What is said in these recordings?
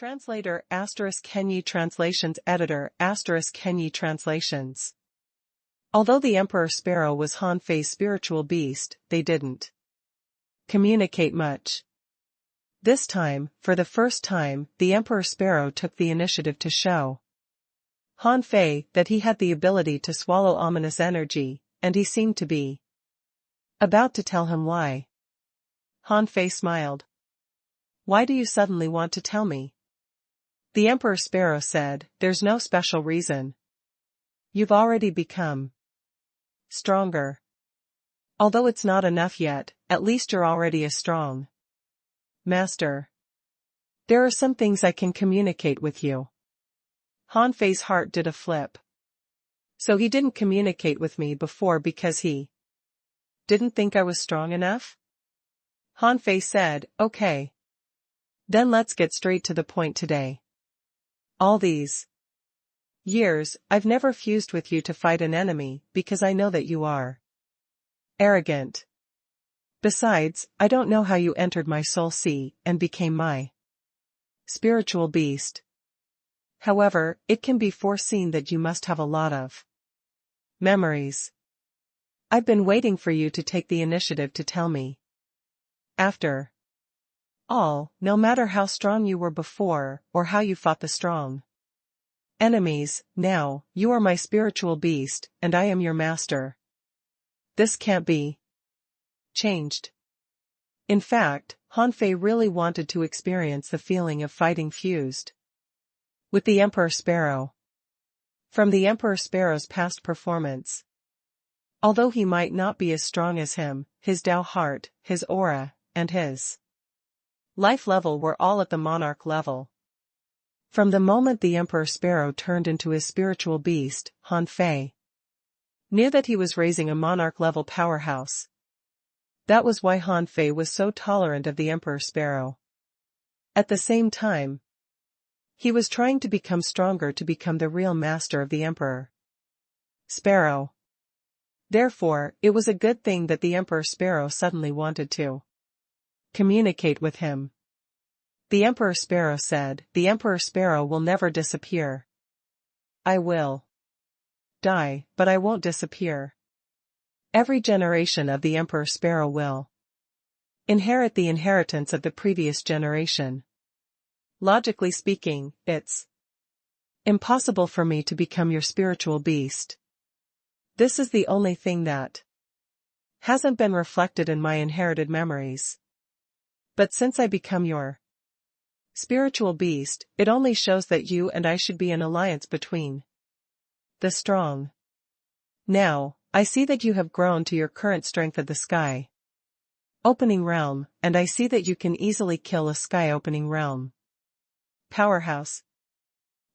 Translator *Kenyi Translations Editor *Kenyi Translations. Although the Emperor Sparrow was Han Fei's spiritual beast, they didn't communicate much. This time, for the first time, the Emperor Sparrow took the initiative to show Han Fei that he had the ability to swallow ominous energy, and he seemed to be about to tell him why. Han Fei smiled. "Why do you suddenly want to tell me?" The Emperor Sparrow said, "There's no special reason. You've already become stronger. Although it's not enough yet, at least you're already a strong master. There are some things I can communicate with you." Han Fei's heart did a flip. So he didn't communicate with me before because he didn't think I was strong enough? Han Fei said, "Okay. Then let's get straight to the point today. All these years, I've never fused with you to fight an enemy because I know that you are arrogant. Besides, I don't know how you entered my soul sea and became my spiritual beast. However, it can be foreseen that you must have a lot of memories. I've been waiting for you to take the initiative to tell me. After all, no matter how strong you were before, or how you fought the strong enemies, now, you are my spiritual beast, and I am your master. This can't be changed." In fact, Han Fei really wanted to experience the feeling of fighting fused with the Emperor Sparrow. From the Emperor Sparrow's past performance, although he might not be as strong as him, his Tao heart, his aura, and his life level were all at the monarch level. From the moment the Emperor Sparrow turned into his spiritual beast, Han Fei knew that he was raising a monarch-level powerhouse. That was why Han Fei was so tolerant of the Emperor Sparrow. At the same time, he was trying to become stronger to become the real master of the Emperor Sparrow. Therefore, it was a good thing that the Emperor Sparrow suddenly wanted to communicate with him. The Emperor Sparrow said, "The Emperor Sparrow will never disappear. I will die, but I won't disappear. Every generation of the Emperor Sparrow will inherit the inheritance of the previous generation. Logically speaking, it's impossible for me to become your spiritual beast. This is the only thing that hasn't been reflected in my inherited memories. But since I become your spiritual beast, it only shows that you and I should be an alliance between the strong. Now, I see that you have grown to your current strength of the sky opening realm, and I see that you can easily kill a sky opening realm powerhouse.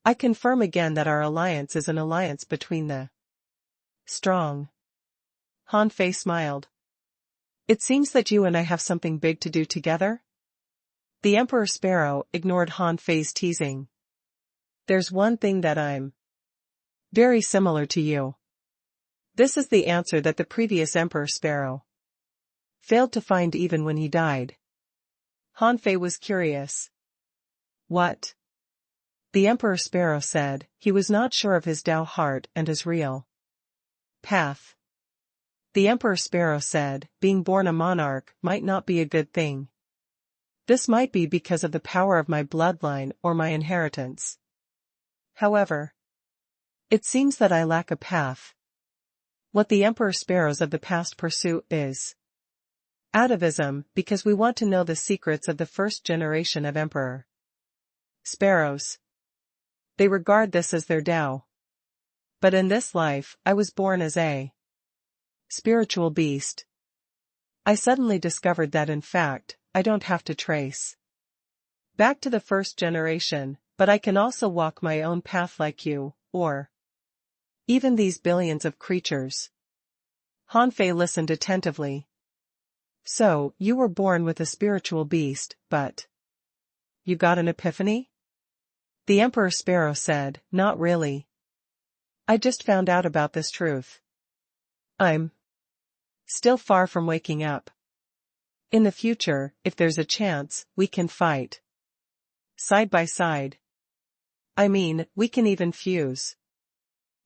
I confirm again that our alliance is an alliance between the strong." Han Fei smiled. "It seems that you and I have something big to do together?" The Emperor Sparrow ignored Han Fei's teasing. "There's one thing that I'm very similar to you." This is the answer that the previous Emperor Sparrow failed to find even when he died. Han Fei was curious. "What?" The Emperor Sparrow said. He was not sure of his Tao heart and his real path. The Emperor Sparrow said, "Being born a monarch might not be a good thing. This might be because of the power of my bloodline or my inheritance. However, it seems that I lack a path. What the Emperor Sparrows of the past pursue is atavism, because we want to know the secrets of the first generation of Emperor Sparrows. They regard this as their Tao. But in this life, I was born as a spiritual beast. I suddenly discovered that in fact, I don't have to trace back to the first generation, but I can also walk my own path like you, or even these billions of creatures." Han Fei listened attentively. "So, you were born with a spiritual beast, but you got an epiphany?" The Emperor Sparrow said, "Not really. I just found out about this truth. I'm still far from waking up. In the future, if there's a chance, we can fight side by side. I mean, we can even fuse.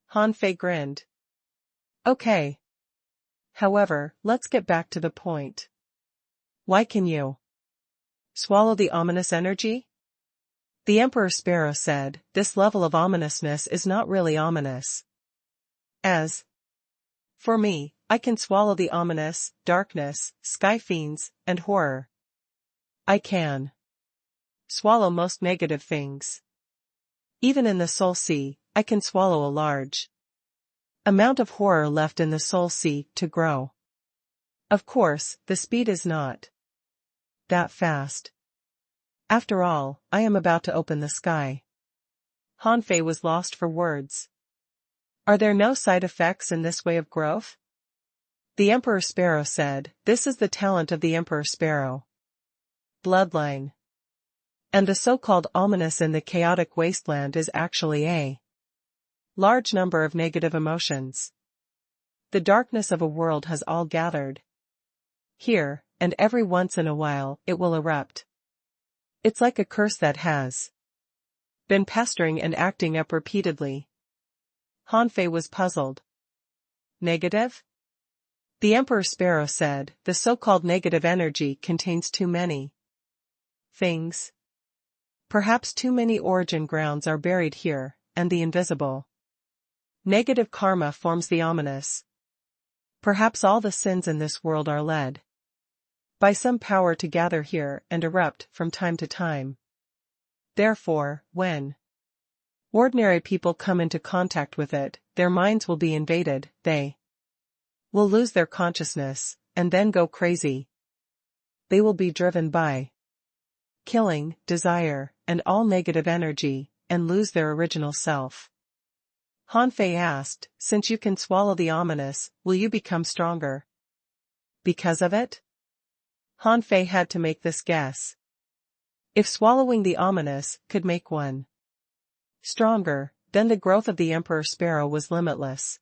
Han Fei grinned. Okay. However, let's get back to the point. Why can you swallow the ominous energy? The Emperor Sparrow said, this level of ominousness is not really ominous. As for me, I can swallow the ominous, darkness, sky fiends, and horror. I can swallow most negative things. Even in the soul sea, I can swallow a large amount of horror left in the soul sea to grow. Of course, the speed is not that fast. After all, I am about to open the sky. Han Fei was lost for words. Are there no side effects in this way of growth? The Emperor Sparrow said, this is the talent of the Emperor Sparrow. Bloodline. And the so-called ominous in the chaotic wasteland is actually a large number of negative emotions. The darkness of a world has all gathered here, and every once in a while it will erupt. It's like a curse that has been pestering and acting up repeatedly. Han Fei was puzzled. Negative? The Emperor Sparrow said, the so-called negative energy contains too many things. Perhaps too many origin grounds are buried here, and the invisible negative karma forms the ominous. Perhaps all the sins in this world are led by some power to gather here and erupt from time to time. Therefore, when ordinary people come into contact with it, their minds will be invaded, they will lose their consciousness, and then go crazy. They will be driven by killing, desire, and all negative energy, and lose their original self. Han Fei asked, since you can swallow the ominous, will you become stronger because of it? Han Fei had to make this guess. If swallowing the ominous could make one stronger, then the growth of the Emperor Sparrow was limitless.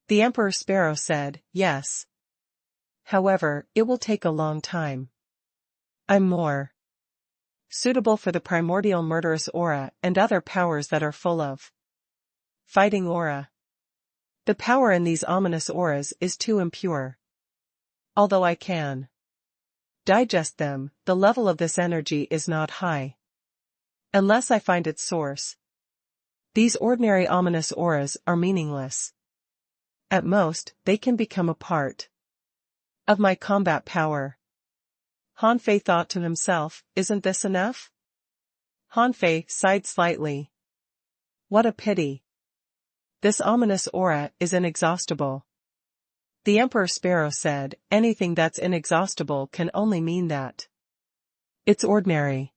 The Emperor Sparrow said, yes. However, it will take a long time. I'm more suitable for the primordial murderous aura and other powers that are full of fighting aura. The power in these ominous auras is too impure. Although I can digest them, the level of this energy is not high. Unless I find its source. These ordinary ominous auras are meaningless. At most, they can become a part of my combat power. Han Fei thought to himself, isn't this enough? Han Fei sighed slightly. What a pity. This ominous aura is inexhaustible. The Emperor Sparrow said, anything that's inexhaustible can only mean that it's ordinary.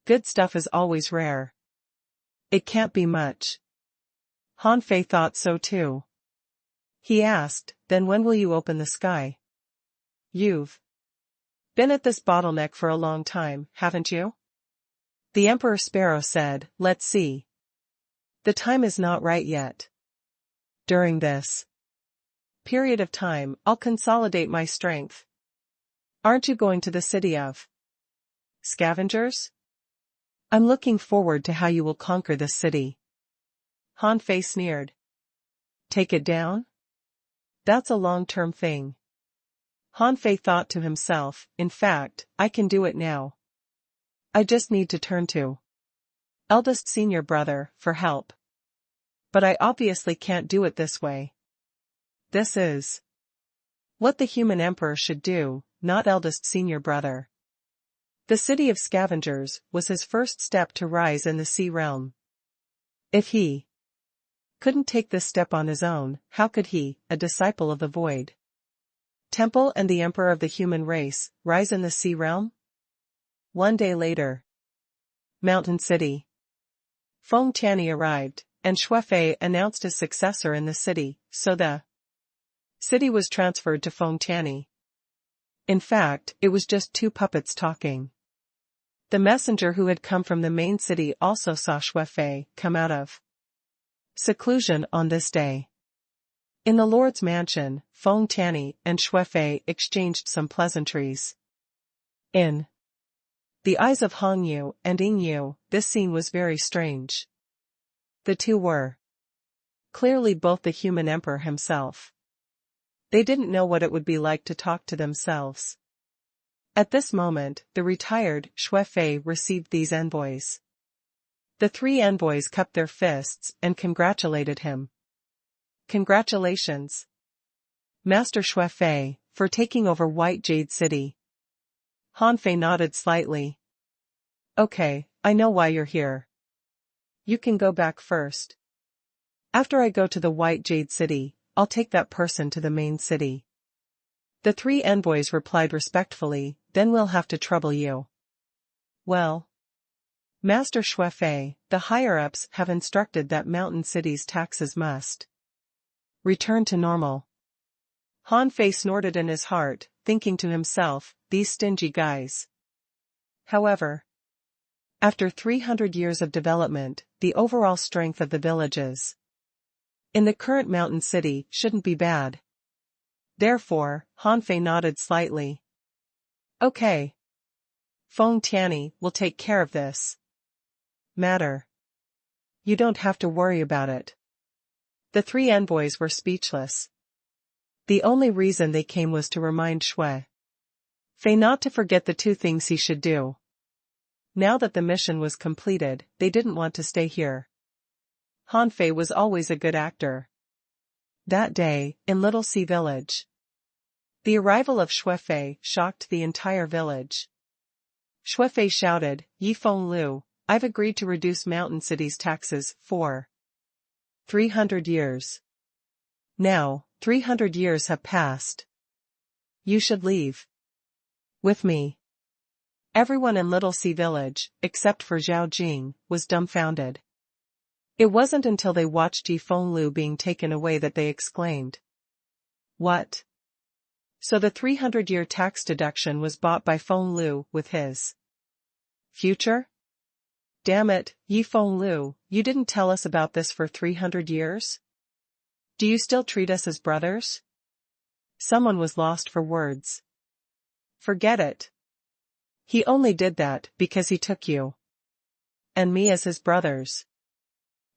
Good stuff is always rare. It can't be much. Han Fei thought so too. He asked, then when will you open the sky? You've been at this bottleneck for a long time, haven't you? The Emperor Sparrow said, let's see. The time is not right yet. During this period of time, I'll consolidate my strength. Aren't you going to the city of scavengers? I'm looking forward to how you will conquer this city. Han Fei sneered. Take it down? That's a long-term thing. Han Fei thought to himself, in fact, I can do it now. I just need to turn to eldest senior brother for help. But I obviously can't do it this way. This is what the human emperor should do, not eldest senior brother. The city of scavengers was his first step to rise in the sea realm. If he couldn't take this step on his own, how could he, a disciple of the void temple and the emperor of the human race, rise in the sea realm? One day later. Mountain City. Feng Tianyi arrived, and Shuefei announced his successor in the city, so the city was transferred to Feng Tianyi. In fact, it was just two puppets talking. The messenger who had come from the main city also saw Shuefei come out of seclusion on this day. In the Lord's mansion, Feng Tianyi and Shuefei exchanged some pleasantries. In The eyes of Hongyu and Ingyu, this scene was very strange. The two were clearly both the human emperor himself. They didn't know what it would be like to talk to themselves. At this moment, the retired Xue Fei received these envoys. The three envoys cupped their fists and congratulated him. Congratulations, Master Xue Fei, for taking over White Jade City. Han Fei nodded slightly. Okay, I know why you're here. You can go back first. After I go to the White Jade City, I'll take that person to the main city. The three envoys replied respectfully, then we'll have to trouble you. Well, Master Xue Fei, the higher-ups have instructed that mountain cities' taxes must return to normal. Han Fei snorted in his heart, thinking to himself, these stingy guys. However, after 300 years of development, the overall strength of the villages in the current mountain city shouldn't be bad. Therefore, Han Fei nodded slightly. Okay. Feng Tianyi will take care of this matter. You don't have to worry about it. The three envoys were speechless. The only reason they came was to remind Xue Fei not to forget the two things he should do. Now that the mission was completed, they didn't want to stay here. Han Fei was always a good actor. That day, in Little Sea Village, the arrival of Xue Fei shocked the entire village. Xue Fei shouted, Yi Feng Lu, I've agreed to reduce mountain cities' taxes for 300 years. Now, 300 years have passed. You should leave with me. Everyone in Little Sea Village, except for Zhao Jing, was dumbfounded. It wasn't until they watched Yi Feng Lu being taken away that they exclaimed. What? So the 300-year tax deduction was bought by Feng Lu with his future? Damn it, Yi Feng Lu, you didn't tell us about this for 300 years? Do you still treat us as brothers? Someone was lost for words. Forget it. He only did that because he took you and me as his brothers.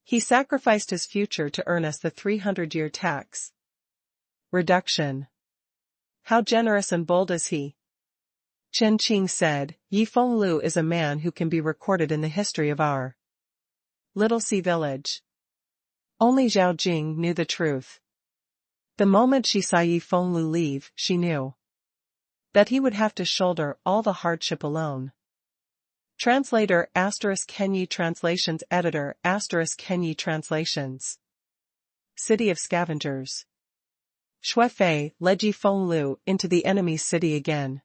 He sacrificed his future to earn us the 300-year tax reduction. How generous and bold is he? Chen Qing said, Yi Feng Lu is a man who can be recorded in the history of our Little Sea Village. Only Zhao Jing knew the truth. The moment she saw Yi Feng Lu leave, she knew that he would have to shoulder all the hardship alone. Translator ** Kenyi Translations Editor ** Kenyi Translations. City of Scavengers. Xue Fei led Yi Feng Lu into the enemy's city again.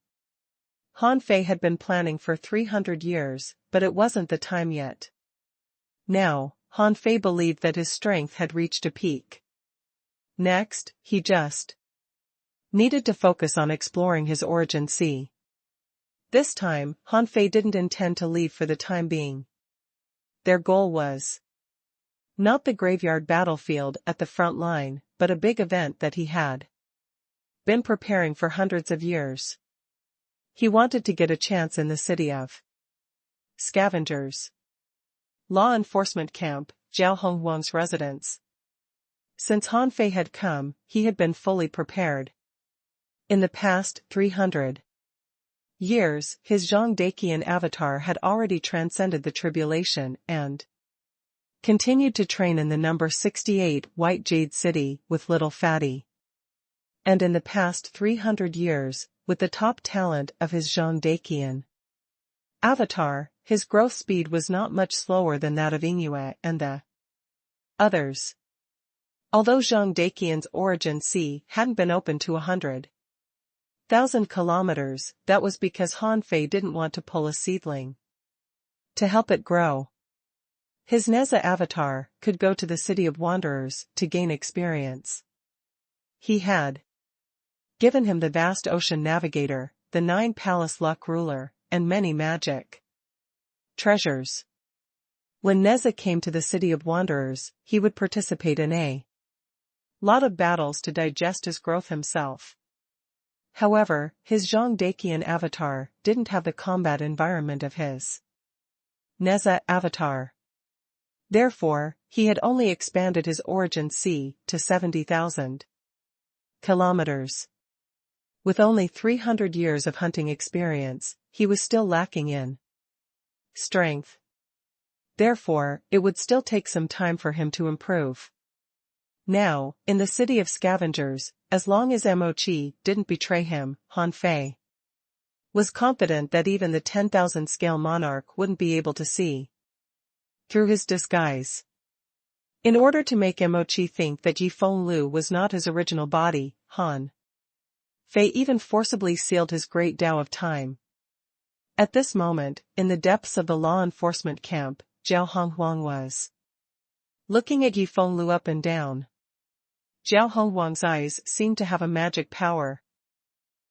Han Fei had been planning for 300 years, but it wasn't the time yet. Now, Han Fei believed that his strength had reached a peak. Next, he just needed to focus on exploring his origin sea. This time, Han Fei didn't intend to leave for the time being. Their goal was not the graveyard battlefield at the front line, but a big event that he had been preparing for hundreds of years. He wanted to get a chance in the city of Scavengers. Law Enforcement Camp, Zhao Hongguang's residence. Since Han Fei had come, he had been fully prepared. In the past 300 years, his Zhang Daqian avatar had already transcended the tribulation and continued to train in the number 68 White Jade City with Little Fatty. And in the past 300 years, with the top talent of his Zhang Daqian avatar, his growth speed was not much slower than that of Ingyu and the others. Although Zhang Daqian's origin sea hadn't been open to 100,000 kilometers, that was because Han Fei didn't want to pull a seedling to help it grow. His Neza avatar could go to the City of Wanderers to gain experience. He had given him the vast ocean navigator, the 9-palace luck ruler, and many magic treasures. When Neza came to the City of Wanderers, he would participate in a lot of battles to digest his growth himself. However, his Zhongdakian avatar didn't have the combat environment of his Neza avatar. Therefore, he had only expanded his origin C to 70,000 kilometers. With only 300 years of hunting experience, he was still lacking in strength. Therefore, it would still take some time for him to improve. Now, in the city of scavengers, as long as Mochi didn't betray him, Han Fei was confident that even the 10,000 scale monarch wouldn't be able to see through his disguise. In order to make Mochi think that Yi Fenglu was not his original body, Han Fei even forcibly sealed his great Tao of time. At this moment, in the depths of the law enforcement camp, Zhao Honghuang was looking at Yi Fenglu up and down. Zhao Honghuang's eyes seemed to have a magic power.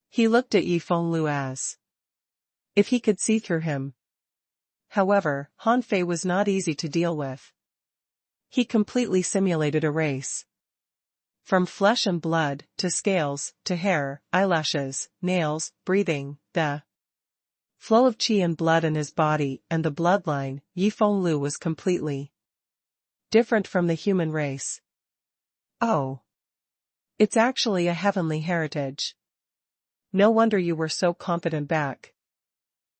He looked at Yi Fenglu as if he could see through him. However, Han Fei was not easy to deal with. He completely simulated a race. From flesh and blood, to scales, to hair, eyelashes, nails, breathing, the flow of qi and blood in his body and the bloodline, Yi Fenglu was completely different from the human race. Oh. It's actually a heavenly heritage. No wonder you were so confident back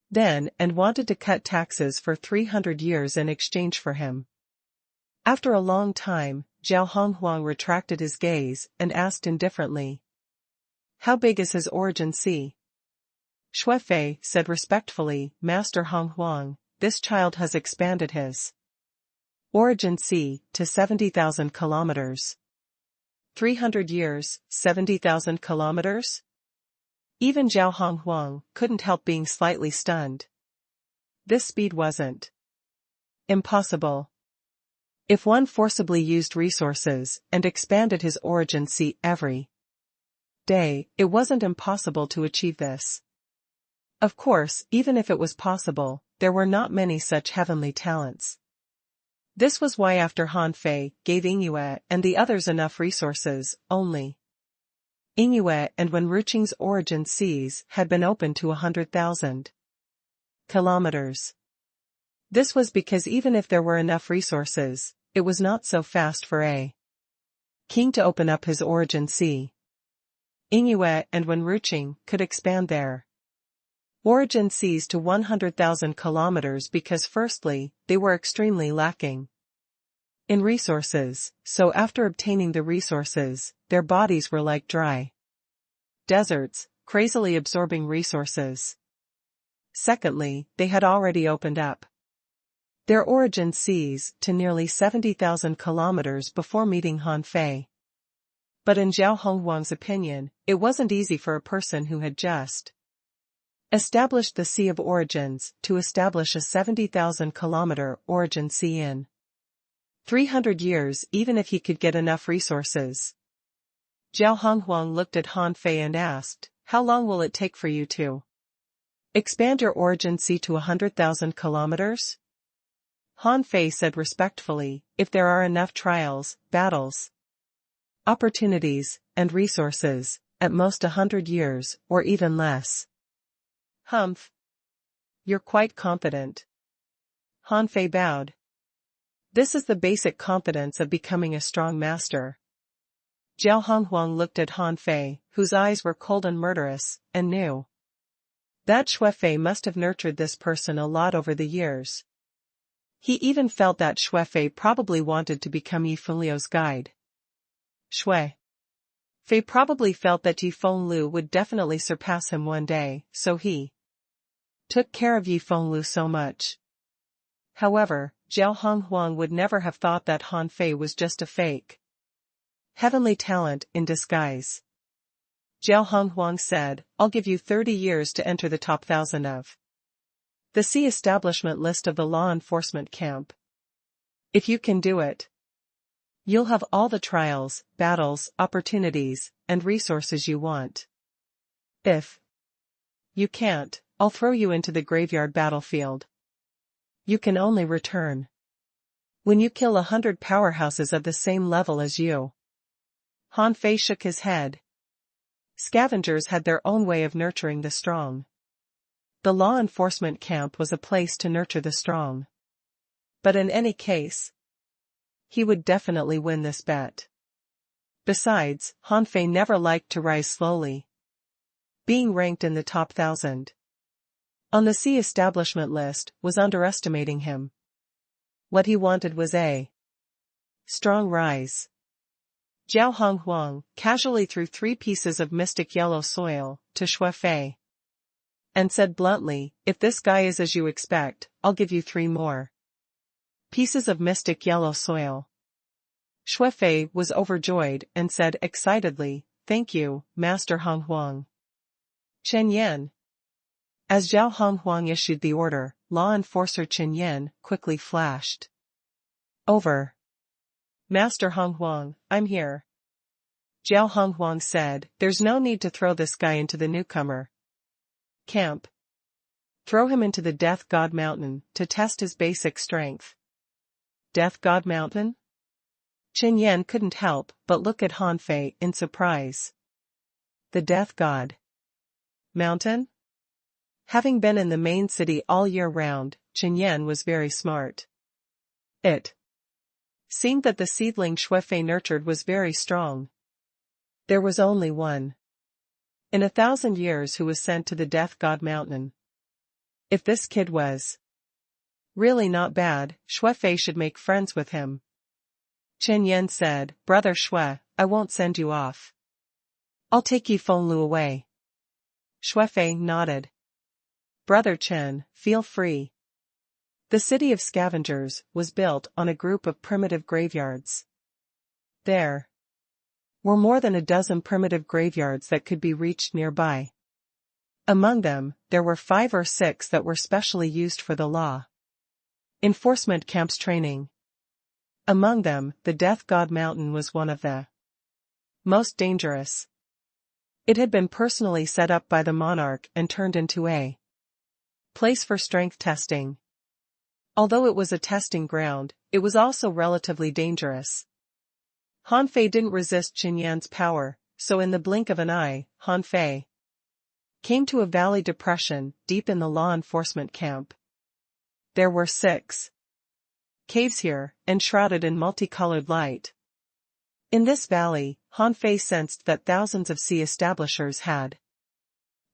then and wanted to cut taxes for 300 years in exchange for him. After a long time, Zhao Honghuang retracted his gaze and asked indifferently, "How big is his origin C?" Shui Fei said respectfully, "Master Honghuang, this child has expanded his origin C to 70,000 kilometers. 300 years, 70,000 kilometers? Even Zhao Honghuang couldn't help being slightly stunned. This speed wasn't impossible. If one forcibly used resources and expanded his origin C every day, it wasn't impossible to achieve this. Of course, even if it was possible, there were not many such heavenly talents. This was why after Han Fei gave Yingyue and the others enough resources, only Yingyue and Wenruqing's origin Cs had been opened to 100,000 kilometers. This was because even if there were enough resources, it was not so fast for a king to open up his origin C. Yingyue and Wenruqing could expand their origin Cs to 100,000 kilometers because firstly, they were extremely lacking in resources, so after obtaining the resources, their bodies were like dry deserts, crazily absorbing resources. Secondly, they had already opened up their origin Cs to nearly 70,000 kilometers before meeting Han Fei. But in Zhao Honghuang's opinion, it wasn't easy for a person who had just established the Sea of Origins to establish a 70,000 kilometer origin sea in 300 years even if he could get enough resources. Zhao Honghuang looked at Han Fei and asked, "How long will it take for you to expand your origin sea to 100,000 kilometers?" Han Fei said respectfully, "If there are enough trials, battles, opportunities, and resources, at most 100 years, or even less." "Humph. You're quite confident." Han Fei bowed. This is the basic confidence of becoming a strong master. Zhao Honghuang looked at Han Fei, whose eyes were cold and murderous, and knew that Shui Fei must have nurtured this person a lot over the years. He even felt that Shui Fei probably wanted to become Yi Fenglu's guide. Shui Fei probably felt that Yi Fenglu would definitely surpass him one day, so he took care of Yi Fenglu so much. However, Zhao Honghuang would never have thought that Han Fei was just a fake heavenly talent in disguise. Zhao Honghuang said, "I'll give you 30 years to enter the top 1,000 of the sea establishment list of the law enforcement camp. If you can do it, you'll have all the trials, battles, opportunities, and resources you want. If you can't, I'll throw you into the graveyard battlefield. You can only return when you kill 100 powerhouses of the same level as you." Han Fei shook his head. Scavengers had their own way of nurturing the strong. The law enforcement camp was a place to nurture the strong. But in any case, he would definitely win this bet. Besides, Han Fei never liked to rise slowly. Being ranked in the top 1,000 on the sea establishment list was underestimating him. What he wanted was a strong rise. Zhao Honghuang casually threw 3 pieces of mystic yellow soil to Xue Fei and said bluntly, "If this guy is as you expect, I'll give you 3 more pieces of mystic yellow soil." Xue Fei was overjoyed and said excitedly, "Thank you, Master Honghuang." Chen Yan. As Zhao Honghuang issued the order, law enforcer Chen Yan quickly flashed. "Over." "Master Honghuang, I'm here." Zhao Honghuang said, "There's no need to throw this guy into the newcomer camp. Throw him into the Death God Mountain to test his basic strength." Death God Mountain? Chen Yan couldn't help but look at Han Fei in surprise. The Death God Mountain? Having been in the main city all year round, Chen Yan was very smart. It seemed that the seedling Xue Fei nurtured was very strong. There was only one in 1,000 years who was sent to the Death God Mountain. If this kid was really not bad, Xue Fei should make friends with him. Chen Yan said, "Brother Xue, I won't send you off. I'll take Yi Fenglu away." Xue Fei nodded. "Brother Chen, feel free." The city of scavengers was built on a group of primitive graveyards. There were more than a dozen primitive graveyards that could be reached nearby. Among them, there were 5 or 6 that were specially used for the law enforcement camps training. Among them, the Death God Mountain was one of the most dangerous. It had been personally set up by the monarch and turned into a place for strength testing. Although it was a testing ground, it was also relatively dangerous. Han Fei didn't resist Chen Yan's power, so in the blink of an eye, Han Fei came to a valley depression deep in the law enforcement camp. There were 6 caves here, enshrouded in multicolored light. In this valley, Han Fei sensed that thousands of sea establishers had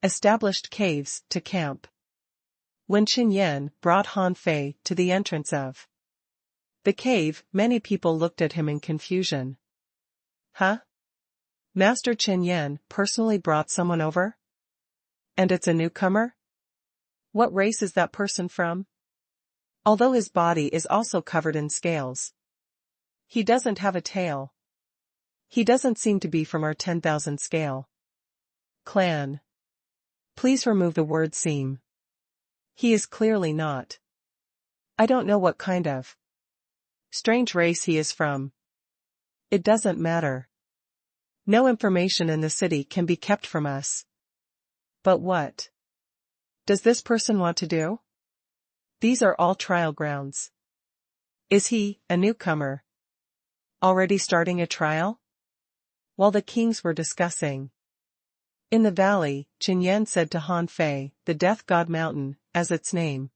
established caves to camp. When Chen Yan brought Han Fei to the entrance of the cave, many people looked at him in confusion. "Huh? Master Chen Yan personally brought someone over? And it's a newcomer? What race is that person from? Although his body is also covered in scales, he doesn't have a tail. He doesn't seem to be from our 10,000 scale clan. Please remove the word seem. He is clearly not. I don't know what kind of strange race he is from. It doesn't matter. No information in the city can be kept from us." "But what does this person want to do? These are all trial grounds. Is he, a newcomer, already starting a trial?" While the kings were discussing in the valley, Chen Yan said to Han Fei, "The Death God Mountain, as its name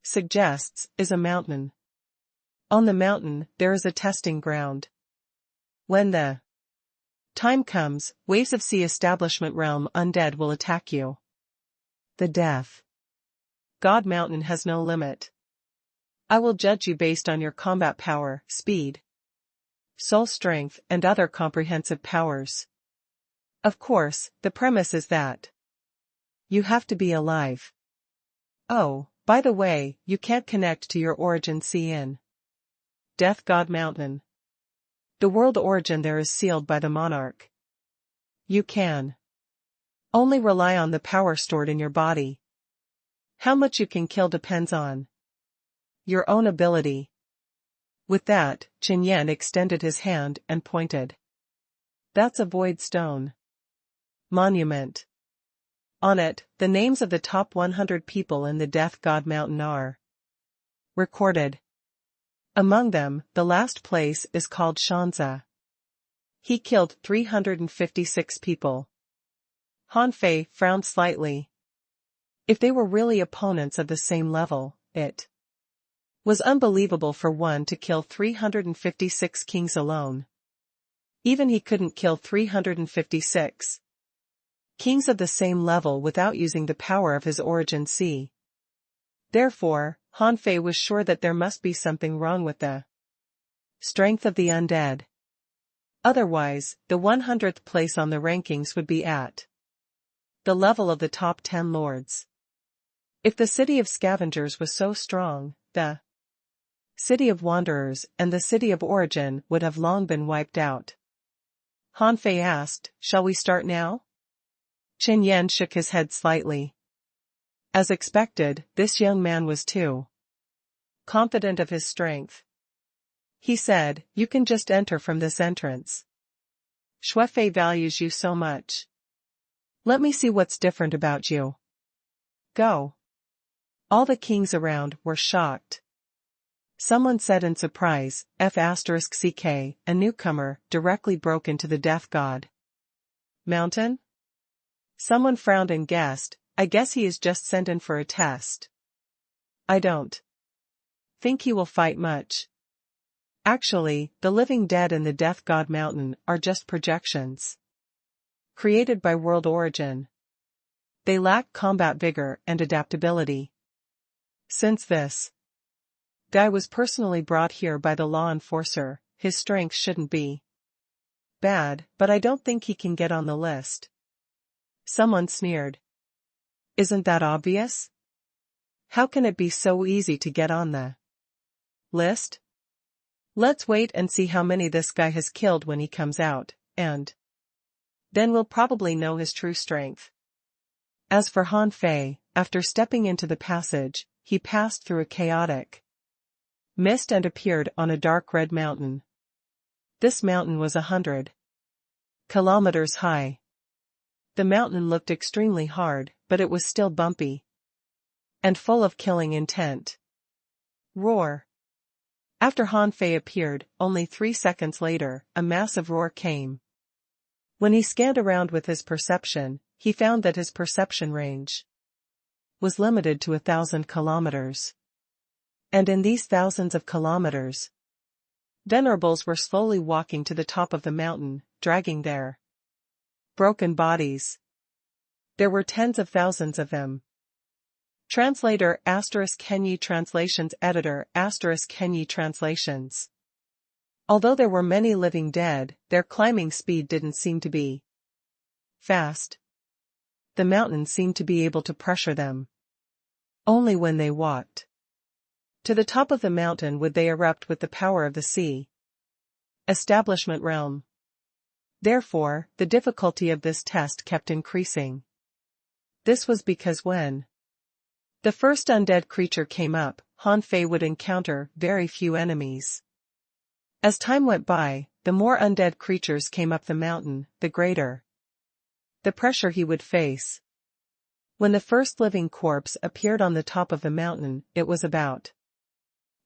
suggests, is a mountain. On the mountain, there is a testing ground. When the time comes, waves of sea establishment realm undead will attack you. The Death God Mountain has no limit. I will judge you based on your combat power, speed, soul strength, and other comprehensive powers. Of course, the premise is that you have to be alive. Oh, by the way, you can't connect to your origin sea in Death God Mountain. The world origin there is sealed by the monarch. You can only rely on the power stored in your body. How much you can kill depends on your own ability." With that, Chen Yan extended his hand and pointed. "That's a void stone monument. On it, the names of the top 100 people in the Death God Mountain are recorded. Among them, the last place is called Shanza. He killed 356 people. Han Fei frowned slightly. If they were really opponents of the same level, it was unbelievable for one to kill 356 kings alone. Even he couldn't kill 356 kings of the same level without using the power of his origin sea. Therefore, Han Fei was sure that there must be something wrong with the strength of the undead. Otherwise, the 100th place on the rankings would be at the level of the top 10 lords. If the city of scavengers was so strong, the city of wanderers and the city of origin would have long been wiped out. Han Fei asked, "Shall we start now?" Qin Yan shook his head slightly. As expected, this young man was too confident of his strength. He said, "You can just enter from this entrance. Shuefei values you so much. Let me see what's different about you. Go." All the kings around were shocked. Someone said in surprise, F*CK, a newcomer, directly broke into the death god mountain? Someone frowned and guessed, "I guess he is just sent in for a test. I don't think he will fight much." Actually, the living dead in the death god mountain are just projections created by world origin. They lack combat vigor and adaptability. Since this guy was personally brought here by the law enforcer, his strength shouldn't be bad, but I don't think he can get on the list. Someone sneered. Isn't that obvious? How can it be so easy to get on the list? Let's wait and see how many this guy has killed when he comes out, and then we'll probably know his true strength. As for Han Fei, after stepping into the passage, he passed through a chaotic mist and appeared on a dark red mountain. This mountain was 100 kilometers high. The mountain looked extremely hard, but it was still bumpy and full of killing intent. Roar. After Han Fei appeared, only 3 seconds later, a massive roar came. When he scanned around with his perception, he found that his perception range was limited to 1,000 kilometers. And in these thousands of kilometers, venerables were slowly walking to the top of the mountain, dragging their broken bodies. There were tens of thousands of them. Translator *Kenyi Translations Editor *Kenyi Translations. Although there were many living dead, their climbing speed didn't seem to be fast. The mountain seemed to be able to pressure them only when they walked to the top of the mountain would they erupt with the power of the sea. Establishment realm. Therefore, the difficulty of this test kept increasing. This was because when the first undead creature came up, Han Fei would encounter very few enemies. As time went by, the more undead creatures came up the mountain, the greater the pressure he would face. When the first living corpse appeared on the top of the mountain, it was about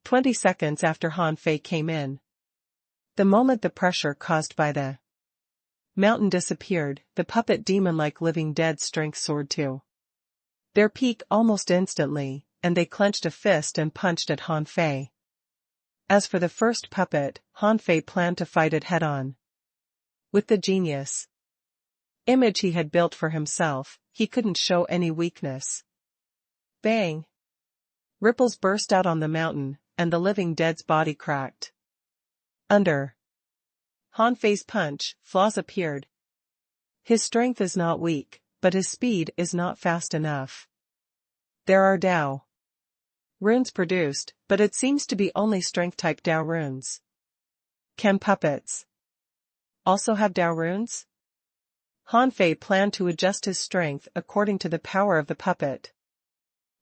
20 seconds after Han Fei came in. The moment the pressure caused by the mountain disappeared, the puppet demon-like living dead strength soared to their peak almost instantly, and they clenched a fist and punched at Han Fei. As for the first puppet, Han Fei planned to fight it head-on. With the genius image he had built for himself, he couldn't show any weakness. Bang! Ripples burst out on the mountain, and the living dead's body cracked under Han Fei's punch. Flaws appeared. His strength is not weak, but his speed is not fast enough. There are Dao runes produced, but it seems to be only strength-type Dao runes. Can puppets also have Dao runes? Han Fei planned to adjust his strength according to the power of the puppet.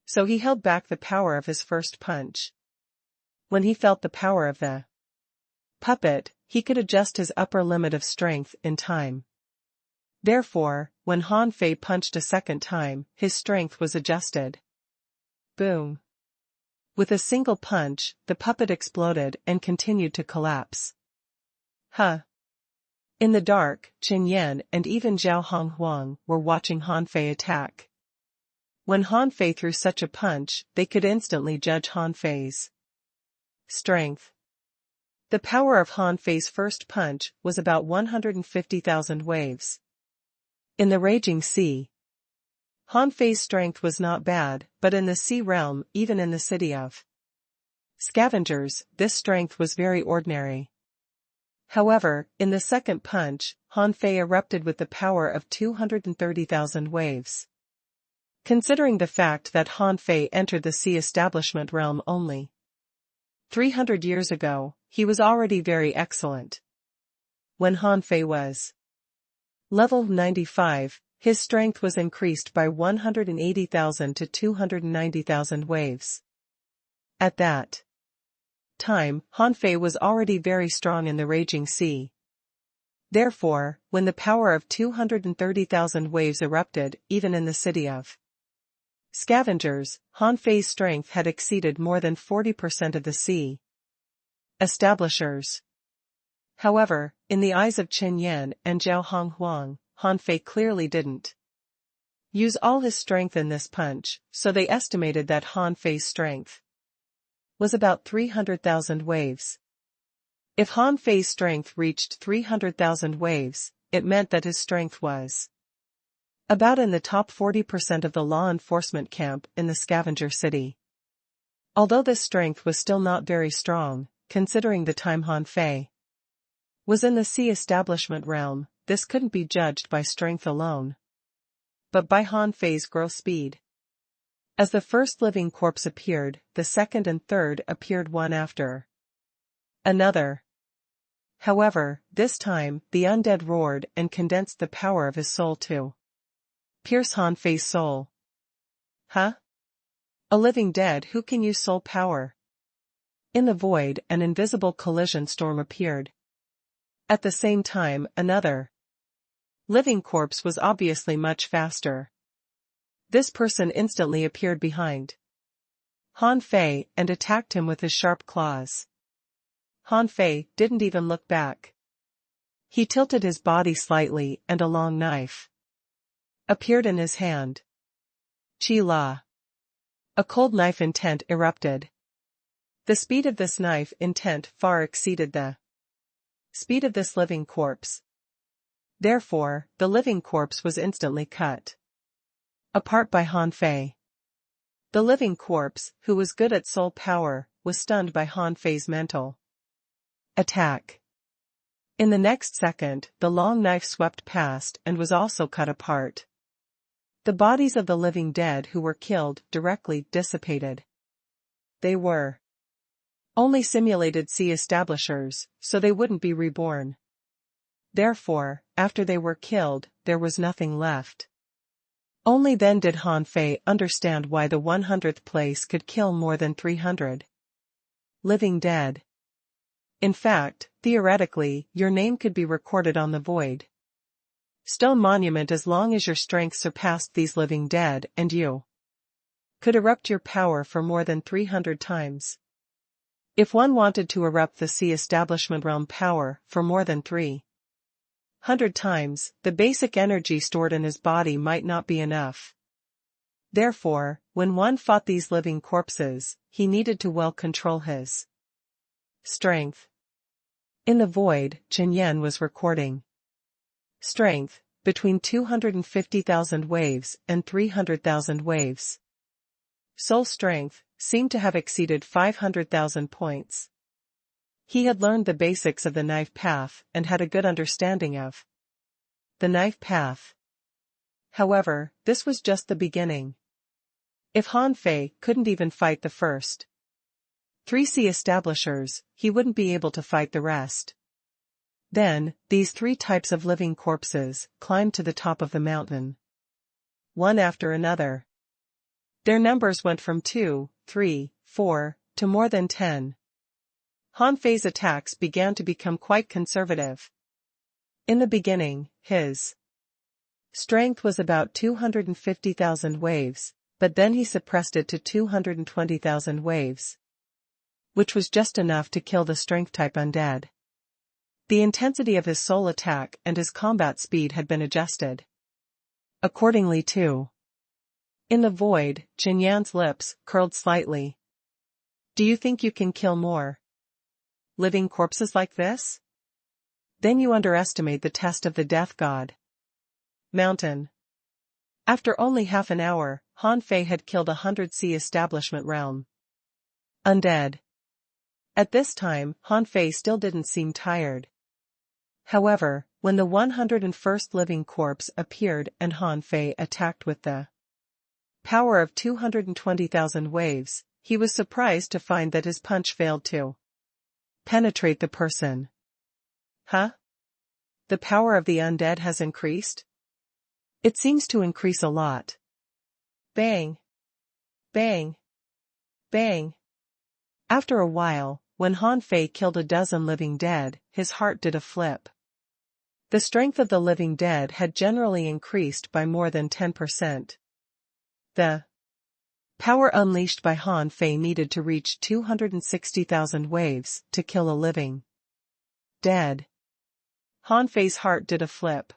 So he held back the power of his first punch. When he felt the power of the puppet, he could adjust his upper limit of strength in time. Therefore, when Han Fei punched a second time, his strength was adjusted. Boom! With a single punch, the puppet exploded and continued to collapse. Huh! In the dark, Qin Yan and even Zhao Honghuang were watching Han Fei attack. When Han Fei threw such a punch, they could instantly judge Han Fei's strength. The power of Han Fei's first punch was about 150,000 waves. In the raging sea, Han Fei's strength was not bad, but in the sea realm, even in the city of scavengers, this strength was very ordinary. However, in the second punch, Han Fei erupted with the power of 230,000 waves. Considering the fact that Han Fei entered the sea establishment realm only 300 years ago, he was already very excellent. When Han Fei was level 95, his strength was increased by 180,000 to 290,000 waves. At that time, Han Fei was already very strong in the raging sea. Therefore, when the power of 230,000 waves erupted, even in the city of scavengers, Han Fei's strength had exceeded more than 40% of the sea establishers. However, in the eyes of Qin Yan and Zhao Honghuang, Han Fei clearly didn't use all his strength in this punch, so they estimated that Han Fei's strength was about 300,000 waves. If Han Fei's strength reached 300,000 waves, it meant that his strength was about in the top 40% of the law enforcement camp in the scavenger city. Although this strength was still not very strong, considering the time Han Fei was in the sea establishment realm, this couldn't be judged by strength alone, but by Han Fei's growth speed. As the first living corpse appeared, the second and third appeared one after another. However, this time, the undead roared and condensed the power of his soul to pierce Han Fei's soul. Huh? A living dead who can use soul power? In the void, an invisible collision storm appeared. At the same time, another living corpse was obviously much faster. This person instantly appeared behind Han Fei and attacked him with his sharp claws. Han Fei didn't even look back. He tilted his body slightly and a long knife appeared in his hand. Chi La. A cold knife intent erupted. The speed of this knife intent far exceeded the speed of this living corpse. Therefore, the living corpse was instantly cut apart by Han Fei. The living corpse, who was good at soul power, was stunned by Han Fei's mental attack. In the next second, the long knife swept past and was also cut apart. The bodies of the living dead who were killed directly dissipated. They were only simulated sea establishers, so they wouldn't be reborn. Therefore, after they were killed, there was nothing left. Only then did Han Fei understand why the 100th place could kill more than 300 living dead. In fact, theoretically, your name could be recorded on the void stone monument as long as your strength surpassed these living dead and you could erupt your power for more than 300 times. If one wanted to erupt the sea establishment realm power for more than 300 times, the basic energy stored in his body might not be enough. Therefore, when one fought these living corpses, he needed to well control his strength. In the void, Qin Yan was recording strength between 250,000 waves and 300,000 waves. Soul strength seemed to have exceeded 500,000 points. He had learned the basics of the knife path and had a good understanding of the knife path. However, this was just the beginning. If Han Fei couldn't even fight the first 3 sea establishers, he wouldn't be able to fight the rest. Then, these 3 types of living corpses climbed to the top of the mountain, one after another. Their numbers went from 2, 3, 4, to more than 10. Han Fei's attacks began to become quite conservative. In the beginning, his strength was about 250,000 waves, but then he suppressed it to 220,000 waves, which was just enough to kill the strength-type undead. The intensity of his soul attack and his combat speed had been adjusted accordingly too. In the void, Qinyan's lips curled slightly. Do you think you can kill more living corpses like this? Then you underestimate the test of the death god. Mountain. After only half an hour, Han Fei had killed 100 Sea Establishment realm undead. At this time, Han Fei still didn't seem tired. However, when the 101st living corpse appeared and Han Fei attacked with the power of 220,000 waves, he was surprised to find that his punch failed to penetrate the person. Huh? The power of the undead has increased? It seems to increase a lot. Bang! Bang! Bang! After a while, when Han Fei killed a dozen living dead, his heart did a flip. The strength of the living dead had generally increased by more than 10%. The power unleashed by Han Fei needed to reach 260,000 waves to kill a living dead. Han Fei's heart did a flip.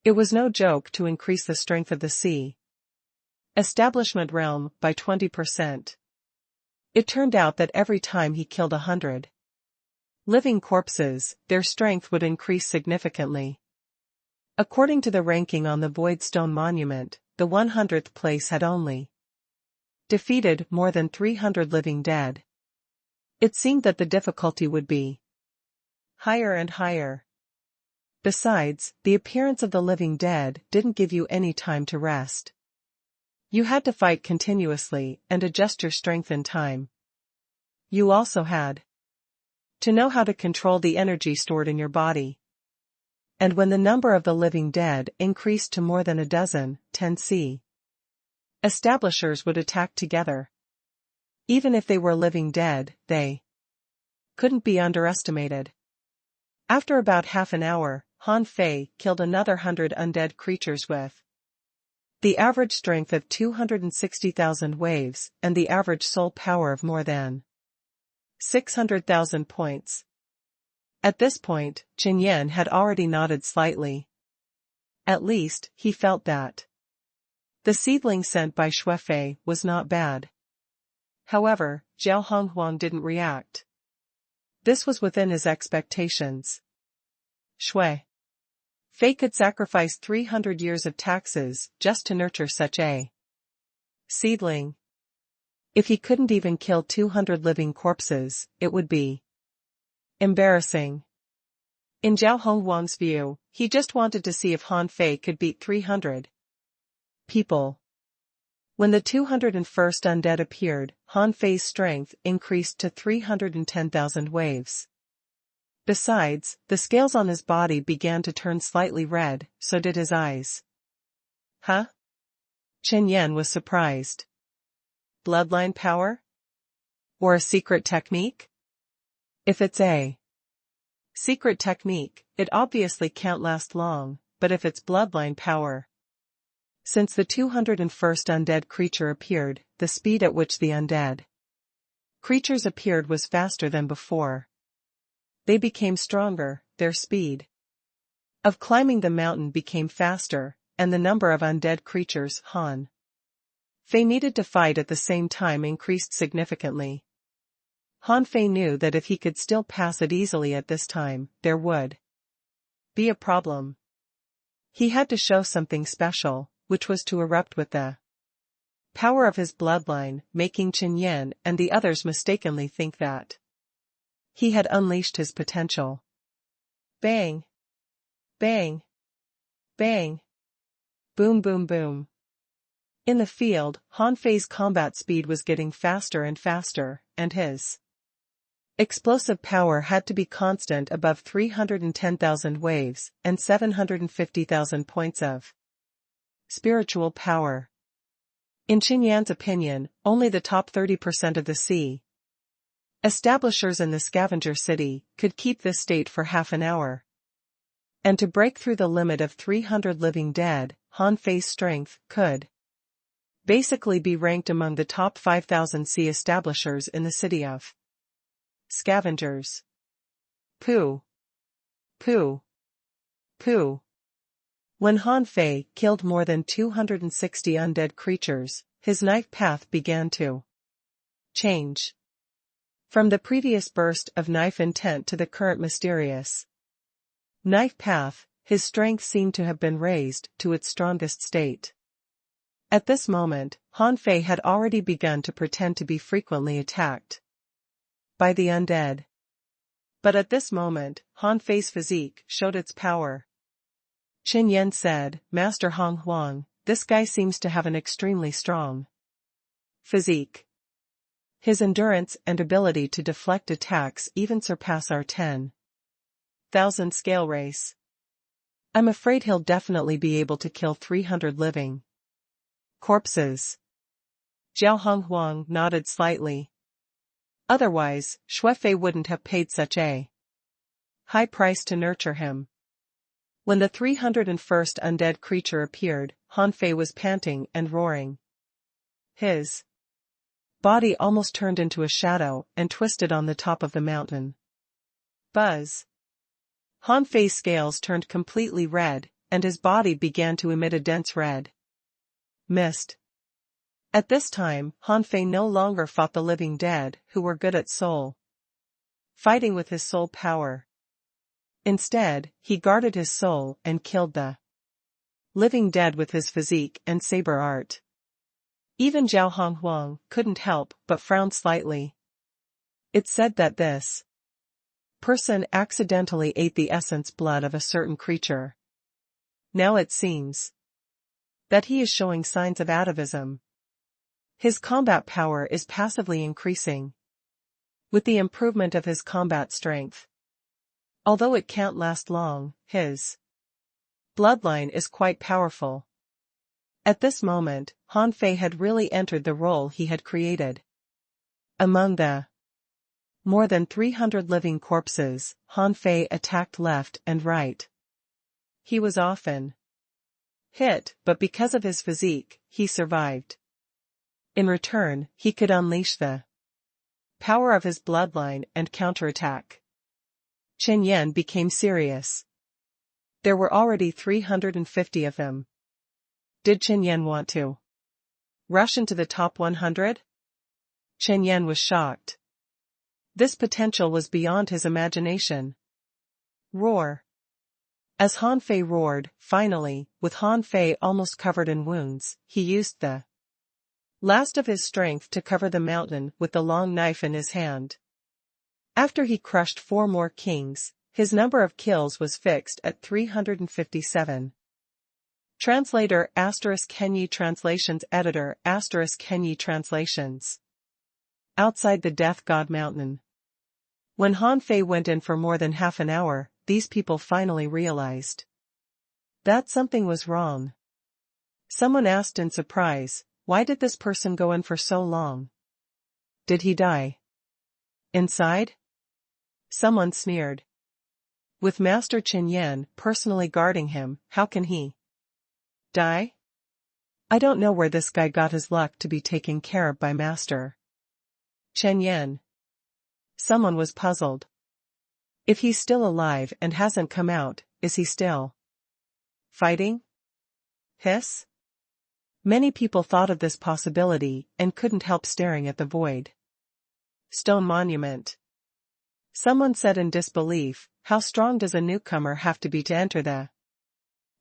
It was no joke to increase the strength of the Sea Establishment realm by 20%. It turned out that every time he killed 100 living corpses, their strength would increase significantly. According to the ranking on the Void Stone Monument, the 100th place had only defeated more than 300 living dead. It seemed that the difficulty would be higher and higher. Besides, the appearance of the living dead didn't give you any time to rest. You had to fight continuously and adjust your strength in time. You also had to know how to control the energy stored in your body. And when the number of the living dead increased to more than a dozen, 10 Sea Establishers would attack together. Even if they were living dead, they couldn't be underestimated. After about half an hour, Han Fei killed another 100 undead creatures with the average strength of 260,000 waves and the average soul power of more than 600,000 points. At this point, Qinyan had already nodded slightly. At least, he felt that the seedling sent by Shuefei was not bad. However, Zhao Honghuang didn't react. This was within his expectations. Fei could sacrifice 300 years of taxes just to nurture such a seedling. If he couldn't even kill 200 living corpses, it would be embarrassing. In Zhao Honghuang's view, he just wanted to see if Han Fei could beat 300 people. When the 201st undead appeared, Han Fei's strength increased to 310,000 waves. Besides, the scales on his body began to turn slightly red, so did his eyes. Huh? Qinyan was surprised. Bloodline power? Or a secret technique? If it's a secret technique, it obviously can't last long, but if it's bloodline power. Since the 201st undead creature appeared, the speed at which the undead creatures appeared was faster than before. They became stronger, their speed of climbing the mountain became faster, and the number of undead creatures Han Fei needed to fight at the same time increased significantly. Han Fei knew that if he could still pass it easily at this time, there would be a problem. He had to show something special, which was to erupt with the power of his bloodline, making Qinyan and the others mistakenly think that he had unleashed his potential. Bang! Bang! Bang! Boom boom boom. In the field, Han Fei's combat speed was getting faster and faster, and his explosive power had to be constant above 310,000 waves and 750,000 points of spiritual power. In Qinyan's opinion, only the top 30% of the Sea Establishers in the Scavenger City could keep this state for half an hour. And to break through the limit of 300 living dead, Han Fei's strength could basically be ranked among the top 5,000 Sea Establishers in the city of Scavengers. Pooh! Pooh. Pooh. When Han Fei killed more than 260 undead creatures, his knife path began to change. From the previous burst of knife intent to the current mysterious knife path, his strength seemed to have been raised to its strongest state. At this moment, Han Fei had already begun to pretend to be frequently attacked by the undead. But at this moment, Han Fei's physique showed its power. Qin Yan said, "Master Hong Huang, this guy seems to have an extremely strong physique. His endurance and ability to deflect attacks even surpass our 10,000 scale race. I'm afraid he'll definitely be able to kill 300 living corpses." Zhao Honghuang nodded slightly. Otherwise, Shuefei wouldn't have paid such a high price to nurture him. When the 301st undead creature appeared, Han Fei was panting and roaring. His body almost turned into a shadow and twisted on the top of the mountain. Buzz. Han Fei's scales turned completely red, and his body began to emit a dense red mist. At this time, Han Fei no longer fought the living dead, who were good at soul fighting with his soul power. Instead, he guarded his soul and killed the living dead with his physique and saber art. Even Zhao Honghuang couldn't help but frown slightly. It's said that this person accidentally ate the essence blood of a certain creature. Now it seems that he is showing signs of atavism. His combat power is passively increasing with the improvement of his combat strength. Although it can't last long, his bloodline is quite powerful. At this moment, Han Fei had really entered the role he had created. Among the more than 300 living corpses, Han Fei attacked left and right. He was often hit, but because of his physique, he survived. In return, he could unleash the power of his bloodline and counterattack. Qin Yan became serious. There were already 350 of them. Did Qin Yan want to rush into the top 100? Qin Yan was shocked. This potential was beyond his imagination. Roar. As Han Fei roared, finally, with Han Fei almost covered in wounds, he used the last of his strength to cover the mountain with the long knife in his hand. After he crushed 4 more kings, his number of kills was fixed at 357. Translator ** Kenyi Translations Editor ** Kenyi Translations. Outside the Death God Mountain. When Han Fei went in for more than half an hour, these people finally realized that something was wrong. Someone asked in surprise, "Why did this person go in for so long? Did he die inside?" Someone sneered. "With Master Qin Yan personally guarding him, how can he die? I don't know where this guy got his luck to be taken care of by Master Qin Yan." Someone was puzzled. If he's still alive and hasn't come out, is he still fighting? Hiss? Many people thought of this possibility and couldn't help staring at the void stone monument. Someone said in disbelief, "How strong does a newcomer have to be to enter the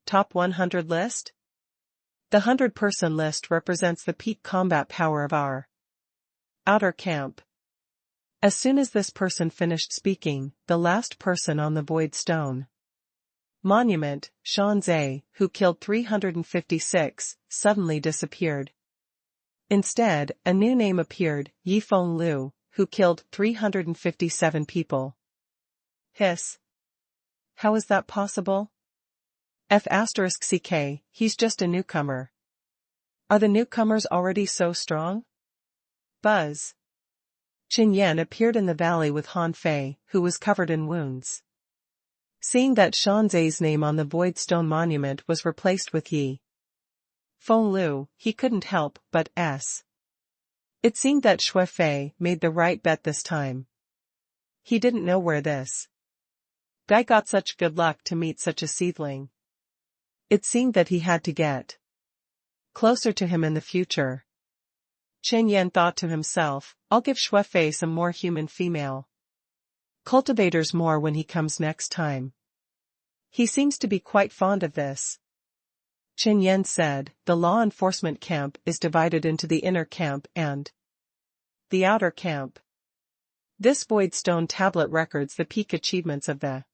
top 100 list?" The 100-person list represents the peak combat power of our outer camp. As soon as this person finished speaking, the last person on the void stone monument, Shan Zhe, who killed 356, suddenly disappeared. Instead, a new name appeared, Yifeng Liu, who killed 357 people. Hiss. How is that possible? F***ck, he's just a newcomer. Are the newcomers already so strong? Buzz. Qin Yan appeared in the valley with Han Fei, who was covered in wounds. Seeing that Shan Zhe's name on the void stone monument was replaced with Yi Feng Liu, he couldn't help but s. It seemed that Shuefei made the right bet this time. He didn't know where this Guy got such good luck to meet such a seedling. It seemed that he had to get closer to him in the future. Chen Yan thought to himself, I'll give Shuefei some more human female cultivators more when he comes next time. He seems to be quite fond of this. Chen Yan said, the law enforcement camp is divided into the inner camp and the outer camp. This void stone tablet records the peak achievements of the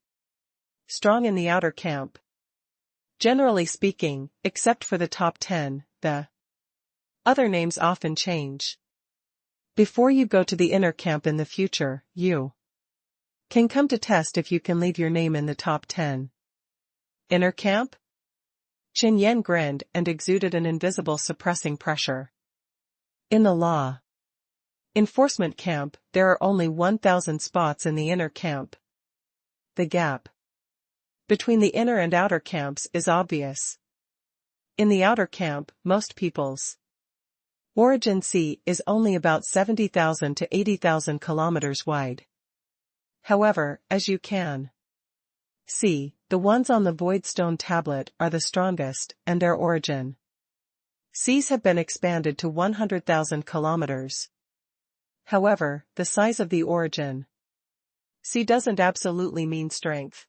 strong in the outer camp. Generally speaking, except for the top 10, the other names often change. Before you go to the inner camp in the future, you can come to test if you can leave your name in the top 10. Inner camp? Chen Yan grinned and exuded an invisible suppressing pressure. In the law enforcement camp, there are only 1,000 spots in the inner camp. The gap between the inner and outer camps is obvious. In the outer camp, most people's origin sea is only about 70,000 to 80,000 kilometers wide. However, as you can see, the ones on the void stone tablet are the strongest, and their origin seas have been expanded to 100,000 kilometers. However, the size of the origin sea doesn't absolutely mean strength.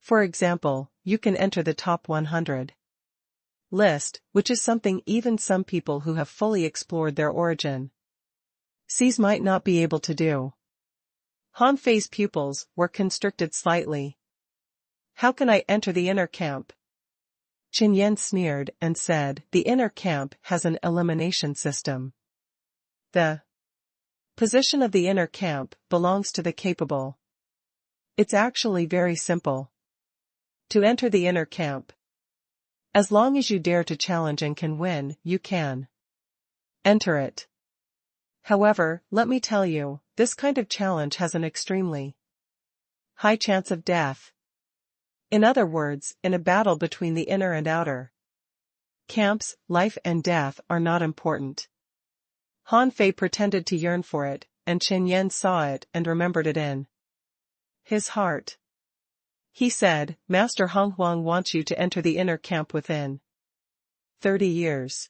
For example, you can enter the top 100 list, which is something even some people who have fully explored their origin seas might not be able to do. Han Fei's pupils were constricted slightly. How can I enter the inner camp? Chen Yan sneered and said, the inner camp has an elimination system. The position of the inner camp belongs to the capable. It's actually very simple to enter the inner camp. As long as you dare to challenge and can win, you can enter it. However, let me tell you, this kind of challenge has an extremely high chance of death. In other words, in a battle between the inner and outer camps, life and death are not important. Han Fei pretended to yearn for it, and Chen Yan saw it and remembered it in his heart. He said, Master Hong Huang wants you to enter the inner camp within 30 years.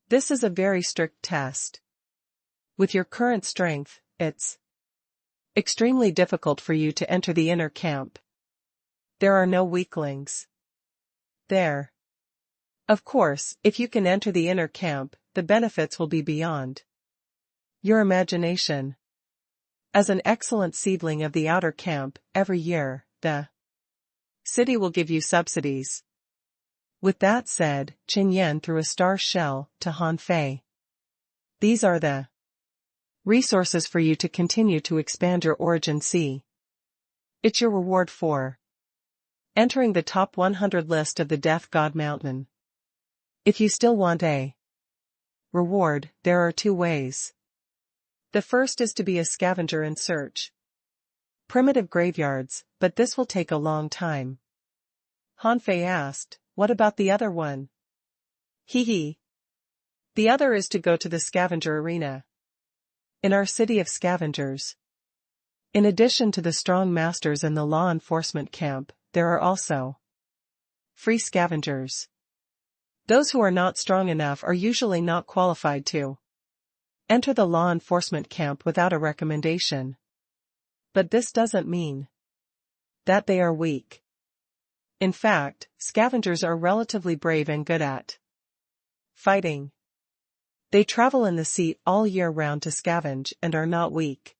This is a very strict test. With your current strength, it's extremely difficult for you to enter the inner camp. There are no weaklings there. Of course, if you can enter the inner camp, the benefits will be beyond your imagination. As an excellent seedling of the outer camp, every year, the city will give you subsidies. With that said, Chen Yan threw a star shell to Han Fei. These are the resources for you to continue to expand your origin sea. It's your reward for entering the top 100 list of the Death God Mountain. If you still want a reward, there are two ways. The first is to be a scavenger and search primitive graveyards, but this will take a long time. Han Fei asked, what about the other one? Hee. The other is to go to the scavenger arena. In our city of scavengers. In addition to the strong masters in the law enforcement camp, there are also free scavengers. Those who are not strong enough are usually not qualified to enter the law enforcement camp without a recommendation. But this doesn't mean that they are weak. In fact, scavengers are relatively brave and good at fighting. They travel in the sea all year round to scavenge and are not weak.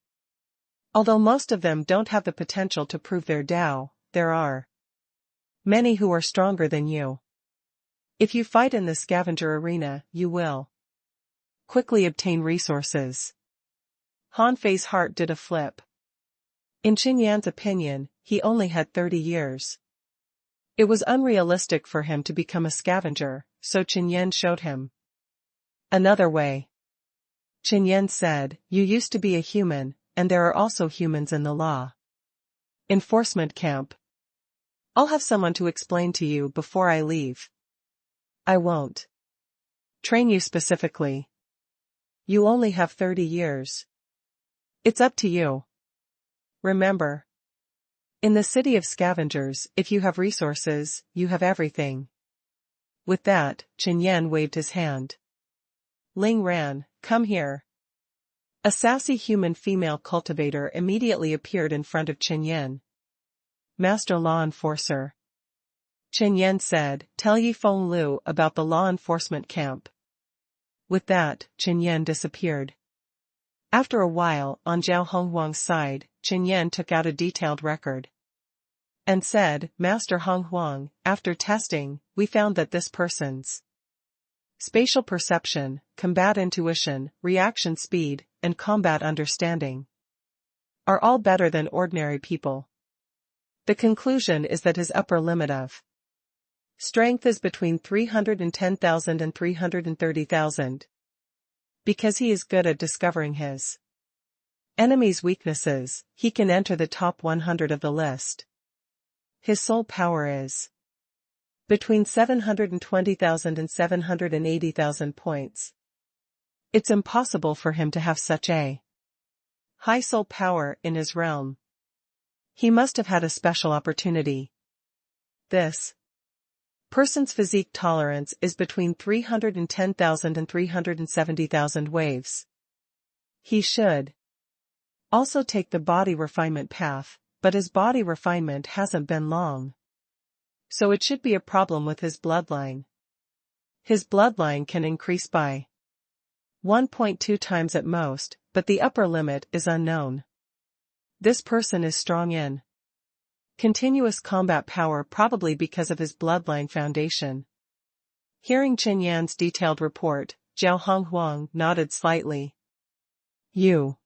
Although most of them don't have the potential to prove their Tao, there are many who are stronger than you. If you fight in the scavenger arena, you will quickly obtain resources. Han Fei's heart did a flip. In Chen Yan's opinion, he only had 30 years. It was unrealistic for him to become a scavenger, so Chen Yan showed him another way. Chen Yan said, you used to be a human, and there are also humans in the law enforcement camp. I'll have someone to explain to you before I leave. I won't train you specifically. You only have 30 years. It's up to you. Remember, In the city of scavengers, if you have resources, you have everything. With that, Chen Yan waved his hand. Ling ran, come here. A sassy human female cultivator immediately appeared in front of Chen Yan. Master Law Enforcer. Chen Yan said, tell Yi Feng Lu about the law enforcement camp. With that, Chen Yan disappeared. After a while, on Zhao Honghuang's side, Chen Yan took out a detailed record. And said, Master Honghuang, after testing, we found that this person's spatial perception, combat intuition, reaction speed, and combat understanding are all better than ordinary people. The conclusion is that his upper limit of strength is between 310,000 and 330,000. Because he is good at discovering his enemy's weaknesses, he can enter the top 100 of the list. His soul power is between 720,000 and 780,000 points. It's impossible for him to have such a high soul power in his realm. He must have had a special opportunity. This person's physique tolerance is between 310,000 and 370,000 waves. He should also take the body refinement path, but his body refinement hasn't been long. So it should be a problem with his bloodline. His bloodline can increase by 1.2 times at most, but the upper limit is unknown. This person is strong in continuous combat power, probably because of his bloodline foundation. Hearing Chen Yan's detailed report, Zhao Honghuang nodded slightly. You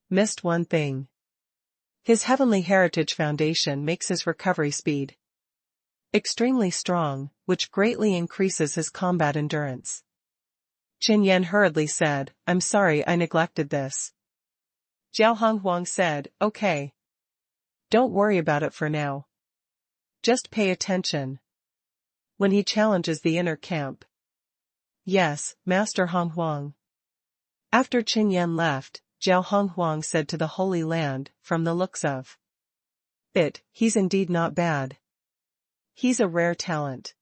missed one thing. His Heavenly Heritage Foundation makes his recovery speed extremely strong, which greatly increases his combat endurance. Chen Yan hurriedly said, I'm sorry I neglected this. Zhao Honghuang said, okay. Don't worry about it for now. Just pay attention when he challenges the inner camp. Yes, Master Honghuang. After Chen Yan left, Zhao Honghuang said to the Holy Land, from the looks of it, he's indeed not bad. He's a rare talent.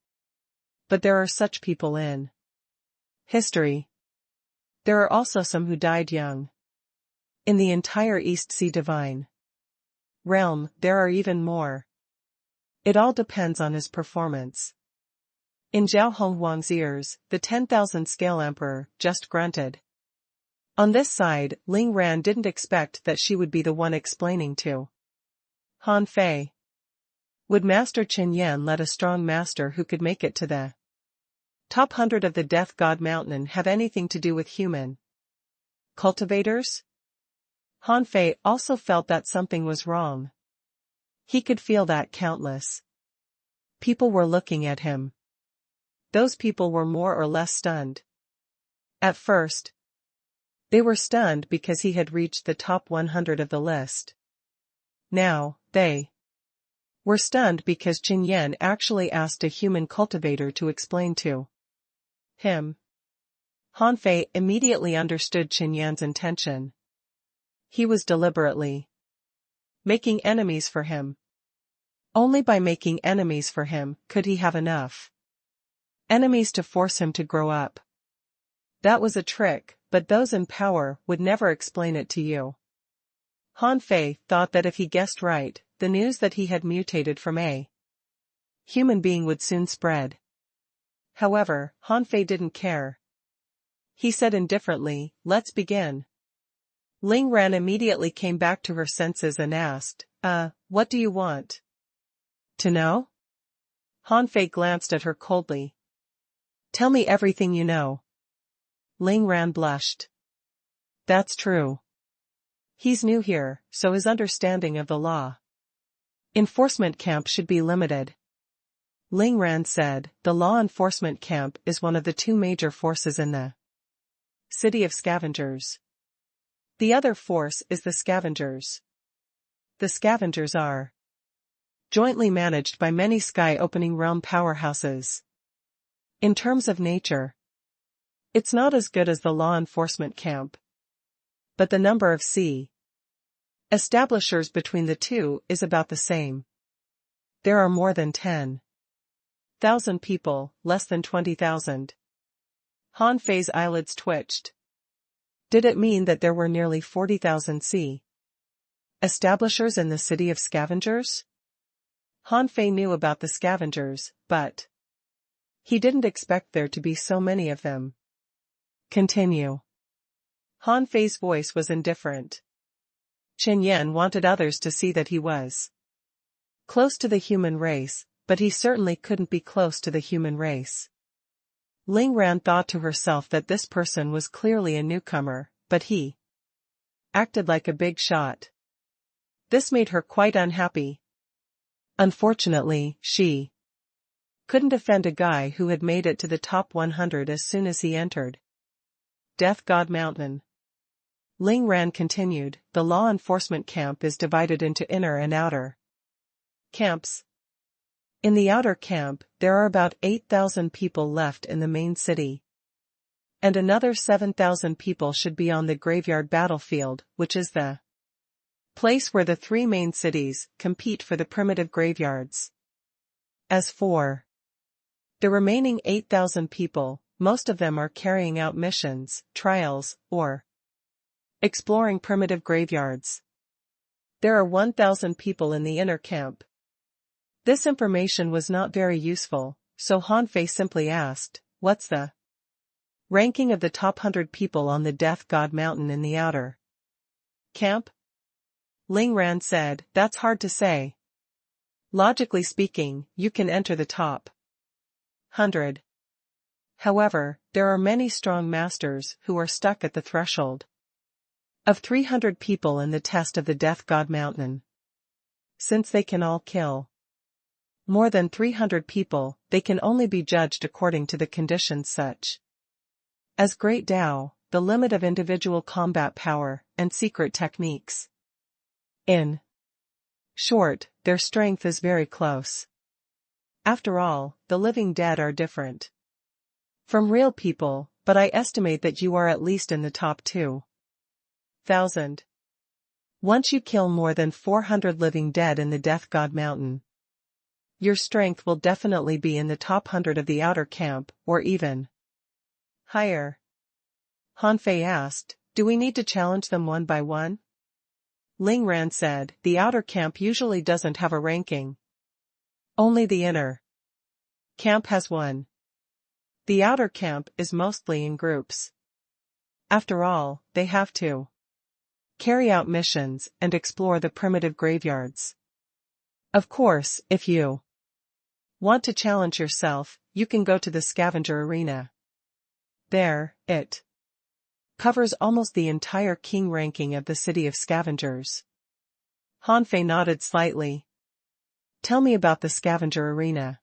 But there are such people in history. There are also some who died young. In the entire East Sea Divine realm, there are even more. It all depends on his performance. In Zhao Honghuang's ears, the 10,000 scale emperor just grunted. On this side, Ling Ran didn't expect that she would be the one explaining to Han Fei. Would Master Chen Yan let a strong master who could make it to the top 100 of the Death God Mountain have anything to do with human cultivators? Han Fei also felt that something was wrong. He could feel that countless people were looking at him. Those people were more or less stunned. At first, they were stunned because he had reached the top 100 of the list. Now, they were stunned because Chen Yan actually asked a human cultivator to explain to him. Han Fei immediately understood Chen Yan's intention. He was deliberately making enemies for him. Only by making enemies for him could he have enough enemies to force him to grow up. That was a trick, but those in power would never explain it to you. Han Fei thought that if he guessed right, the news that he had mutated from a human being would soon spread. However, Han Fei didn't care. He said indifferently, let's begin. Ling Ran immediately came back to her senses and asked, what do you want to know? Han Fei glanced at her coldly. Tell me everything you know. Ling Ran blushed. That's true. He's new here, so his understanding of the law enforcement camp should be limited. Ling Ran said, the law enforcement camp is one of the two major forces in the city of scavengers. The other force is the scavengers. The scavengers are jointly managed by many sky-opening realm powerhouses. In terms of nature, it's not as good as the law enforcement camp. But the number of sea Establishers between the two is about the same. There are more than 10,000 people, less than 20,000. Han Fei's eyelids twitched. Did it mean that there were nearly 40,000 establishers in the city of scavengers? Han Fei knew about the scavengers, but he didn't expect there to be so many of them. Continue. Han Fei's voice was indifferent. Chen Yan wanted others to see that he was close to the human race, but he certainly couldn't be close to the human race. Ling Ran thought to herself that this person was clearly a newcomer, but he acted like a big shot. This made her quite unhappy. Unfortunately, she couldn't offend a guy who had made it to the top 100 as soon as he entered Death God Mountain. Ling Ran continued, the law enforcement camp is divided into inner and outer camps. In the outer camp, there are about 8,000 people left in the main city. And another 7,000 people should be on the graveyard battlefield, which is the place where the three main cities compete for the primitive graveyards. As for the remaining 8,000 people, most of them are carrying out missions, trials, or exploring primitive graveyards. There are 1,000 people in the inner camp. This information was not very useful, so Han Fei simply asked, what's the ranking of the top 100 people on the Death God Mountain in the outer camp? Ling Ran said, that's hard to say. Logically speaking, you can enter the top 100. However, there are many strong masters who are stuck at the threshold of 300 people in the test of the Death God Mountain. Since they can all kill more than 300 people, they can only be judged according to the conditions such as Great Tao, the limit of individual combat power, and secret techniques. In short, their strength is very close. After all, the living dead are different from real people, but I estimate that you are at least in the top 2,000. Once you kill more than 400 living dead in the Death God Mountain, your strength will definitely be in the top 100 of the outer camp, or even higher. Han Fei asked, do we need to challenge them one by one? Ling Ran said, the outer camp usually doesn't have a ranking. Only the inner camp has one. The outer camp is mostly in groups. After all, they have to carry out missions and explore the primitive graveyards. Of course, if you want to challenge yourself, you can go to the scavenger arena. There, it covers almost the entire king ranking of the city of scavengers. Han Fei nodded slightly. Tell me about the scavenger arena.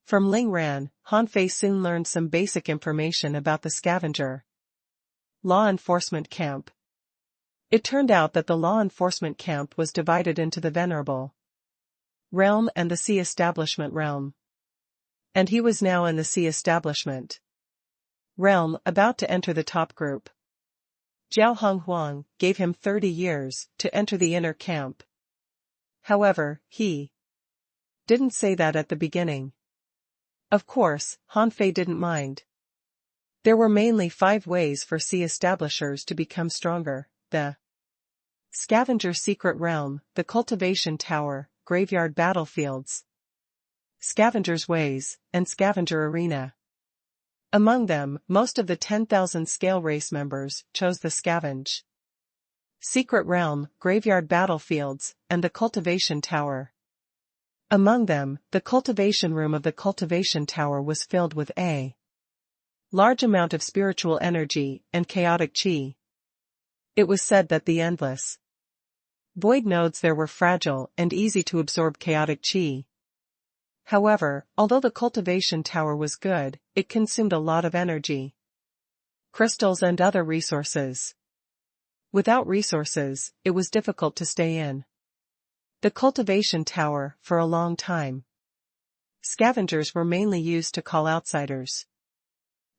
From Ling Ran, Han Fei soon learned some basic information about the scavenger law enforcement camp. It turned out that the law enforcement camp was divided into the Venerable realm and the Sea Establishment realm. And he was now in the Sea Establishment realm, about to enter the top group. Jiao Honghuang gave him 30 years to enter the inner camp. However, he didn't say that at the beginning. Of course, Han Fei didn't mind. There were mainly 5 ways for Sea Establishers to become stronger: the Scavenger Secret Realm, the Cultivation Tower, Graveyard Battlefields, Scavenger's Ways, and Scavenger Arena. Among them, most of the 10,000 scale race members chose the Scavenge Secret Realm, Graveyard Battlefields, and the Cultivation Tower. Among them, the cultivation room of the Cultivation Tower was filled with a large amount of spiritual energy and chaotic chi. It was said that the endless void nodes there were fragile and easy to absorb chaotic chi. However, although the cultivation tower was good, it consumed a lot of energy, crystals and other resources. Without resources, it was difficult to stay in the cultivation tower for a long time. Scavengers were mainly used to call outsiders.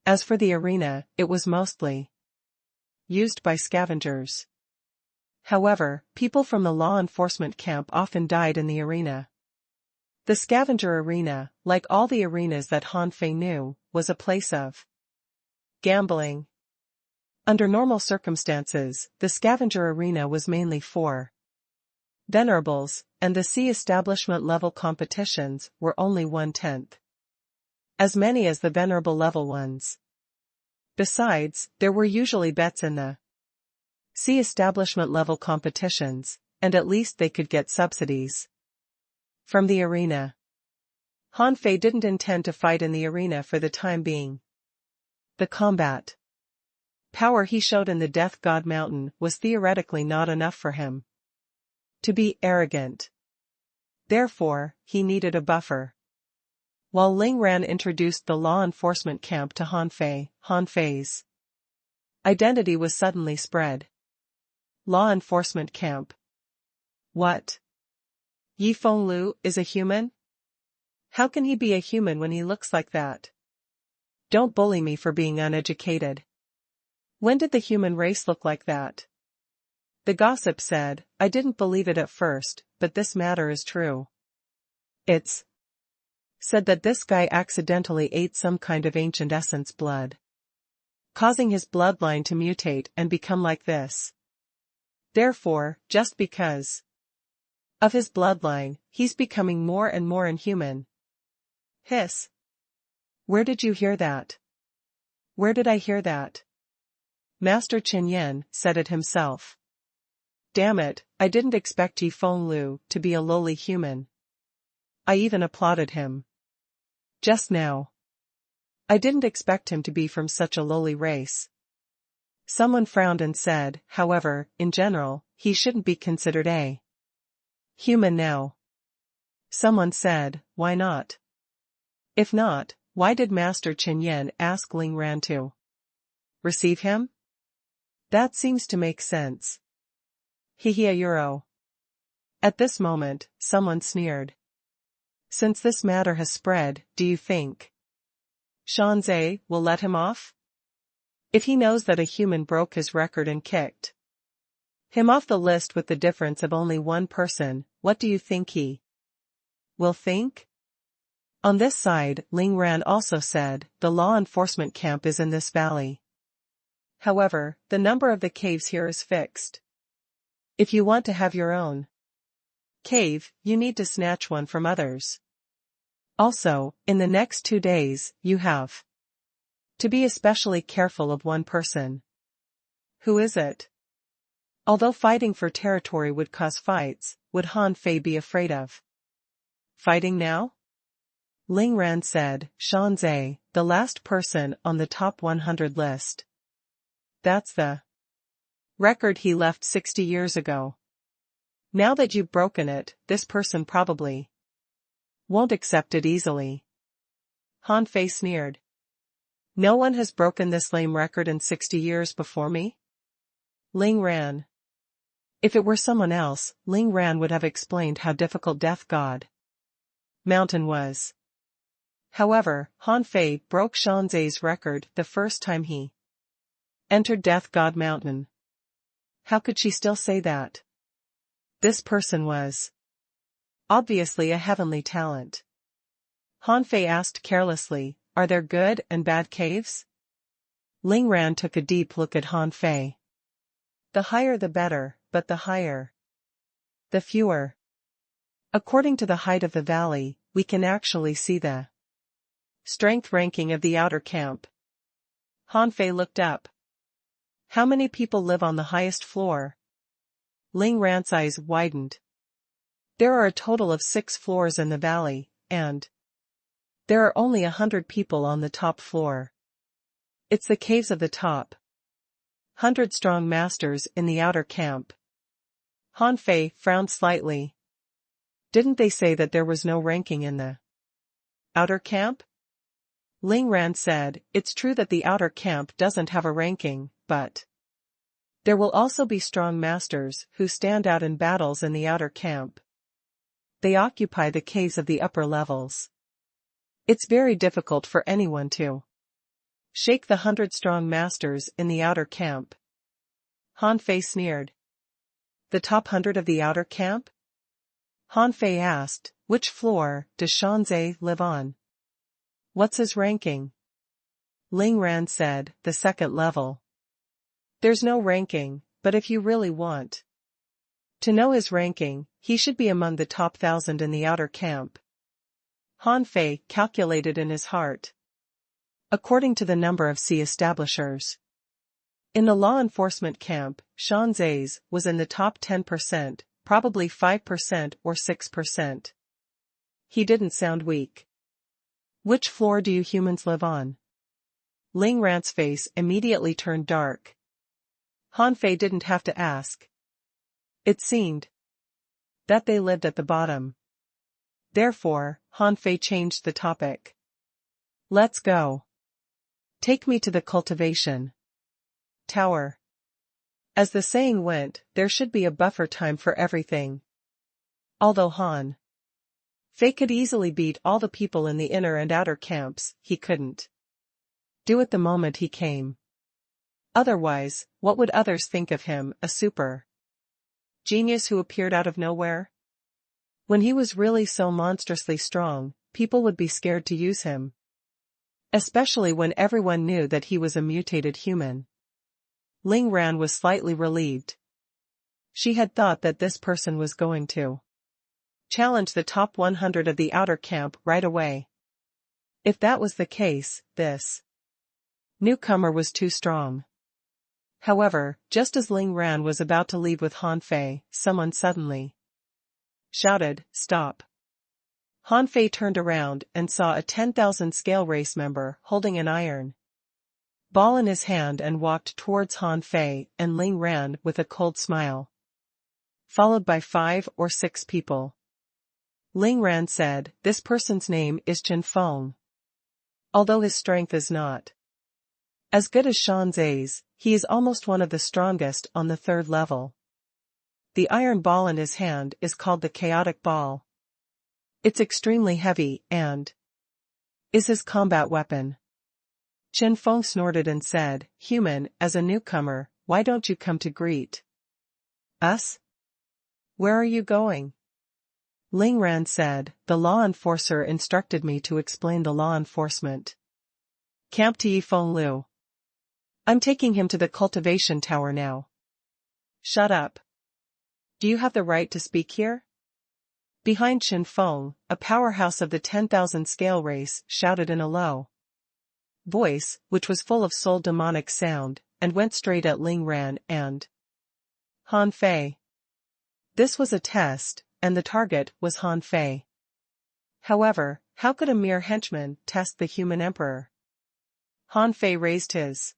As for the arena, it was mostly used by scavengers. However, people from the law enforcement camp often died in the arena. The scavenger arena, like all the arenas that Han Fei knew, was a place of gambling. Under normal circumstances, the scavenger arena was mainly for venerables, and the sea establishment level competitions were only 1/10 as many as the venerable level ones. Besides, there were usually bets in the sea establishment level competitions, and at least they could get subsidies from the arena. Han Fei didn't intend to fight in the arena for the time being. The combat power he showed in the Death God Mountain was theoretically not enough for him to be arrogant. Therefore, he needed a buffer. While Ling Ran introduced the law enforcement camp to Han Fei's identity was suddenly spread. Law enforcement camp. What? Yi Fenglu is a human? How can he be a human when he looks like that? Don't bully me for being uneducated. When did the human race look like that? The gossip said, I didn't believe it at first, but this matter is true. It's said that this guy accidentally ate some kind of ancient essence blood, causing his bloodline to mutate and become like this. Therefore, just because of his bloodline, he's becoming more and more inhuman. Hiss. Where did you hear that? Where did I hear that? Master Qin Yan said it himself. Damn it, I didn't expect Yi Fenglu to be a lowly human. I even applauded him just now. I didn't expect him to be from such a lowly race. Someone frowned and said, however, in general, he shouldn't be considered a human now. Someone said, why not? If not, why did Master Qin Yan ask Ling Ran to receive him? That seems to make sense. Hehe euro. At this moment, someone sneered. Since this matter has spread, do you think Shanzai will let him off? If he knows that a human broke his record and kicked him off the list with the difference of only one person, what do you think he will think? On this side, Ling Ran also said, the law enforcement camp is in this valley. However, the number of the caves here is fixed. If you want to have your own cave, you need to snatch one from others. Also, in the next 2 days, you have to be especially careful of one person. Who is it? Although fighting for territory would cause fights, would Han Fei be afraid of fighting now? Ling Ran said, Shanzai, the last person on the top 100 list. That's the record he left 60 years ago. Now that you've broken it, this person probably won't accept it easily. Han Fei sneered. No one has broken this lame record in 60 years before me? Ling Ran. If it were someone else, Ling Ran would have explained how difficult Death God Mountain was. However, Han Fei broke Shanzai's record the first time he entered Death God Mountain. How could she still say that? This person was obviously a heavenly talent. Han Fei asked carelessly, are there good and bad caves? Ling Ran took a deep look at Han Fei. The higher the better, but the higher, the fewer. According to the height of the valley, we can actually see the strength ranking of the outer camp. Han Fei looked up. How many people live on the highest floor? Ling Ran's eyes widened. There are a total of 6 floors in the valley, and there are only 100 people on the top floor. It's the caves of the top 100 strong masters in the outer camp. Han Fei frowned slightly. Didn't they say that there was no ranking in the outer camp? Ling Ran said, it's true that the outer camp doesn't have a ranking, but there will also be strong masters who stand out in battles in the outer camp. They occupy the caves of the upper levels. It's very difficult for anyone to shake the 100 strong masters in the outer camp. Han Fei sneered. The top 100 of the outer camp? Han Fei asked, which floor does Shanzai live on? What's his ranking? Ling Ran said, the second level. There's no ranking, but if you really want to know his ranking, he should be among the top 1,000 in the outer camp. Han Fei calculated in his heart. According to the number of sea establishers in the law enforcement camp, Shanzai's was in the top 10%, probably 5% or 6%. He didn't sound weak. Which floor do you humans live on? Ling Ran's face immediately turned dark. Han Fei didn't have to ask. It seemed that they lived at the bottom. Therefore, Han Fei changed the topic. Let's go. Take me to the cultivation tower. As the saying went, there should be a buffer time for everything. Although Han Fei could easily beat all the people in the inner and outer camps, he couldn't do it the moment he came. Otherwise, what would others think of him, a super genius who appeared out of nowhere? When he was really so monstrously strong, people would be scared to use him. Especially when everyone knew that he was a mutated human. Ling Ran was slightly relieved. She had thought that this person was going to challenge the top 100 of the outer camp right away. If that was the case, this newcomer was too strong. However, just as Ling Ran was about to leave with Han Fei, someone suddenly shouted, "Stop." Han Fei turned around and saw a 10,000 scale race member holding an iron ball in his hand and walked towards Han Fei and Ling Ran with a cold smile, followed by 5 or 6 people. Ling Ran said, "This person's name is Chen Feng. Although his strength is not as good as Shanzai's, he is almost one of the strongest on the 3rd level. The iron ball in his hand is called the chaotic ball. It's extremely heavy and is his combat weapon." Chen Feng snorted and said, "Human, as a newcomer, why don't you come to greet us? Where are you going?" Ling Ran said, "The law enforcer instructed me to explain the law enforcement camp to Yifeng Liu. I'm taking him to the cultivation tower now." "Shut up. Do you have the right to speak here?" Behind Chen Feng, a powerhouse of the 10,000 scale race shouted in a low voice, which was full of soul demonic sound, and went straight at Ling Ran and Han Fei. This was a test, and the target was Han Fei. However, how could a mere henchman test the human emperor? Han Fei raised his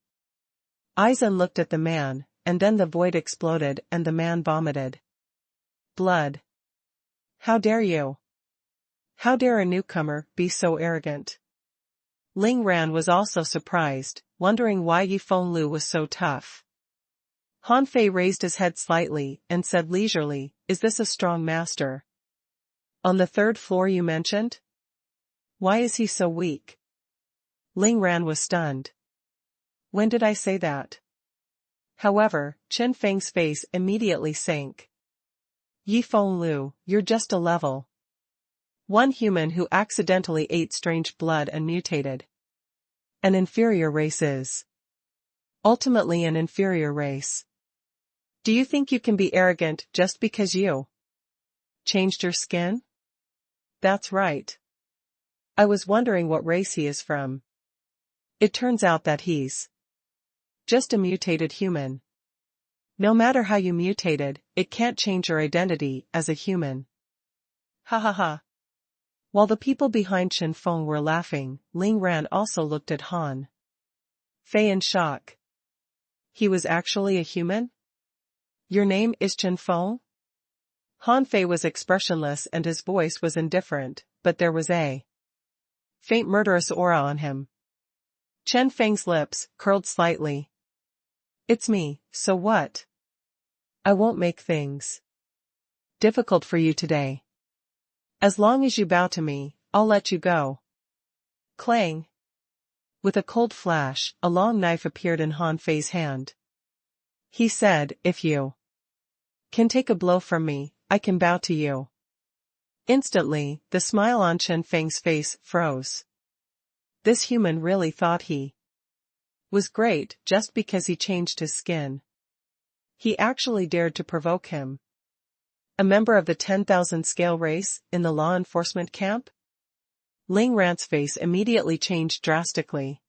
eyes and looked at the man, and then the void exploded and the man vomited blood. "How dare you? How dare a newcomer be so arrogant?" Ling Ran was also surprised, wondering why Yifeng Liu was so tough. Han Fei raised his head slightly and said leisurely, "Is this a strong master? On the 3rd floor you mentioned? Why is he so weak?" Ling Ran was stunned. "When did I say that?" However, Chen Feng's face immediately sank. "Yifeng Liu, you're just a level 1 human who accidentally ate strange blood and mutated. An inferior race is ultimately an inferior race. Do you think you can be arrogant just because you changed your skin?" "That's right. I was wondering what race he is from. It turns out that he's just a mutated human. No matter how you mutated, it can't change your identity as a human." Ha ha ha. While the people behind Chen Feng were laughing, Ling Ran also looked at Han Fei in shock. "He was actually a human? Your name is Chen Feng?" Han Fei was expressionless and his voice was indifferent, but there was a faint murderous aura on him. Chen Feng's lips curled slightly. "It's me, so what? I won't make things difficult for you today. As long as you bow to me, I'll let you go." Clang. With a cold flash, a long knife appeared in Han Fei's hand. He said, "If you Can take a blow from me, I can bow to you. Instantly, the smile on Chen Feng's face froze. This human really thought he was great just because he changed his skin. He actually dared to provoke him. A member of the 10,000 scale race in the law enforcement camp? Ling Ran's face immediately changed drastically.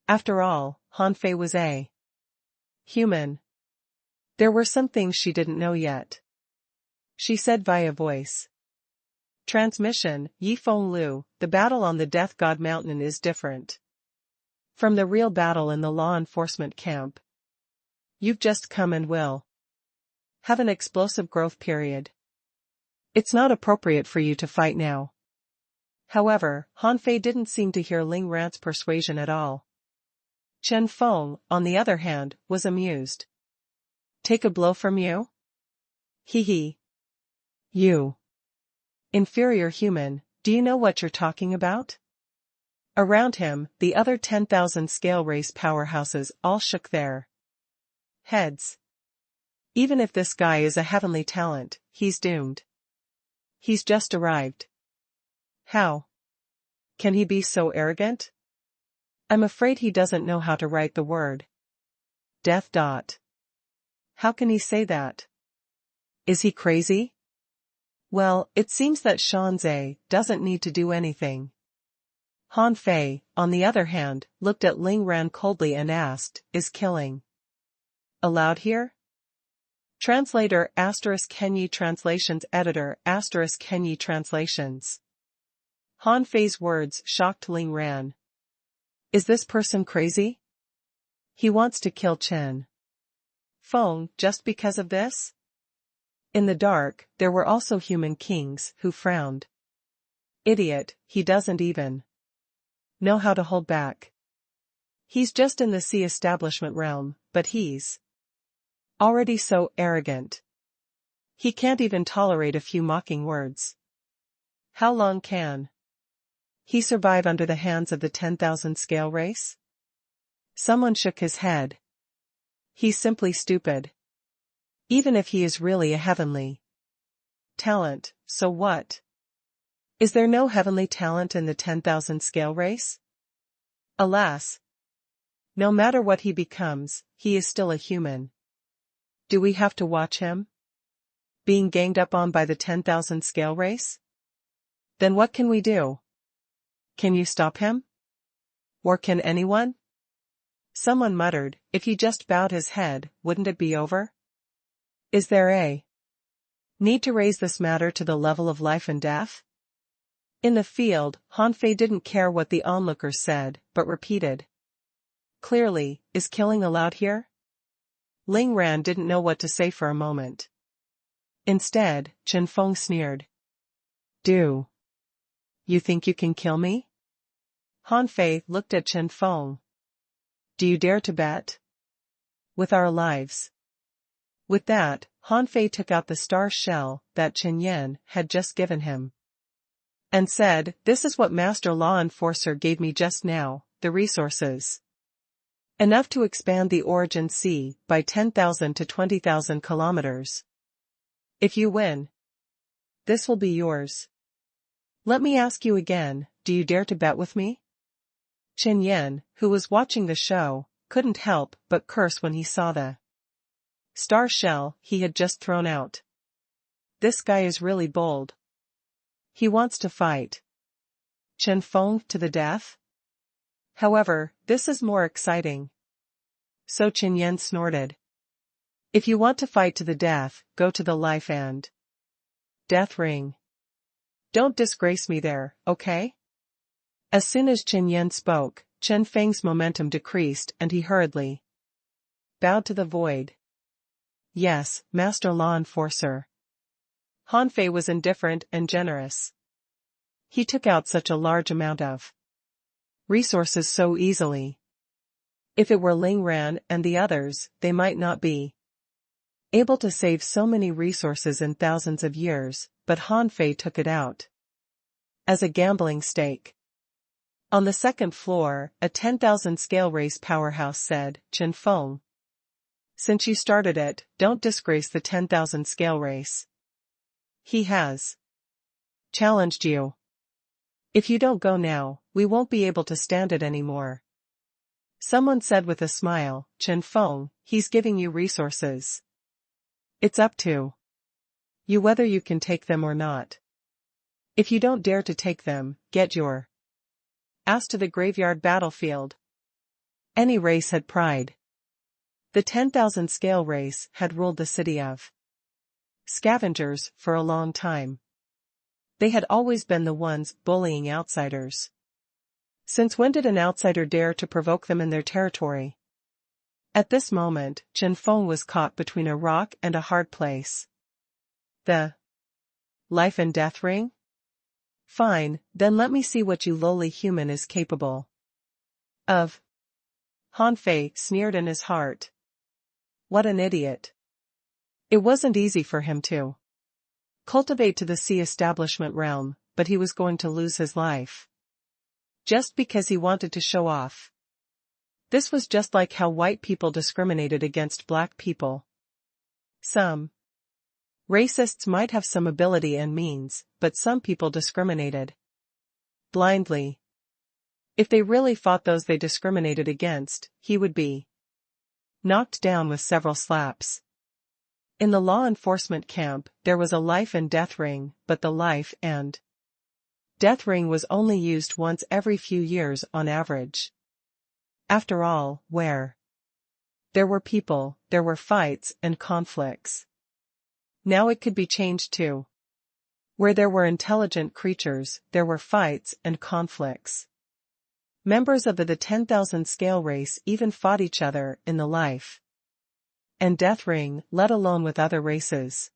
After all, Han Fei was a human. There were some things she didn't know yet. She said via voice. Transmission, Yi Feng Lu, the battle on the Death God Mountain is different from the real battle in the law enforcement camp. You've just come and will have an explosive growth period. It's not appropriate for you to fight now. However, Han Fei didn't seem to hear Ling Ran's persuasion at all. Chen Feng, on the other hand, was amused. Take a blow from you? Hee hee. You inferior human, do you know what you're talking about? Around him, the other 10,000 scale race powerhouses all shook their heads. Even if this guy is a heavenly talent, he's doomed. He's just arrived. How can he be so arrogant? I'm afraid he doesn't know how to write the word death. How can he say that? Is he crazy? Well, it seems that Shanzai doesn't need to do anything. Han Fei, on the other hand, looked at Ling Ran coldly and asked, is killing allowed here? Translator ** Kenyi Translations Editor ** Kenyi Translations. Han Fei's words shocked Ling Ran. Is this person crazy? He wants to kill Chen Feng just because of this? In the dark, there were also human kings who frowned. Idiot, he doesn't even know how to hold back. He's just in the sea establishment realm, but he's already so arrogant. He can't even tolerate a few mocking words. How long can he survive under the hands of the 10,000 scale race? Someone shook his head. He's simply stupid. Even if he is really a heavenly talent, so what? Is there no heavenly talent in the 10,000 scale race? Alas! No matter what he becomes, he is still a human. Do we have to watch him being ganged up on by the 10,000 scale race? Then what can we do? Can you stop him? Or can anyone? Someone muttered, if he just bowed his head, wouldn't it be over? Is there a need to raise this matter to the level of life and death? In the field, Han Fei didn't care what the onlookers said, but repeated. Clearly, is killing allowed here? Ling Ran didn't know what to say for a moment. Instead, Chen Feng sneered. Do you think you can kill me? Han Fei looked at Chen Feng. Do you dare to bet? With our lives. With that, Han Fei took out the star shell that Chen Yan had just given him. And said, this is what Master Law Enforcer gave me just now, the resources. Enough to expand the origin sea by 10,000 to 20,000 kilometers. If you win, this will be yours. Let me ask you again, do you dare to bet with me? Chen Yan, who was watching the show, couldn't help but curse when he saw the star shell he had just thrown out. This guy is really bold. He wants to fight Chen Feng to the death? However, this is more exciting. So Chen Yan snorted. If you want to fight to the death, go to the life and death ring. Don't disgrace me there, okay? As soon as Chen Yan spoke, Chen Feng's momentum decreased and he hurriedly bowed to the void. Yes, Master Law Enforcer. Han Fei was indifferent and generous. He took out such a large amount of resources so easily. If it were Ling Ran and the others, they might not be able to save so many resources in thousands of years, but Han Fei took it out as a gambling stake. On the second floor, a 10,000 scale race powerhouse said, Chen Feng. Since you started it, don't disgrace the 10,000 scale race. He has challenged you. If you don't go now, we won't be able to stand it anymore. Someone said with a smile, Chen Feng, he's giving you resources. It's up to you whether you can take them or not. If you don't dare to take them, get your ass to the graveyard battlefield. Any race had pride. The 10,000 scale race had ruled the city of scavengers for a long time. They had always been the ones bullying outsiders. Since when did an outsider dare to provoke them in their territory? At this moment, Chen Feng was caught between a rock and a hard place. The life and death ring? Fine, then let me see what you lowly human is capable of. Han Fei sneered in his heart. What an idiot. It wasn't easy for him to cultivate to the sea establishment realm, but he was going to lose his life. Just because he wanted to show off. This was just like how white people discriminated against black people. Some racists might have some ability and means, but some people discriminated blindly. If they really fought those they discriminated against, he would be knocked down with several slaps. In the law enforcement camp, there was a life and death ring, but the life and death ring was only used once every few years on average. After all, where there were people, there were fights and conflicts. Now it could be changed too. Where there were intelligent creatures, there were fights and conflicts. Members of the 10,000 scale race even fought each other in the life and death ring, let alone with other races.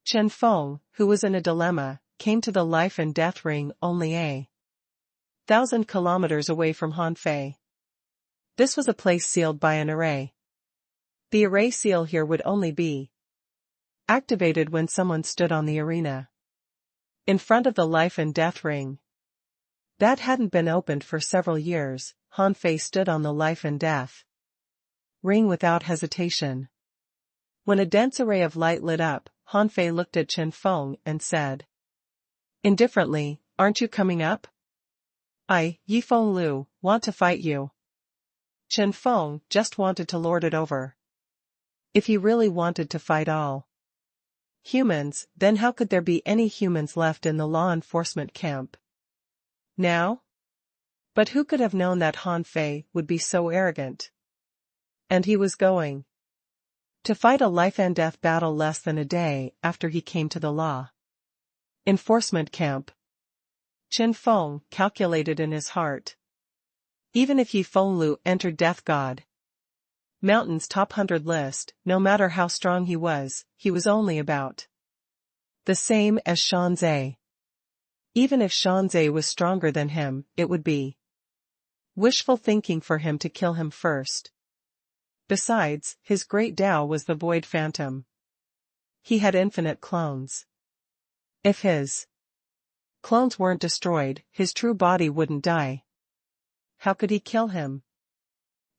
Chen Feng, who was in a dilemma, came to the life and death ring only 1,000 kilometers away from Han Fei. This was a place sealed by an array. The array seal here would only be activated when someone stood on the arena in front of the life and death ring. That hadn't been opened for several years. Han Fei stood on the life and death ring without hesitation. When a dense array of light lit up, Han Fei looked at Chen Feng and said indifferently, aren't you coming up? I, Yi Feng Lu, want to fight you. Chen Feng just wanted to lord it over. If he really wanted to fight all humans, then how could there be any humans left in the law enforcement camp now? But who could have known that Han Fei would be so arrogant? And he was going to fight a life and death battle less than a day after he came to the law enforcement camp. Chen Feng calculated in his heart. Even if Yi Feng Lu entered Death God Mountain's top 100 list, no matter how strong he was only about the same as Shanzai. Even if Shanzai was stronger than him, it would be wishful thinking for him to kill him first. Besides, his great Tao was the Void Phantom. He had infinite clones. If his clones weren't destroyed, his true body wouldn't die. How could he kill him?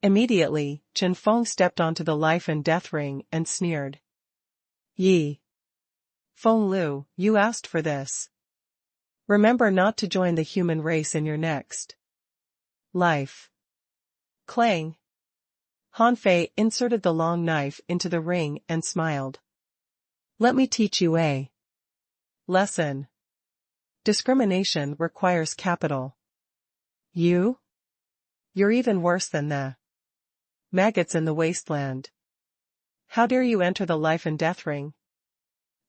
Immediately, Chen Feng stepped onto the life and death ring and sneered. Yi Feng Lu, you asked for this. Remember not to join the human race in your next life. Clang. Han Fei inserted the long knife into the ring and smiled. Let me teach you a lesson. Discrimination requires capital. You're even worse than the maggots in the wasteland. How dare you enter the life and death ring?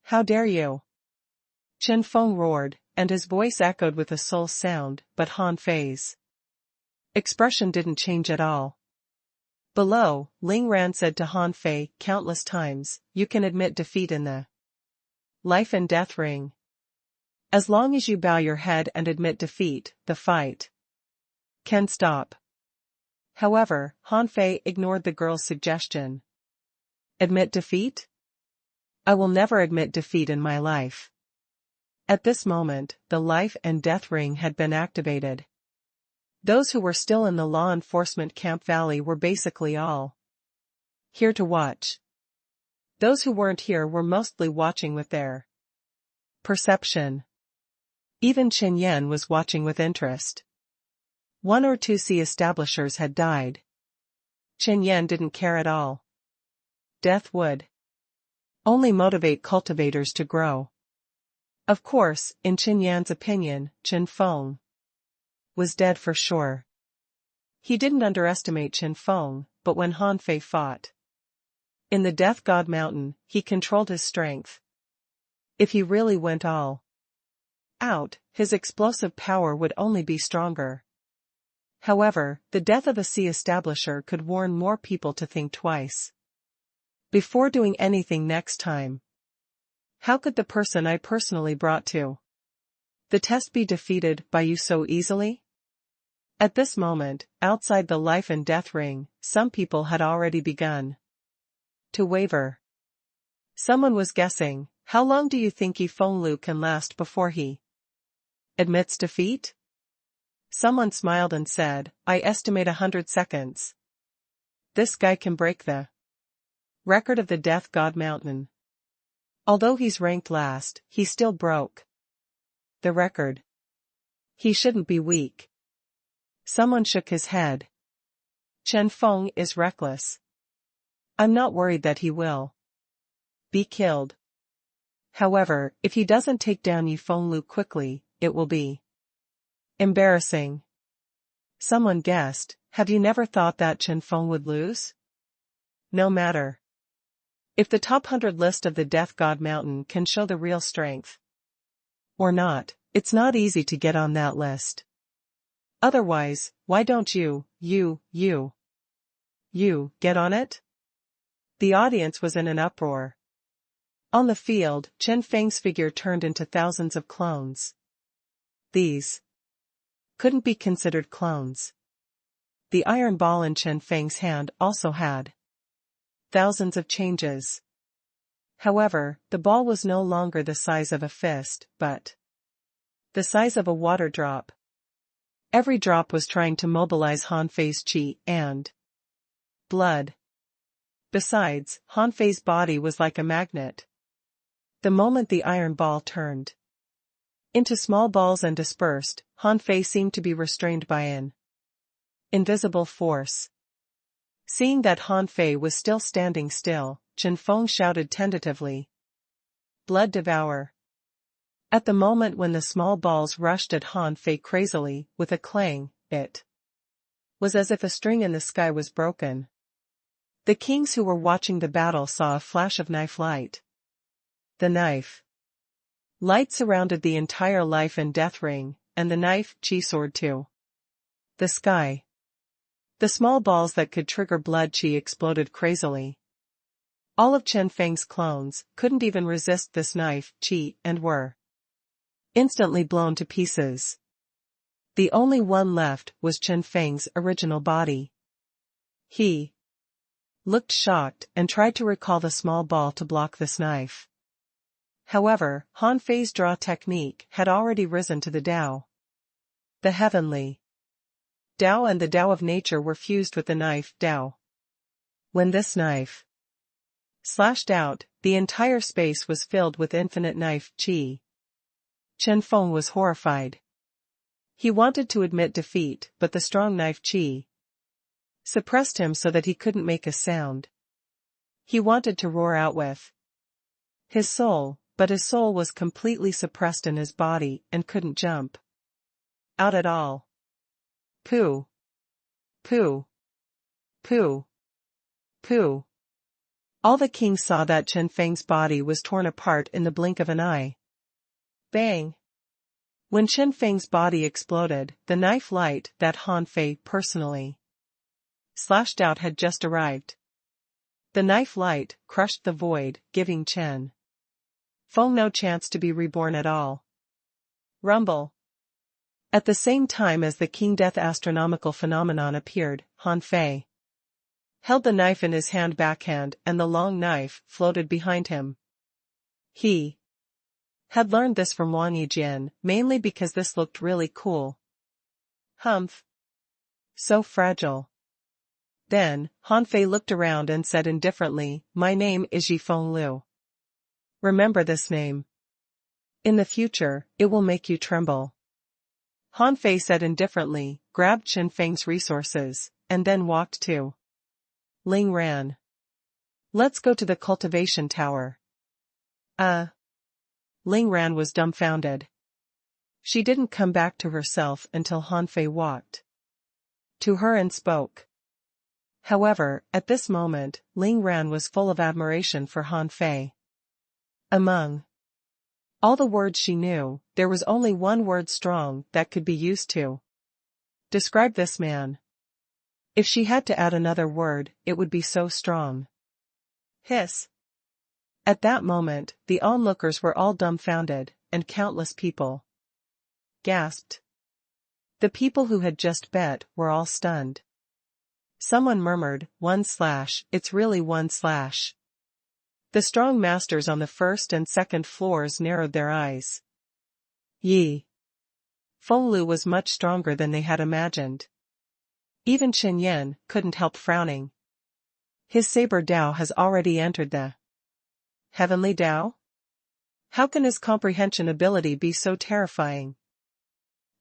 How dare you? Chen Feng roared, and his voice echoed with a soul sound, but Han Fei's expression didn't change at all. Below, Ling Ran said to Han Fei countless times, you can admit defeat in the life and death ring. As long as you bow your head and admit defeat, the fight can stop. However, Han Fei ignored the girl's suggestion. Admit defeat? I will never admit defeat in my life. At this moment, the life and death ring had been activated. Those who were still in the law enforcement camp valley were basically all Here to watch. Those who weren't here were mostly watching with their perception. Even Qin Yan was watching with interest. 1 or 2 sea establishers had died. Qin Yan didn't care at all. Death would only motivate cultivators to grow. Of course, in Qin Yan's opinion, Qin Feng was dead for sure. He didn't underestimate Qin Feng, but when Han Fei fought in the Death God Mountain, he controlled his strength. If he really went all out, his explosive power would only be stronger. However, the death of a sea establisher could warn more people to think twice before doing anything next time. How could the person I personally brought to the test be defeated by you so easily? At this moment, outside the life and death ring, some people had already begun to waver. Someone was guessing, how long do you think Yi Fenglu can last before he admits defeat? Someone smiled and said, I estimate 100 seconds. This guy can break the record of the Death God Mountain. Although he's ranked last, he still broke the record. He shouldn't be weak. Someone shook his head. Qin Feng is reckless. I'm not worried that he will be killed. However, if he doesn't take down Yi Fenglu quickly, it will be embarrassing. Someone guessed, have you never thought that Qin Feng would lose? No matter. If the top 100 list of the Death God Mountain can show the real strength or not, it's not easy to get on that list. Otherwise, why don't you get on it? The audience was in an uproar. On the field, Qin Feng's figure turned into thousands of clones. These couldn't be considered clones. The iron ball in Qin Feng's hand also had thousands of changes. However, the ball was no longer the size of a fist, but the size of a water drop. Every drop was trying to mobilize Han Fei's qi and blood. Besides, Han Fei's body was like a magnet. The moment the iron ball turned into small balls and dispersed, Han Fei seemed to be restrained by an invisible force. Seeing that Han Fei was still standing still, Qin Feng shouted tentatively, Blood devour. At the moment when the small balls rushed at Han Fei crazily, with a clang, it was as if a string in the sky was broken. The kings who were watching the battle saw a flash of knife light. The knife light surrounded the entire life and death ring, and the knife qi soared to the sky. The small balls that could trigger blood qi exploded crazily. All of Qin Feng's clones couldn't even resist this knife qi and were instantly blown to pieces. The only one left was Qin Feng's original body. He looked shocked and tried to recall the small ball to block this knife. However, Han Fei's draw technique had already risen to the Tao. The heavenly Tao and the Tao of nature were fused with the knife Tao. When this knife slashed out, the entire space was filled with infinite knife qi. Qin Feng was horrified. He wanted to admit defeat, but the strong knife qi suppressed him so that he couldn't make a sound. He wanted to roar out with his soul, but his soul was completely suppressed in his body and couldn't jump out at all. Pooh. Pooh. Pooh. Pooh. All the kings saw that Qin Feng's body was torn apart in the blink of an eye. Bang! When Qin Feng's body exploded, the knife light that Han Fei personally slashed out had just arrived. The knife light crushed the void, giving Qin Feng no chance to be reborn at all. Rumble. At the same time as the King Death astronomical phenomenon appeared, Han Fei held the knife in his hand backhand and the long knife floated behind him. He had learned this from Wang Yijin, mainly because this looked really cool. Humph. So fragile. Then, Han Fei looked around and said indifferently, "My name is Yifeng Liu. Remember this name. In the future, it will make you tremble." Han Fei said indifferently, grabbed Chen Feng's resources, and then walked to Ling Ran. "Let's go to the cultivation tower." Ling Ran was dumbfounded. She didn't come back to herself until Han Fei walked to her and spoke. However, at this moment, Ling Ran was full of admiration for Han Fei. Among all the words she knew, there was only one word strong that could be used to describe this man. If she had to add another word, it would be so strong. Hiss. At that moment, the onlookers were all dumbfounded, and countless people gasped. The people who had just bet were all stunned. Someone murmured, "It's really 1/." The strong masters on the first and second floors narrowed their eyes. Yi Fenglu was much stronger than they had imagined. Even Chen Yan couldn't help frowning. His saber Dao has already entered the heavenly Dao? How can his comprehension ability be so terrifying?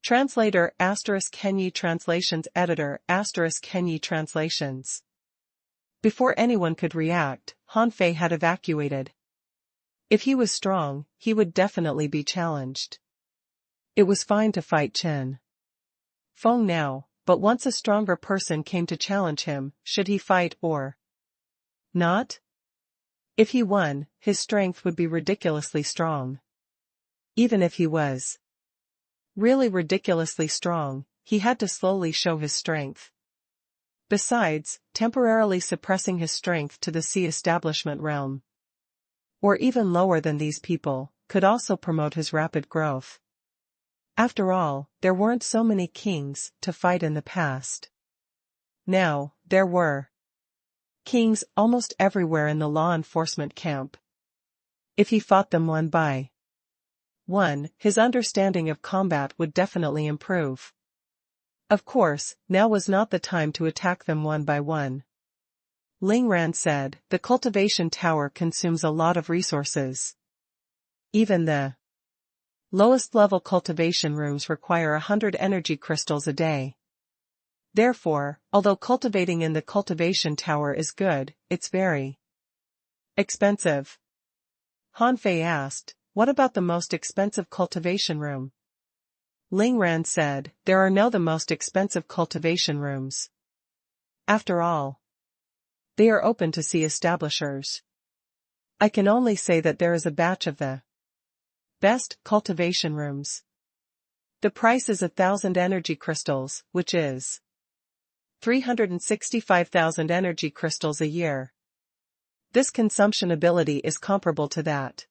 Translator *Kenyi Translations Editor *Kenyi Translations. Before anyone could react, Han Fei had evacuated. If he was strong, he would definitely be challenged. It was fine to fight Chen Feng now, but once a stronger person came to challenge him, should he fight or not? If he won, his strength would be ridiculously strong. Even if he was really ridiculously strong, he had to slowly show his strength. Besides, temporarily suppressing his strength to the sea establishment realm, or even lower than these people, could also promote his rapid growth. After all, there weren't so many kings to fight in the past. Now, there were kings almost everywhere in the law enforcement camp. If he fought them one by one, his understanding of combat would definitely improve. Of course, now was not the time to attack them one by one. Ling Ran said, "The cultivation tower consumes a lot of resources. Even the lowest level cultivation rooms require 100 energy crystals a day. Therefore, although cultivating in the cultivation tower is good, it's very expensive." Han Fei asked, "What about the most expensive cultivation room?" Ling Ran said, "There are no the most expensive cultivation rooms. After all, they are open to sea establishers. I can only say that there is a batch of the best cultivation rooms. The price is 1,000 energy crystals, which is 365,000 energy crystals a year. This consumption ability is comparable to that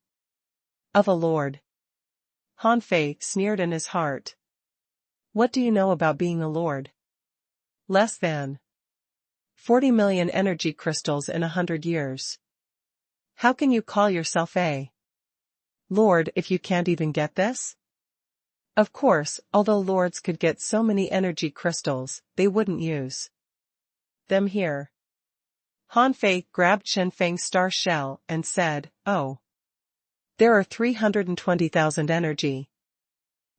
of a lord." Han Fei sneered in his heart. "What do you know about being a lord? Less than 40 million energy crystals in 100 years. How can you call yourself a lord if you can't even get this?" Of course, although lords could get so many energy crystals, they wouldn't use them here. Han Fei grabbed Chen Feng's star shell and said, "Oh. There are 320,000 energy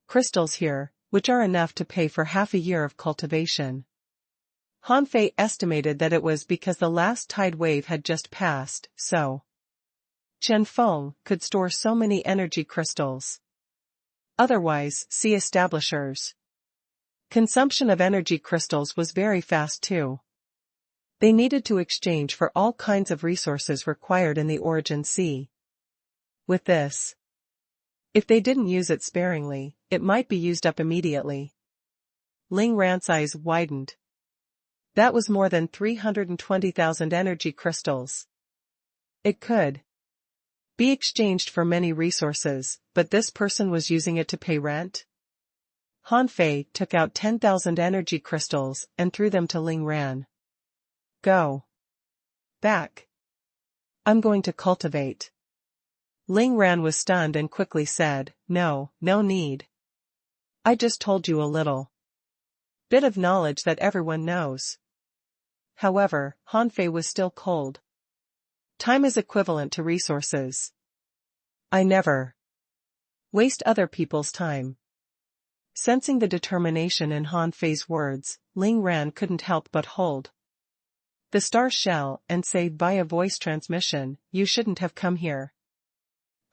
crystals here, which are enough to pay for half a year of cultivation." Han Fei estimated that it was because the last tide wave had just passed, so Chen Feng could store so many energy crystals. Otherwise, sea establishers' consumption of energy crystals was very fast too. They needed to exchange for all kinds of resources required in the origin sea. With this, if they didn't use it sparingly, it might be used up immediately. Ling Ran's eyes widened. That was more than 320,000 energy crystals. It could be exchanged for many resources, but this person was using it to pay rent? Han Fei took out 10,000 energy crystals and threw them to Ling Ran. "Go back. I'm going to cultivate." Ling Ran was stunned and quickly said, No need. I just told you a little bit of knowledge that everyone knows. However, Han Fei was still cold. Time is equivalent to resources. I never waste other people's time. Sensing the determination in Han Fei's words, Ling Ran couldn't help but hold the star shell and say via voice transmission, "You shouldn't have come here."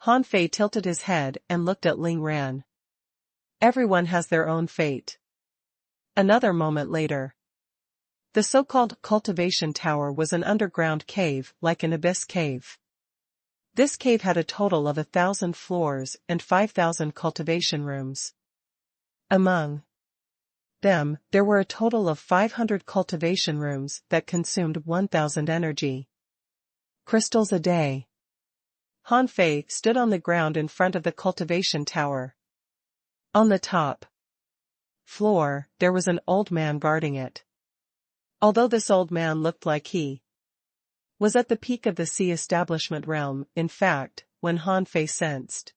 Han Fei tilted his head and looked at Ling Ran. Everyone has their own fate. Another moment later. The so-called cultivation tower was an underground cave, like an abyss cave. This cave had a total of 1,000 floors and 5,000 cultivation rooms. Among them, there were a total of 500 cultivation rooms that consumed 1,000 energy crystals a day. Han Fei stood on the ground in front of the cultivation tower. On the top floor, there was an old man guarding it. Although this old man looked like he was at the peak of the sea establishment realm, in fact, when Han Fei sensed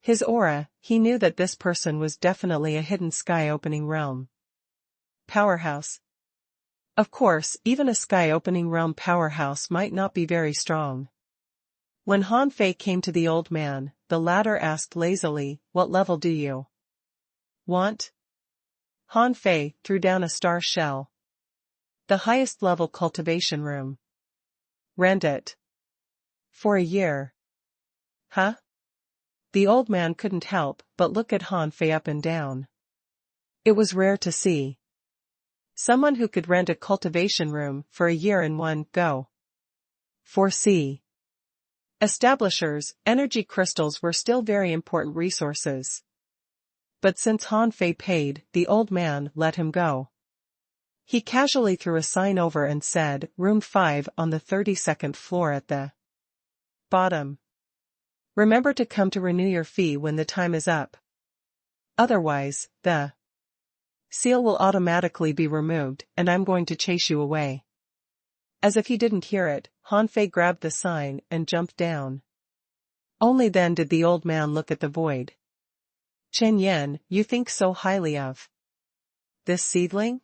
his aura, he knew that this person was definitely a hidden sky-opening realm powerhouse. Of course, even a sky-opening realm powerhouse might not be very strong. When Han Fei came to the old man, the latter asked lazily, "What level do you want?" Han Fei threw down a star shell. The highest level cultivation room. Rent it. For a year. Huh? The old man couldn't help but look at Han Fei up and down. It was rare to see someone who could rent a cultivation room for a year in one go. For sea establishers, energy crystals were still very important resources. But since Han Fei paid, the old man let him go. He casually threw a sign over and said, "Room 5 on the 32nd floor at the bottom. Remember to come to renew your fee when the time is up. Otherwise, the seal will automatically be removed and I'm going to chase you away." As if he didn't hear it, Han Fei grabbed the sign and jumped down. Only then did the old man look at the void. "Chen Yan, you think so highly of this seedling?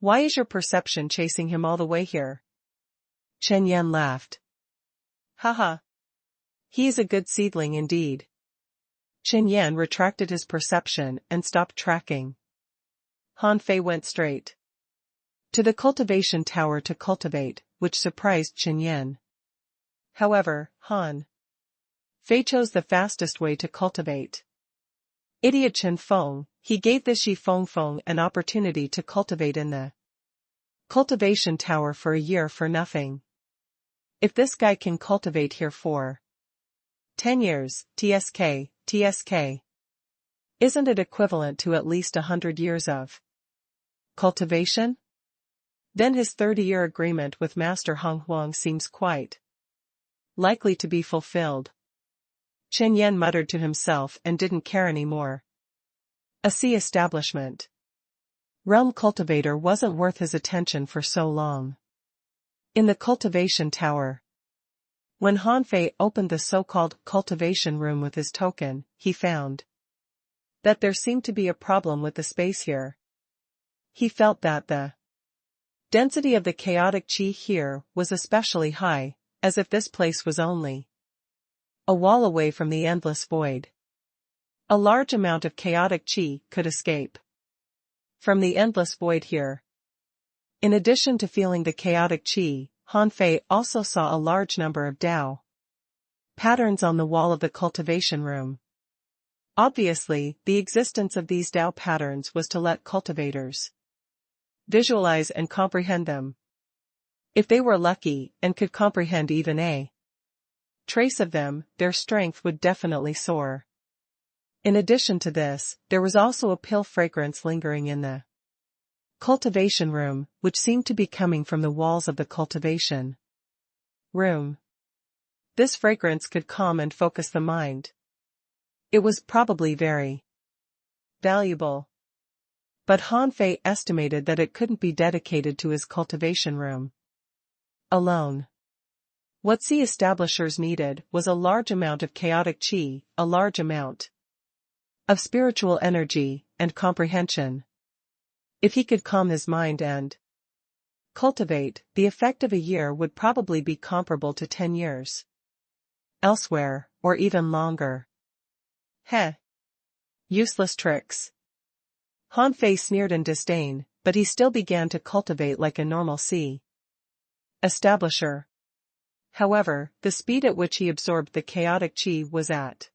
Why is your perception chasing him all the way here?" Chen Yan laughed. "Haha. He is a good seedling indeed." Chen Yan retracted his perception and stopped tracking. Han Fei went straight to the cultivation tower to cultivate, which surprised Chen Yan. However, Han Fei chose the fastest way to cultivate. Idiot Chen Feng, he gave this Shi Feng Feng an opportunity to cultivate in the cultivation tower for a year for nothing. If this guy can cultivate here for 10 years, TSK. Isn't it equivalent to at least 100 years of cultivation? Then his 30-year agreement with Master Hong Huang seems quite likely to be fulfilled. Chen Yan muttered to himself and didn't care anymore. A sea establishment realm cultivator wasn't worth his attention for so long. In the cultivation tower. When Han Fei opened the so-called cultivation room with his token, he found that there seemed to be a problem with the space here. He felt that the density of the chaotic qi here was especially high, as if this place was only a wall away from the endless void. A large amount of chaotic qi could escape from the endless void here. In addition to feeling the chaotic qi, Han Fei also saw a large number of Dao patterns on the wall of the cultivation room. Obviously, the existence of these Dao patterns was to let cultivators visualize and comprehend them. If they were lucky and could comprehend even a trace of them, their strength would definitely soar. In addition to this, there was also a pill fragrance lingering in the cultivation room, which seemed to be coming from the walls of the cultivation room. This fragrance could calm and focus the mind. It was probably very valuable. But Han Fei estimated that it couldn't be dedicated to his cultivation room alone. What sea establishers needed was a large amount of chaotic qi, a large amount of spiritual energy, and comprehension. If he could calm his mind and Cultivate, the effect of a year would probably be comparable to 10 years. Elsewhere, or even longer. Heh. Useless tricks. Han Fei sneered in disdain, but he still began to cultivate like a normal sea establisher. However, the speed at which he absorbed the chaotic chi was at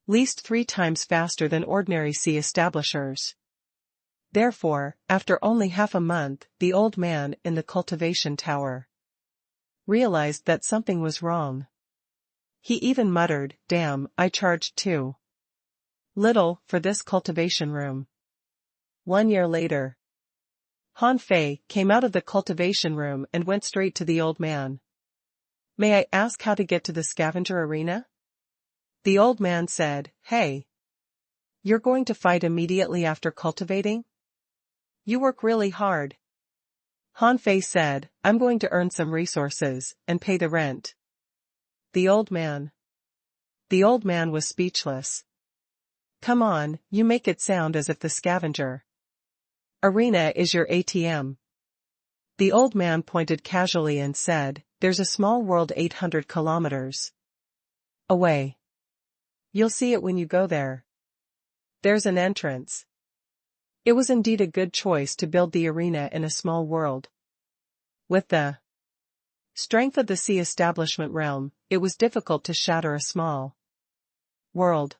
least 3 times faster than ordinary sea establishers. Therefore, after only half a month, the old man in the cultivation tower realized that something was wrong. He even muttered, "Damn, I charged too little for this cultivation room." 1 year later, Han Fei came out of the cultivation room and went straight to the old man. "May I ask how to get to the scavenger arena?" The old man said, "Hey. You're going to fight immediately after cultivating? You work really hard." Han Fei said, "I'm going to earn some resources and pay the rent." The old man was speechless. "Come on, you make it sound as if the scavenger arena is your ATM. The old man pointed casually and said, "There's a small world 800 kilometers away. You'll see it when you go there. There's an entrance." It was indeed a good choice to build the arena in a small world. With the strength of the sea establishment realm, it was difficult to shatter a small world.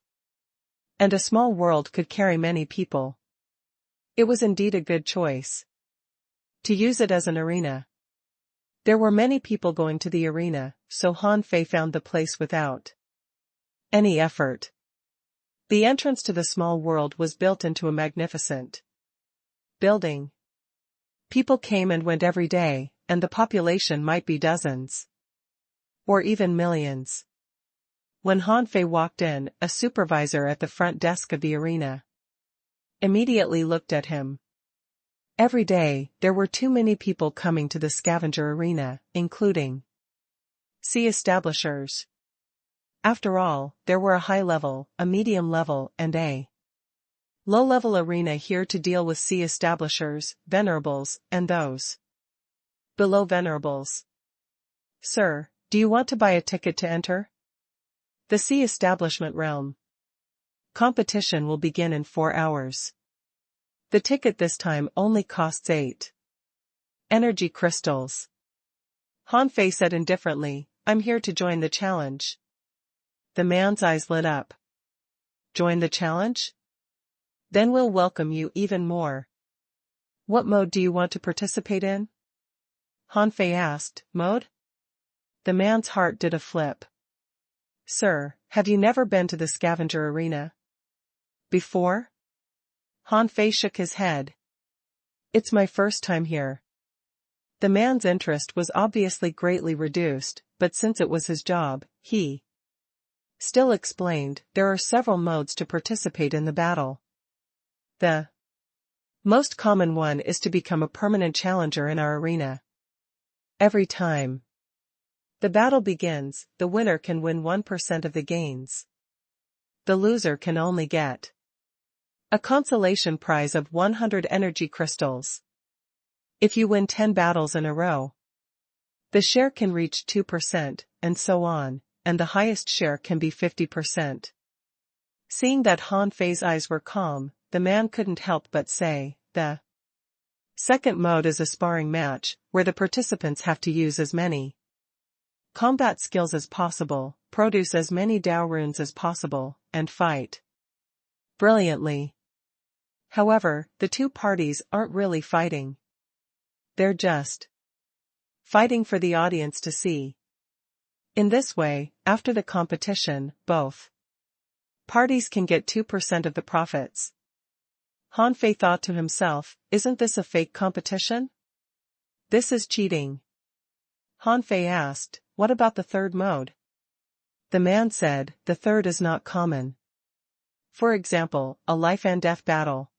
And a small world could carry many people. It was indeed a good choice to use it as an arena. There were many people going to the arena, so Han Fei found the place without any effort. The entrance to the small world was built into a magnificent building. People came and went every day, and the population might be dozens or even millions. When Han Fei walked in, a supervisor at the front desk of the arena immediately looked at him. Every day, there were too many people coming to the scavenger arena, including sea establishers. After all, there were a high level, a medium level, and a low level arena here to deal with sea establishers, venerables, and those below venerables. "Sir, do you want to buy a ticket to enter the sea establishment realm? Competition will begin in 4 hours. The ticket this time only costs 8 energy crystals." Han Fei said indifferently, "I'm here to join the challenge." The man's eyes lit up. "Join the challenge? Then we'll welcome you even more. What mode do you want to participate in?" Han Fei asked. "Mode?" The man's heart did a flip. "Sir, have you never been to the scavenger arena before?" Han Fei shook his head. "It's my first time here." The man's interest was obviously greatly reduced, but since it was his job, he still explained, "There are several modes to participate in the battle. The most common one is to become a permanent challenger in our arena. Every time the battle begins, the winner can win 1% of the gains. The loser can only get a consolation prize of 100 energy crystals. If you win 10 battles in a row, the share can reach 2%, and so on, and the highest share can be 50%. Seeing that Han Fei's eyes were calm, the man couldn't help but say, "The second mode is a sparring match, where the participants have to use as many combat skills as possible, produce as many Dao runes as possible, and fight brilliantly. However, the two parties aren't really fighting. They're just fighting for the audience to see. In this way, after the competition, both parties can get 2% of the profits." Han Fei thought to himself, "Isn't this a fake competition? This is cheating." Han Fei asked, "What about the third mode?" The man said, "The third is not common. For example, a life and death battle.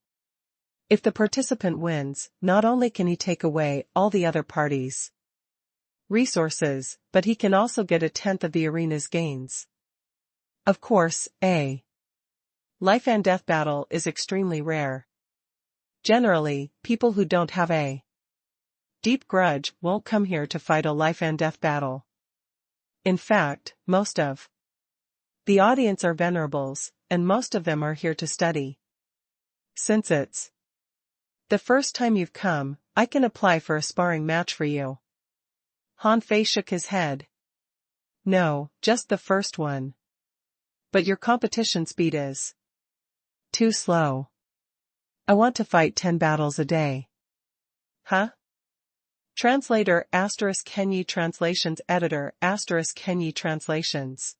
If the participant wins, not only can he take away all the other parties' resources, but he can also get 1/10 of the arena's gains. Of course, a life and death battle is extremely rare. Generally, people who don't have a deep grudge won't come here to fight a life-and-death battle. In fact, most of the audience are venerables, and most of them are here to study. Since it's the first time you've come, I can apply for a sparring match for you. Han Fei shook his head. No, just the first one. But your competition speed is too slow. I want to fight 10 battles a day. Huh? Translator * Kenyi Translations Editor * Kenyi Translations.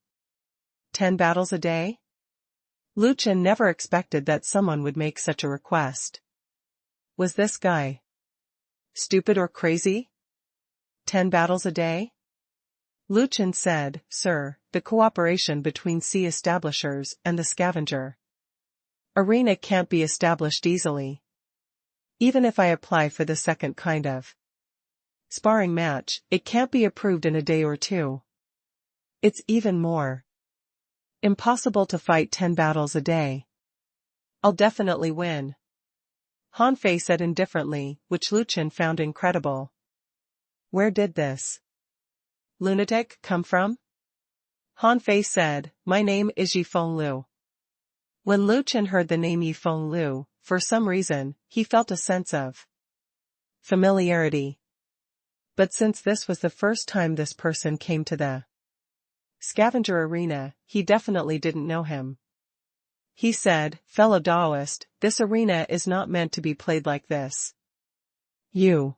10 battles a day? Lu Chen never expected that someone would make such a request. Was this guy stupid or crazy? 10 battles a day? Lu Chen said, Sir, the cooperation between sea establishers and the scavenger arena can't be established easily. Even if I apply for the second kind of sparring match, it can't be approved in a day or two. It's even more impossible to fight 10 battles a day. I'll definitely win. Han Fei said indifferently, which Lu Chen found incredible. Where did this lunatic come from? Han Fei said, My name is Yifeng Liu. When Lu Chen heard the name Yifeng Liu, for some reason, he felt a sense of familiarity. But since this was the first time this person came to the scavenger arena, he definitely didn't know him. He said, Fellow Daoist, this arena is not meant to be played like this. You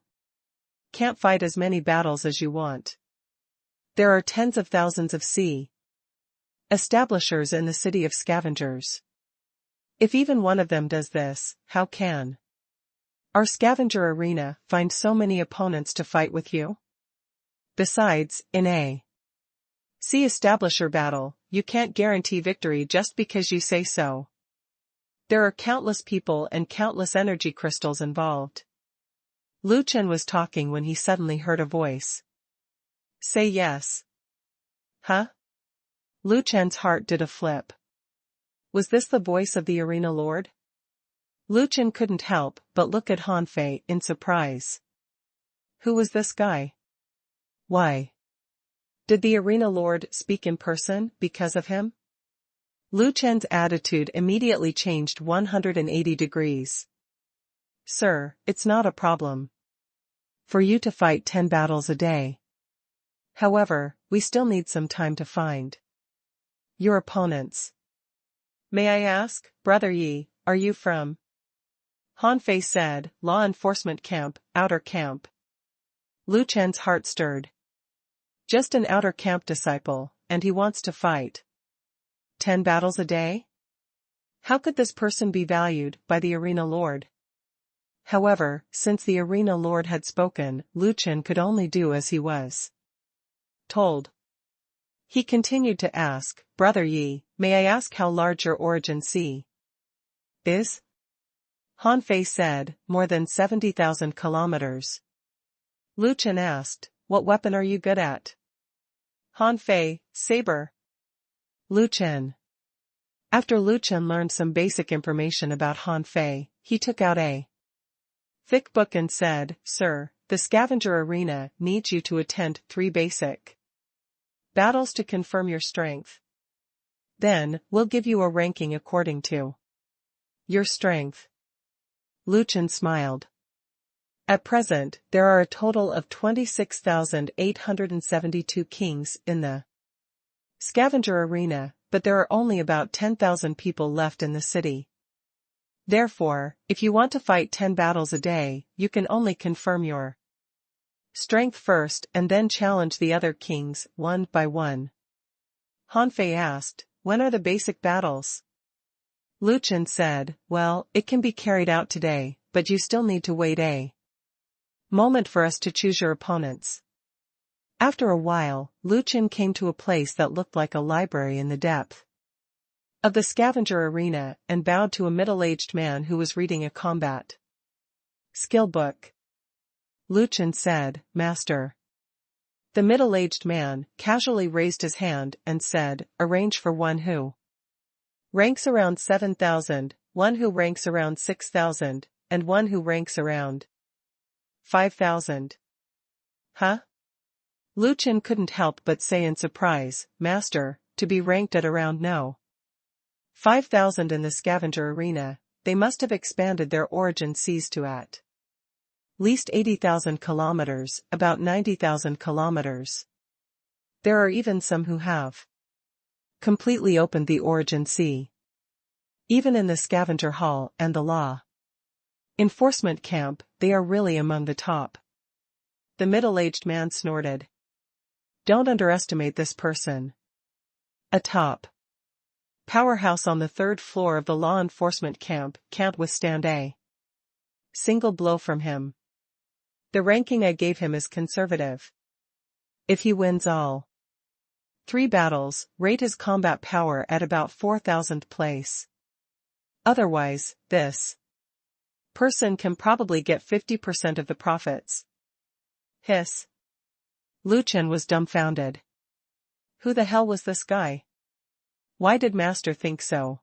can't fight as many battles as you want. There are tens of thousands of sea establishers in the city of scavengers. If even one of them does this, how can our scavenger arena find so many opponents to fight with you? Besides, in a sea establisher battle, you can't guarantee victory just because you say so. There are countless people and countless energy crystals involved. Lu Chen was talking when he suddenly heard a voice. Say yes. Huh? Lu Chen's heart did a flip. Was this the voice of the arena lord? Lu Chen couldn't help but look at Han Fei in surprise. Who was this guy? Why did the arena lord speak in person because of him? Lu Chen's attitude immediately changed 180 degrees. Sir, it's not a problem for you to fight 10 battles a day. However, we still need some time to find your opponents. May I ask, Brother Yi, are you from? Han Fei said, Law Enforcement Camp, Outer Camp. Lu Chen's heart stirred. Just an outer camp disciple, and he wants to fight 10 battles a day? How could this person be valued by the arena lord? However, since the arena lord had spoken, Lu Chen could only do as he was told. He continued to ask, Brother Yi, may I ask how large your origin sea is? Han Fei said, more than 70,000 kilometers. Lu Chen asked, what weapon are you good at? Han Fei, saber. Lu Chen. After Lu Chen learned some basic information about Han Fei, he took out a thick book and said, Sir, the scavenger arena needs you to attend 3 basic battles to confirm your strength. Then, we'll give you a ranking according to your strength. Lu Chen smiled. At present, there are a total of 26,872 kings in the scavenger arena, but there are only about 10,000 people left in the city. Therefore, if you want to fight 10 battles a day, you can only confirm your strength first and then challenge the other kings, one by one. Han Fei asked, when are the basic battles? Lu Chen said, well, it can be carried out today, but you still need to wait a moment for us to choose your opponents. After a while, Lu Chen came to a place that looked like a library in the depth of the scavenger arena and bowed to a middle-aged man who was reading a combat skill book. Lu Chen said, Master. The middle-aged man casually raised his hand and said, arrange for one who ranks around 7,000, one who ranks around 6,000, and one who ranks around 5,000. Huh? Lu Chen couldn't help but say in surprise, Master, to be ranked at around no. 5,000 in the scavenger arena, they must have expanded their origin seas to at least 80,000 kilometers, about 90,000 kilometers. There are even some who have completely opened the origin sea. Even in the scavenger hall and the law enforcement camp, they are really among the top. The middle-aged man snorted. Don't underestimate this person. A top powerhouse on the 3rd floor of the law enforcement camp can't withstand a single blow from him. The ranking I gave him is conservative. If he wins all 3 battles, rate his combat power at about 4,000th place. Otherwise, this person can probably get 50% of the profits. Hiss. Lu Chen was dumbfounded. Who the hell was this guy? Why did Master think so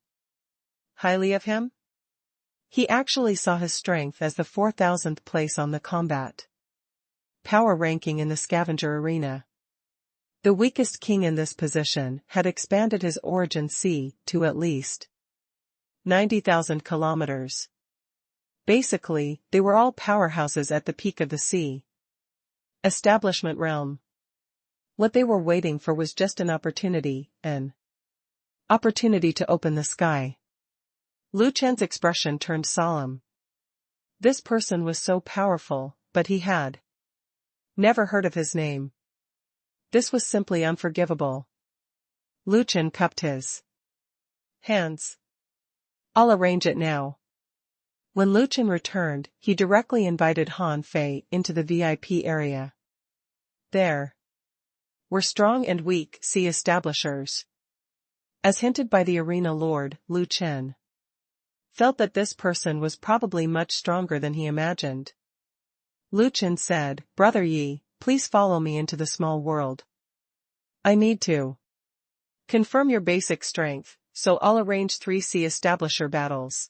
highly of him? He actually saw his strength as the 4,000th place on the combat power ranking in the scavenger arena. The weakest king in this position had expanded his origin sea to at least 90,000 kilometers. Basically, they were all powerhouses at the peak of the sea establishment realm. What they were waiting for was just an opportunity to open the sky. Lu Chen's expression turned solemn. This person was so powerful, but he had never heard of his name. This was simply unforgivable. Lu Chen cupped his hands. I'll arrange it now. When Lu Chen returned, he directly invited Han Fei into the VIP area. There were strong and weak sea establishers. As hinted by the arena lord, Lu Chen felt that this person was probably much stronger than he imagined. Lu Chen said, Brother Yi, please follow me into the small world. I need to confirm your basic strength, so I'll arrange 3 sea establisher battles.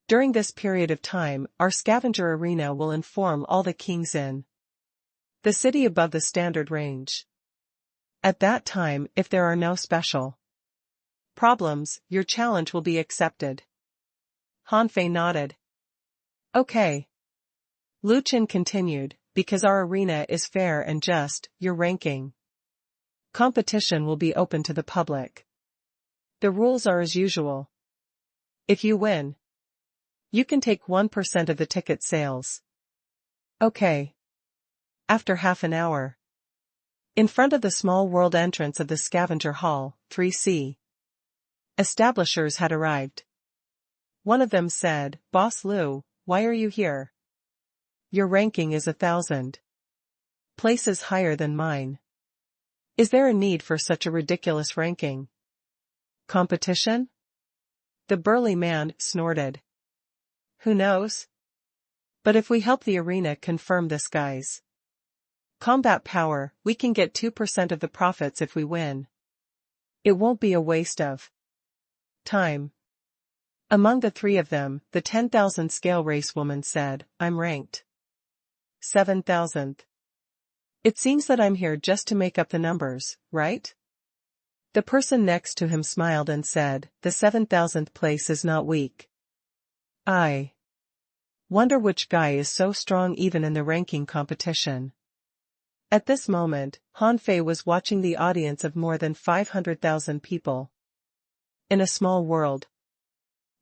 During this period of time, our scavenger arena will inform all the kings in the city above the standard range. At that time, if there are no special problems, your challenge will be accepted. Han Fei nodded. Okay. Lu Chen continued, because our arena is fair and just, your ranking competition will be open to the public. The rules are as usual. If you win, you can take 1% of the ticket sales. Okay. After half an hour. In front of the small world entrance of the scavenger hall, 3C establishers had arrived. One of them said, Boss Lu, why are you here? Your ranking is 1,000 places higher than mine. Is there a need for such a ridiculous ranking? Competition? The burly man snorted. Who knows? But if we help the arena confirm this guy's combat power, we can get 2% of the profits if we win. It won't be a waste of time. Among the 3 of them, the 10,000 scale race woman said, I'm ranked 7,000th. It seems that I'm here just to make up the numbers, right? The person next to him smiled and said, the 7,000th place is not weak. I wonder which guy is so strong even in the ranking competition. At this moment, Han Fei was watching the audience of more than 500,000 people. In a small world.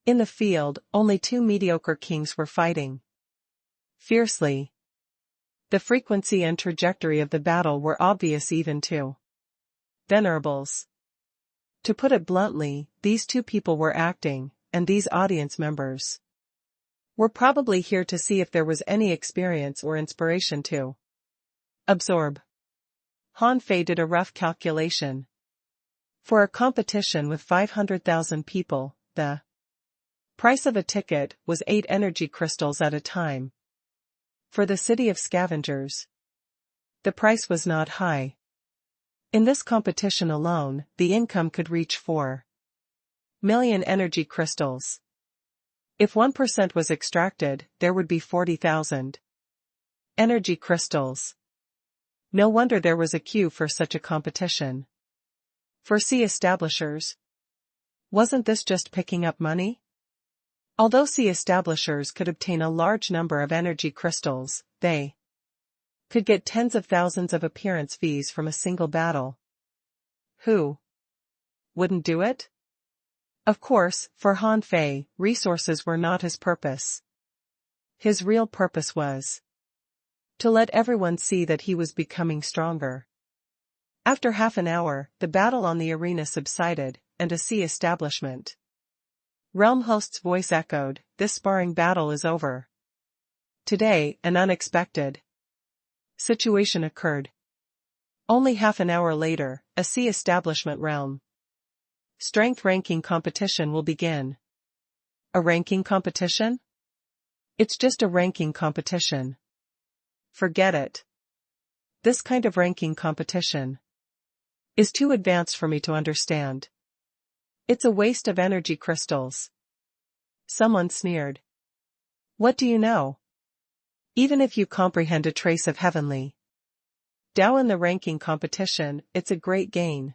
In the field, only 2 mediocre kings were fighting fiercely. The frequency and trajectory of the battle were obvious even to venerables. To put it bluntly, these 2 people were acting, and these audience members were probably here to see if there was any experience or inspiration to absorb. Han Fei did a rough calculation. For a competition with 500,000 people, the price of a ticket was 8 energy crystals at a time. For the city of scavengers, the price was not high. In this competition alone, the income could reach 4 million energy crystals. If 1% was extracted, there would be 40,000 Energy crystals. No wonder there was a queue for such a competition. For sea establishers. Wasn't this just picking up money? Although sea establishers could obtain a large number of energy crystals, they could get tens of thousands of appearance fees from a single battle. Who wouldn't do it? Of course, for Han Fei, resources were not his purpose. His real purpose was to let everyone see that he was becoming stronger. After half an hour, the battle on the arena subsided, and a sea establishment realm host's voice echoed, "This sparring battle is over." Today, an unexpected situation occurred. Only half an hour later, a sea establishment realm strength ranking competition will begin. A ranking competition? It's just a ranking competition. Forget it. This kind of ranking competition is too advanced for me to understand. It's a waste of energy crystals. Someone sneered. What do you know? Even if you comprehend a trace of heavenly Tao in the ranking competition, it's a great gain.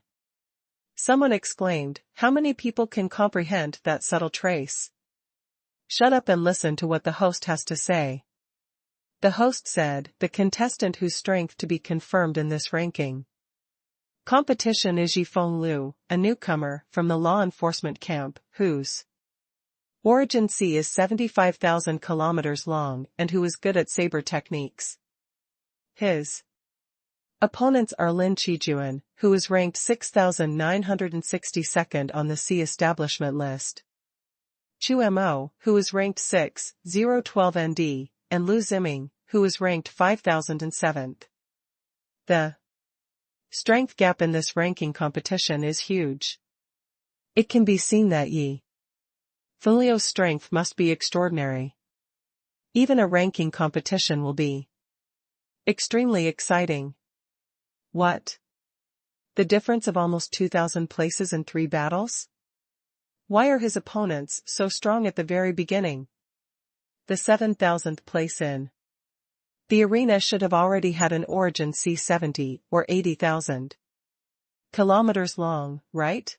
Someone exclaimed, how many people can comprehend that subtle trace? Shut up and listen to what the host has to say. The host said, the contestant whose strength to be confirmed in this ranking competition is Yifeng Liu, a newcomer from the law enforcement camp, whose origin sea is 75,000 kilometers long and who is good at saber techniques. His opponents are Lin Qijuan, who is ranked 6,962nd on the sea establishment list, Chu Mo, who is ranked 6,012 ND, and Lu Ziming, who is ranked 5,007th. The strength gap in this ranking competition is huge. It can be seen that Yi Fenliu's strength must be extraordinary. Even a ranking competition will be extremely exciting. What? The difference of almost 2,000 places in 3 battles? Why are his opponents so strong at the very beginning? The 7,000th place in the arena should have already had an origin C70 or 80,000 kilometers long, right?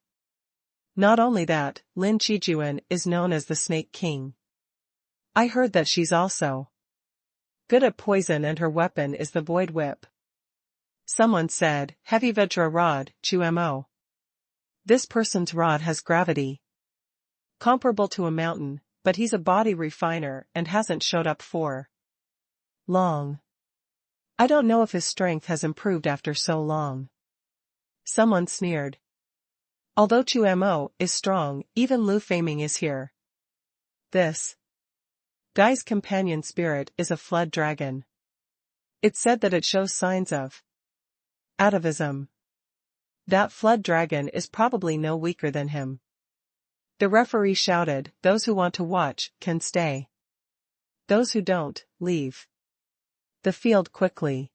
Not only that, Lin Qijuan is known as the Snake King. I heard that she's also good at poison and her weapon is the Void Whip. Someone said, heavy Vajra rod, Chu Mo. This person's rod has gravity comparable to a mountain, but he's a body refiner and hasn't showed up for long. I don't know if his strength has improved after so long. Someone sneered. Although Chu Mo is strong, even Lu Feiming is here. This guy's companion spirit is a flood dragon. It's said that it shows signs of atavism. That flood dragon is probably no weaker than him. The referee shouted, those who want to watch, can stay. Those who don't, leave the field quickly.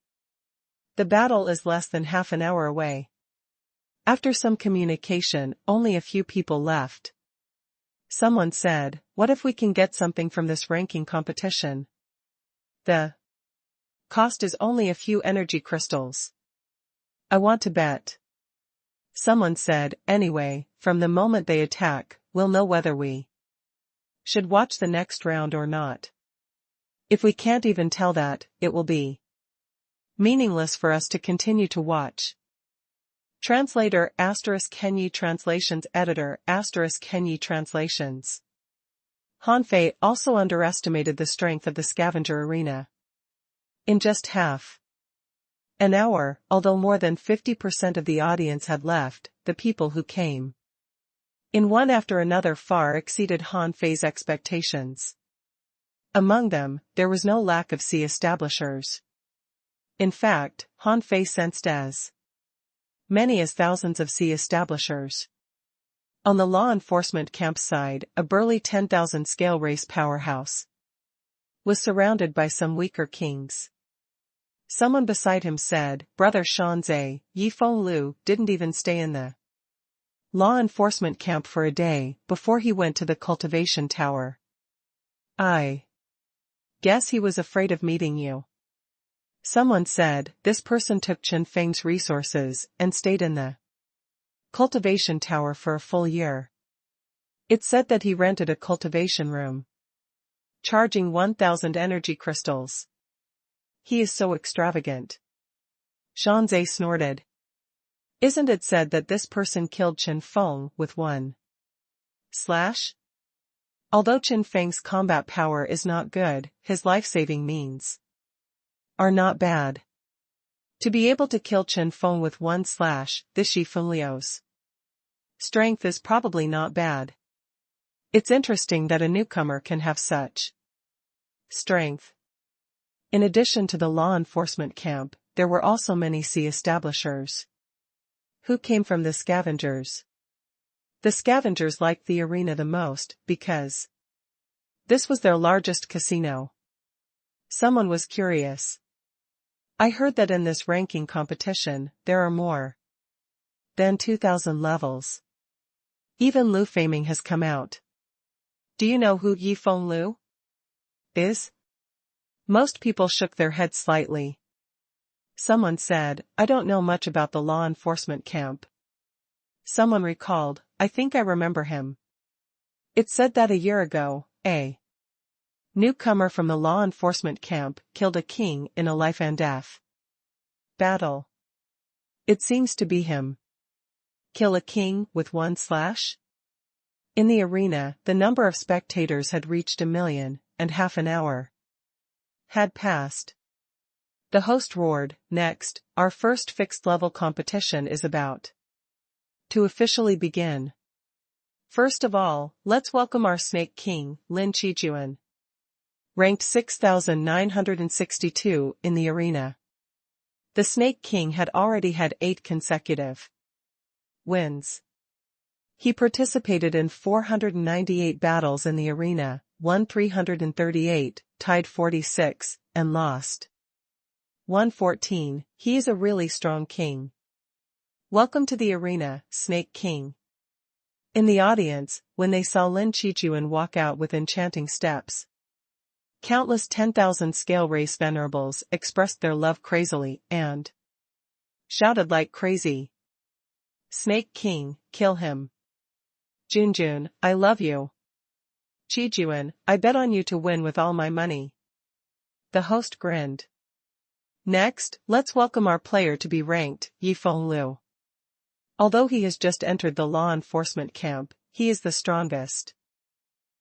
The battle is less than half an hour away. After some communication, only a few people left. Someone said, what if we can get something from this ranking competition? The cost is only a few energy crystals. I want to bet. Someone said, anyway, from the moment they attack, we'll know whether we should watch the next round or not. If we can't even tell that, it will be meaningless for us to continue to watch. Translator ** Kenyi Translations Editor ** Kenyi Translations. Han Fei also underestimated the strength of the scavenger arena. In just half an hour, although more than 50% of the audience had left, the people who came in one after another far exceeded Han Fei's expectations. Among them, there was no lack of sea establishers. In fact, Han Fei sensed as many as thousands of sea establishers. On the law enforcement camp side, a burly 10,000 scale race powerhouse was surrounded by some weaker kings. Someone beside him said, Brother Shanzai, Yifeng Liu didn't even stay in the law enforcement camp for a day before he went to the cultivation tower. I guess he was afraid of meeting you. Someone said, this person took Chen Feng's resources and stayed in the cultivation tower for a full year. It said that he rented a cultivation room, charging 1,000 energy crystals. He is so extravagant. Shanzai snorted. Isn't it said that this person killed Chen Feng with one slash? Although Chen Feng's combat power is not good, his life-saving means are not bad. To be able to kill Chen Feng with one slash, this Yi Fengliu's strength is probably not bad. It's interesting that a newcomer can have such strength. In addition to the law enforcement camp, there were also many sea establishers who came from the scavengers. The scavengers liked the arena the most because this was their largest casino. Someone was curious. I heard that in this ranking competition, there are more than 2,000 levels. Even Lu Faming has come out. Do you know who Yi Feng Lu is? Most people shook their heads slightly. Someone said, I don't know much about the law enforcement camp. Someone recalled, I think I remember him. It said that a year ago, a newcomer from the law enforcement camp killed a king in a life and death battle. It seems to be him. Kill a king with one slash? In the arena, the number of spectators had reached 1 million, and half an hour had passed. The host roared, next, our first fixed-level competition is about to officially begin. First of all, let's welcome our Snake King, Lin Qijuan. Ranked 6,962 in the arena. The Snake King had already had 8 consecutive wins. He participated in 498 battles in the arena, won 338, tied 46, and lost 114. He is a really strong king. Welcome to the arena, Snake King. In the audience, when they saw Lin Qijuan walk out with enchanting steps, countless 10,000 scale race venerables expressed their love crazily and shouted like crazy. Snake King, kill him. Junjun, I love you. Qijuan, I bet on you to win with all my money. The host grinned. Next, let's welcome our player to be ranked, Yi Feng Lu. Although he has just entered the law enforcement camp, he is the strongest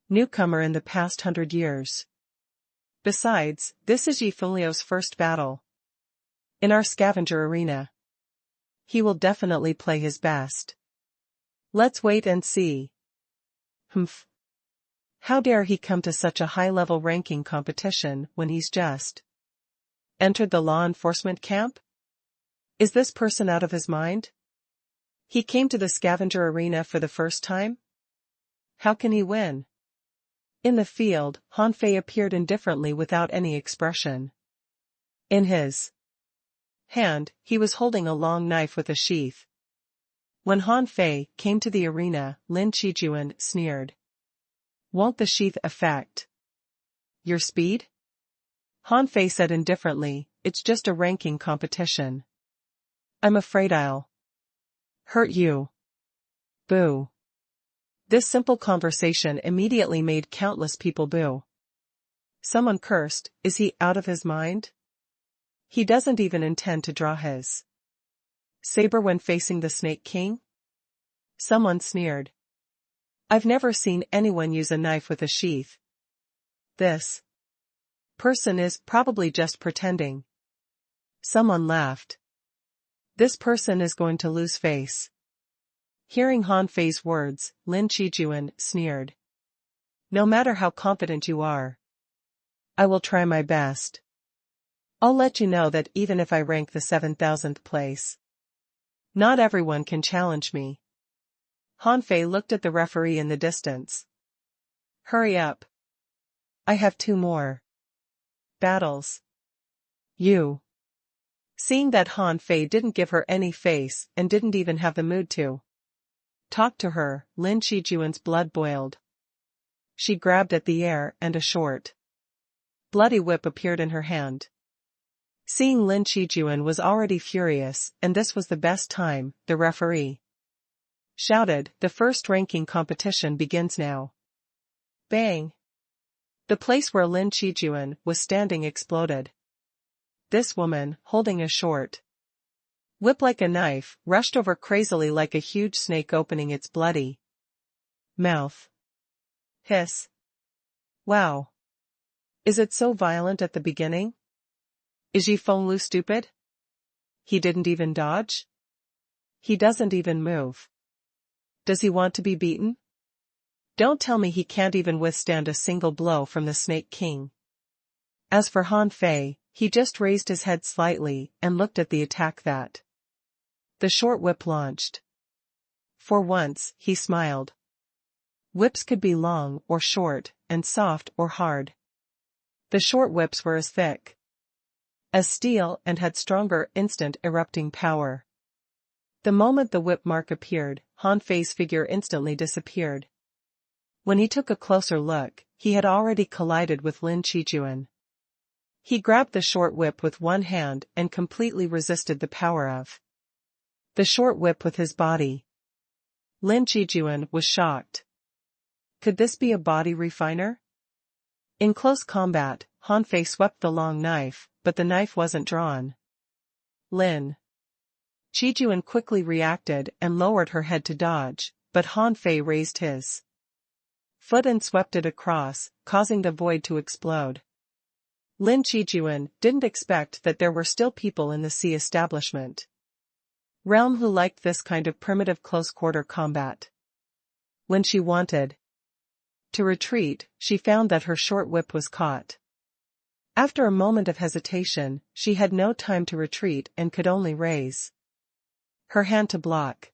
newcomer in the past 100 years. Besides, this is Yi Fengliu's first battle in our scavenger arena. He will definitely play his best. Let's wait and see. Humph. How dare he come to such a high-level ranking competition when he's just entered the law enforcement camp? Is this person out of his mind? He came to the scavenger arena for the first time? How can he win? In the field, Han Fei appeared indifferently without any expression. In his hand, he was holding a long knife with a sheath. When Han Fei came to the arena, Lin Qijuan sneered. Won't the sheath affect your speed? Han Fei said indifferently, it's just a ranking competition. I'm afraid I'll hurt you. Boo. This simple conversation immediately made countless people boo. Someone cursed, is he out of his mind? He doesn't even intend to draw his saber when facing the Snake King? Someone sneered. I've never seen anyone use a knife with a sheath. This person is probably just pretending. Someone laughed. This person is going to lose face. Hearing Han Fei's words, Lin Qijuan sneered. No matter how confident you are, I will try my best. I'll let you know that even if I rank the 7,000th place, not everyone can challenge me. Han Fei looked at the referee in the distance. Hurry up. I have 2 more battles. You. Seeing that Han Fei didn't give her any face and didn't even have the mood to talk to her, Lin Qijuan's blood boiled. She grabbed at the air and a short, bloody whip appeared in her hand. Seeing Lin Qijuan was already furious, and this was the best time, the referee shouted, "The first ranking competition begins now." Bang! The place where Lin Qijuan was standing exploded. This woman, holding a short whip like a knife, rushed over crazily like a huge snake opening its bloody mouth. Hiss. Wow. Is it so violent at the beginning? Is Yi Fenglu stupid? He didn't even dodge? He doesn't even move. Does he want to be beaten? Don't tell me he can't even withstand a single blow from the Snake King. As for Han Fei, he just raised his head slightly and looked at the attack that the short whip launched. For once, he smiled. Whips could be long or short, and soft or hard. The short whips were as thick as steel and had stronger instant erupting power. The moment the whip mark appeared, Han Fei's figure instantly disappeared. When he took a closer look, he had already collided with Lin Qijuan. He grabbed the short whip with one hand and completely resisted the power of the short whip with his body. Lin Qijuan was shocked. Could this be a body refiner? In close combat, Han Fei swept the long knife, but the knife wasn't drawn. Lin Qijuan quickly reacted and lowered her head to dodge, but Han Fei raised his foot and swept it across, causing the void to explode. Lin Qijuan didn't expect that there were still people in the sea establishment realm who liked this kind of primitive close-quarter combat. When she wanted to retreat, she found that her short whip was caught. After a moment of hesitation, she had no time to retreat and could only raise her hand to block.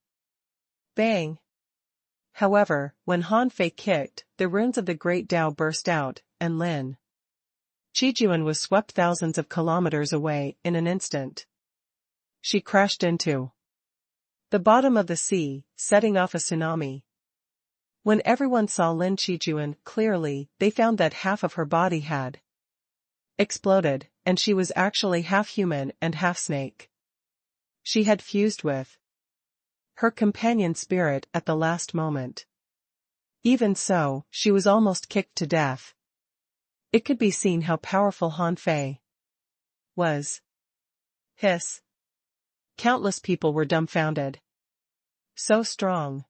Bang! However, when Han Fei kicked, the runes of the Great Tao burst out, and Lin Qijuan was swept thousands of kilometers away in an instant. She crashed into the bottom of the sea, setting off a tsunami. When everyone saw Lin Qijuan clearly, they found that half of her body had exploded, and she was actually half human and half snake. She had fused with her companion spirit at the last moment. Even so, she was almost kicked to death. It could be seen how powerful Han Fei was. Hiss. Countless people were dumbfounded. So strong.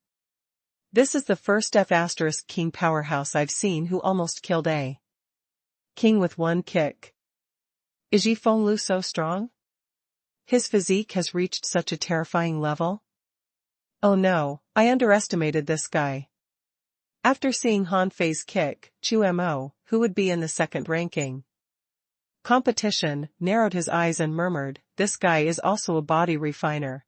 This is the first F** king powerhouse I've seen who almost killed a king with one kick. Is Yi Fenglu so strong? His physique has reached such a terrifying level? Oh no, I underestimated this guy. After seeing Han Fei's kick, Chu Mo, who would be in the second ranking competition, narrowed his eyes and murmured, "This guy is also a body refiner."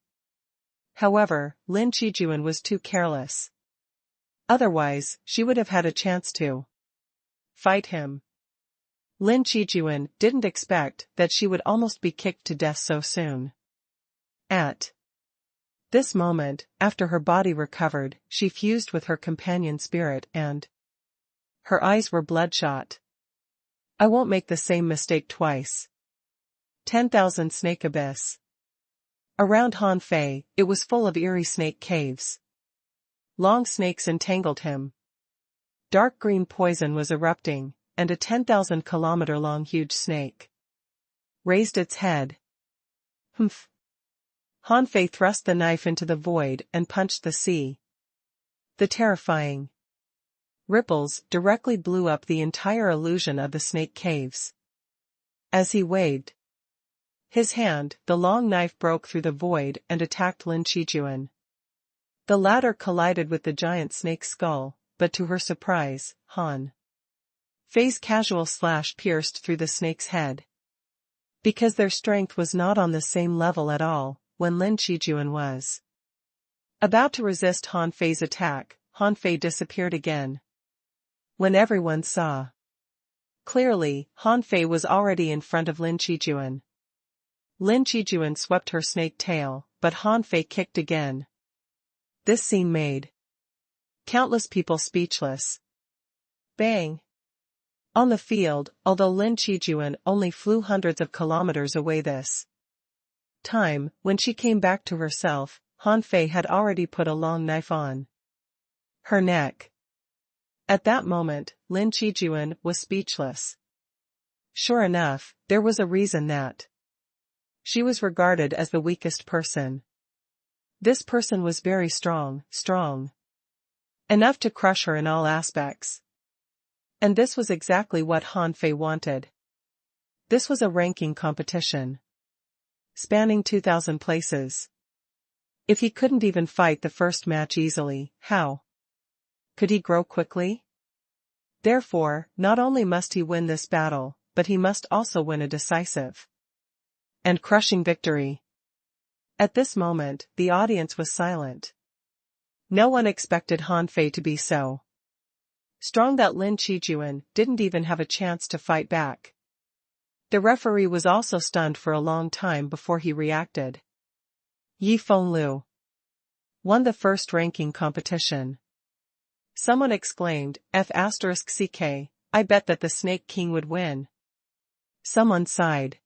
However, Lin Qijuan was too careless. Otherwise, she would have had a chance to fight him. Lin Qijuan didn't expect that she would almost be kicked to death so soon. At this moment, after her body recovered, she fused with her companion spirit and her eyes were bloodshot. I won't make the same mistake twice. 10,000 Snake Abyss. Around Han Fei, it was full of eerie snake caves. Long snakes entangled him. Dark green poison was erupting, and a 10,000-kilometer-long huge snake raised its head. Humph. Han Fei thrust the knife into the void and punched the sea. The terrifying ripples directly blew up the entire illusion of the snake caves. As he waved his hand, the long knife broke through the void and attacked Lin Qijuan. The latter collided with the giant snake's skull, but to her surprise, Han Fei's casual slash pierced through the snake's head. Because their strength was not on the same level at all, when Lin Qijuan was about to resist Han Fei's attack, Han Fei disappeared again. When everyone saw clearly, Han Fei was already in front of Lin Qijuan. Lin Qijuan swept her snake tail, but Han Fei kicked again. This scene made countless people speechless. Bang! On the field, although Lin Qijuan only flew hundreds of kilometers away this time, when she came back to herself, Han Fei had already put a long knife on her neck. At that moment, Lin Qijuan was speechless. Sure enough, there was a reason that she was regarded as the weakest person. This person was very strong enough to crush her in all aspects. And this was exactly what Han Fei wanted. This was a ranking competition, spanning 2,000 places. If he couldn't even fight the first match easily, how could he grow quickly? Therefore, not only must he win this battle, but he must also win a decisive and crushing victory. At this moment, the audience was silent. No one expected Han Fei to be so strong that Lin Qijuan didn't even have a chance to fight back. The referee was also stunned for a long time before he reacted. Yi Fenglu won the first ranking competition. Someone exclaimed, F***ck, I bet that the Snake King would win. Someone sighed.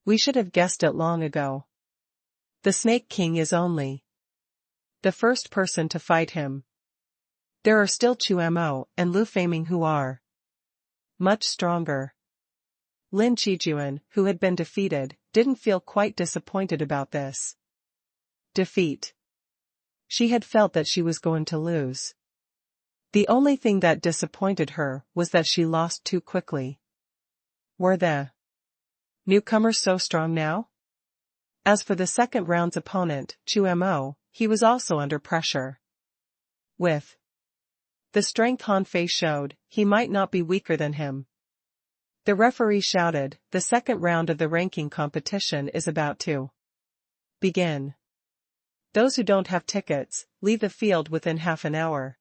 We should have guessed it long ago. The Snake King is only the first person to fight him. There are still Chu Mo and Lu Feiming who are much stronger. Lin Qijuan, who had been defeated, didn't feel quite disappointed about this defeat. She had felt that she was going to lose. The only thing that disappointed her was that she lost too quickly. Were the newcomers so strong now? As for the second round's opponent, Chu Mo, he was also under pressure. With the strength Han Fei showed, he might not be weaker than him. The referee shouted, the second round of the ranking competition is about to begin. Those who don't have tickets, leave the field within half an hour.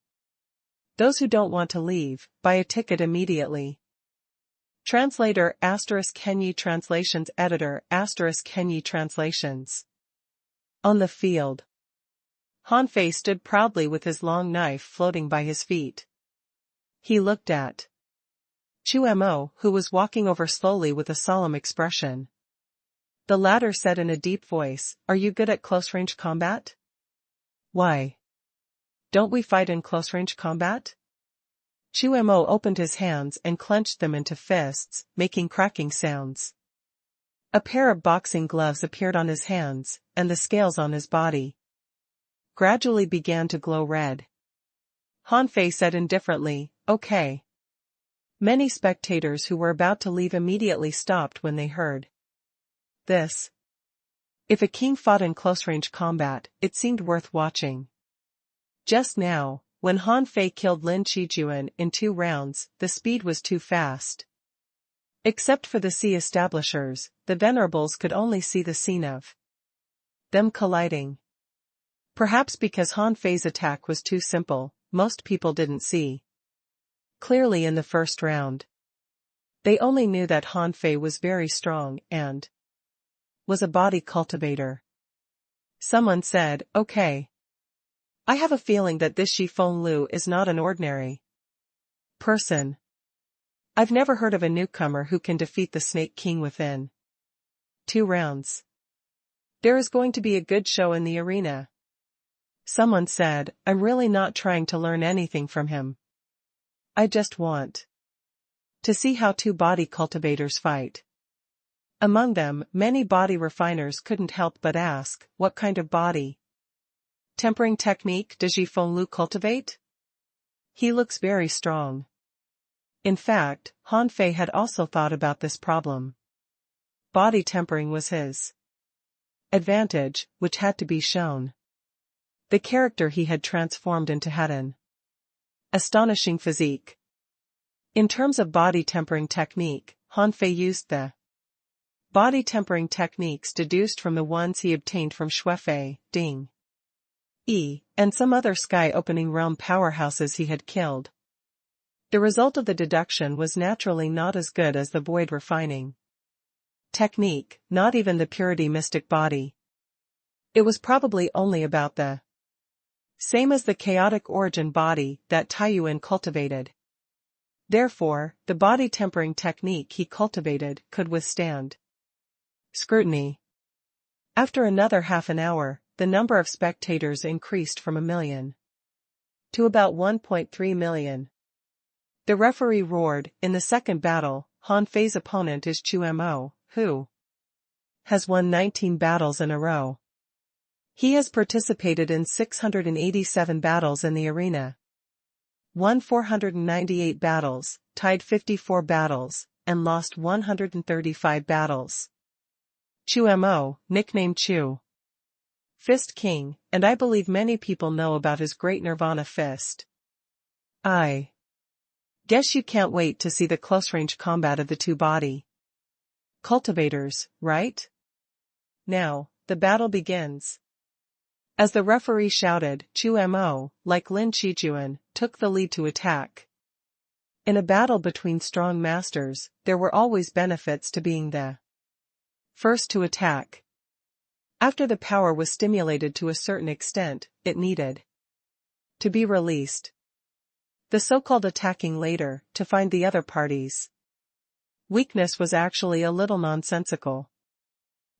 Those who don't want to leave, buy a ticket immediately. Translator *Kenyi Translations Editor *Kenyi Translations. On the field, Han Fei stood proudly with his long knife floating by his feet. He looked at Chu Mo, who was walking over slowly with a solemn expression. The latter said in a deep voice, Are you good at close-range combat? Why don't we fight in close-range combat? Chu Mo opened his hands and clenched them into fists, making cracking sounds. A pair of boxing gloves appeared on his hands, and the scales on his body gradually began to glow red. Han Fei said indifferently, Okay. Many spectators who were about to leave immediately stopped when they heard this. If a king fought in close-range combat, it seemed worth watching. Just now, when Han Fei killed Lin Qijuan in 2 rounds, the speed was too fast. Except for the sea establishers, the venerables could only see the scene of them colliding. Perhaps because Han Fei's attack was too simple, most people didn't see clearly in the first round. They only knew that Han Fei was very strong and was a body cultivator. Someone said, Okay. I have a feeling that this Yi Fenglu is not an ordinary person. I've never heard of a newcomer who can defeat the Snake King within 2 rounds. There is going to be a good show in the arena. Someone said, I'm really not trying to learn anything from him. I just want to see how 2 body cultivators fight. Among them, many body refiners couldn't help but ask, what kind of body tempering technique does Yi Fenglu cultivate? He looks very strong. In fact, Han Fei had also thought about this problem. Body tempering was his advantage, which had to be shown. The character he had transformed into had an astonishing physique. In terms of body tempering technique, Han Fei used the body tempering techniques deduced from the ones he obtained from Xuefei, Ding Yi, and some other sky-opening realm powerhouses he had killed. The result of the deduction was naturally not as good as the void refining technique, not even the purity mystic body. It was probably only about the same as the chaotic origin body that Taiyuan cultivated. Therefore, the body-tempering technique he cultivated could withstand scrutiny. After another half an hour, the number of spectators increased from 1 million to about 1.3 million. The referee roared, "In the second battle, Han Fei's opponent is Chu Mo, who has won 19 battles in a row. He has participated in 687 battles in the arena, won 498 battles, tied 54 battles, and lost 135 battles. Chu Mo, nicknamed Chu Fist King, and I believe many people know about his great Nirvana fist. I guess you can't wait to see the close-range combat of the two body cultivators, right? Now, the battle begins." As the referee shouted, Chu Mo, like Lin Chijuan, took the lead to attack. In a battle between strong masters, there were always benefits to being the first to attack. After the power was stimulated to a certain extent, it needed to be released. The so-called attacking later, to find the other party's weakness, was actually a little nonsensical.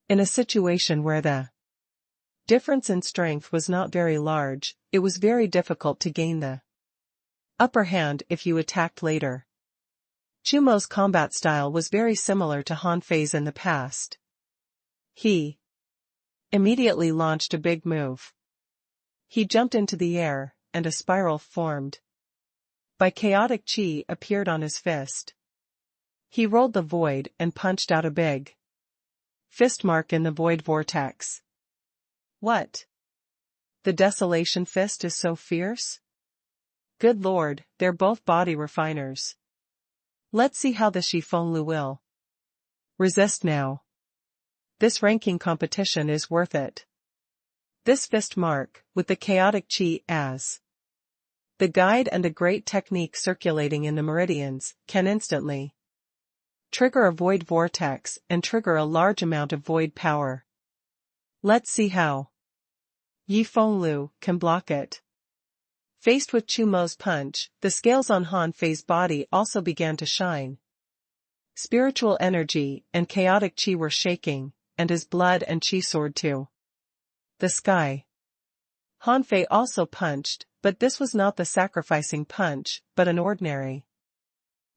In a situation where the difference in strength was not very large, it was very difficult to gain the upper hand if you attacked later. Chu Mo's combat style was very similar to Han Fei's in the past. He immediately launched a big move. He jumped into the air, and a spiral formed by chaotic chi appeared on his fist. He rolled the void and punched out a big fist mark in the void vortex. What? The desolation fist is so fierce? Good lord, they're both body refiners. Let's see how the Shifenglu will resist now. This ranking competition is worth it. This fist mark, with the chaotic chi as the guide and a great technique circulating in the meridians, can instantly trigger a void vortex and trigger a large amount of void power. Let's see how Yifenglu can block it. Faced with Chu Mo's punch, the scales on Han Fei's body also began to shine. Spiritual energy and chaotic chi were shaking, and his blood and chi soared to the sky. Han Fei also punched, but this was not the sacrificing punch, but an ordinary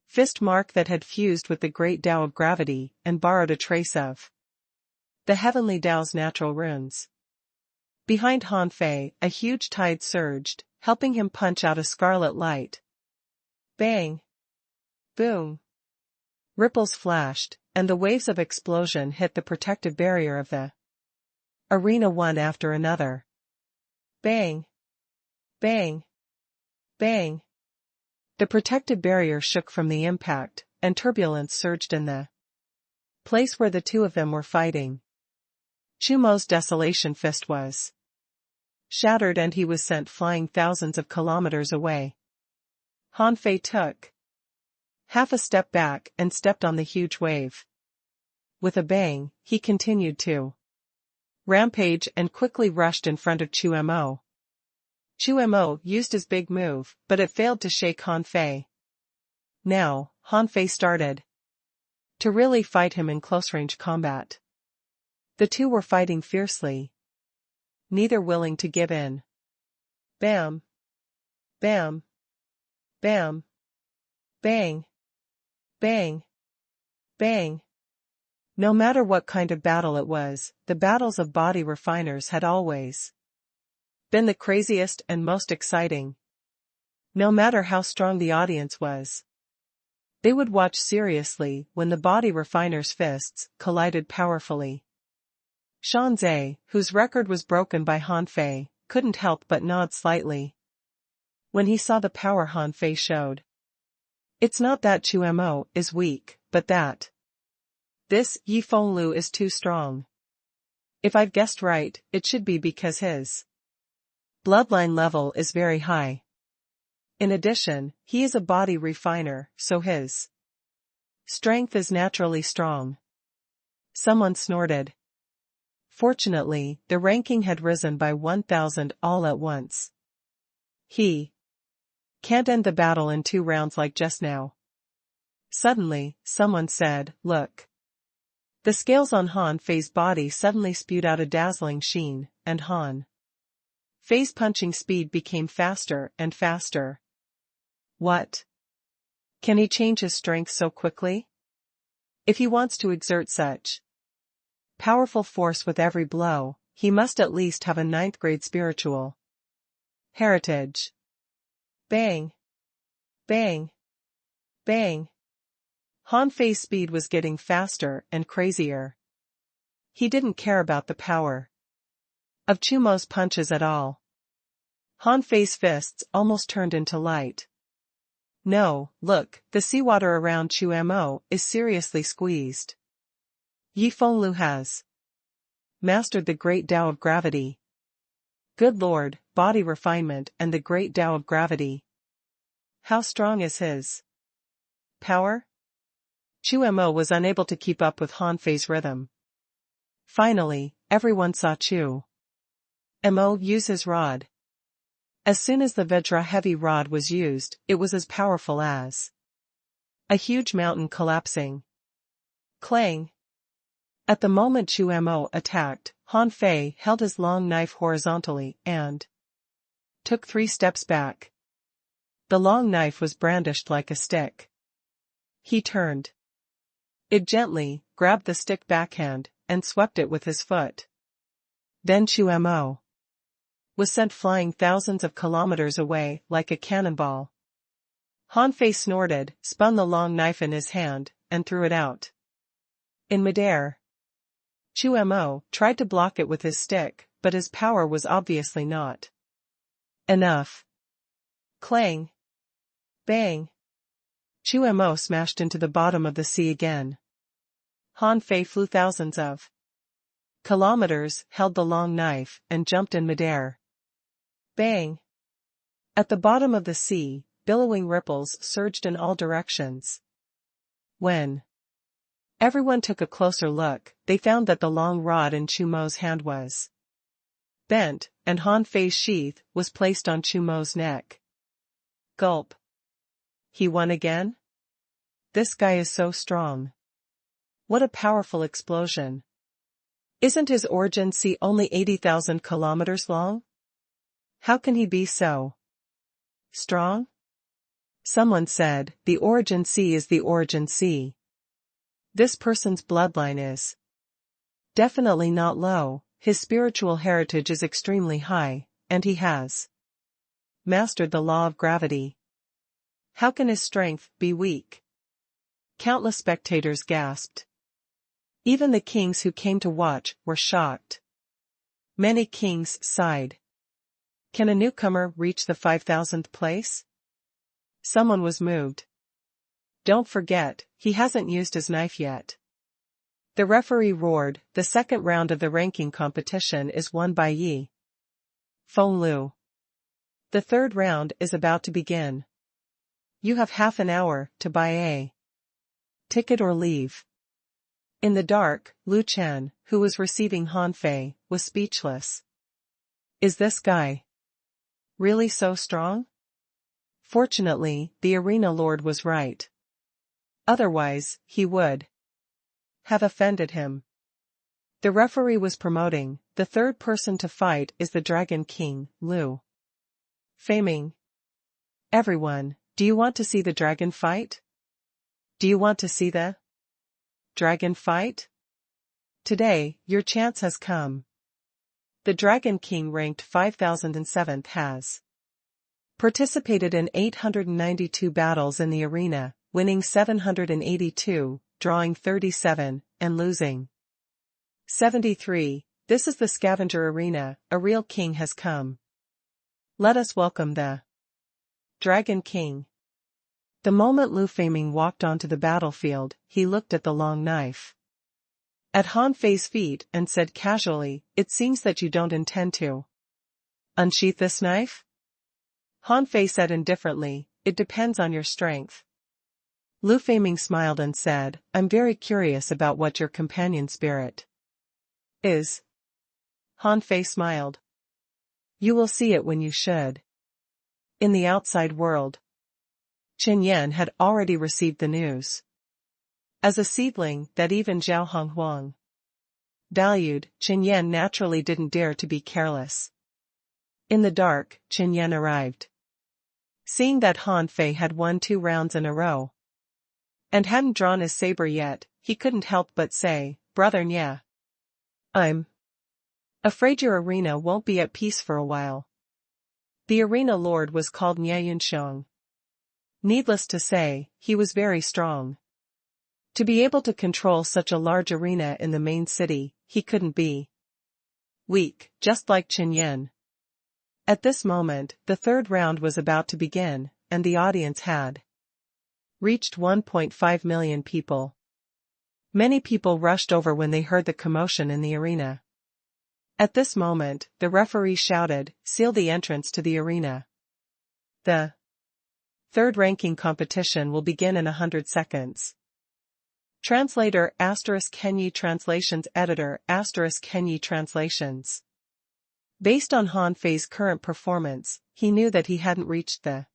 fist mark that had fused with the great Tao of gravity and borrowed a trace of the heavenly Tao's natural runes. Behind Han Fei, a huge tide surged, helping him punch out a scarlet light. Bang! Boom! Ripples flashed, and the waves of explosion hit the protective barrier of the arena one after another. Bang! Bang! Bang! The protective barrier shook from the impact, and turbulence surged in the place where the two of them were fighting. Chu Mo's desolation fist was shattered and he was sent flying thousands of kilometers away. Han Fei took half a step back and stepped on the huge wave. With a bang, he continued to rampage and quickly rushed in front of Chu Mo. Chu Mo used his big move, but it failed to shake Han Fei. Now, Han Fei started to really fight him in close-range combat. The two were fighting fiercely, neither willing to give in. Bam! Bam! Bam! Bang! Bang! Bang! No matter what kind of battle it was, the battles of body refiners had always been the craziest and most exciting. No matter how strong the audience was, they would watch seriously when the body refiners' fists collided powerfully. Shan Zhe, whose record was broken by Han Fei, couldn't help but nod slightly when he saw the power Han Fei showed. It's not that Chu Mo is weak, but that this Yifenglu is too strong. If I've guessed right, it should be because his bloodline level is very high. In addition, he is a body refiner, so his strength is naturally strong. Someone snorted. Fortunately, the ranking had risen by 1,000 all at once. He can't end the battle in 2 rounds like just now. Suddenly, someone said, "Look." The scales on Han Fei's body suddenly spewed out a dazzling sheen, and Han Fei's punching speed became faster and faster. What? Can he change his strength so quickly? If he wants to exert such powerful force with every blow, he must at least have a 9th grade spiritual heritage. Bang! Bang! Bang! Han Fei's speed was getting faster and crazier. He didn't care about the power of Chumo's punches at all. Han Fei's fists almost turned into light. No, look, the seawater around Chumo is seriously squeezed. Yi Fenglu has mastered the great Tao of gravity. Good Lord, body refinement and the great Tao of gravity. How strong is his power? Chumo was unable to keep up with Han Fei's rhythm. Finally, everyone saw Chumo use his rod. As soon as the Vajra heavy rod was used, it was as powerful as a huge mountain collapsing. Clang! At the moment Chumo attacked, Han Fei held his long knife horizontally and took 3 steps back. The long knife was brandished like a stick. He turned it gently, grabbed the stick backhand, and swept it with his foot. Then Chumo was sent flying thousands of kilometers away like a cannonball. Han Fei snorted, spun the long knife in his hand, and threw it out. In midair, Chumo tried to block it with his stick, but his power was obviously not enough. Clang! Bang! Chumo smashed into the bottom of the sea again. Han Fei flew thousands of kilometers, held the long knife, and jumped in midair. Bang! At the bottom of the sea, billowing ripples surged in all directions. When everyone took a closer look, they found that the long rod in Chumo's hand was bent, and Han Fei's sheath was placed on Chumo's neck. Gulp. He won again? This guy is so strong. What a powerful explosion. Isn't his origin sea only 80,000 kilometers long? How can he be so strong? Someone said, the origin sea is the origin sea. This person's bloodline is definitely not low, his spiritual heritage is extremely high, and he has mastered the law of gravity. How can his strength be weak? Countless spectators gasped. Even the kings who came to watch were shocked. Many kings sighed. Can a newcomer reach the 5,000th place? Someone was moved. Don't forget, he hasn't used his knife yet. The referee roared, the second round of the ranking competition is won by Yi Fenglu. The third round is about to begin. You have half an hour to buy a ticket or leave. In the dark, Lu Chen, who was receiving Han Fei, was speechless. Is this guy really so strong? Fortunately, the arena lord was right. Otherwise, he would have offended him. The referee was promoting, the third person to fight is the Dragon King, Lu Feiming. Everyone, do you want to see the dragon fight? Do you want to see the dragon fight? Today, your chance has come. The Dragon King ranked 5007th has participated in 892 battles in the arena, winning 782, drawing 37, and losing 73. This is the scavenger arena, a real king has come. Let us welcome the Dragon King. The moment Lu Feiming walked onto the battlefield, he looked at the long knife at Han Fei's feet and said casually, it seems that you don't intend to unsheath this knife? Han Fei said indifferently, it depends on your strength. Lu Feiming smiled and said, I'm very curious about what your companion spirit is. Han Fei smiled. You will see it when you should. In the outside world, Chen Yan had already received the news. As a seedling that even Zhao Honghuang valued, Chen Yan naturally didn't dare to be careless. In the dark, Chen Yan arrived. Seeing that Han Fei had won 2 rounds in a row and hadn't drawn his saber yet, he couldn't help but say, "Brother Nya, I'm afraid your arena won't be at peace for a while." The arena lord was called Nya Yunxiong. Needless to say, he was very strong. To be able to control such a large arena in the main city, he couldn't be weak, just like Chen Yan. At this moment, the 3rd round was about to begin, and the audience had reached 1.5 million people. Many people rushed over when they heard the commotion in the arena. At this moment, the referee shouted, "Seal the entrance to the arena. The 3rd ranking competition will begin in 100 seconds. Translator ** Kenyi Translations Editor ** Kenyi Translations. Based on Han Fei's current performance, he knew that he hadn't reached the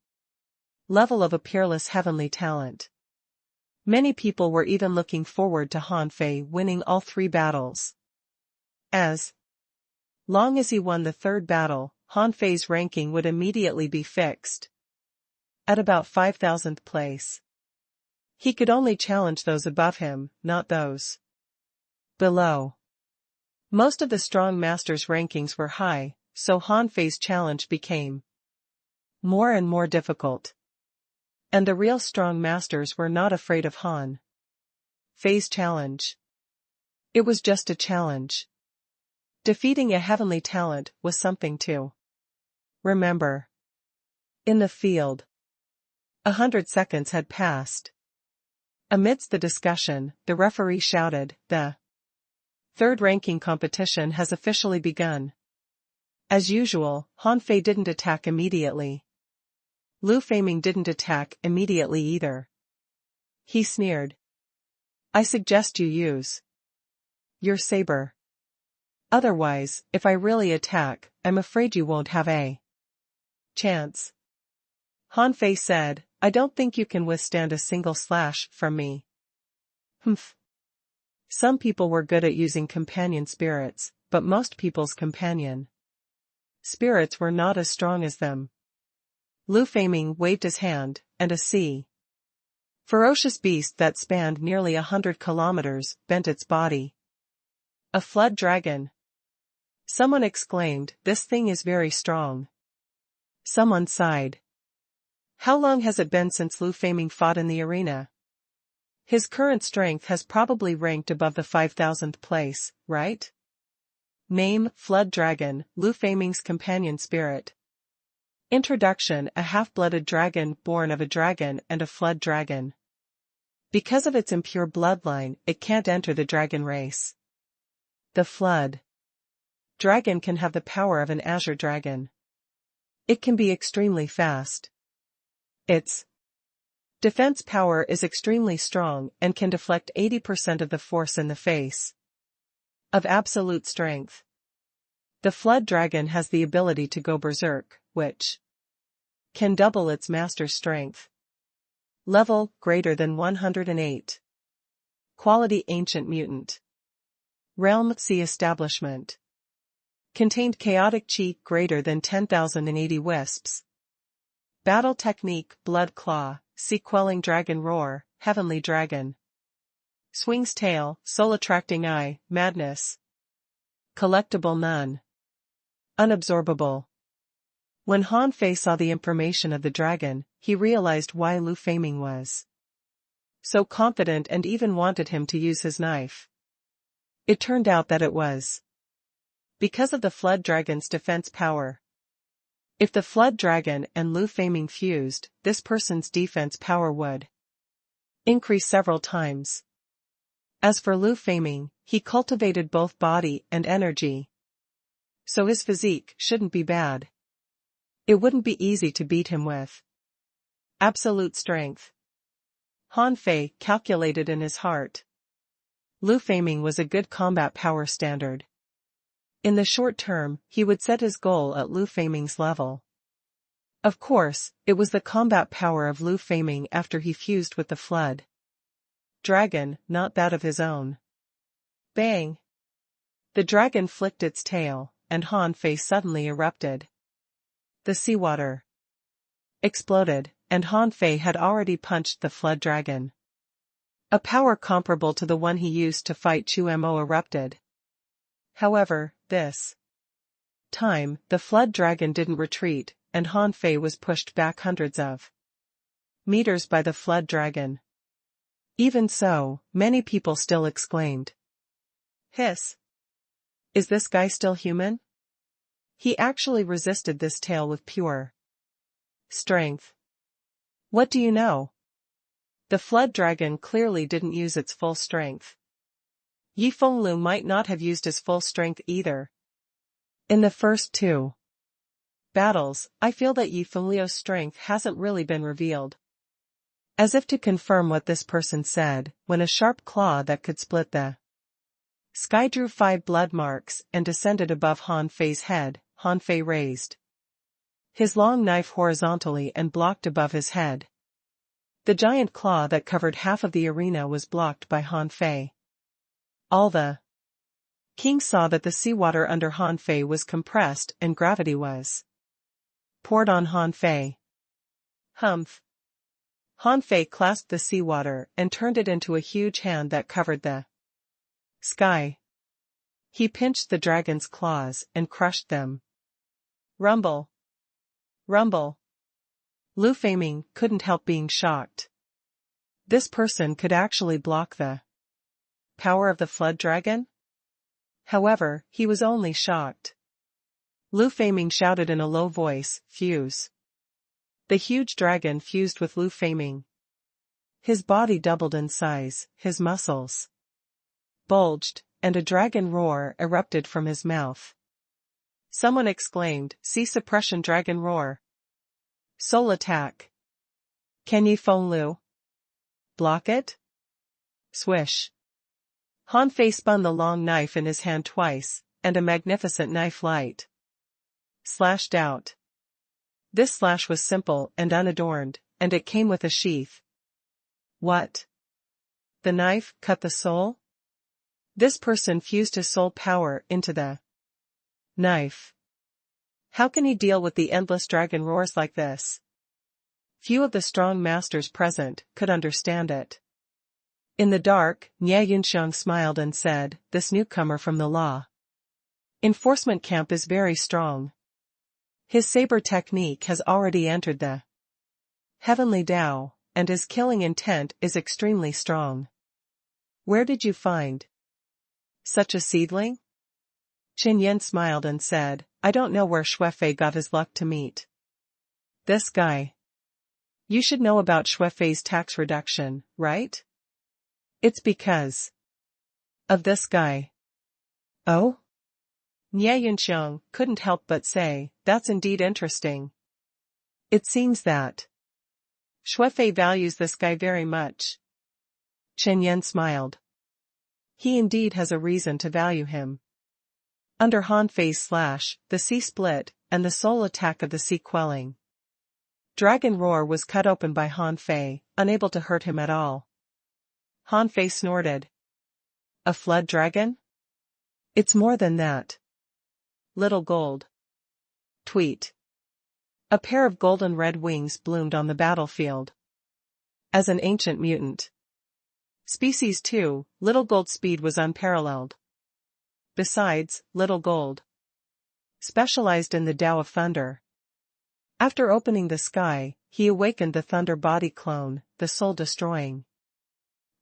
level of a peerless heavenly talent. Many people were even looking forward to Han Fei winning all 3 battles. As long as he won the 3rd battle, Han Fei's ranking would immediately be fixed at about 5,000th place. He could only challenge those above him, not those below. Most of the strong masters' rankings were high, so Han Fei's challenge became more and more difficult. And the real strong masters were not afraid of Han Fei's challenge. It was just a challenge. Defeating a heavenly talent was something to remember. In the field, 100 seconds had passed. Amidst the discussion, the referee shouted, "The 3rd ranking competition has officially begun." As usual, Han Fei didn't attack immediately. Lu Feiming didn't attack immediately either. He sneered. "I suggest you use your saber. Otherwise, if I really attack, I'm afraid you won't have a chance." Han Fei said, "I don't think you can withstand a single slash from me." Humph. Some people were good at using companion spirits, but most people's companion spirits were not as strong as them. Lu Feiming waved his hand, and a ferocious beast that spanned nearly 100 kilometers bent its body. "A flood dragon!" Someone exclaimed, "This thing is very strong." Someone sighed. "How long has it been since Lu Feiming fought in the arena? His current strength has probably ranked above the 5,000th place, right?" Name: Flood Dragon, Lu Feiming's companion spirit. Introduction: a half-blooded dragon born of a dragon and a flood dragon. Because of its impure bloodline, it can't enter the dragon race. The flood dragon can have the power of an azure dragon. It can be extremely fast. Its defense power is extremely strong and can deflect 80% of the force in the face of absolute strength. The flood dragon has the ability to go berserk, which can double its master's strength. Level, greater than 108. Quality: Ancient Mutant. Realm: Sea Establishment. Contained chaotic chi greater than 10,080 wisps. Battle technique: Blood Claw, Sea-Quelling Dragon Roar, Heavenly Dragon. Swings Tail, Soul-Attracting Eye, Madness. Collectible: None. Unabsorbable. When Han Fei saw the information of the dragon, he realized why Lu Feiming was so confident and even wanted him to use his knife. It turned out that it was because of the flood dragon's defense power. If the flood dragon and Lu Feiming fused, this person's defense power would increase several times. As for Lu Feiming, he cultivated both body and energy, so his physique shouldn't be bad. It wouldn't be easy to beat him with absolute strength. Han Fei calculated in his heart. Lu Feiming was a good combat power standard. In the short term, he would set his goal at Lu Feiming's level. Of course, it was the combat power of Lu Feiming after he fused with the flood dragon, not that of his own. Bang! The dragon flicked its tail, and Han Fei suddenly erupted. The seawater exploded, and Han Fei had already punched the flood dragon. A power comparable to the one he used to fight Chu Mo erupted. However, this time, the flood dragon didn't retreat, and Han Fei was pushed back hundreds of meters by the flood dragon. Even so, many people still exclaimed, "Hiss! Is this guy still human?" He actually resisted this tale with pure strength. What do you know? The flood dragon clearly didn't use its full strength. Yi Fenglu might not have used his full strength either. In the first two battles, I feel that Yi Fenglu's strength hasn't really been revealed. As if to confirm what this person said, when a sharp claw that could split the sky drew 5 blood marks and descended above Han Fei's head, Han Fei raised his long knife horizontally and blocked above his head. The giant claw that covered half of the arena was blocked by Han Fei. All the kings saw that the seawater under Han Fei was compressed and gravity was poured on Han Fei. Humph! Han Fei clasped the seawater and turned it into a huge hand that covered the sky. He pinched the dragon's claws and crushed them. Rumble! Rumble! Lu Feiming couldn't help being shocked. This person could actually block the power of the flood dragon? However, he was only shocked. Lu Feiming shouted in a low voice, "Fuse!" The huge dragon fused with Lu Feiming. His body doubled in size, his muscles bulged, and a dragon roar erupted from his mouth. Someone exclaimed, "See suppression dragon roar! Soul attack! Can Yi Fenglu block it?" Swish! Han Fei spun the long knife in his hand twice, and a magnificent knife light slashed out. This slash was simple and unadorned, and it came with a sheath. What? The knife cut the soul? This person fused his soul power into the knife. How can he deal with the endless dragon roars like this? Few of the strong masters present could understand it. In the dark, Nie Yunxiang smiled and said, "This newcomer from the law enforcement camp is very strong. His saber technique has already entered the heavenly Tao, and his killing intent is extremely strong. Where did you find such a seedling?" Qin Yan smiled and said, "I don't know where Shuefei got his luck to meet this guy. You should know about Shuefei's tax reduction, right? It's because of this guy." Oh? Nie Yunxiang couldn't help but say, "That's indeed interesting. It seems that Shuefei values this guy very much." Qin Yan smiled. He indeed has a reason to value him. Under Han Fei's slash, the sea split, and the soul attack of the sea quelling dragon roar was cut open by Han Fei, unable to hurt him at all. Han Fei snorted. "A flood dragon? It's more than that. Little gold." Tweet. A pair of golden red wings bloomed on the battlefield. As an ancient mutant species too, Little Gold's speed was unparalleled. Besides, Little Gold specialized in the Tao of Thunder. After opening the sky, he awakened the Thunder Body clone, the soul-destroying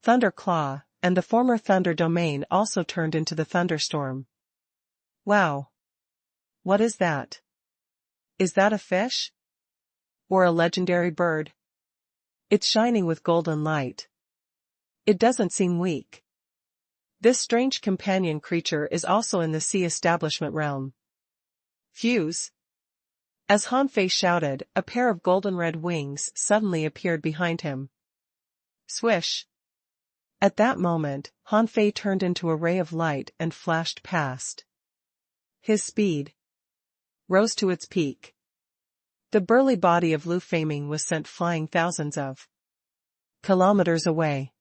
Thunder Claw, and the former Thunder Domain also turned into the Thunderstorm. Wow! What is that? Is that a fish? Or a legendary bird? It's shining with golden light. It doesn't seem weak. This strange companion creature is also in the sea establishment realm. Fuse! As Han Fei shouted, a pair of golden red wings suddenly appeared behind him. Swish! At that moment, Han Fei turned into a ray of light and flashed past. His speed rose to its peak. The burly body of Lu Feiming was sent flying thousands of kilometers away.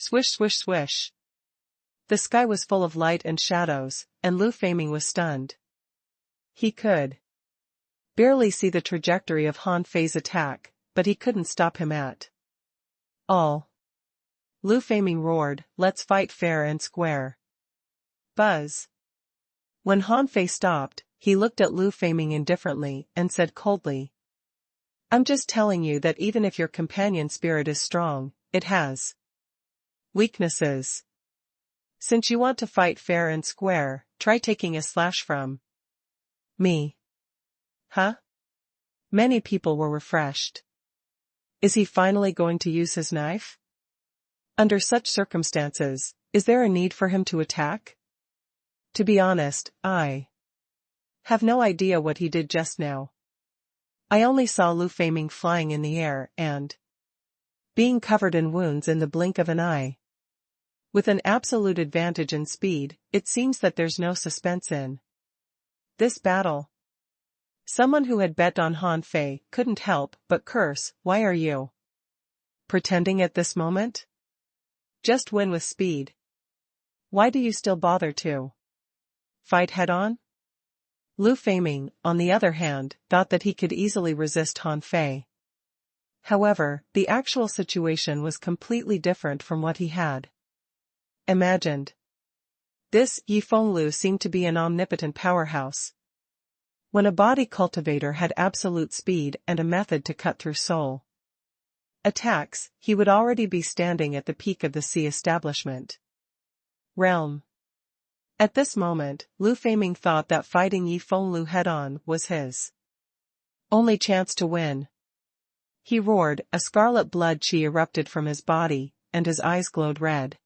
Swish swish swish. The sky was full of light and shadows, and Lu Feiming was stunned. He could barely see the trajectory of Han Fei's attack, but he couldn't stop him at all. Lu Feiming roared, "Let's fight fair and square." Buzz. When Han Fei stopped, he looked at Lu Feiming indifferently and said coldly, "I'm just telling you that even if your companion spirit is strong, it has weaknesses. Since you want to fight fair and square, try taking a slash from me." Huh? Many people were refreshed. Is he finally going to use his knife? Under such circumstances, is there a need for him to attack? To be honest, I have no idea what he did just now. I only saw Lu Feiming flying in the air and being covered in wounds in the blink of an eye. With an absolute advantage in speed, it seems that there's no suspense in this battle. Someone who had bet on Han Fei couldn't help but curse, "Why are you pretending at this moment? Just win with speed. Why do you still bother to fight head-on?" Lu Feiming, on the other hand, thought that he could easily resist Han Fei. However, the actual situation was completely different from what he had imagined. This Yi Fenglu seemed to be an omnipotent powerhouse. When a body cultivator had absolute speed and a method to cut through soul attacks, he would already be standing at the peak of the sea establishment realm. At this moment, Lu Feiming thought that fighting Yi Fenglu head-on was his only chance to win. He roared, a scarlet blood chi erupted from his body, and his eyes glowed red.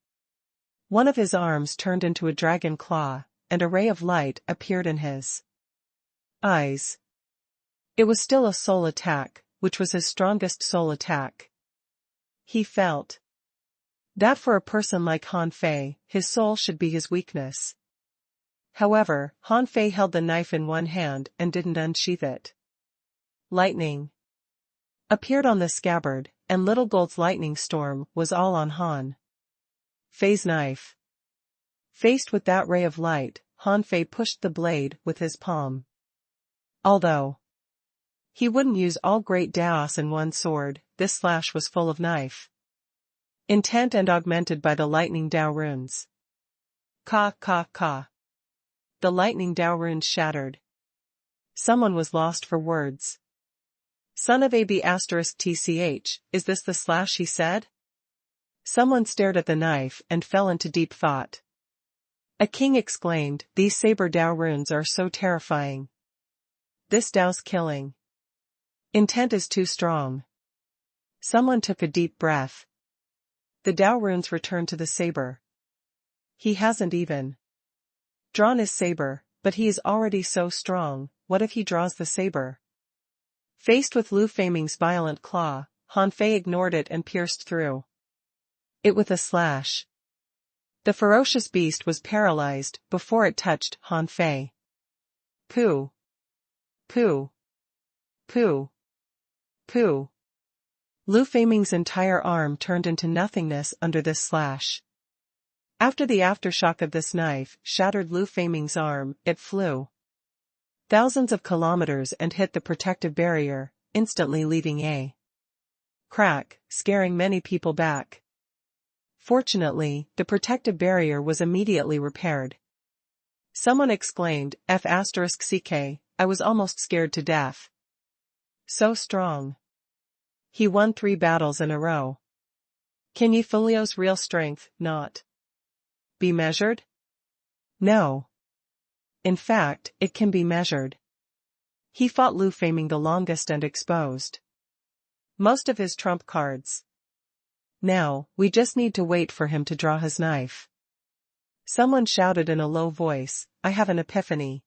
One of his arms turned into a dragon claw, and a ray of light appeared in his eyes. It was still a soul attack, which was his strongest soul attack. He felt that for a person like Han Fei, his soul should be his weakness. However, Han Fei held the knife in one hand and didn't unsheath it. Lightning appeared on the scabbard, and Little Gold's lightning storm was all on Han Fei's knife. Faced with that ray of light, Han Fei pushed the blade with his palm. Although he wouldn't use all great Daos in one sword, this slash was full of knife intent and augmented by the lightning Dao runes. Ka ka ka. The lightning Dao runes shattered. Someone was lost for words. Son of AB*TCH, is this the slash he said? Someone stared at the knife and fell into deep thought. A king exclaimed, "These saber Dao runes are so terrifying. This Dao's killing intent is too strong." Someone took a deep breath. The Dao runes returned to the saber. He hasn't even drawn his saber, but he is already so strong. What if he draws the saber? Faced with Lu Feiming's violent claw, Han Fei ignored it and pierced through it with a slash. The ferocious beast was paralyzed before it touched Han Fei. Pooh. Pooh. Pooh. Pooh. Lu Feiming's entire arm turned into nothingness under this slash. After the aftershock of this knife shattered Lu Feiming's arm, it flew thousands of kilometers and hit the protective barrier, instantly leaving a crack, scaring many people back. Fortunately, the protective barrier was immediately repaired. Someone exclaimed, F***CK, I was almost scared to death. So strong. He won 3 battles in a row. Can Yi Fenglu's real strength not be measured? No. In fact, it can be measured. He fought Lu Feiming the longest and exposed most of his trump cards. Now, we just need to wait for him to draw his knife. Someone shouted in a low voice, I have an epiphany.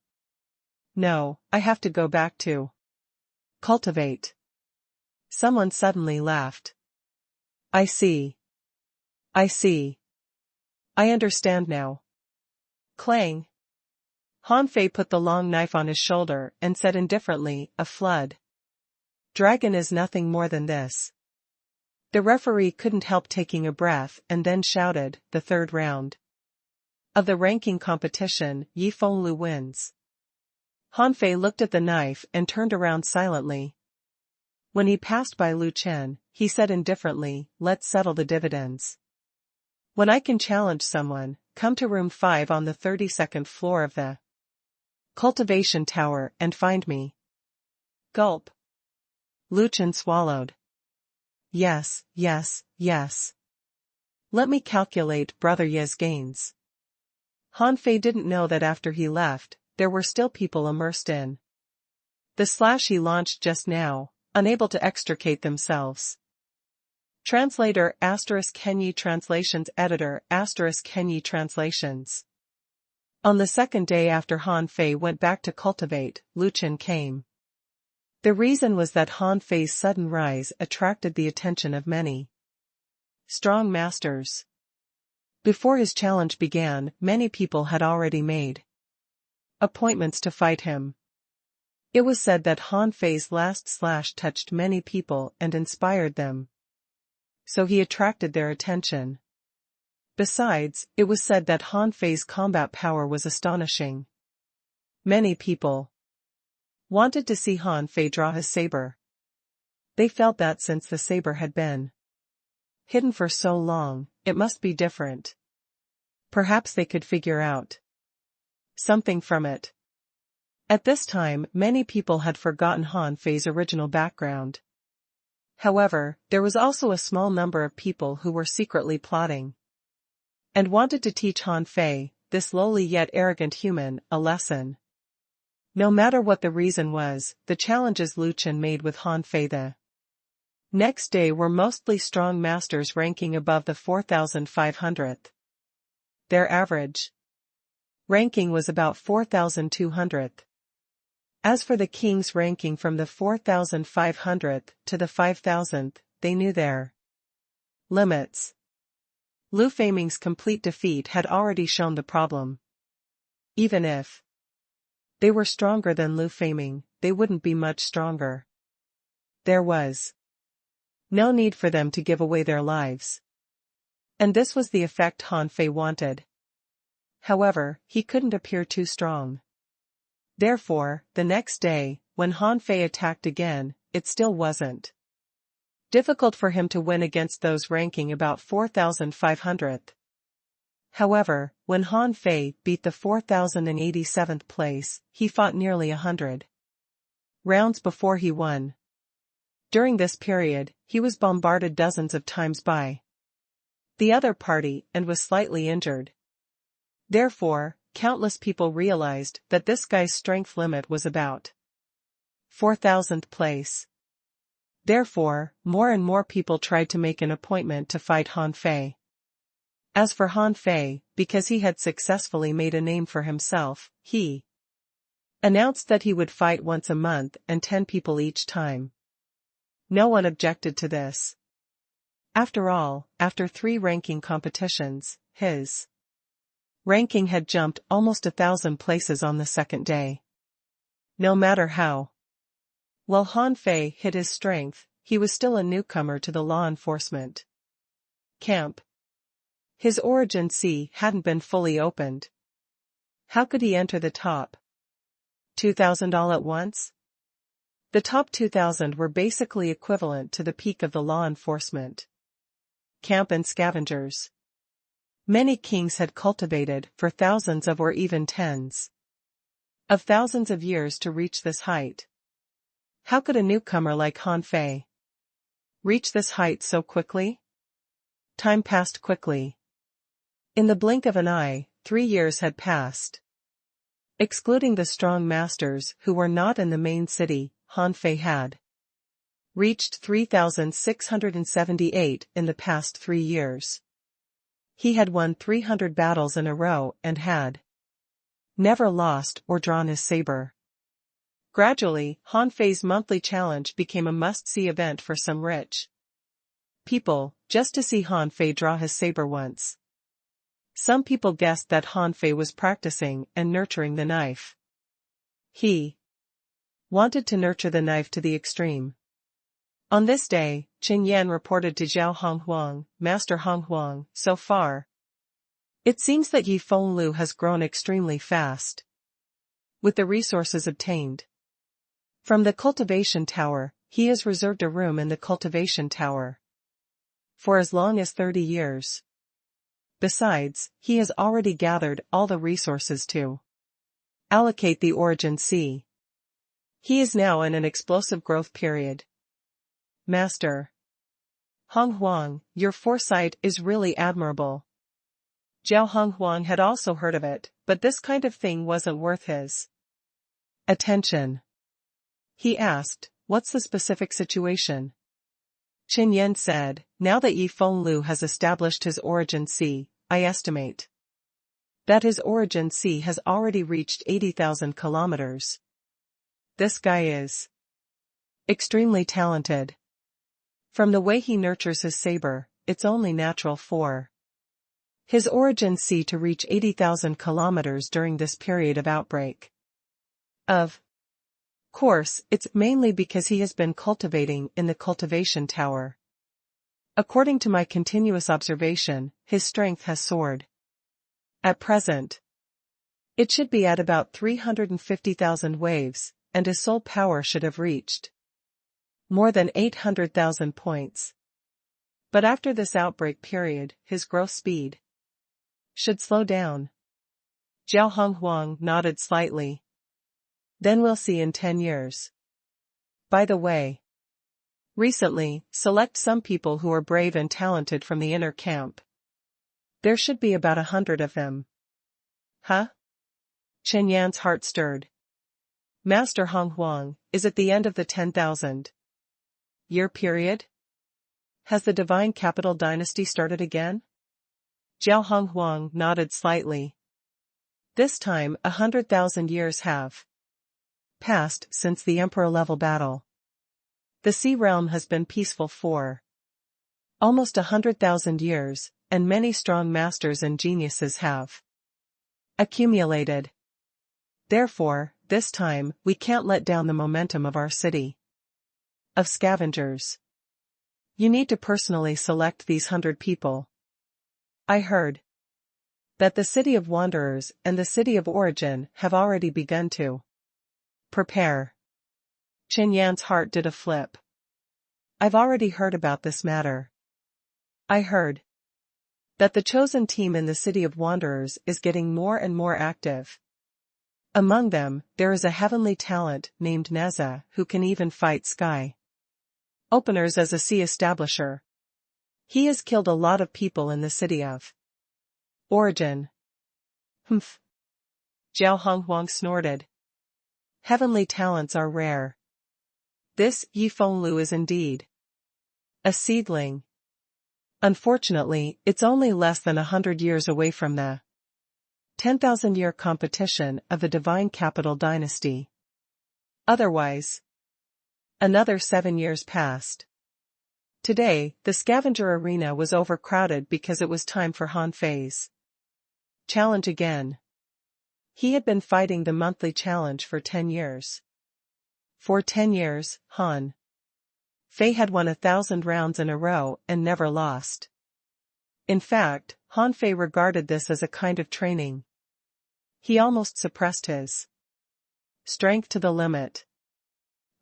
No, I have to go back to cultivate. Someone suddenly laughed. I see. I see. I understand now. Clang. Han Fei put the long knife on his shoulder and said indifferently, a flood dragon is nothing more than this. The referee couldn't help taking a breath and then shouted, "The third round of the ranking competition, Yi Fenglu wins." Han Fei looked at the knife and turned around silently. When he passed by Lu Chen, he said indifferently, "Let's settle the dividends. When I can challenge someone, come to room 5 on the 32nd floor of the cultivation tower and find me." Gulp. Lu Chen swallowed. Yes, yes, yes. Let me calculate Brother Ye's gains. Han Fei didn't know that after he left, there were still people immersed in the slash he launched just now, unable to extricate themselves. Translator ** Kenyi Translations Editor ** Kenyi Translations. On the second day after Han Fei went back to cultivate, Lu Chen came. The reason was that Han Fei's sudden rise attracted the attention of many strong masters. Before his challenge began, many people had already made appointments to fight him. It was said that Han Fei's last slash touched many people and inspired them, so he attracted their attention. Besides, it was said that Han Fei's combat power was astonishing. Many people wanted to see Han Fei draw his saber. They felt that since the saber had been hidden for so long, it must be different. Perhaps they could figure out something from it. At this time, many people had forgotten Han Fei's original background. However, there was also a small number of people who were secretly plotting and wanted to teach Han Fei, this lowly yet arrogant human, a lesson. No matter what the reason was, the challenges Lu Chen made with Han Fei the next day were mostly strong masters ranking above the 4,500th. Their average ranking was about 4,200th. As for the kings ranking from the 4,500th to the 5,000th, they knew their limits. Lu Feiming's complete defeat had already shown the problem. Even if they were stronger than Lu Feiming, they wouldn't be much stronger. There was no need for them to give away their lives. And this was the effect Han Fei wanted. However, he couldn't appear too strong. Therefore, the next day, when Han Fei attacked again, it still wasn't difficult for him to win against those ranking about 4,500th. However, when Han Fei beat the 4,087th place, he fought nearly 100 rounds before he won. During this period, he was bombarded dozens of times by the other party and was slightly injured. Therefore, countless people realized that this guy's strength limit was about 4,000th place. Therefore, more and more people tried to make an appointment to fight Han Fei. As for Han Fei, because he had successfully made a name for himself, he announced that he would fight once a month and 10 people each time. No one objected to this. After all, after 3 ranking competitions, his ranking had jumped almost 1,000 places on the second day. No matter how well Han Fei hid his strength, he was still a newcomer to the law enforcement camp. His origin C hadn't been fully opened. How could he enter the top 2,000 all at once? The top 2,000 were basically equivalent to the peak of the law enforcement camp and scavengers. Many kings had cultivated for thousands of or even tens of thousands of years to reach this height. How could a newcomer like Han Fei reach this height so quickly? Time passed quickly. In the blink of an eye, 3 years had passed. Excluding the strong masters who were not in the main city, Han Fei had reached 3,678 in the past 3 years. He had won 300 battles in a row and had never lost or drawn his saber. Gradually, Han Fei's monthly challenge became a must-see event for some rich people, just to see Han Fei draw his saber once. Some people guessed that Han Fei was practicing and nurturing the knife. He wanted to nurture the knife to the extreme. On this day, Qin Yan reported to Zhao Honghuang, Master Honghuang, so far. It seems that Yi Fenglu has grown extremely fast. With the resources obtained from the cultivation tower, he has reserved a room in the cultivation tower for as long as 30 years. Besides, he has already gathered all the resources to allocate the origin C. He is now in an explosive growth period. Master Honghuang, your foresight is really admirable. Zhao Honghuang had also heard of it, but this kind of thing wasn't worth his attention. He asked, "What's the specific situation?" Qin Yan said, "Now that Yi Fenglu has established his origin C, I estimate that his origin C has already reached 80,000 kilometers. This guy is extremely talented. From the way he nurtures his saber, it's only natural for his origin C to reach 80,000 kilometers during this period of outbreak. Of course, it's mainly because he has been cultivating in the cultivation tower. According to my continuous observation, his strength has soared. At present, it should be at about 350,000 waves, and his soul power should have reached more than 800,000 points. But after this outbreak period, his growth speed should slow down." Zhao Honghuang nodded slightly. "Then we'll see in 10 years. By the way, recently, select some people who are brave and talented from the inner camp. There should be about 100 of them." "Huh?" Qin Yan's heart stirred. "Master Honghuang, is it the end of the 10,000-year period? Has the divine capital dynasty started again?" Zhao Honghuang nodded slightly. "This time 100,000 years have passed since the emperor-level battle. The sea realm has been peaceful for almost 100,000 years, and many strong masters and geniuses have accumulated. Therefore, this time, we can't let down the momentum of our city of scavengers. You need to personally select these 100 people. I heard that the city of wanderers and the city of origin have already begun to prepare." Qin Yan's heart did a flip. "I've already heard about this matter. I heard that the chosen team in the city of wanderers is getting more and more active. Among them, there is a heavenly talent named Neza who can even fight sky openers as a sea establisher. He has killed a lot of people in the city of origin." "Humph." Zhao Honghuang snorted. "Heavenly talents are rare. This Yi Fenglu is indeed a seedling. Unfortunately, it's only less than 100 years away from the 10,000-year competition of the divine capital dynasty. Otherwise, another 7 years passed. Today, the scavenger arena was overcrowded because it was time for Han Fei's challenge again. He had been fighting the monthly challenge for 10 years. For 10 years, Han Fei had won 1,000 rounds in a row and never lost. In fact, Han Fei regarded this as a kind of training. He almost suppressed his strength to the limit.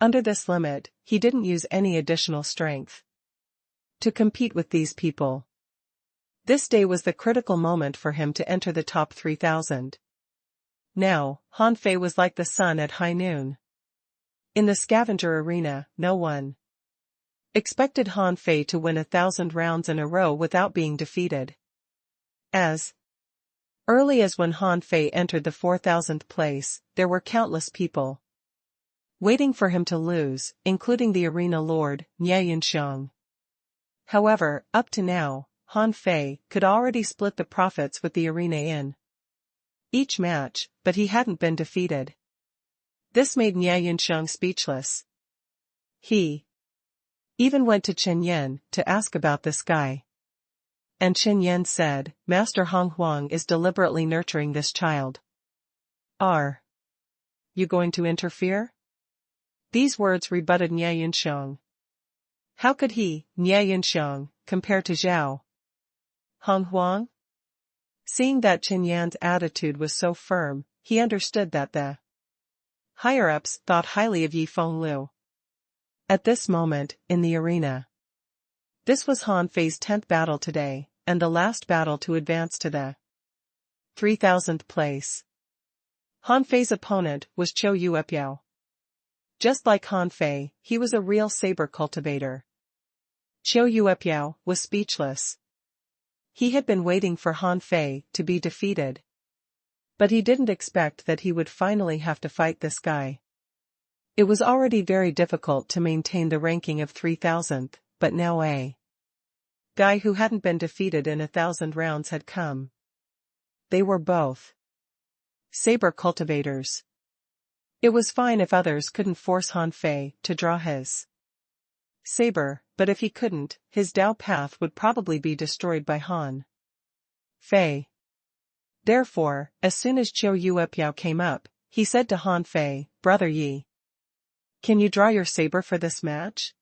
Under this limit, he didn't use any additional strength to compete with these people. This day was the critical moment for him to enter the top 3,000. Now, Han Fei was like the sun at high noon. In the scavenger arena, no one expected Han Fei to win 1,000 rounds in a row without being defeated. As early as when Han Fei entered the 4,000th place, there were countless people waiting for him to lose, including the arena lord, Nie Yunxiang. However, up to now, Han Fei could already split the profits with the arena in each match, but he hadn't been defeated. This made Nie Yunxiang speechless. He even went to Qin Yan to ask about this guy. And Qin Yan said, "Master Honghuang is deliberately nurturing this child. Are you going to interfere?" These words rebutted Nie Yunxiang. How could he, Nie Yinxiang, compare to Zhao Hong Huang? Seeing that Qin Yan's attitude was so firm, he understood that the higher-ups thought highly of Yi Fenglu. At this moment, in the arena. This was Han Fei's 10th battle today, and the last battle to advance to the 3,000th place. Han Fei's opponent was Zhou Yuepiao. Just like Han Fei, he was a real saber cultivator. Zhou Yuepiao was speechless. He had been waiting for Han Fei to be defeated. But he didn't expect that he would finally have to fight this guy. It was already very difficult to maintain the ranking of 3,000th, but now a guy who hadn't been defeated in 1,000 rounds had come. They were both saber cultivators. It was fine if others couldn't force Han Fei to draw his saber, but if he couldn't, his Dao path would probably be destroyed by Han Fei. Therefore, as soon as Zhou Yuepiao came up, he said to Han Fei, "Brother Yi, can you draw your saber for this match?"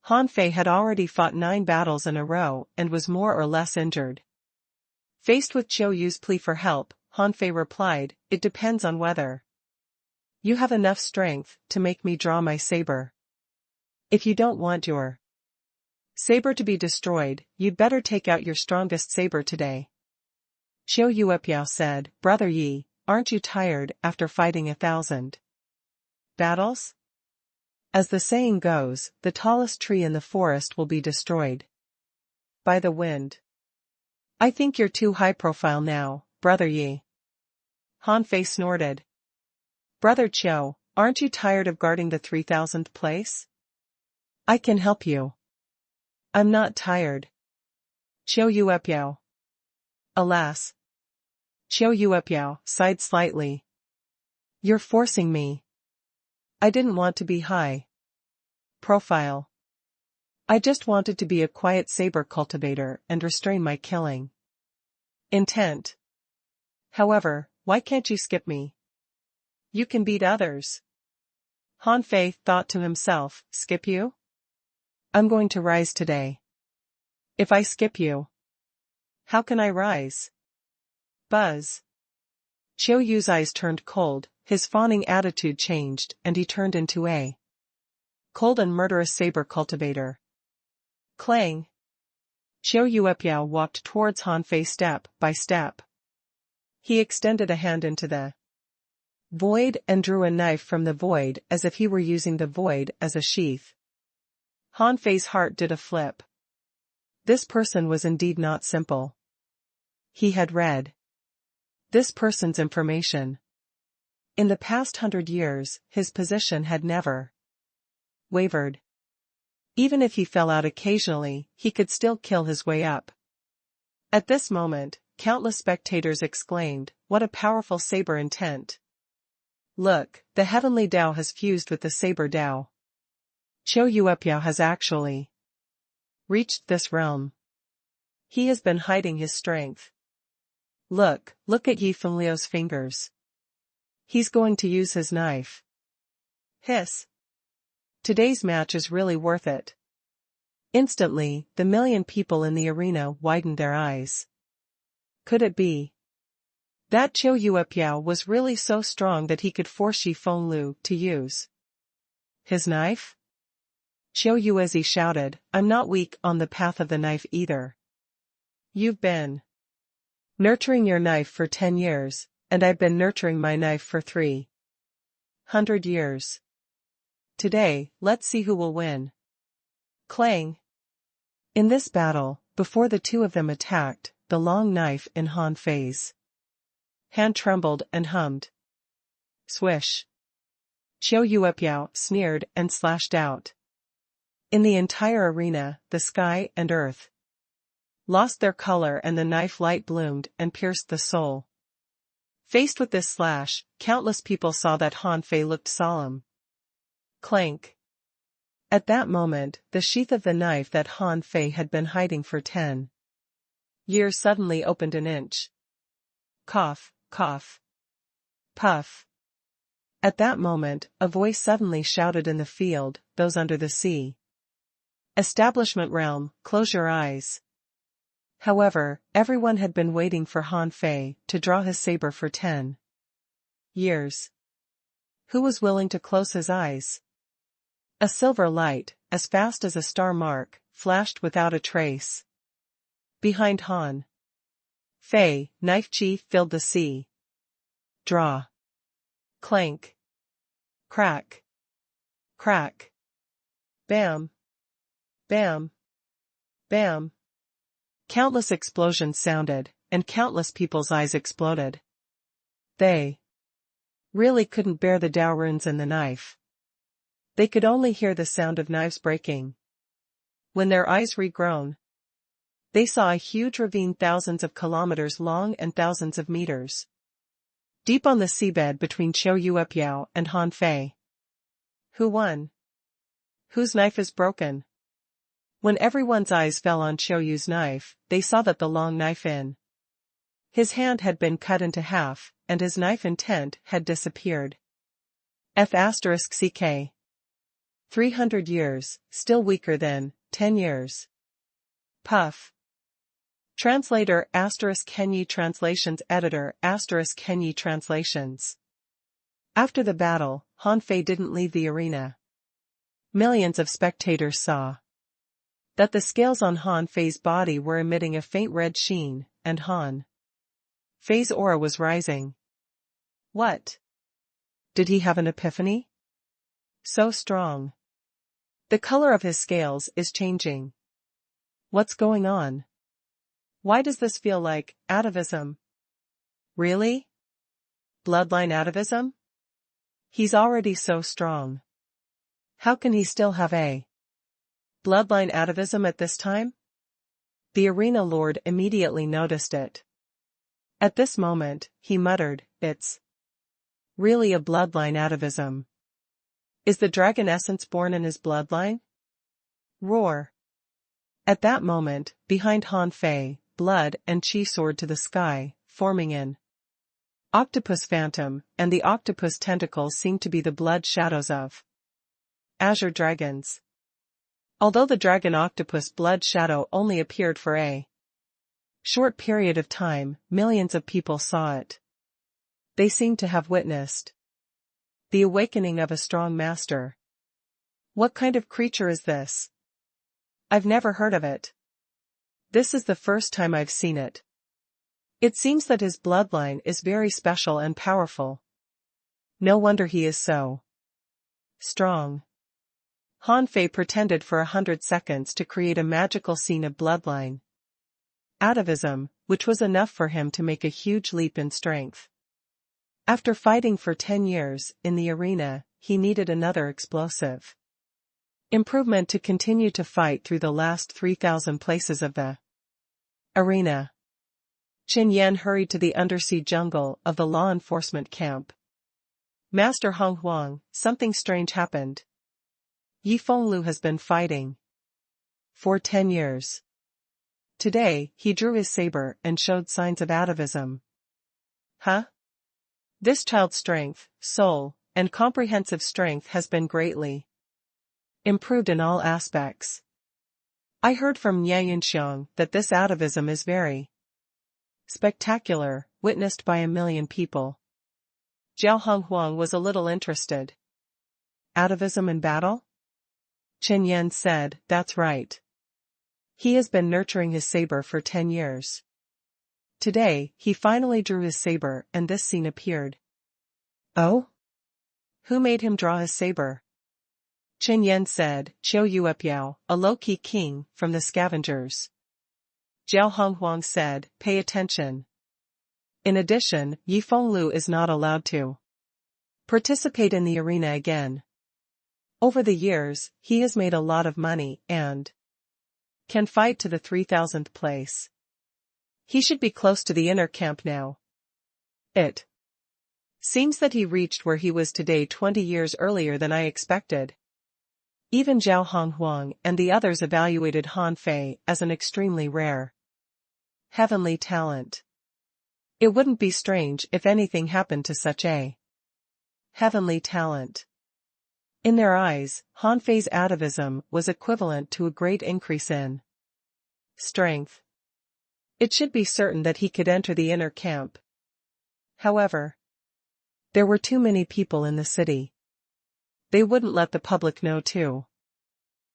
Han Fei had already fought 9 battles in a row and was more or less injured. Faced with Zhou Yu's plea for help, Han Fei replied, "It depends on whether you have enough strength to make me draw my saber. If you don't want your saber to be destroyed, you'd better take out your strongest saber today." Zhou Yuepiao said, "Brother Yi, aren't you tired after fighting 1,000 battles? As the saying goes, the tallest tree in the forest will be destroyed by the wind. I think you're too high profile now, Brother Yi." Han Fei snorted. "Brother Zhou, aren't you tired of guarding the 3,000th place? I can help you." "I'm not tired." Zhou Yuepiao. Alas. Zhou Yuepiao sighed slightly. "You're forcing me. I didn't want to be high profile. I just wanted to be a quiet saber cultivator and restrain my killing intent. However, why can't you skip me? You can beat others." Han Fei thought to himself, "Skip you? I'm going to rise today. If I skip you, how can I rise?" Buzz. Zhou Yu's eyes turned cold, his fawning attitude changed, and he turned into a cold and murderous saber cultivator. Clang. Zhou Yuepiao walked towards Han Fei step by step. He extended a hand into the void and drew a knife from the void as if he were using the void as a sheath. Han Fei's heart did a flip. This person was indeed not simple. He had read this person's information. In the past 100 years, his position had never wavered. Even if he fell out occasionally, he could still kill his way up. At this moment, countless spectators exclaimed, "What a powerful saber intent! Look, the heavenly Dao has fused with the saber Dao. Zhou Yuepiao has actually reached this realm. He has been hiding his strength. Look at Yi Fengliu's fingers. He's going to use his knife." Hiss. Today's match is really worth it. Instantly, the million people in the arena widened their eyes. Could it be that Zhou Yuepiao was really so strong that he could force Yi Fenglu to use his knife? Zhou Yuezi shouted, "I'm not weak on the path of the knife either. You've been nurturing your knife for 10 years, and I've been nurturing my knife for 300 years. Today, let's see who will win." Clang. In this battle, before the two of them attacked, the long knife in Han Fei's hand trembled and hummed. Swish. Zhou Yuepiao sneered and slashed out. In the entire arena, the sky and earth lost their color and the knife light bloomed and pierced the soul. Faced with this slash, countless people saw that Han Fei looked solemn. Clank. At that moment, the sheath of the knife that Han Fei had been hiding for 10 years suddenly opened an inch. Cough, cough. Puff. At that moment, a voice suddenly shouted in the field, "Those under the sea Establishment realm, close your eyes. However, everyone had been waiting for Han Fei to draw his saber for 10 years. Who was willing to close his eyes? A silver light, as fast as a star mark, flashed without a trace. Behind Han Fei, knife chi filled the sea. Draw. Clank. Crack. Crack. Bam. Bam. Bam. Countless explosions sounded, and countless people's eyes exploded. They really couldn't bear the Dao runes and the knife. They could only hear the sound of knives breaking. When their eyes regrown, they saw a huge ravine thousands of kilometers long and thousands of meters deep on the seabed between Qiu Yuepiao and Han Fei. Who won? Whose knife is broken? When everyone's eyes fell on Qiu Yu's knife, they saw that the long knife in his hand had been cut into half, and his knife intent had disappeared. F***ck. 300 years, still weaker than 10 years. Puff. Translator *Kenyi Translations Editor *Kenyi Translations. After the battle, Han Fei didn't leave the arena. Millions of spectators saw that the scales on Han Fei's body were emitting a faint red sheen, and Han Fei's aura was rising. What? Did he have an epiphany? So strong. The color of his scales is changing. What's going on? Why does this feel like atavism? Really? Bloodline atavism? He's already so strong. How can he still have a bloodline atavism at this time? The arena lord immediately noticed it. At this moment, he muttered, "It's really a bloodline atavism. Is the dragon essence born in his bloodline?" Roar. At that moment, behind Han Fei, blood and chi soared to the sky, forming an octopus phantom, and the octopus tentacles seemed to be the blood shadows of azure dragons. Although the dragon octopus blood shadow only appeared for a short period of time, millions of people saw it. They seemed to have witnessed the awakening of a strong master. What kind of creature is this? I've never heard of it. This is the first time I've seen it. It seems that his bloodline is very special and powerful. No wonder he is so strong. Han Fei pretended for 100 seconds to create a magical scene of bloodline atavism, which was enough for him to make a huge leap in strength. After fighting for 10 years in the arena, he needed another explosive improvement to continue to fight through the last 3,000 places of the arena. Qin Yan hurried to the undersea jungle of the law enforcement camp. Master Hong Huang, something strange happened. Yi Fenglu has been fighting for 10 years. Today, he drew his saber and showed signs of atavism. Huh? This child's strength, soul, and comprehensive strength has been greatly improved in all aspects. I heard from Ye Yunxiang that this atavism is very spectacular, witnessed by 1 million people. Zhao Honghuang was a little interested. Atavism in battle? Qin Yan said, "That's right. He has been nurturing his saber for 10 years. Today, he finally drew his saber and this scene appeared." Oh? Who made him draw his saber? Qin Yan said, "Qiu Yuepiao, a low-key king from the scavengers." Zhao Honghuang said, "Pay attention. In addition, Yi Fenglu is not allowed to participate in the arena again. Over the years, he has made a lot of money and can fight to the 3,000th place. He should be close to the inner camp now. It seems that he reached where he was today 20 years earlier than I expected." Even Zhao Honghuang and the others evaluated Han Fei as an extremely rare heavenly talent. It wouldn't be strange if anything happened to such a heavenly talent. In their eyes, Han Fei's atavism was equivalent to a great increase in strength. It should be certain that he could enter the inner camp. However, there were too many people in the city. They wouldn't let the public know too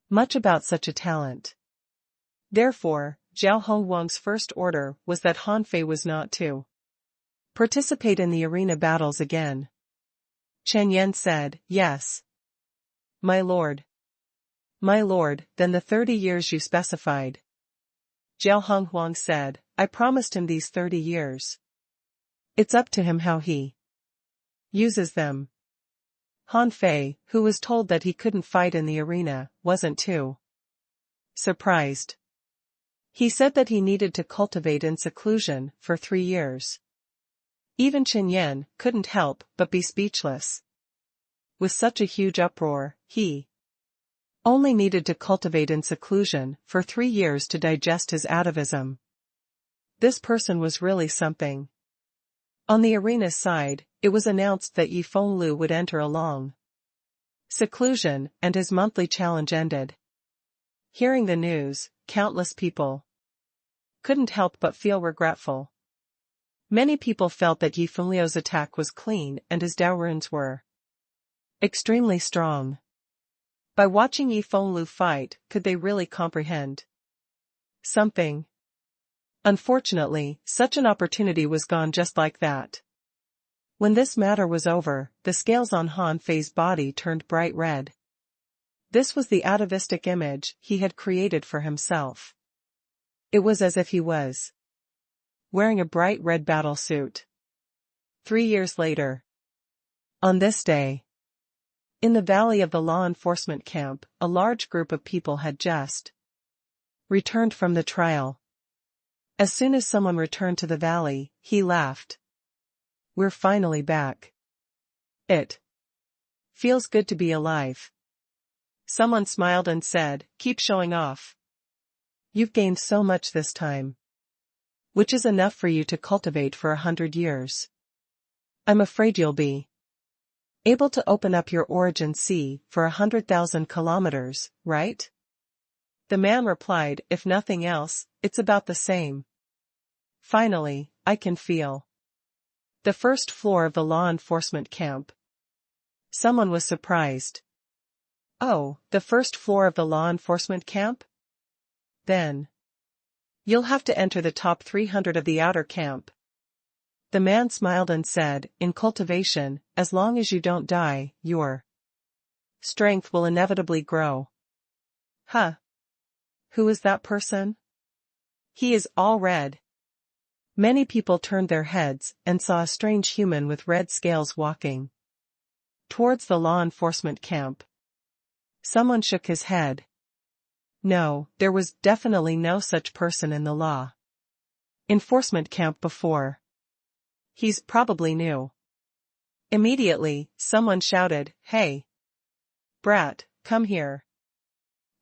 much about such a talent. Therefore, Zhao Hongwang's first order was that Han Fei was not to participate in the arena battles again. Chen Yan said, "Yes, my lord." "My lord, then the 30 years you specified." Zhao Hongwang said, "I promised him these 30 years. It's up to him how he uses them." Han Fei, who was told that he couldn't fight in the arena, wasn't too surprised. He said that he needed to cultivate in seclusion for 3 years. Even Chen Yan couldn't help but be speechless. With such a huge uproar, he only needed to cultivate in seclusion for 3 years to digest his atavism. This person was really something. On the arena's side, it was announced that Yi Fenglu would enter a long seclusion, and his monthly challenge ended. Hearing the news, countless people couldn't help but feel regretful. Many people felt that Yi Fenglu's attack was clean and his Dao runes were extremely strong. By watching Yi Fenglu fight, could they really comprehend something? Unfortunately, such an opportunity was gone just like that. When this matter was over, the scales on Han Fei's body turned bright red. This was the atavistic image he had created for himself. It was as if he was wearing a bright red battle suit. 3 years later. On this day, in the valley of the law enforcement camp, a large group of people had just returned from the trial. As soon as someone returned to the valley, he laughed. "We're finally back. It feels good to be alive." Someone smiled and said, "Keep showing off. You've gained so much this time, which is enough for you to cultivate for 100 years. I'm afraid you'll be able to open up your origin sea for 100,000 kilometers, right?" The man replied, "If nothing else, it's about the same. Finally, I can feel the first floor of the law enforcement camp." Someone was surprised. "Oh, the first floor of the law enforcement camp? Then you'll have to enter the top 300 of the outer camp." The man smiled and said, "In cultivation, as long as you don't die, your strength will inevitably grow." "Huh? Who is that person? He is all red." Many people turned their heads and saw a strange human with red scales walking towards the law enforcement camp. Someone shook his head. No, there was definitely no such person in the law enforcement camp before. He's probably new. Immediately, someone shouted, "Hey, brat, come here."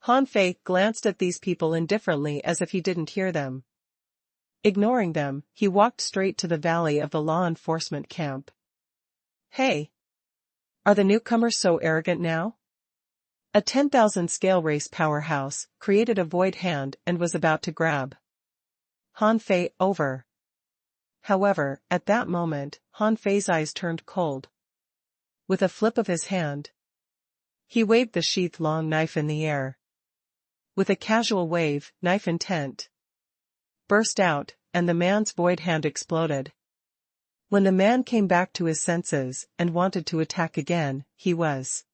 Han Fei glanced at these people indifferently as if he didn't hear them. Ignoring them, he walked straight to the valley of the law enforcement camp. "Hey! Are the newcomers so arrogant now?" A 10,000 scale race powerhouse created a void hand and was about to grab Han Fei over. However, at that moment, Han Fei's eyes turned cold. With a flip of his hand, he waved the sheath-long knife in the air. With a casual wave, knife intent burst out, and the man's void hand exploded. When the man came back to his senses and wanted to attack again, he was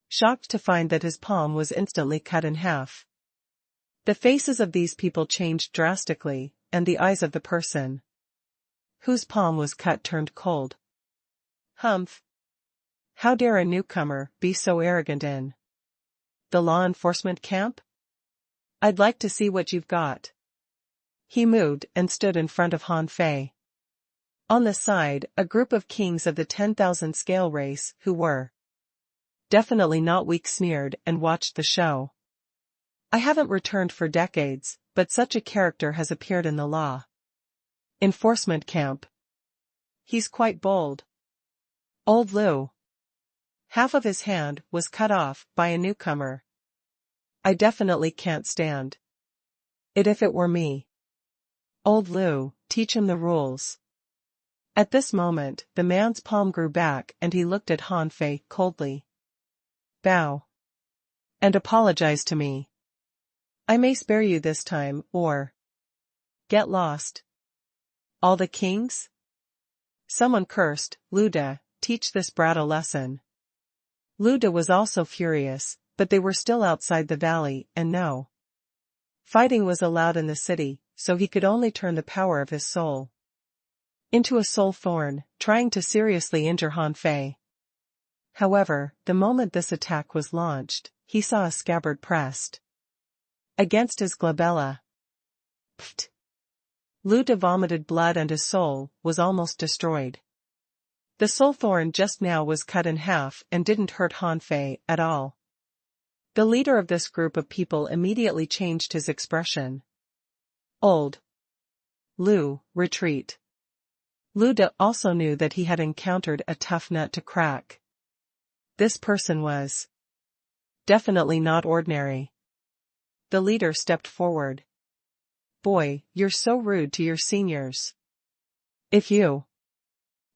shocked to find that his palm was instantly cut in half. The faces of these people changed drastically, and the eyes of the person whose palm was cut turned cold. Humph! How dare a newcomer be so arrogant in the law enforcement camp? I'd like to see what you've got. He moved and stood in front of Han Fei. On the side, a group of kings of the 10,000 scale race who were definitely not weak sneered and watched the show. I haven't returned for decades, but such a character has appeared in the law enforcement camp. He's quite bold. Old Liu. Half of his hand was cut off by a newcomer. I definitely can't stand it if it were me. Old Lu, teach him the rules. At this moment, the man's palm grew back and he looked at Han Fei coldly. Bow. And apologize to me. I may spare you this time, or get lost. All the kings? Someone cursed, Lu De, teach this brat a lesson. Lu De was also furious, but they were still outside the valley, and no fighting was allowed in the city, so he could only turn the power of his soul into a soul thorn, trying to seriously injure Han Fei. However, the moment this attack was launched, he saw a scabbard pressed against his glabella. Pfft. Lu De vomited blood and his soul was almost destroyed. The soul thorn just now was cut in half and didn't hurt Han Fei at all. The leader of this group of people immediately changed his expression. Old Lu, retreat. Lu De also knew that he had encountered a tough nut to crack. This person was definitely not ordinary. The leader stepped forward. Boy, you're so rude to your seniors. If you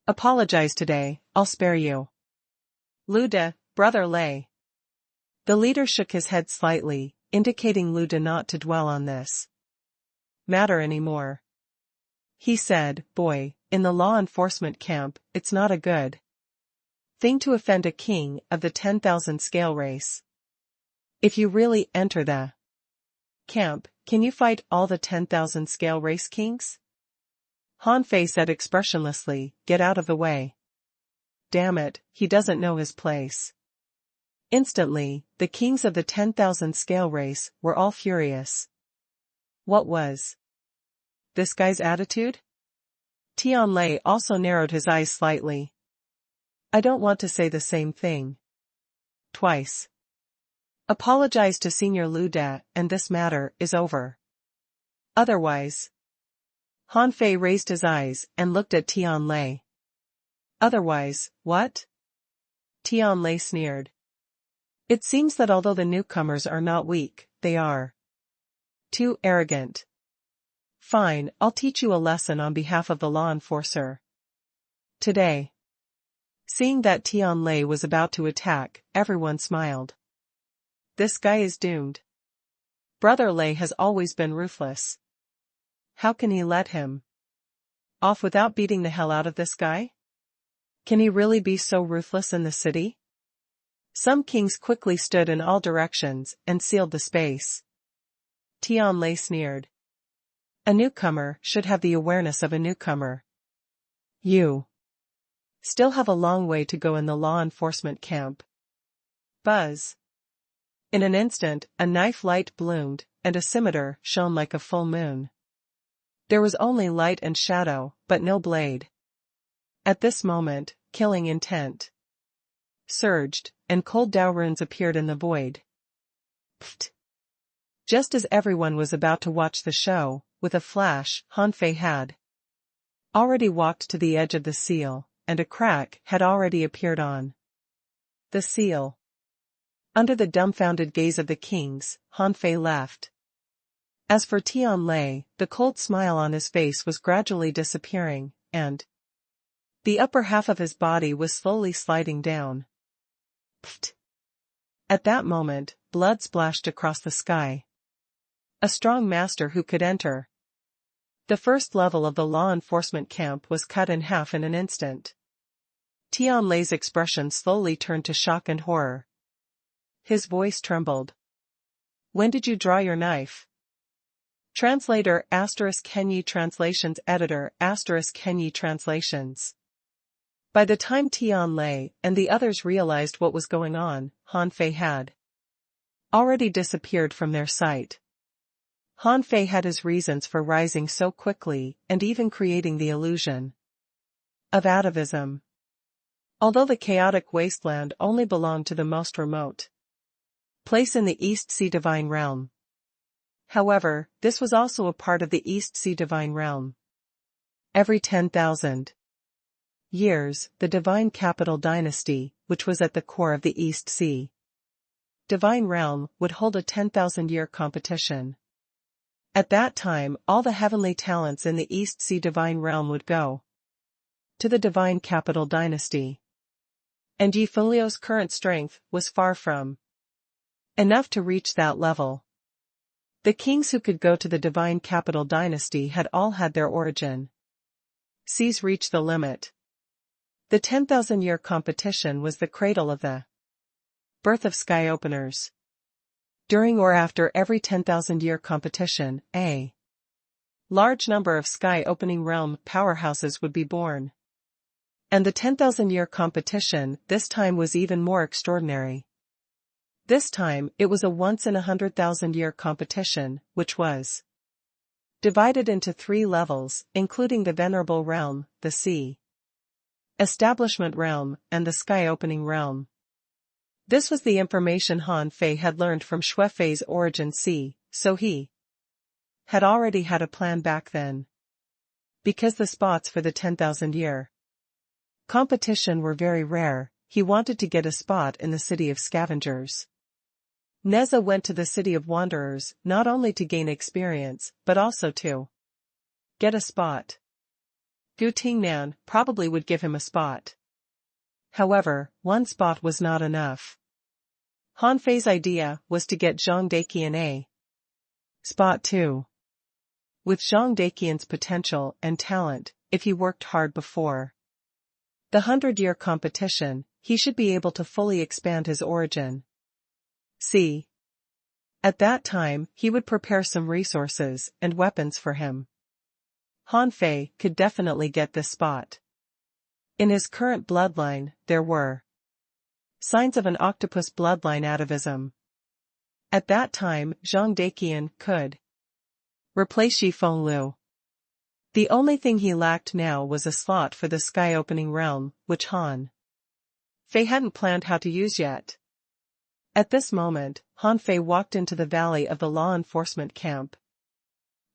apologize today, I'll spare you. Lu De, Brother Lei. The leader shook his head slightly, indicating Lu De not to dwell on this matter anymore. He said, boy, in the law enforcement camp, it's not a good thing to offend a king of the 10,000 scale race. If you really enter the camp, can you fight all the 10,000 scale race kings? Han Fei said expressionlessly, get out of the way. Damn it, he doesn't know his place. Instantly, the kings of the 10,000 scale race were all furious. What was this guy's attitude? Tian Lei also narrowed his eyes slightly. I don't want to say the same thing twice. Apologize to Senior Lu De and this matter is over. Otherwise. Han Fei raised his eyes and looked at Tian Lei. Otherwise, what? Tian Lei sneered. It seems that although the newcomers are not weak, they are too arrogant. Fine, I'll teach you a lesson on behalf of the law enforcer. Today. Seeing that Tian Lei was about to attack, everyone smiled. This guy is doomed. Brother Lei has always been ruthless. How can he let him off without beating the hell out of this guy? Can he really be so ruthless in the city? Some kings quickly stood in all directions and sealed the space. Tian Lei sneered. A newcomer should have the awareness of a newcomer. You still have a long way to go in the law enforcement camp. Buzz. In an instant, a knife light bloomed, and a scimitar shone like a full moon. There was only light and shadow, but no blade. At this moment, killing intent surged, and cold Dao runes appeared in the void. Pfft. Just as everyone was about to watch the show, with a flash, Han Fei had already walked to the edge of the seal, and a crack had already appeared on the seal. Under the dumbfounded gaze of the kings, Han Fei left. As for Tian Lei, the cold smile on his face was gradually disappearing, and the upper half of his body was slowly sliding down. Pfft. At that moment, blood splashed across the sky. A strong master who could enter the first level of the law enforcement camp was cut in half in an instant. Tian Lei's expression slowly turned to shock and horror. His voice trembled. When did you draw your knife? Translator *Kenyi Translations Editor *Kenyi Translations. By the time Tian Lei and the others realized what was going on, Han Fei had already disappeared from their sight. Han Fei had his reasons for rising so quickly and even creating the illusion of atavism. Although the chaotic wasteland only belonged to the most remote place in the East Sea Divine Realm. However, this was also a part of the East Sea Divine Realm. Every 10,000 years, the Divine Capital Dynasty, which was at the core of the East Sea Divine Realm, would hold a 10,000-year competition. At that time, all the heavenly talents in the East Sea Divine Realm would go to the Divine Capital Dynasty. And Ylfolio's current strength was far from enough to reach that level. The kings who could go to the Divine Capital Dynasty had all had their origin seas reach the limit. The 10,000-year competition was the cradle of the birth of sky openers. During or after every 10,000-year competition, a large number of sky-opening realm powerhouses would be born. And the 10,000-year competition this time was even more extraordinary. This time, it was a once-in-100,000-year competition, which was divided into 3 levels, including the Venerable Realm, the Sea Establishment Realm, and the Sky-Opening Realm. This was the information Han Fei had learned from Xue Fei's Origin Sea, so he had already had a plan back then. Because the spots for the 10,000-year competition were very rare, he wanted to get a spot in the City of Scavengers. Neza went to the City of Wanderers not only to gain experience, but also to get a spot. Gu Tingnan probably would give him a spot. However, one spot was not enough. Han Fei's idea was to get Zhang Daqian a spot too. With Zhang Daqian's potential and talent, if he worked hard before the 100-year competition, he should be able to fully expand his origin. See. At that time, he would prepare some resources and weapons for him. Han Fei could definitely get this spot. In his current bloodline, there were signs of an octopus bloodline atavism. At that time, Zhang Daqian could replace Yi Fenglu. The only thing he lacked now was a slot for the sky-opening realm, which Han Fei hadn't planned how to use yet. At this moment, Han Fei walked into the valley of the law enforcement camp.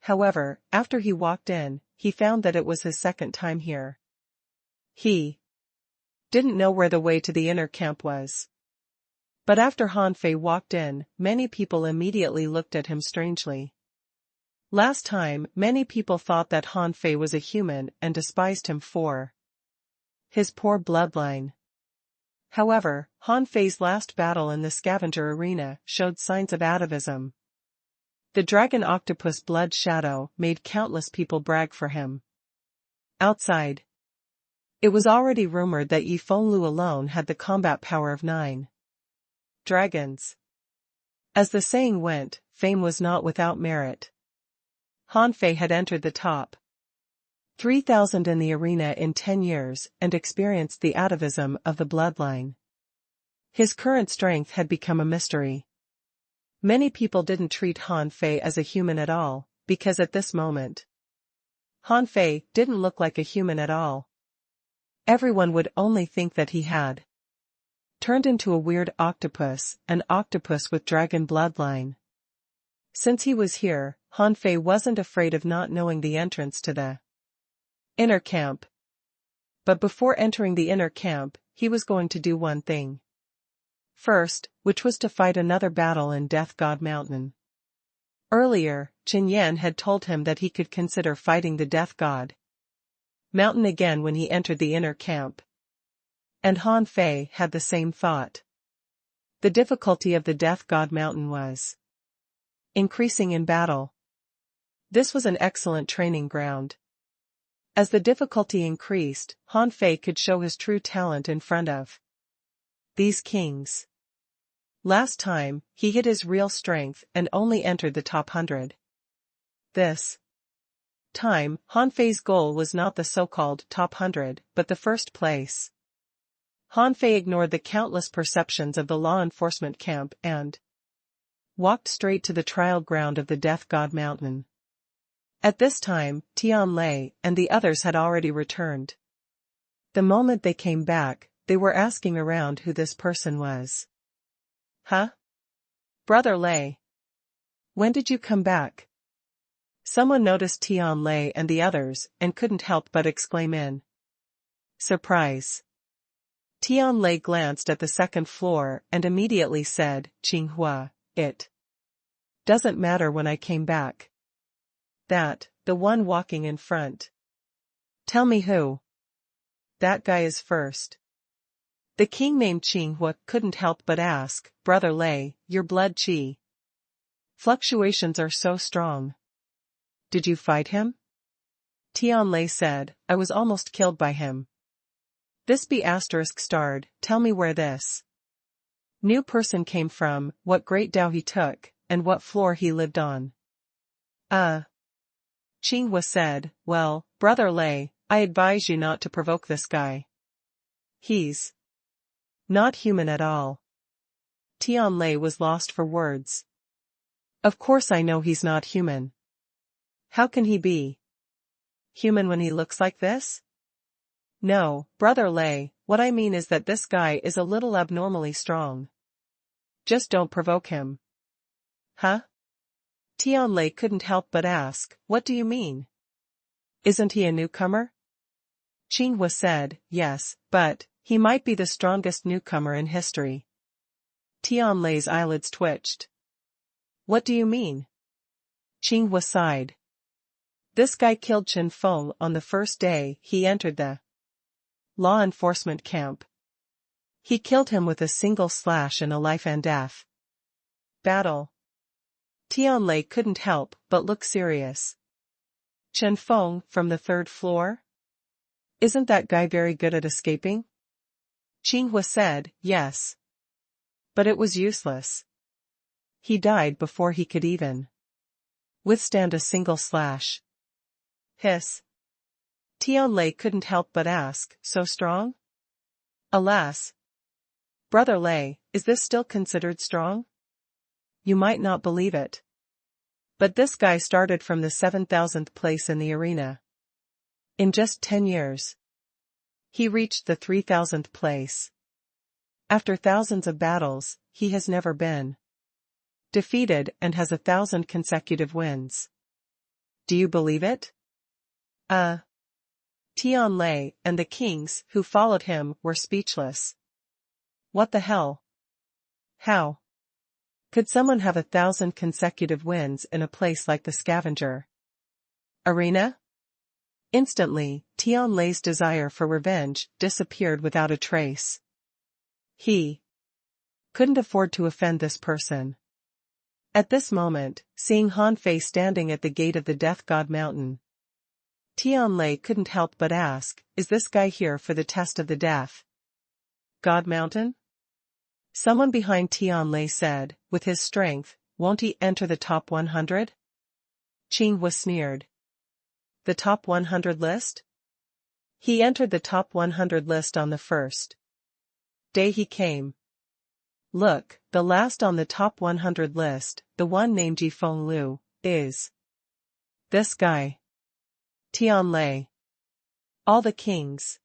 However, after he walked in, he found that it was his second time here. He didn't know where the way to the inner camp was. But after Han Fei walked in, many people immediately looked at him strangely. Last time, many people thought that Han Fei was a human and despised him for his poor bloodline. However, Han Fei's last battle in the scavenger arena showed signs of atavism. The dragon octopus blood shadow made countless people brag for him. Outside, it was already rumored that Yi Fenglu alone had the combat power of 9 dragons. As the saying went, fame was not without merit. Han Fei had entered the top 3,000 in the arena in 10 years and experienced the atavism of the bloodline. His current strength had become a mystery. Many people didn't treat Han Fei as a human at all, because at this moment, Han Fei didn't look like a human at all. Everyone would only think that he had turned into a weird octopus, an octopus with dragon bloodline. Since he was here, Han Fei wasn't afraid of not knowing the entrance to the inner camp. But before entering the inner camp, he was going to do one thing first, which was to fight another battle in Death God Mountain. Earlier, Qin Yan had told him that he could consider fighting the Death God Mountain again when he entered the inner camp. And Han Fei had the same thought. The difficulty of the Death God Mountain was increasing in battle. This was an excellent training ground. As the difficulty increased, Han Fei could show his true talent in front of these kings. Last time, he hid his real strength and only entered the top 100. This time, Han Fei's goal was not the so-called top 100, but the first place. Han Fei ignored the countless perceptions of the law enforcement camp and walked straight to the trial ground of the Death God Mountain. At this time, Tian Lei and the others had already returned. The moment they came back, they were asking around who this person was. Huh? Brother Lei. When did you come back? Someone noticed Tian Lei and the others and couldn't help but exclaim in Surprise. Tianlei glanced at the second floor and immediately said, Qinghua, it doesn't matter when I came back. That, the one walking in front. Tell me who. That guy is first. The king named Qinghua couldn't help but ask, Brother Lei, your blood qi fluctuations are so strong. Did you fight him? Tianlei said, I was almost killed by him. This be asterisk starred, tell me where this new person came from, what great Dao he took, and what floor he lived on. Qinghua said, well, Brother Lei, I advise you not to provoke this guy. He's not human at all. Tianlei was lost for words. Of course I know he's not human. How can he be human when he looks like this? No, Brother Lei, what I mean is that this guy is a little abnormally strong. Just don't provoke him. Huh? Tianlei couldn't help but ask, what do you mean? Isn't he a newcomer? Qinghua said, yes, but he might be the strongest newcomer in history. Tianlei's eyelids twitched. What do you mean? Qinghua sighed. This guy killed Chen Feng on the first day he entered the law enforcement camp. He killed him with a single slash in a life and death battle. Tianlei couldn't help but look serious. Chen Feng from the third floor? Isn't that guy very good at escaping? Qinghua said, yes. But it was useless. He died before he could even withstand a single slash. Hiss. Tianlei couldn't help but ask, so strong? Alas. Brother Lei, is this still considered strong? You might not believe it. But this guy started from the 7,000th place in the arena. In just 10 years. He reached the 3,000th place. After thousands of battles, he has never been defeated and has 1,000 consecutive wins. Do you believe it? Tianlei and the kings who followed him were speechless. What the hell? How could someone have 1,000 consecutive wins in a place like the scavenger arena? Instantly, Tianlei's desire for revenge disappeared without a trace. He couldn't afford to offend this person. At this moment, seeing Han Fei standing at the gate of the Death God Mountain, Tianlei couldn't help but ask, is this guy here for the test of the Death God Mountain? Someone behind Tianlei said, with his strength, won't he enter the top 100? Qinghua sneered. The top 100 list? He entered the top 100 list on the first day he came. Look, the last on the top 100 list, the one named Jifeng Liu, is this guy. Tianlei. All the kings.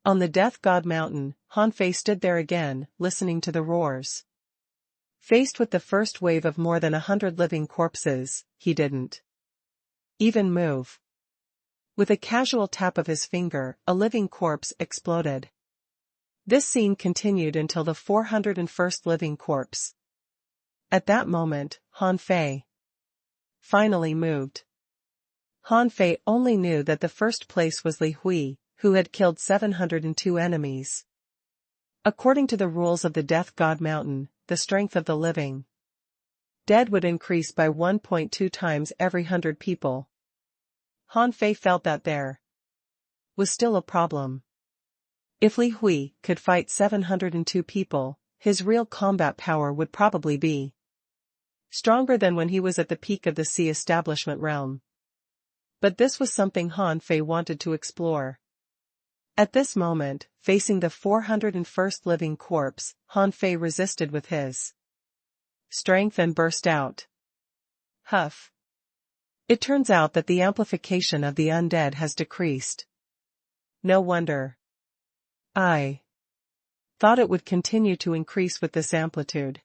On the Death God Mountain, Han Fei stood there again, listening to the roars. Faced with the first wave of more than 100 living corpses, he didn't even move. With a casual tap of his finger, a living corpse exploded. This scene continued until the 401st living corpse. At that moment, Han Fei finally moved. Han Fei only knew that the first place was Li Hui, who had killed 702 enemies. According to the rules of the Death God Mountain, the strength of the living dead would increase by 1.2 times every 100 people. Han Fei felt that there was still a problem. If Li Hui could fight 702 people, his real combat power would probably be stronger than when he was at the peak of the Sea Establishment realm. But this was something Han Fei wanted to explore. At this moment, facing the 401st living corpse, Han Fei resisted with his strength and burst out. Huff. It turns out that the amplification of the undead has decreased. No wonder. I thought it would continue to increase with this amplitude.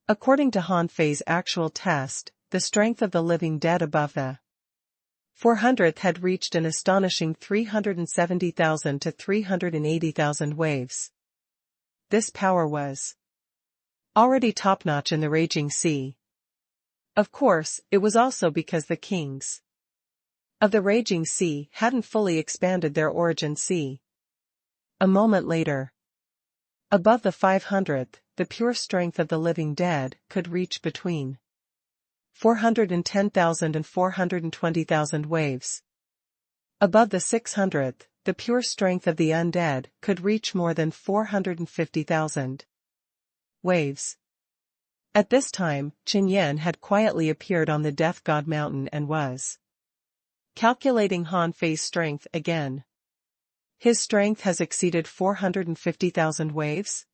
According to Han Fei's actual test, the strength of the living dead above the 400th had reached an astonishing 370,000 to 380,000 waves. This power was already top-notch in the raging sea. Of course, it was also because the kings of the raging sea hadn't fully expanded their origin sea. A moment later, above the 500th, the pure strength of the living dead could reach between 410,000 and 420,000 waves. Above the 600th, the pure strength of the undead could reach more than 450,000 waves. At this time, Qin Yan had quietly appeared on the Death God Mountain and was calculating Han Fei's strength again. His strength has exceeded 450,000 waves.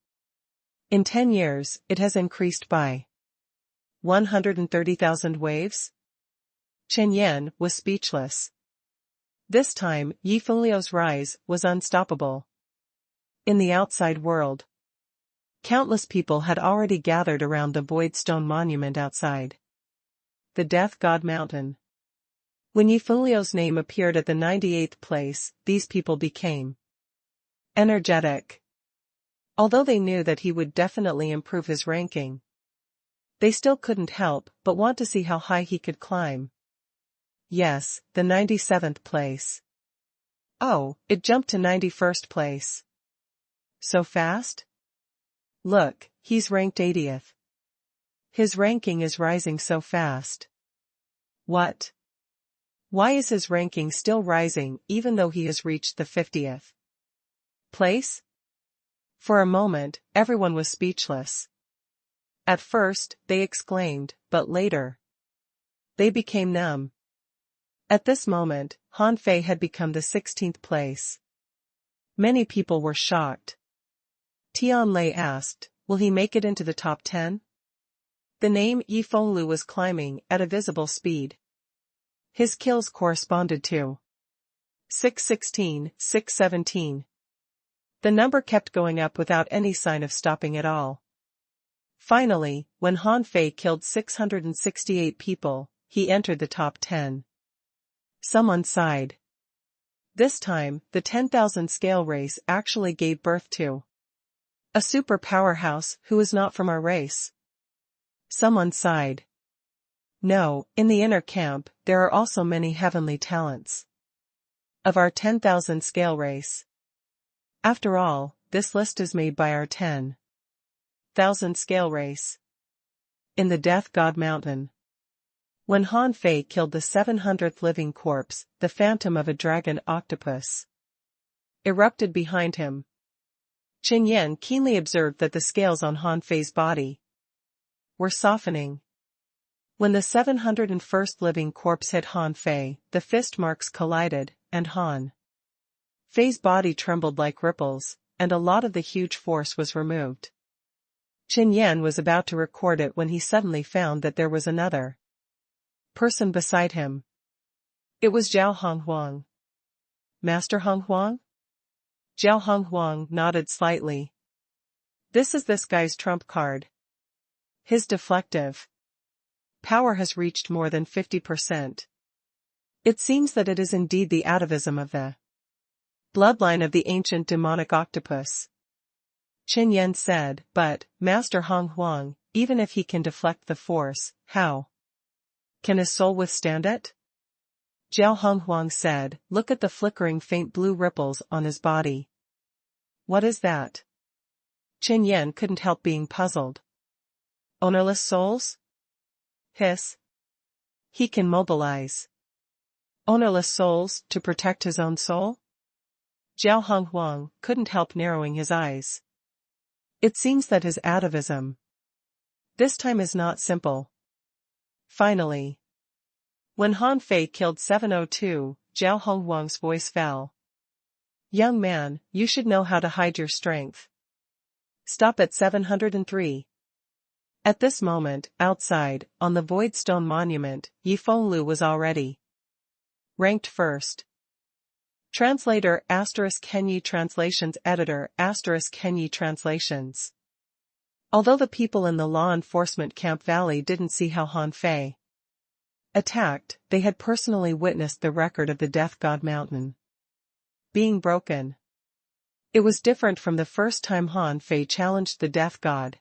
In 10 years, it has increased by 130,000 waves. Qin Yan was speechless. This time, Yi Fengliu's rise was unstoppable. In the outside world, countless people had already gathered around the void stone monument outside the Death God Mountain. When Yi Fengliu's name appeared at the 98th place, these people became energetic. Although they knew that he would definitely improve his ranking, they still couldn't help but want to see how high he could climb. Yes, the 97th place. Oh, it jumped to 91st place. So fast? Look, he's ranked 80th. His ranking is rising so fast. What? Why is his ranking still rising even though he has reached the 50th place? For a moment, everyone was speechless. At first, they exclaimed, but later, they became numb. At this moment, Han Fei had become the 16th place. Many people were shocked. Tian Lei asked, will he make it into the top 10? The name Yi Fengliu was climbing at a visible speed. His kills corresponded to 616, 617. The number kept going up without any sign of stopping at all. Finally, when Han Fei killed 668 people, he entered the top 10. Someone sighed. This time, the 10,000 scale race actually gave birth to a super powerhouse who is not from our race. Someone sighed. No, in the inner camp, there are also many heavenly talents of our 10,000 scale race. After all, this list is made by our 10,000 scale race. In the Death God Mountain, when Han Fei killed the 700th living corpse, the phantom of a dragon octopus erupted behind him. Qin Yan keenly observed that the scales on Han Fei's body were softening. When the 701st living corpse hit Han Fei, the fist marks collided, and Han Fei's body trembled like ripples, and a lot of the huge force was removed. Qin Yan was about to record it when he suddenly found that there was another person beside him. It was Zhao Honghuang. Master Honghuang? Zhao Honghuang nodded slightly. This is this guy's trump card. His deflective power has reached more than 50%. It seems that it is indeed the atavism of the bloodline of the ancient demonic octopus. Qin Yan said, but, Master Honghuang, even if he can deflect the force, how can his soul withstand it? Zhao Honghuang said, look at the flickering faint blue ripples on his body. What is that? Qin Yan couldn't help being puzzled. Ownerless souls? Hiss. He can mobilize ownerless souls to protect his own soul? Zhao Honghuang couldn't help narrowing his eyes. It seems that his atavism this time is not simple. Finally, when Han Fei killed 702, Zhao Honghuang's voice fell. Young man, you should know how to hide your strength. Stop at 703. At this moment, outside, on the void stone monument, Yi Fengliu was already ranked first. Translator ** Kenyi Translations Editor ** Kenyi Translations. Although the people in the law enforcement Camp Valley didn't see how Han Fei attacked, they had personally witnessed the record of the Death God Mountain being broken. It was different from the first time Han Fei challenged the Death God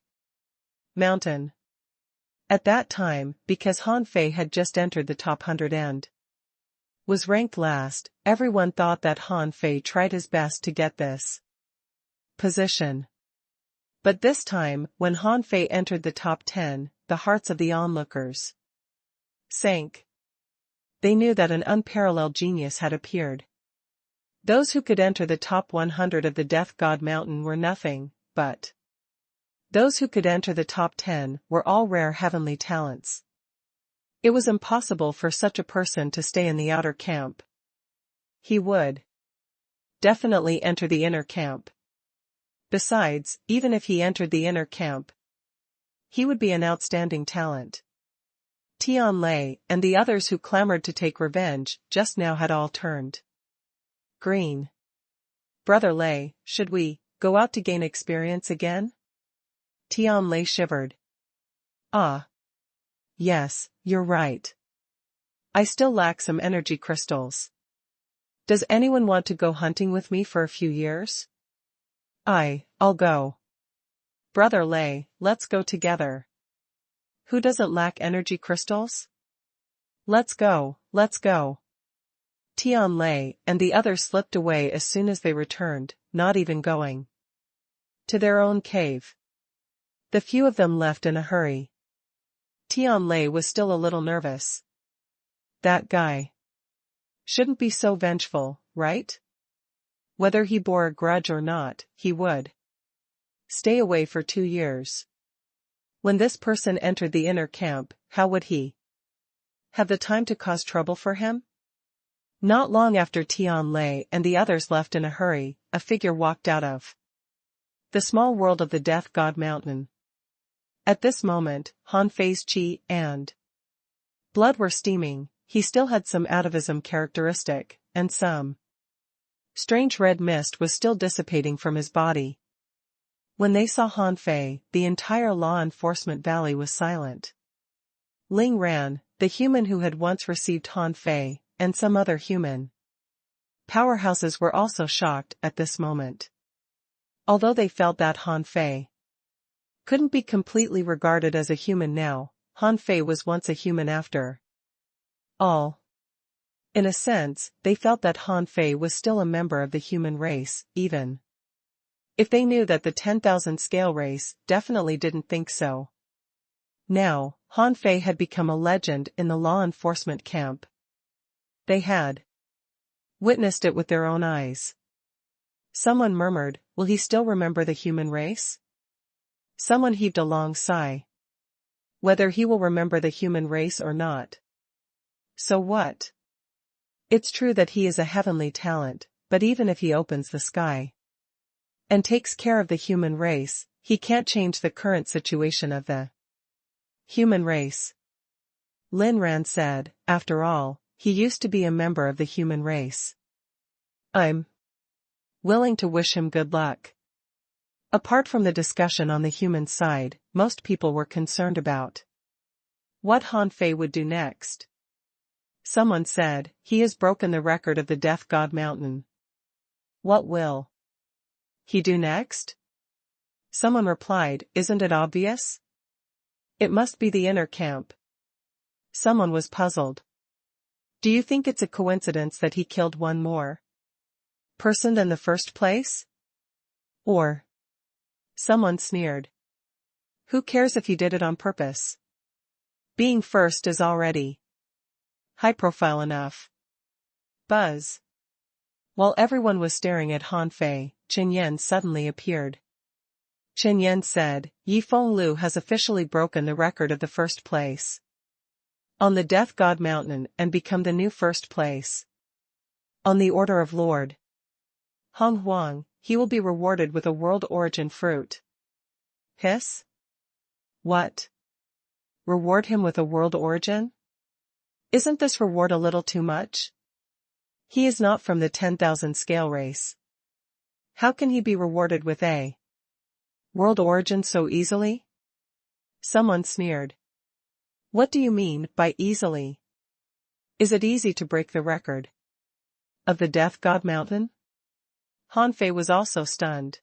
Mountain. At that time, because Han Fei had just entered the top 100 and was ranked last, everyone thought that Han Fei tried his best to get this position. But this time, when Han Fei entered the top 10, the hearts of the onlookers sank. They knew that an unparalleled genius had appeared. Those who could enter the top 100 of the Death God Mountain were nothing, but those who could enter the top 10 were all rare heavenly talents. It was impossible for such a person to stay in the outer camp. He would definitely enter the inner camp. Besides, even if he entered the inner camp, he would be an outstanding talent. Tian Lei and the others who clamored to take revenge just now had all turned green. Brother Lei, should we go out to gain experience again? Tian Lei shivered. Ah. Yes, you're right. I still lack some energy crystals. Does anyone want to go hunting with me for a few years? I'll go. Brother Lei, let's go together. Who doesn't lack energy crystals? Let's go, let's go. Tian Lei and the others slipped away as soon as they returned, not even going to their own cave. The few of them left in a hurry. Tian Lei was still a little nervous. That guy shouldn't be so vengeful, right? Whether he bore a grudge or not, he would stay away for 2 years. When this person entered the inner camp, how would he have the time to cause trouble for him? Not long after Tian Lei and the others left in a hurry, a figure walked out of the small world of the Death God Mountain. At this moment, Han Fei's qi and blood were steaming. He still had some atavism characteristic, and some strange red mist was still dissipating from his body. When they saw Han Fei, the entire law enforcement valley was silent. Ling Ran, the human who had once received Han Fei, and some other human powerhouses were also shocked at this moment. Although they felt that Han Fei couldn't be completely regarded as a human now, Han Fei was once a human after all. In a sense, they felt that Han Fei was still a member of the human race, even if they knew that the 10,000 scale race definitely didn't think so. Now, Han Fei had become a legend in the law enforcement camp. They had witnessed it with their own eyes. Someone murmured, "Will he still remember the human race?" Someone heaved a long sigh. Whether he will remember the human race or not. So what? It's true that he is a heavenly talent, but even if he opens the sky and takes care of the human race, he can't change the current situation of the human race. Lin Ran said, after all, he used to be a member of the human race. I'm willing to wish him good luck. Apart from the discussion on the human side, most people were concerned about what Han Fei would do next. Someone said, he has broken the record of the Death God Mountain. What will he do next? Someone replied, isn't it obvious? It must be the inner camp. Someone was puzzled. Do you think it's a coincidence that he killed one more person than the first place? Or someone sneered. Who cares if he did it on purpose? Being first is already high profile enough. Buzz. While everyone was staring at Han Fei, Chen Yan suddenly appeared. Chen Yan said, Yi Feng Lu has officially broken the record of the first place on the Death God Mountain and become the new first place. On the order of Lord Hong Huang, he will be rewarded with a world origin fruit. Hiss? What? Reward him with a world origin? Isn't this reward a little too much? He is not from the 10,000 scale race. How can he be rewarded with a world origin so easily? Someone sneered. What do you mean by easily? Is it easy to break the record of the Death God Mountain? Han Fei was also stunned.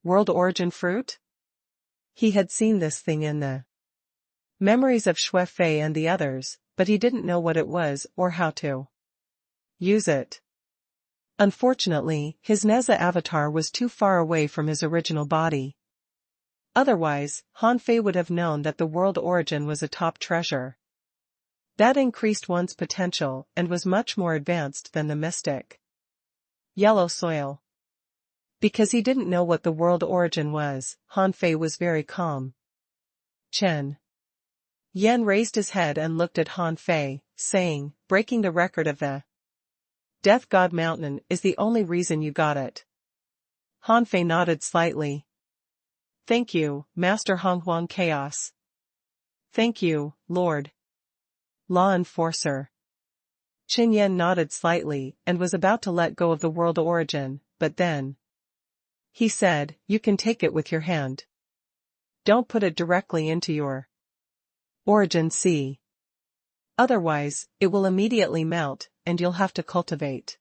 World origin fruit? He had seen this thing in the memories of Xue Fei and the others, but he didn't know what it was or how to use it. Unfortunately, his Neza avatar was too far away from his original body. Otherwise, Han Fei would have known that the world origin was a top treasure. That increased one's potential and was much more advanced than the mystic yellow soil. Because he didn't know what the world origin was, Han Fei was very calm. Chen Yan raised his head and looked at Han Fei, saying, breaking the record of the Death God Mountain is the only reason you got it. Han Fei nodded slightly. Thank you, Master Honghuang Chaos. Thank you, Lord Law Enforcer. Qin Yan nodded slightly and was about to let go of the world origin, but then he said, you can take it with your hand. Don't put it directly into your origin sea. Otherwise, it will immediately melt, and you'll have to cultivate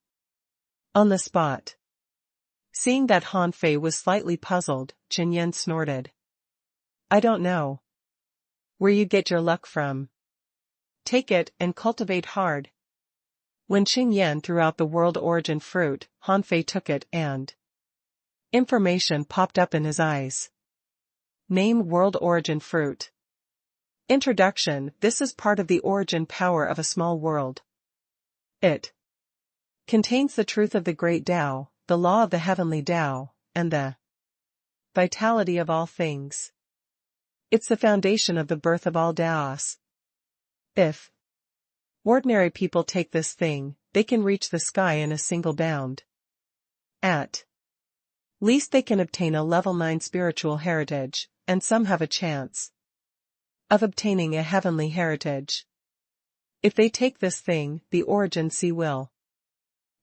on the spot. Seeing that Han Fei was slightly puzzled, Qin Yan snorted. I don't know where you get your luck from. Take it and cultivate hard. When Qin Yan threw out the world origin fruit, Han Fei took it and information popped up in his eyes. Name world origin fruit. Introduction. This is part of the origin power of a small world. It contains the truth of the great Tao, the law of the heavenly Tao, and the vitality of all things. It's the foundation of the birth of all Taos. If ordinary people take this thing, they can reach the sky in a single bound. At least they can obtain a level 9 spiritual heritage, and some have a chance of obtaining a heavenly heritage. If they take this thing, the origin sea will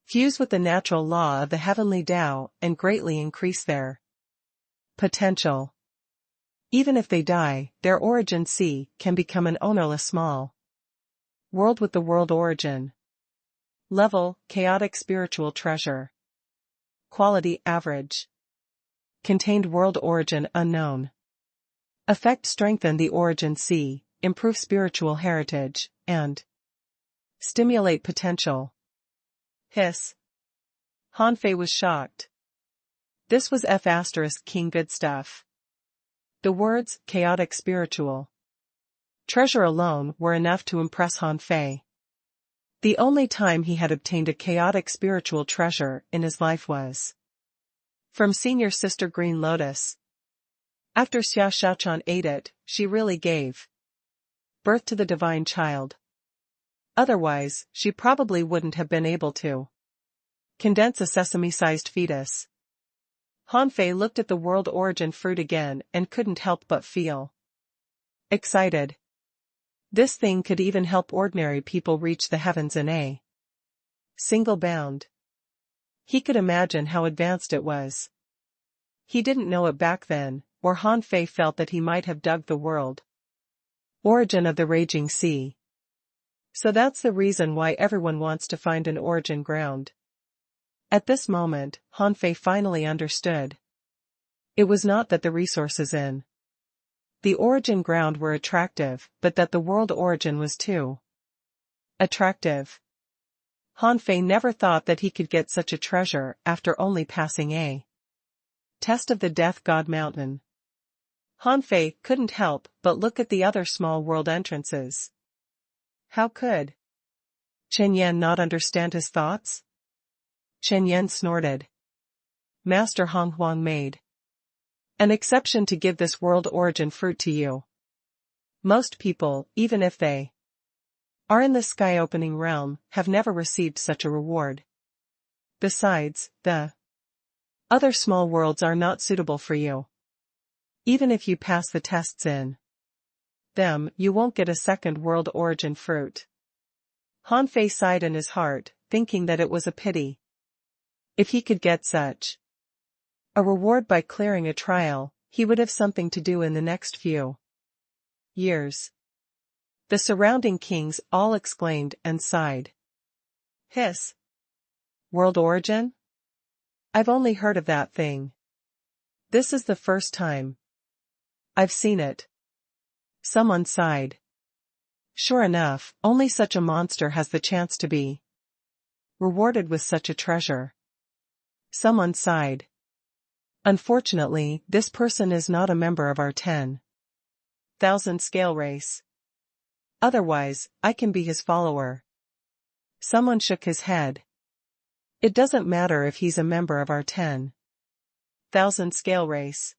fuse with the natural law of the heavenly Tao and greatly increase their potential. Even if they die, their origin sea can become an ownerless small world with the world origin. Level, chaotic spiritual treasure. Quality, average. Contained world origin, unknown. Effect, strengthen the origin sea, improve spiritual heritage, and stimulate potential. Hiss. Han Fei was shocked. This was King good stuff. The words, chaotic spiritual treasure alone were enough to impress Han Fei. The only time he had obtained a chaotic spiritual treasure in his life was from senior sister Green Lotus. After Xia Shaochan ate it, she really gave birth to the divine child. Otherwise, she probably wouldn't have been able to condense a sesame-sized fetus. Han Fei looked at the world origin fruit again and couldn't help but feel excited. This thing could even help ordinary people reach the heavens in a single bound. He could imagine how advanced it was. He didn't know it back then, or Han Fei felt that he might have dug the world origin of the raging sea. So that's the reason why everyone wants to find an origin ground. At this moment, Han Fei finally understood. It was not that the resources in the origin ground were attractive, but that the world origin was too attractive. Han Fei never thought that he could get such a treasure after only passing a test of the Death God Mountain. Han Fei couldn't help but look at the other small world entrances. How could Chen Yan not understand his thoughts? Chen Yan snorted. Master Honghuang made an exception to give this world origin fruit to you. Most people, even if they are in the sky-opening realm, have never received such a reward. Besides, the other small worlds are not suitable for you. Even if you pass the tests in them, you won't get a second world origin fruit. Han Fei sighed in his heart, thinking that it was a pity. If he could get such a reward by clearing a trial, he would have something to do in the next few years. The surrounding kings all exclaimed and sighed. Hiss. World origin? I've only heard of that thing. This is the first time I've seen it. Someone sighed. Sure enough, only such a monster has the chance to be rewarded with such a treasure. Someone sighed. Unfortunately, this person is not a member of our 10,000 scale race. Otherwise, I can be his follower. Someone shook his head. It doesn't matter if he's a member of our 10,000 scale race.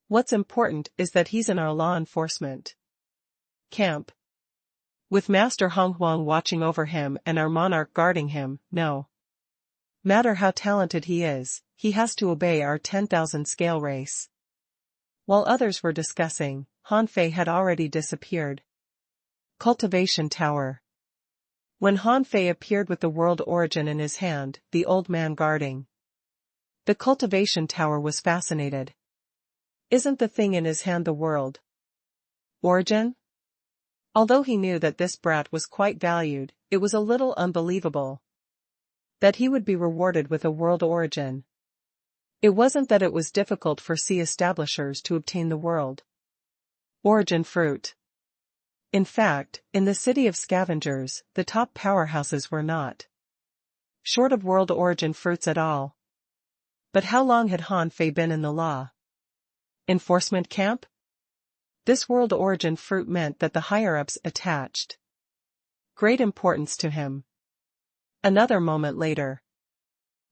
What's important is that he's in our law enforcement camp. With Master Honghuang watching over him and our monarch guarding him, no matter how talented he is, he has to obey our 10,000 scale race. While others were discussing, Han Fei had already disappeared. Cultivation Tower. When Han Fei appeared with the world origin in his hand, the old man guarding the cultivation tower was fascinated. Isn't the thing in his hand the world origin? Although he knew that this brat was quite valued, it was a little unbelievable that he would be rewarded with a world origin. It wasn't that it was difficult for sea establishers to obtain the world origin fruit. In fact, in the city of scavengers, the top powerhouses were not short of world origin fruits at all. But how long had Han Fei been in the law enforcement camp? This world origin fruit meant that the higher-ups attached great importance to him. Another moment later.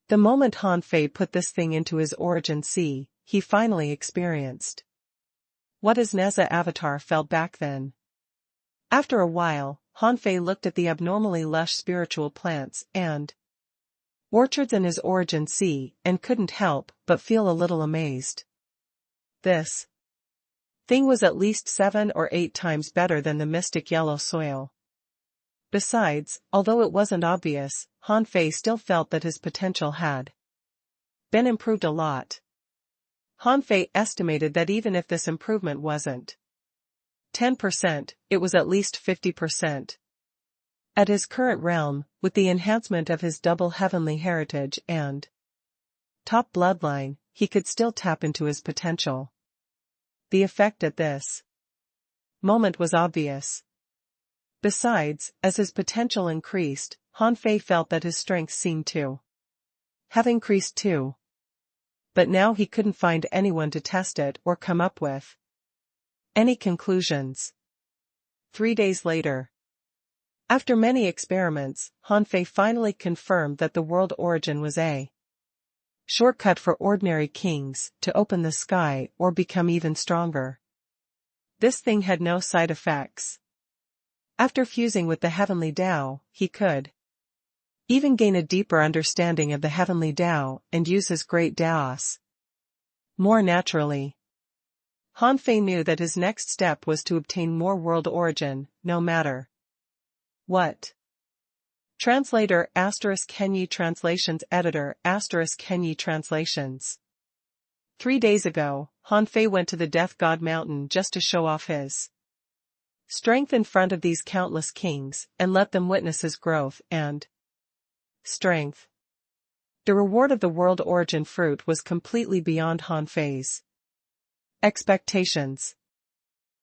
The moment Han Fei put this thing into his origin sea, he finally experienced what his Neza avatar felt back then. After a while, Han Fei looked at the abnormally lush spiritual plants and orchards in his origin sea and couldn't help but feel a little amazed. This thing was at least 7 or 8 times better than the mystic yellow soil. Besides, although it wasn't obvious, Han Fei still felt that his potential had been improved a lot. Han Fei estimated that even if this improvement wasn't 10%, it was at least 50%. At his current realm, with the enhancement of his double heavenly heritage and top bloodline, he could still tap into his potential. The effect at this moment was obvious. Besides, as his potential increased, Han Fei felt that his strength seemed to have increased too. But now he couldn't find anyone to test it or come up with any conclusions. 3 days later. After many experiments, Han Fei finally confirmed that the world origin was a shortcut for ordinary kings to open the sky or become even stronger. This thing had no side effects. After fusing with the heavenly Tao, he could even gain a deeper understanding of the heavenly Tao and use his great Taos more naturally. Han Fei knew that his next step was to obtain more world origin, no matter what. Translator *Kenyi Translations Editor *Kenyi Translations. 3 days ago, Han Fei went to the Death God Mountain just to show off his strength in front of these countless kings and let them witness his growth and strength. The reward of the world origin fruit was completely beyond Han Fei's expectations.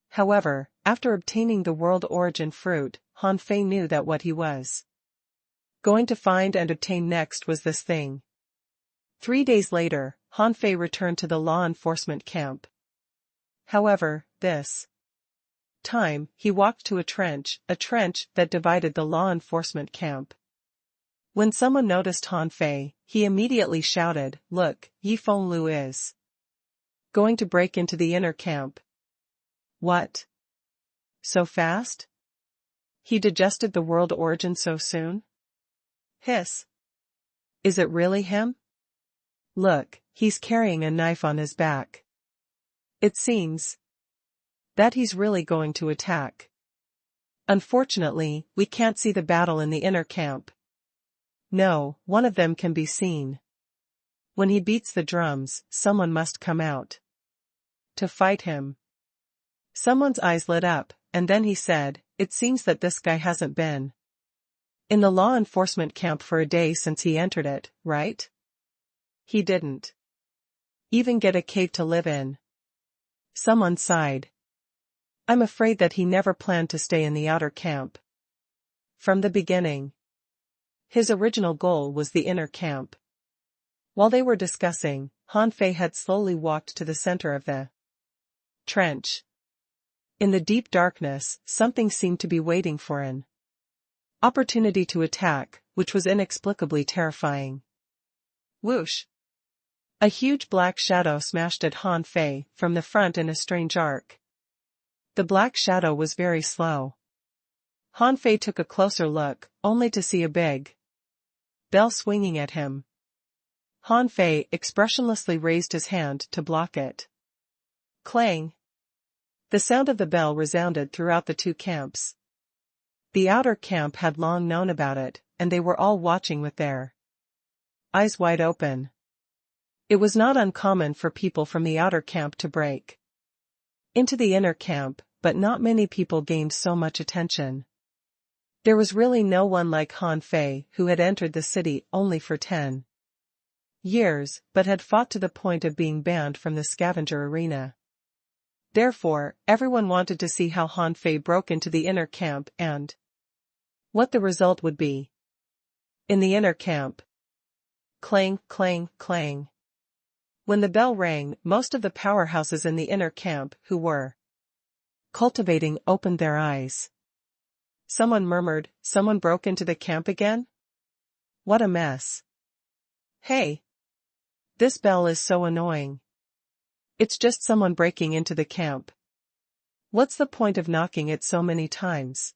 However, after obtaining the world origin fruit, Han Fei knew that what he was going to find and obtain next was this thing. 3 days later, Han Fei returned to the law enforcement camp. However, this time, he walked to a trench that divided the law enforcement camp. When someone noticed Han Fei, he immediately shouted, "Look, Yi Fenglu is going to break into the inner camp." What? So fast? He digested the world origin so soon? Hiss. Is it really him? Look, he's carrying a knife on his back. It seems that he's really going to attack. Unfortunately, we can't see the battle in the inner camp. No, one of them can be seen. When he beats the drums, someone must come out to fight him. Someone's eyes lit up, and then he said, it seems that this guy hasn't been in the law enforcement camp for a day since he entered it, right? He didn't even get a cave to live in. Someone sighed. I'm afraid that he never planned to stay in the outer camp. From the beginning. His original goal was the inner camp. While they were discussing, Han Fei had slowly walked to the center of the trench. In the deep darkness, something seemed to be waiting for an opportunity to attack, which was inexplicably terrifying. Whoosh! A huge black shadow smashed at Han Fei from the front in a strange arc. The black shadow was very slow. Han Fei took a closer look, only to see a big bell swinging at him. Han Fei expressionlessly raised his hand to block it. Clang! The sound of the bell resounded throughout the two camps. The outer camp had long known about it, and they were all watching with their eyes wide open. It was not uncommon for people from the outer camp to break into the inner camp, but not many people gained so much attention. There was really no one like Han Fei who had entered the city only for 10 years, but had fought to the point of being banned from the scavenger arena. Therefore, everyone wanted to see how Han Fei broke into the inner camp and what the result would be. In the inner camp. Clang, clang, clang. When the bell rang, most of the powerhouses in the inner camp who were cultivating opened their eyes. Someone murmured, "Someone broke into the camp again? What a mess. Hey! This bell is so annoying. It's just someone breaking into the camp. What's the point of knocking it so many times?"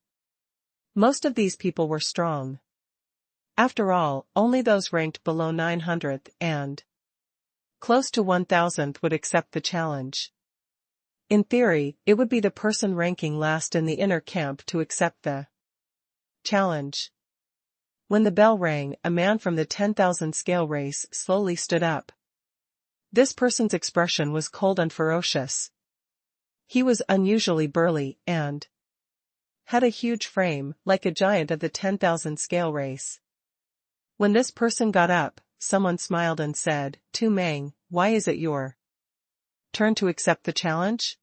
Most of these people were strong. After all, only those ranked below 900th and close to 1000th would accept the challenge. In theory, it would be the person ranking last in the inner camp to accept the challenge. When the bell rang, a man from the 10,000 scale race slowly stood up. This person's expression was cold and ferocious. He was unusually burly and had a huge frame, like a giant of the 10,000 scale race. When this person got up, someone smiled and said, "Tu Meng, why is it your turn to accept the challenge?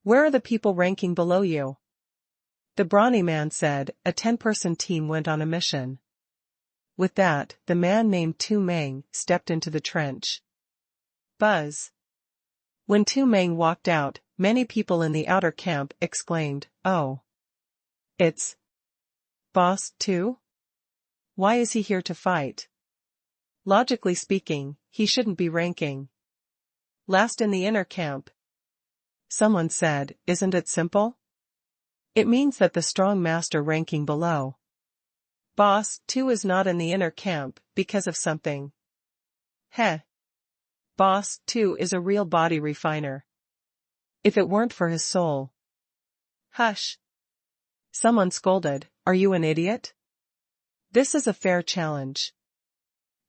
Where are the people ranking below you?" The brawny man said, "A 10-person team went on a mission." With that, the man named Tu Meng stepped into the trench. Buzz. When Tu Meng walked out, many people in the outer camp exclaimed, "Oh! It's Boss 2? Why is he here to fight? Logically speaking, he shouldn't be ranking last in the inner camp." Someone said, "Isn't it simple? It means that the strong master ranking below Boss 2 is not in the inner camp because of something." Heh. Boss 2 is a real body refiner. If it weren't for his soul. Hush. Someone scolded, "Are you an idiot? This is a fair challenge.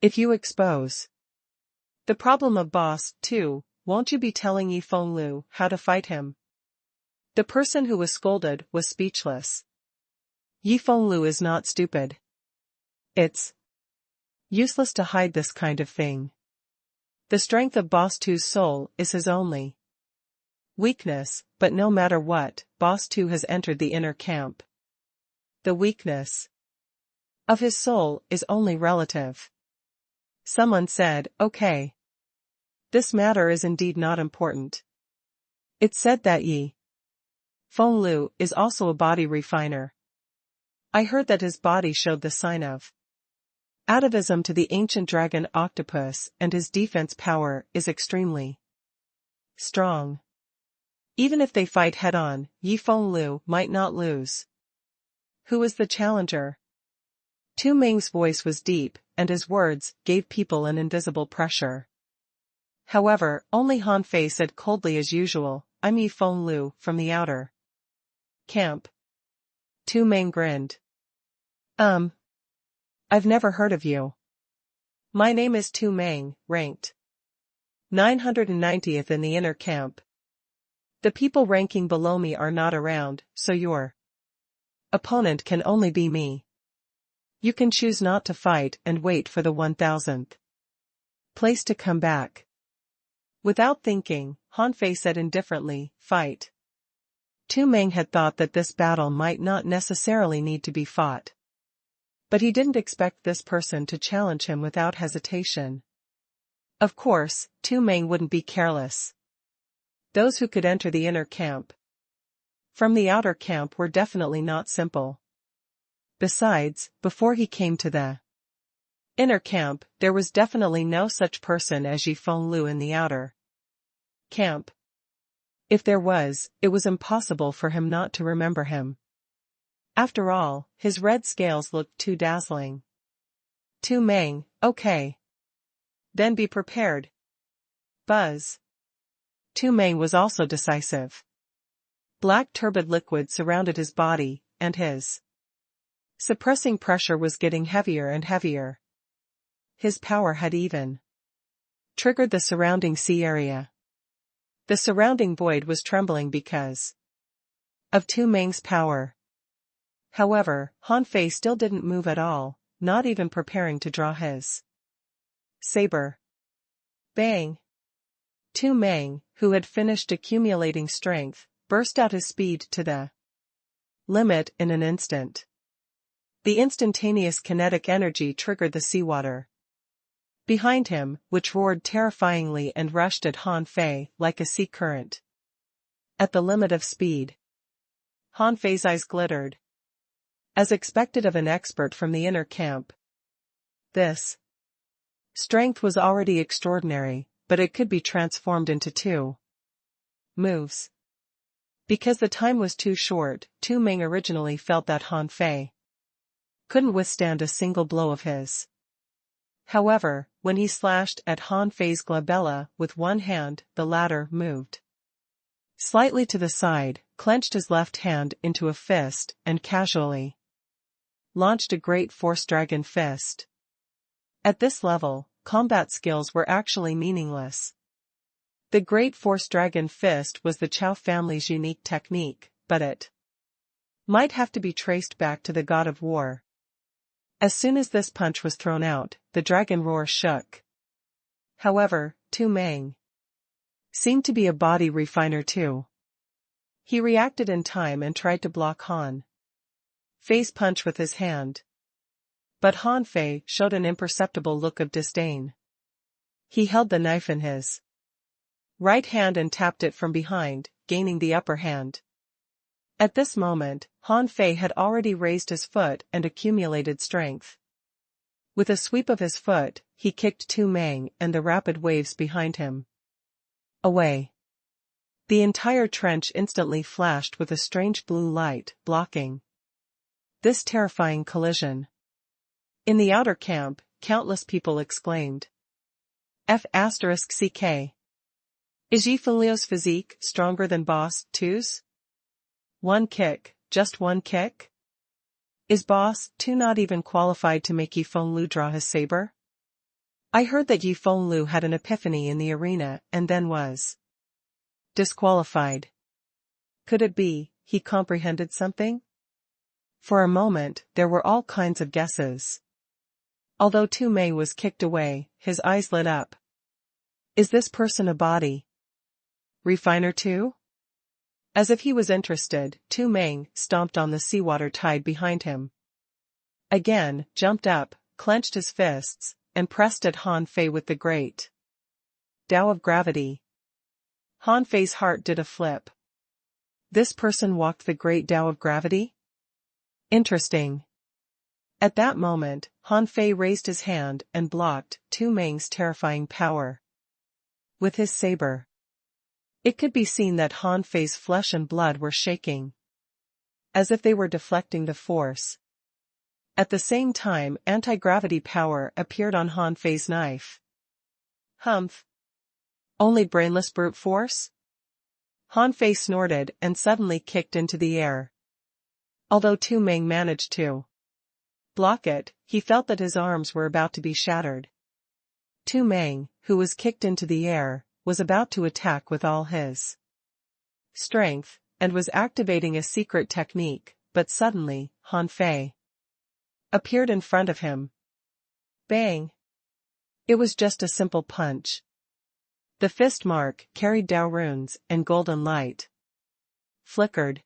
If you expose the problem of Boss 2, won't you be telling Yi Fenglu how to fight him?" The person who was scolded was speechless. Yi Fenglu is not stupid. It's useless to hide this kind of thing. The strength of Boss 2's soul is his only weakness, but no matter what, Boss 2 has entered the inner camp. The weakness of his soul is only relative. Someone said, "Okay. This matter is indeed not important." It's said that Yi Fenglu is also a body refiner. I heard that his body showed the sign of atavism to the ancient dragon octopus, and his defense power is extremely strong. Even if they fight head-on, Yi Fenglu might not lose. Who is the challenger? Tu Meng's voice was deep, and his words gave people an invisible pressure. However, only Han Fei said coldly as usual, "I'm Yi Fenglu from the outer camp." Tu Meng grinned. I've never heard of you." "My name is Tu Meng, ranked 990th in the inner camp. The people ranking below me are not around, so you're Opponent can only be me. You can choose not to fight and wait for the 1000th place to come back. Without thinking, Han Fei said indifferently, fight. Tu Meng had thought that this battle might not necessarily need to be fought. But he didn't expect this person to challenge him without hesitation. Of course, Tu Meng wouldn't be careless. Those who could enter the inner camp from the outer camp were definitely not simple. Besides, before he came to the inner camp, there was definitely no such person as Yi Fenglu in the outer camp. If there was, it was impossible for him not to remember him. After all, his red scales looked too dazzling. Tu Meng, okay. Then be prepared. Buzz. Tu Meng was also decisive. Black turbid liquid surrounded his body, and his suppressing pressure was getting heavier and heavier. His power had even triggered the surrounding sea area. The surrounding void was trembling because of Tu Meng's power. However, Han Fei still didn't move at all, not even preparing to draw his saber. Bang! Tu Meng, who had finished accumulating strength, burst out his speed to the limit in an instant. The instantaneous kinetic energy triggered the seawater behind him, which roared terrifyingly and rushed at Han Fei like a sea current. At the limit of speed, Han Fei's eyes glittered. As expected of an expert from the inner camp, this strength was already extraordinary, but it could be transformed into two moves. Because the time was too short, Tu Meng originally felt that Han Fei couldn't withstand a single blow of his. However, when he slashed at Han Fei's glabella with one hand, the latter moved slightly to the side, clenched his left hand into a fist, and casually launched a great force dragon fist. At this level, combat skills were actually meaningless. The Great Force Dragon Fist was the Chao family's unique technique, but it might have to be traced back to the god of war. As soon as this punch was thrown out, the dragon roar shook. However, Tu Meng seemed to be a body refiner too. He reacted in time and tried to block Han Fei's punch with his hand. But Han Fei showed an imperceptible look of disdain. He held the knife in his right hand and tapped it from behind, gaining the upper hand. At this moment, Han Fei had already raised his foot and accumulated strength. With a sweep of his foot, he kicked Tu Meng and the rapid waves behind him away. The entire trench instantly flashed with a strange blue light, blocking this terrifying collision. In the outer camp, countless people exclaimed. F***CK. Is Yi Fenglu's physique stronger than Boss 2's? One kick, just one kick? Is Boss 2 not even qualified to make Yi Fenglu draw his saber? I heard that Yi Fenglu had an epiphany in the arena and then was disqualified. Could it be, he comprehended something? For a moment, there were all kinds of guesses. Although Tu Meng was kicked away, his eyes lit up. Is this person a body refiner too? As if he was interested, Tu Meng stomped on the seawater tide behind him. Again, jumped up, clenched his fists, and pressed at Han Fei with the great Tao of gravity. Han Fei's heart did a flip. This person walked the great Tao of gravity? Interesting. At that moment, Han Fei raised his hand and blocked Tu Meng's terrifying power with his saber. It could be seen that Han Fei's flesh and blood were shaking, as if they were deflecting the force. At the same time, anti-gravity power appeared on Han Fei's knife. Humph. Only brainless brute force? Han Fei snorted and suddenly kicked into the air. Although Tu Meng managed to block it, he felt that his arms were about to be shattered. Tu Meng, who was kicked into the air, was about to attack with all his strength, and was activating a secret technique, but suddenly, Han Fei appeared in front of him. Bang! It was just a simple punch. The fist mark carried Dao runes, and golden light flickered.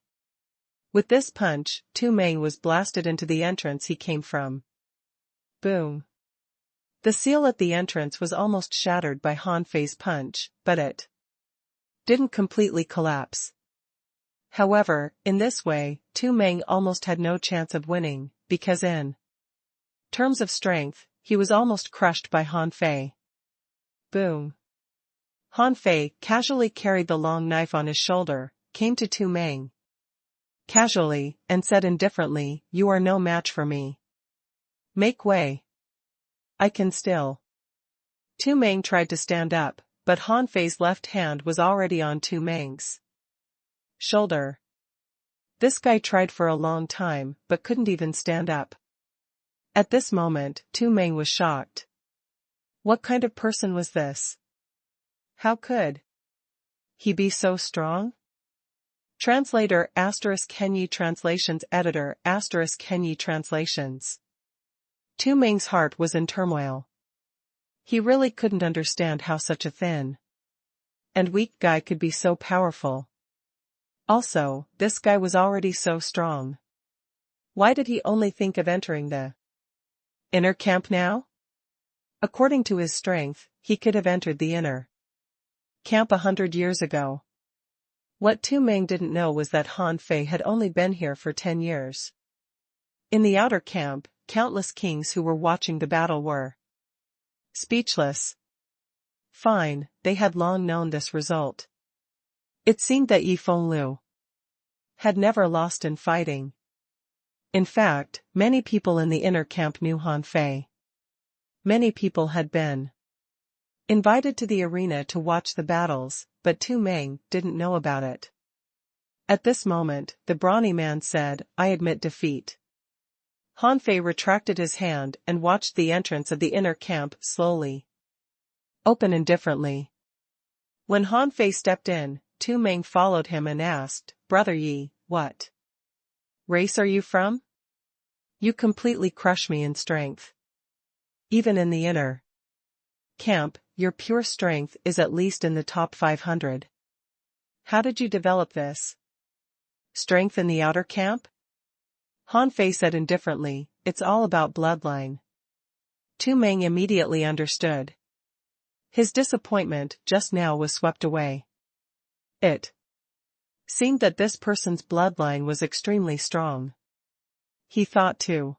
With this punch, Tu Meng was blasted into the entrance he came from. Boom! The seal at the entrance was almost shattered by Han Fei's punch, but it didn't completely collapse. However, in this way, Tu Meng almost had no chance of winning, because in terms of strength, he was almost crushed by Han Fei. Boom! Han Fei casually carried the long knife on his shoulder, came to Tu Meng casually, and said indifferently, "You are no match for me. Make way. I can still." Tu Meng tried to stand up, but Han Fei's left hand was already on Tu Meng's shoulder. This guy tried for a long time, but couldn't even stand up. At this moment, Tu Meng was shocked. What kind of person was this? How could he be so strong? Translator ** Kenyi Translations Editor ** Kenyi Translations. Tu Meng's heart was in turmoil. He really couldn't understand how such a thin and weak guy could be so powerful. Also, this guy was already so strong. Why did he only think of entering the inner camp now? According to his strength, he could have entered the inner camp 100 years ago. What Tu Meng didn't know was that Han Fei had only been here for 10 years. In the outer camp, countless kings who were watching the battle were speechless. Fine, they had long known this result. It seemed that Yi Fenglu had never lost in fighting. In fact, many people in the inner camp knew Han Fei. Many people had been invited to the arena to watch the battles, but Tu Meng didn't know about it. At this moment, the brawny man said, "I admit defeat." Han Fei retracted his hand and watched the entrance of the inner camp slowly open indifferently. When Han Fei stepped in, Tu Meng followed him and asked, "Brother Yi, what race are you from? You completely crush me in strength. Even in the inner camp, your pure strength is at least in the top 500. How did you develop this strength in the outer camp?" Han Fei said indifferently, "It's all about bloodline." Tu Meng immediately understood. His disappointment just now was swept away. It seemed that this person's bloodline was extremely strong. He thought to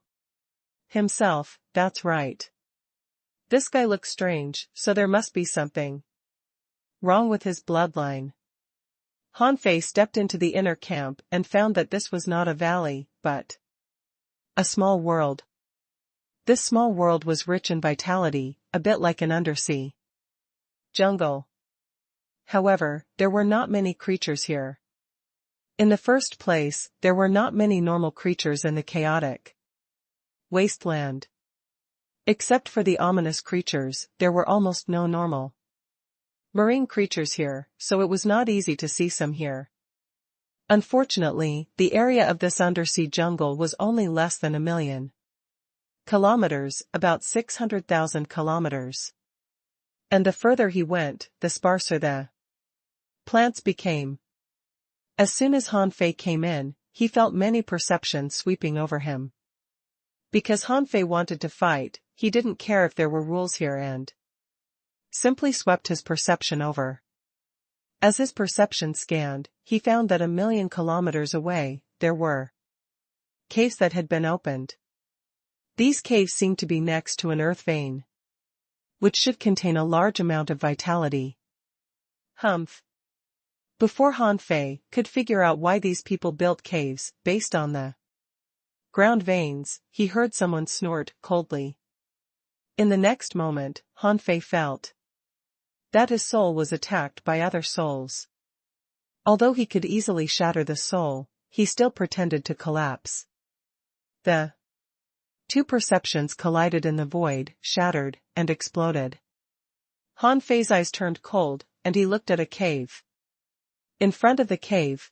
himself, "That's right. This guy looks strange, so there must be something wrong with his bloodline." Han Fei stepped into the inner camp and found that this was not a valley, but a small world. This small world was rich in vitality, a bit like an undersea jungle. However, there were not many creatures here. In the first place, there were not many normal creatures in the chaotic wasteland. Except for the ominous creatures, there were almost no normal marine creatures here, so it was not easy to see some here. Unfortunately, the area of this undersea jungle was only less than 1,000,000 kilometers, about 600,000 kilometers. And the further he went, the sparser the plants became. As soon as Han Fei came in, he felt many perceptions sweeping over him. Because Han Fei wanted to fight, he didn't care if there were rules here and simply swept his perception over. As his perception scanned, he found that 1,000,000 kilometers away, there were caves that had been opened. These caves seemed to be next to an earth vein, which should contain a large amount of vitality. Humph. Before Han Fei could figure out why these people built caves based on the ground veins, he heard someone snort coldly. In the next moment, Han Fei felt that his soul was attacked by other souls. Although he could easily shatter the soul, he still pretended to collapse. The two perceptions collided in the void, shattered, and exploded. Han Fei's eyes turned cold, and he looked at a cave. In front of the cave,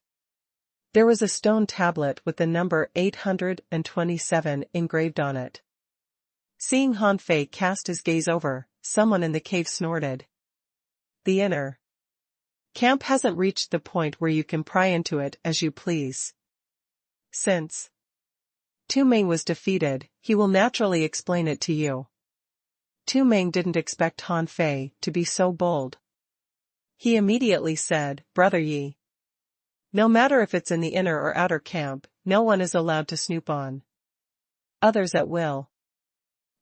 There was a stone tablet with the number 827 engraved on it. Seeing Han Fei cast his gaze over, someone in the cave snorted. The inner camp hasn't reached the point where you can pry into it as you please. Since Tu Meng was defeated, he will naturally explain it to you. Tu Meng didn't expect Han Fei to be so bold. He immediately said, Brother Yi. No matter if it's in the inner or outer camp, no one is allowed to snoop on others at will.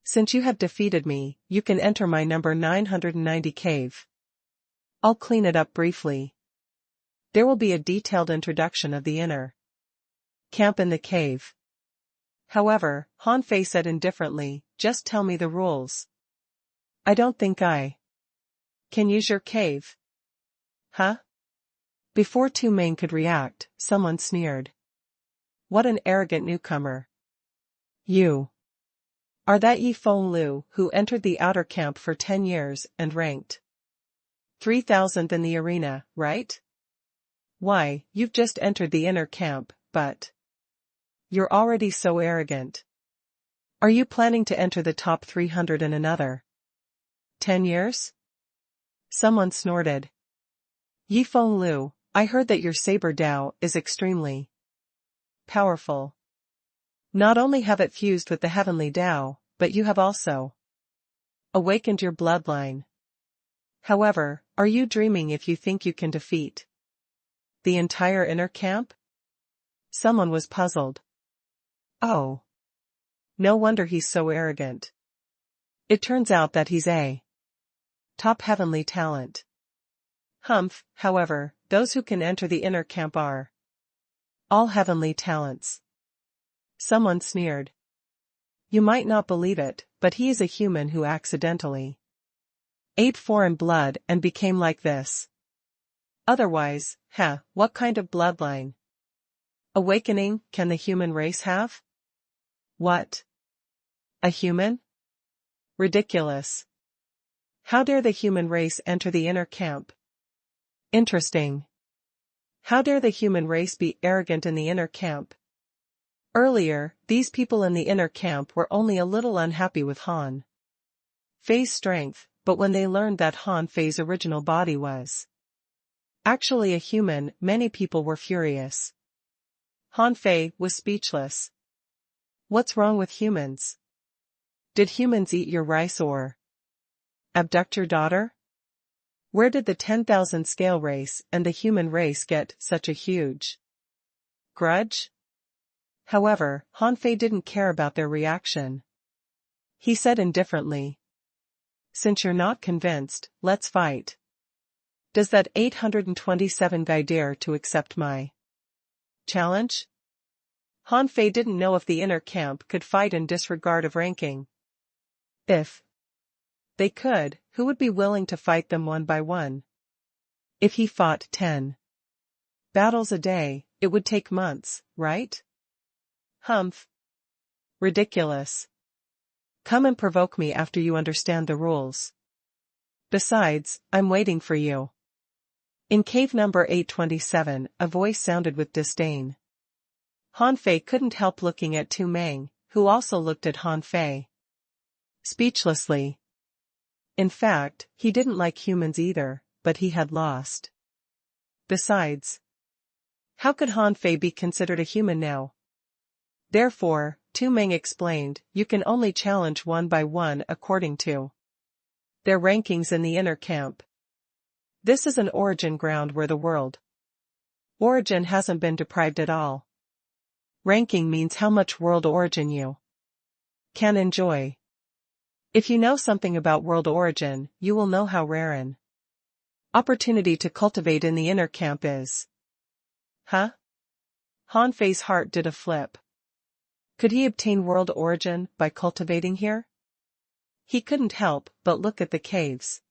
Since you have defeated me, you can enter my number 990 cave. I'll clean it up briefly. There will be a detailed introduction of the inner camp in the cave. However, Han Fei said indifferently, just tell me the rules. I don't think I can use your cave. Huh? Before Tu Meng could react, someone sneered. What an arrogant newcomer. You are that Yi Feng Lu who entered the outer camp for 10 years and ranked 3,000th in the arena, right? Why, you've just entered the inner camp, but you're already so arrogant. Are you planning to enter the top 300 in another 10 years? Someone snorted. Yi Feng Lu, I heard that your saber Dao is extremely powerful. Not only have it fused with the heavenly Dao, but you have also awakened your bloodline. However, are you dreaming if you think you can defeat the entire inner camp? Someone was puzzled. Oh. No wonder he's so arrogant. It turns out that he's a top heavenly talent. Humph, however, those who can enter the inner camp are all heavenly talents. Someone sneered. You might not believe it, but he is a human who accidentally ate foreign blood and became like this. Otherwise, what kind of bloodline awakening can the human race have? What? A human? Ridiculous. How dare the human race enter the inner camp? Interesting. How dare the human race be arrogant in the inner camp? Earlier, these people in the inner camp were only a little unhappy with Han Fei's strength, but when they learned that Han Fei's original body was actually a human, many people were furious. Han Fei was speechless. What's wrong with humans? Did humans eat your rice or abduct your daughter? Where did the 10,000 scale race and the human race get such a huge grudge? However, Han Fei didn't care about their reaction. He said indifferently, since you're not convinced, let's fight. Does that 827 guy dare to accept my challenge? Han Fei didn't know if the inner camp could fight in disregard of ranking. If they could, who would be willing to fight them one by one? If he fought 10 battles a day, it would take months, right? Humph. Ridiculous. Come and provoke me after you understand the rules. Besides, I'm waiting for you. In cave number 827, a voice sounded with disdain. Han Fei couldn't help looking at Tu Meng, who also looked at Han Fei speechlessly. In fact, he didn't like humans either, but he had lost. Besides, how could Han Fei be considered a human now? Therefore, Tu Meng explained, you can only challenge one by one according to their rankings in the inner camp. This is an origin ground where the world origin hasn't been deprived at all. Ranking means how much world origin you can enjoy. If you know something about world origin, you will know how rare an opportunity to cultivate in the inner camp is. Huh? Han Fei's heart did a flip. Could he obtain world origin by cultivating here? He couldn't help but look at the caves.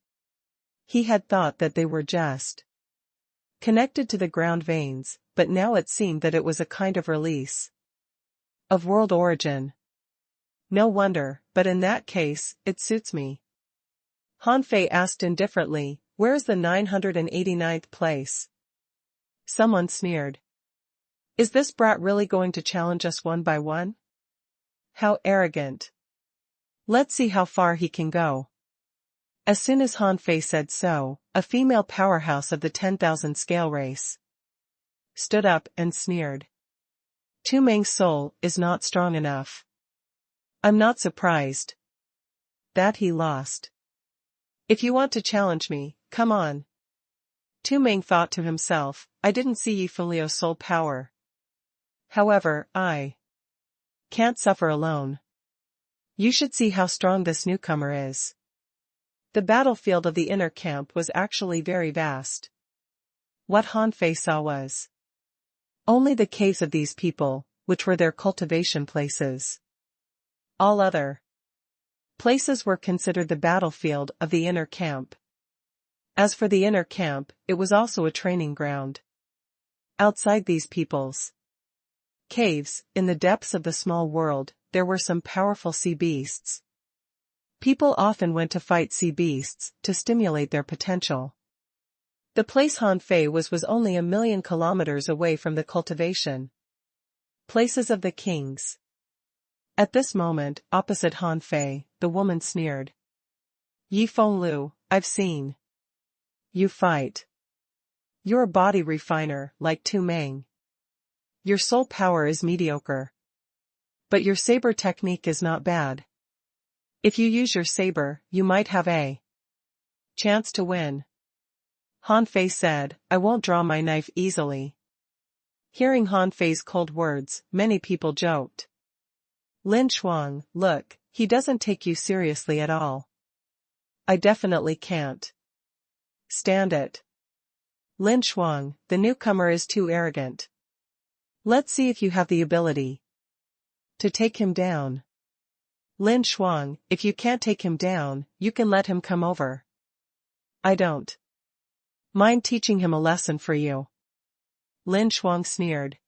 He had thought that they were just connected to the ground veins, but now it seemed that it was a kind of release of world origin. No wonder, but in that case, it suits me. Han Fei asked indifferently, where is the 989th place? Someone sneered. Is this brat really going to challenge us one by one? How arrogant. Let's see how far he can go. As soon as Han Fei said so, a female powerhouse of the 10,000 scale race stood up and sneered. Tu Meng's soul is not strong enough. I'm not surprised that he lost. If you want to challenge me, come on. Tu Meng thought to himself, I didn't see Yi Fenliu's soul power. However, I can't suffer alone. You should see how strong this newcomer is. The battlefield of the inner camp was actually very vast. What Han Fei saw was only the caves of these people, which were their cultivation places. All other places were considered the battlefield of the inner camp. As for the inner camp, it was also a training ground. Outside these people's caves, in the depths of the small world, there were some powerful sea beasts. People often went to fight sea beasts to stimulate their potential. The place Han Fei was only 1,000,000 kilometers away from the cultivation places of the kings. At this moment, opposite Han Fei, the woman sneered. Yi Fenliu, I've seen you fight. You're a body refiner, like Tu Meng. Your soul power is mediocre. But your saber technique is not bad. If you use your saber, you might have a chance to win. Han Fei said, I won't draw my knife easily. Hearing Han Fei's cold words, many people joked. Lin Shuang, look, he doesn't take you seriously at all. I definitely can't stand it. Lin Shuang, the newcomer is too arrogant. Let's see if you have the ability to take him down. Lin Shuang, if you can't take him down, you can let him come over. I don't mind teaching him a lesson for you. Lin Shuang sneered.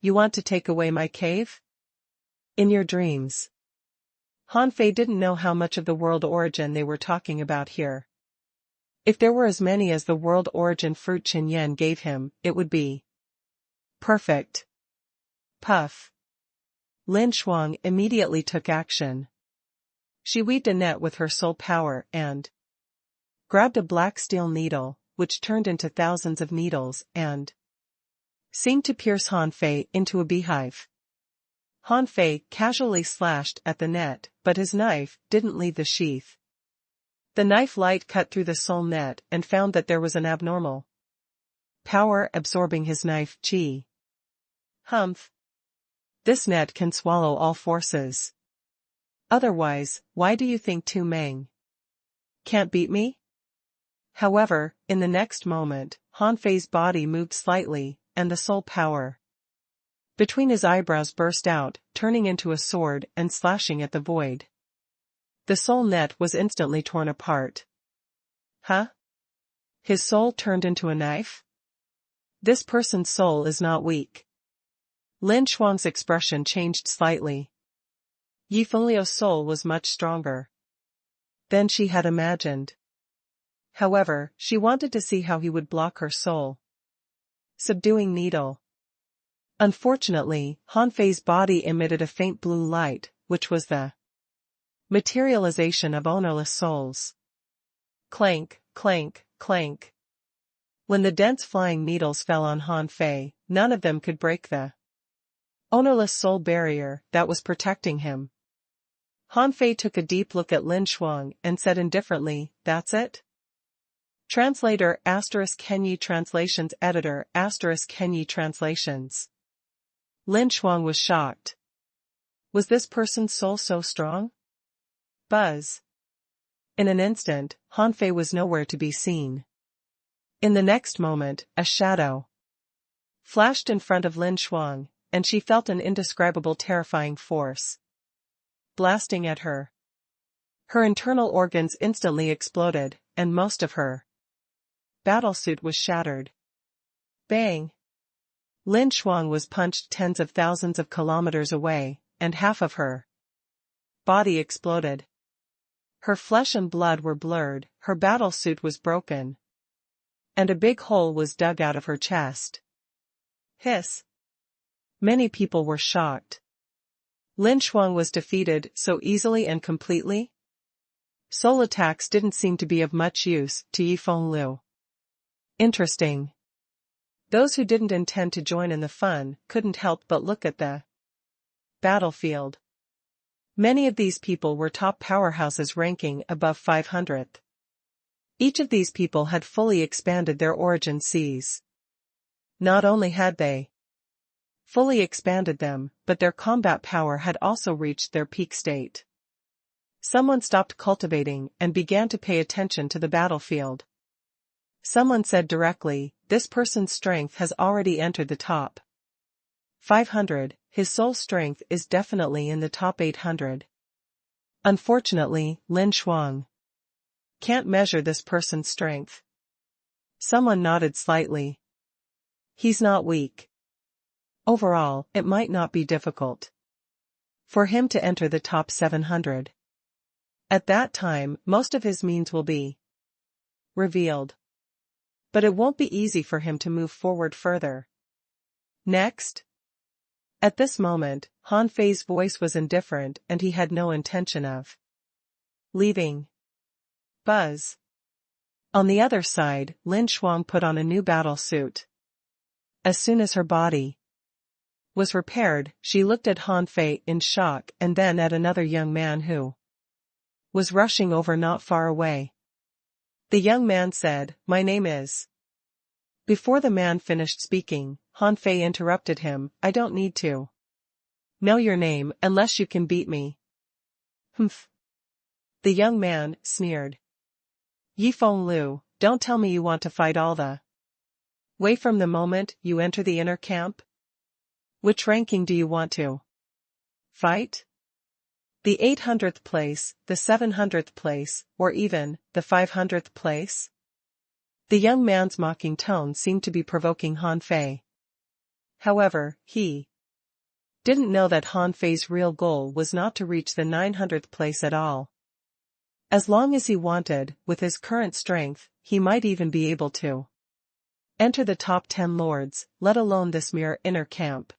You want to take away my cave? In your dreams. Han Fei didn't know how much of the world origin they were talking about here. If there were as many as the world origin fruit Qin Yan gave him, it would be perfect. Puff. Lin Shuang immediately took action. She weaved a net with her soul power and grabbed a black steel needle, which turned into thousands of needles and seemed to pierce Han Fei into a beehive. Han Fei casually slashed at the net, but his knife didn't leave the sheath. The knife light cut through the soul net and found that there was an abnormal power absorbing his knife qi. Humph. This net can swallow all forces. Otherwise, why do you think Tu Meng can't beat me? However, in the next moment, Han Fei's body moved slightly, and the soul power between his eyebrows burst out, turning into a sword and slashing at the void. The soul net was instantly torn apart. Huh? His soul turned into a knife? This person's soul is not weak. Lin Shuang's expression changed slightly. Yi Fenliu's soul was much stronger than she had imagined. However, she wanted to see how he would block her soul subduing needle. Unfortunately, Han Fei's body emitted a faint blue light, which was the materialization of ownerless souls. Clank, clank, clank. When the dense flying needles fell on Han Fei, none of them could break the ownerless soul barrier that was protecting him. Han Fei took a deep look at Lin Shuang and said indifferently, that's it? Translator ** Kenyi Translations Editor ** Kenyi Translations. Lin Shuang was shocked. Was this person's soul so strong? Buzz. In an instant, Han Fei was nowhere to be seen. In the next moment, a shadow flashed in front of Lin Shuang, and she felt an indescribable terrifying force blasting at her. Her internal organs instantly exploded, and most of her battlesuit was shattered. Bang! Lin Shuang was punched tens of thousands of kilometers away, and half of her body exploded. Her flesh and blood were blurred, her battlesuit was broken, and a big hole was dug out of her chest. Hiss! Many people were shocked. Lin Shuang was defeated so easily and completely? Soul attacks didn't seem to be of much use to Yifeng Liu. Interesting. Those who didn't intend to join in the fun couldn't help but look at the battlefield. Many of these people were top powerhouses ranking above 500th. Each of these people had fully expanded their origin seas. Not only had they fully expanded them, but their combat power had also reached their peak state. Someone stopped cultivating and began to pay attention to the battlefield. Someone said directly, "This person's strength has already entered the top 500, his soul strength is definitely in the top 800. Unfortunately, Lin Shuang can't measure this person's strength." Someone nodded slightly. "He's not weak. Overall, it might not be difficult for him to enter the top 700. At that time, most of his means will be revealed. But it won't be easy for him to move forward further." Next. At this moment, Han Fei's voice was indifferent and he had no intention of leaving. Buzz. On the other side, Lin Shuang put on a new battle suit. As soon as her body was repaired, she looked at Han Fei in shock and then at another young man who was rushing over not far away. The young man said, "My name is..." Before the man finished speaking, Han Fei interrupted him, "I don't need to know your name unless you can beat me." "Humph." The young man sneered. "Yifeng Liu, don't tell me you want to fight all the way from the moment you enter the inner camp? Which ranking do you want to fight? The 800th place, the 700th place, or even the 500th place?" The young man's mocking tone seemed to be provoking Han Fei. However, he didn't know that Han Fei's real goal was not to reach the 900th place at all. As long as he wanted, with his current strength, he might even be able to enter the top 10 lords, let alone this mere inner camp.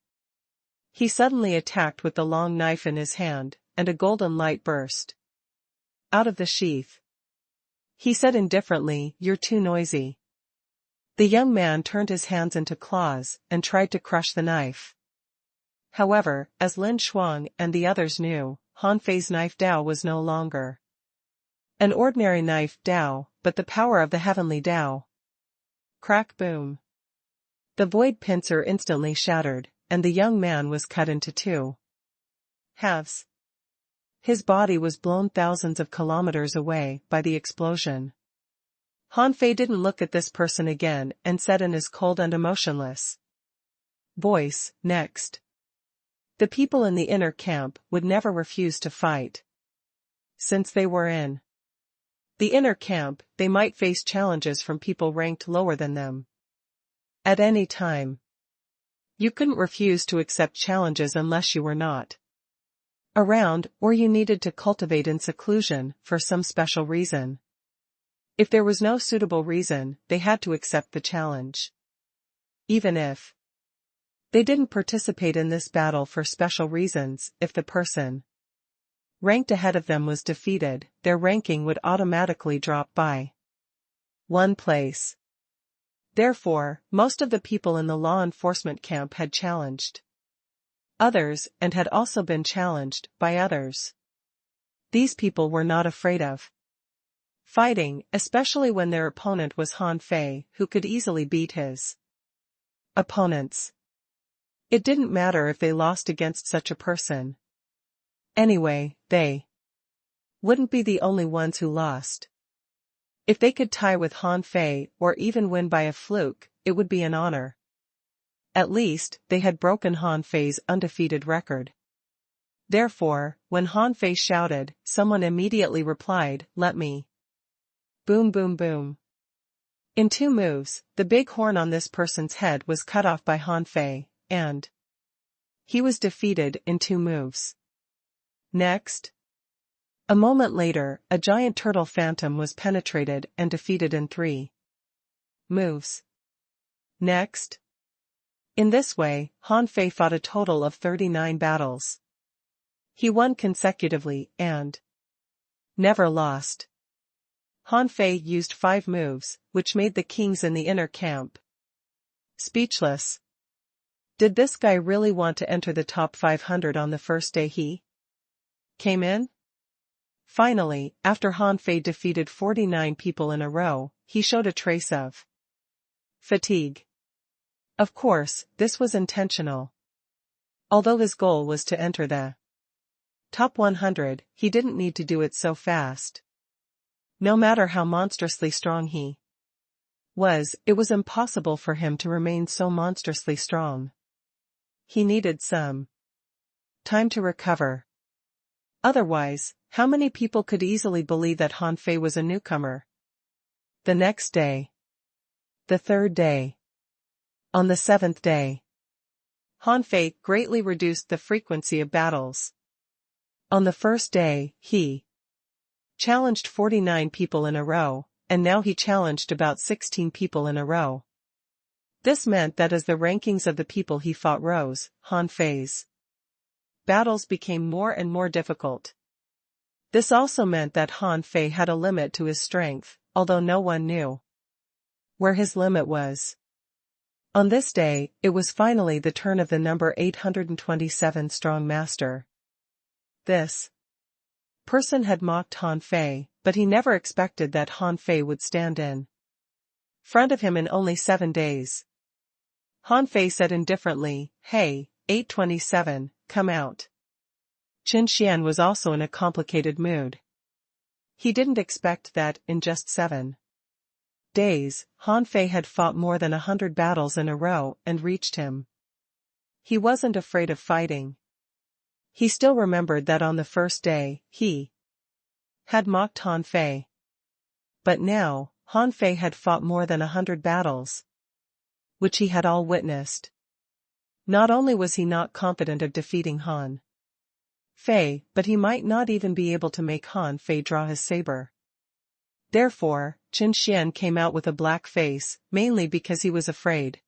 He suddenly attacked with the long knife in his hand, and a golden light burst out of the sheath. He said indifferently, "You're too noisy." The young man turned his hands into claws and tried to crush the knife. However, as Lin Shuang and the others knew, Han Fei's knife Dao was no longer an ordinary knife Dao, but the power of the heavenly Dao. Crack boom. The void pincer instantly shattered, and the young man was cut into two halves. His body was blown thousands of kilometers away by the explosion. Han Fei didn't look at this person again and said in his cold and emotionless voice, "Next." The people in the inner camp would never refuse to fight. Since they were in the inner camp, they might face challenges from people ranked lower than them. At any time. You couldn't refuse to accept challenges unless you were not around or you needed to cultivate in seclusion for some special reason. If there was no suitable reason, they had to accept the challenge. Even if they didn't participate in this battle for special reasons, if the person ranked ahead of them was defeated, their ranking would automatically drop by 1 place. Therefore, most of the people in the law enforcement camp had challenged others and had also been challenged by others. These people were not afraid of fighting, especially when their opponent was Han Fei, who could easily beat his opponents. It didn't matter if they lost against such a person. Anyway, they wouldn't be the only ones who lost. If they could tie with Han Fei or even win by a fluke, it would be an honor. At least, they had broken Han Fei's undefeated record. Therefore, when Han Fei shouted, someone immediately replied, "Let me." Boom boom boom. In 2 moves, the big horn on this person's head was cut off by Han Fei, and he was defeated in 2 moves. Next. A moment later, a giant turtle phantom was penetrated and defeated in 3 moves. Next. In this way, Han Fei fought a total of 39 battles. He won consecutively and never lost. Han Fei used 5 moves, which made the kings in the inner camp speechless. Did this guy really want to enter the top 500 on the first day he came in? Finally, after Han Fei defeated 49 people in a row, he showed a trace of fatigue. Of course, this was intentional. Although his goal was to enter the top 100, he didn't need to do it so fast. No matter how monstrously strong he was, it was impossible for him to remain so monstrously strong. He needed some time to recover. Otherwise, how many people could easily believe that Han Fei was a newcomer? The next day. The third day. On the 7th day, Han Fei greatly reduced the frequency of battles. On the first day, he challenged 49 people in a row, and now he challenged about 16 people in a row. This meant that as the rankings of the people he fought rose, Han Fei's battles became more and more difficult. This also meant that Han Fei had a limit to his strength, although no one knew where his limit was. On this day, it was finally the turn of the number 827 strong master. This person had mocked Han Fei, but he never expected that Han Fei would stand in front of him in only 7 days. Han Fei said indifferently, "Hey, 827, come out." Qin Xian was also in a complicated mood. He didn't expect that, in just 7 days, Han Fei had fought more than 100 battles in a row and reached him. He wasn't afraid of fighting. He still remembered that on the first day, he had mocked Han Fei. But now, Han Fei had fought more than 100 battles, which he had all witnessed. Not only was he not confident of defeating Han Fei, but he might not even be able to make Han Fei draw his saber. Therefore, Qin Xian came out with a black face, mainly because he was afraid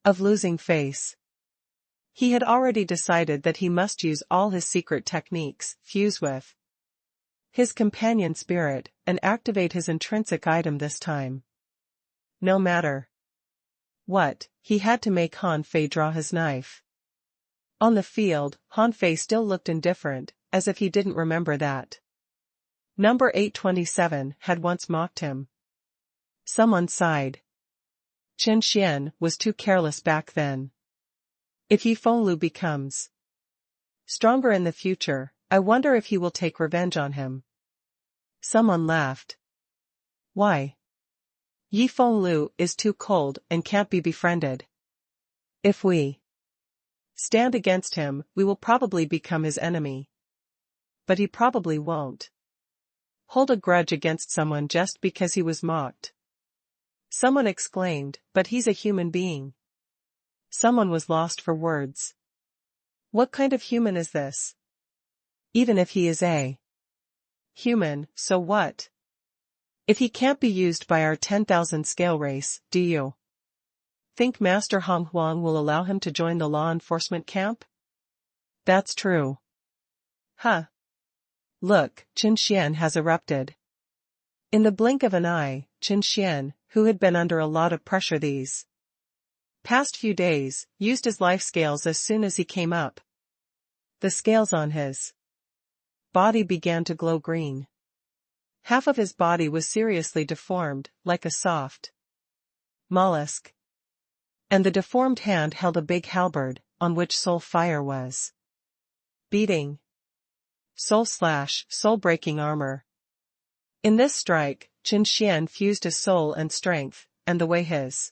of losing face. He had already decided that he must use all his secret techniques, fuse with his companion spirit, and activate his intrinsic item this time. No matter what, he had to make Han Fei draw his knife. On the field, Han Fei still looked indifferent, as if he didn't remember that number 827 had once mocked him. Someone sighed. Qin Xian was too careless back then. If Yi Fenglu becomes stronger in the future, I wonder if he will take revenge on him. Someone laughed. Why? Yi Fenglu is too cold and can't be befriended. If we stand against him, we will probably become his enemy. But he probably won't hold a grudge against someone just because he was mocked. Someone exclaimed, but he's a human being. Someone was lost for words. What kind of human is this? Even if he is a human, so what? If he can't be used by our 10,000 scale race, do you think Master Hong Huang will allow him to join the law enforcement camp? That's true. Huh. Look, Qin Xian has erupted. In the blink of an eye, Qin Xian, who had been under a lot of pressure these past few days, used his life scales as soon as he came up. The scales on his body began to glow green. Half of his body was seriously deformed, like a soft mollusk. And the deformed hand held a big halberd, on which soul fire was beating. Soul-breaking armor. In this strike, Qin Xian fused his soul and strength, and the way his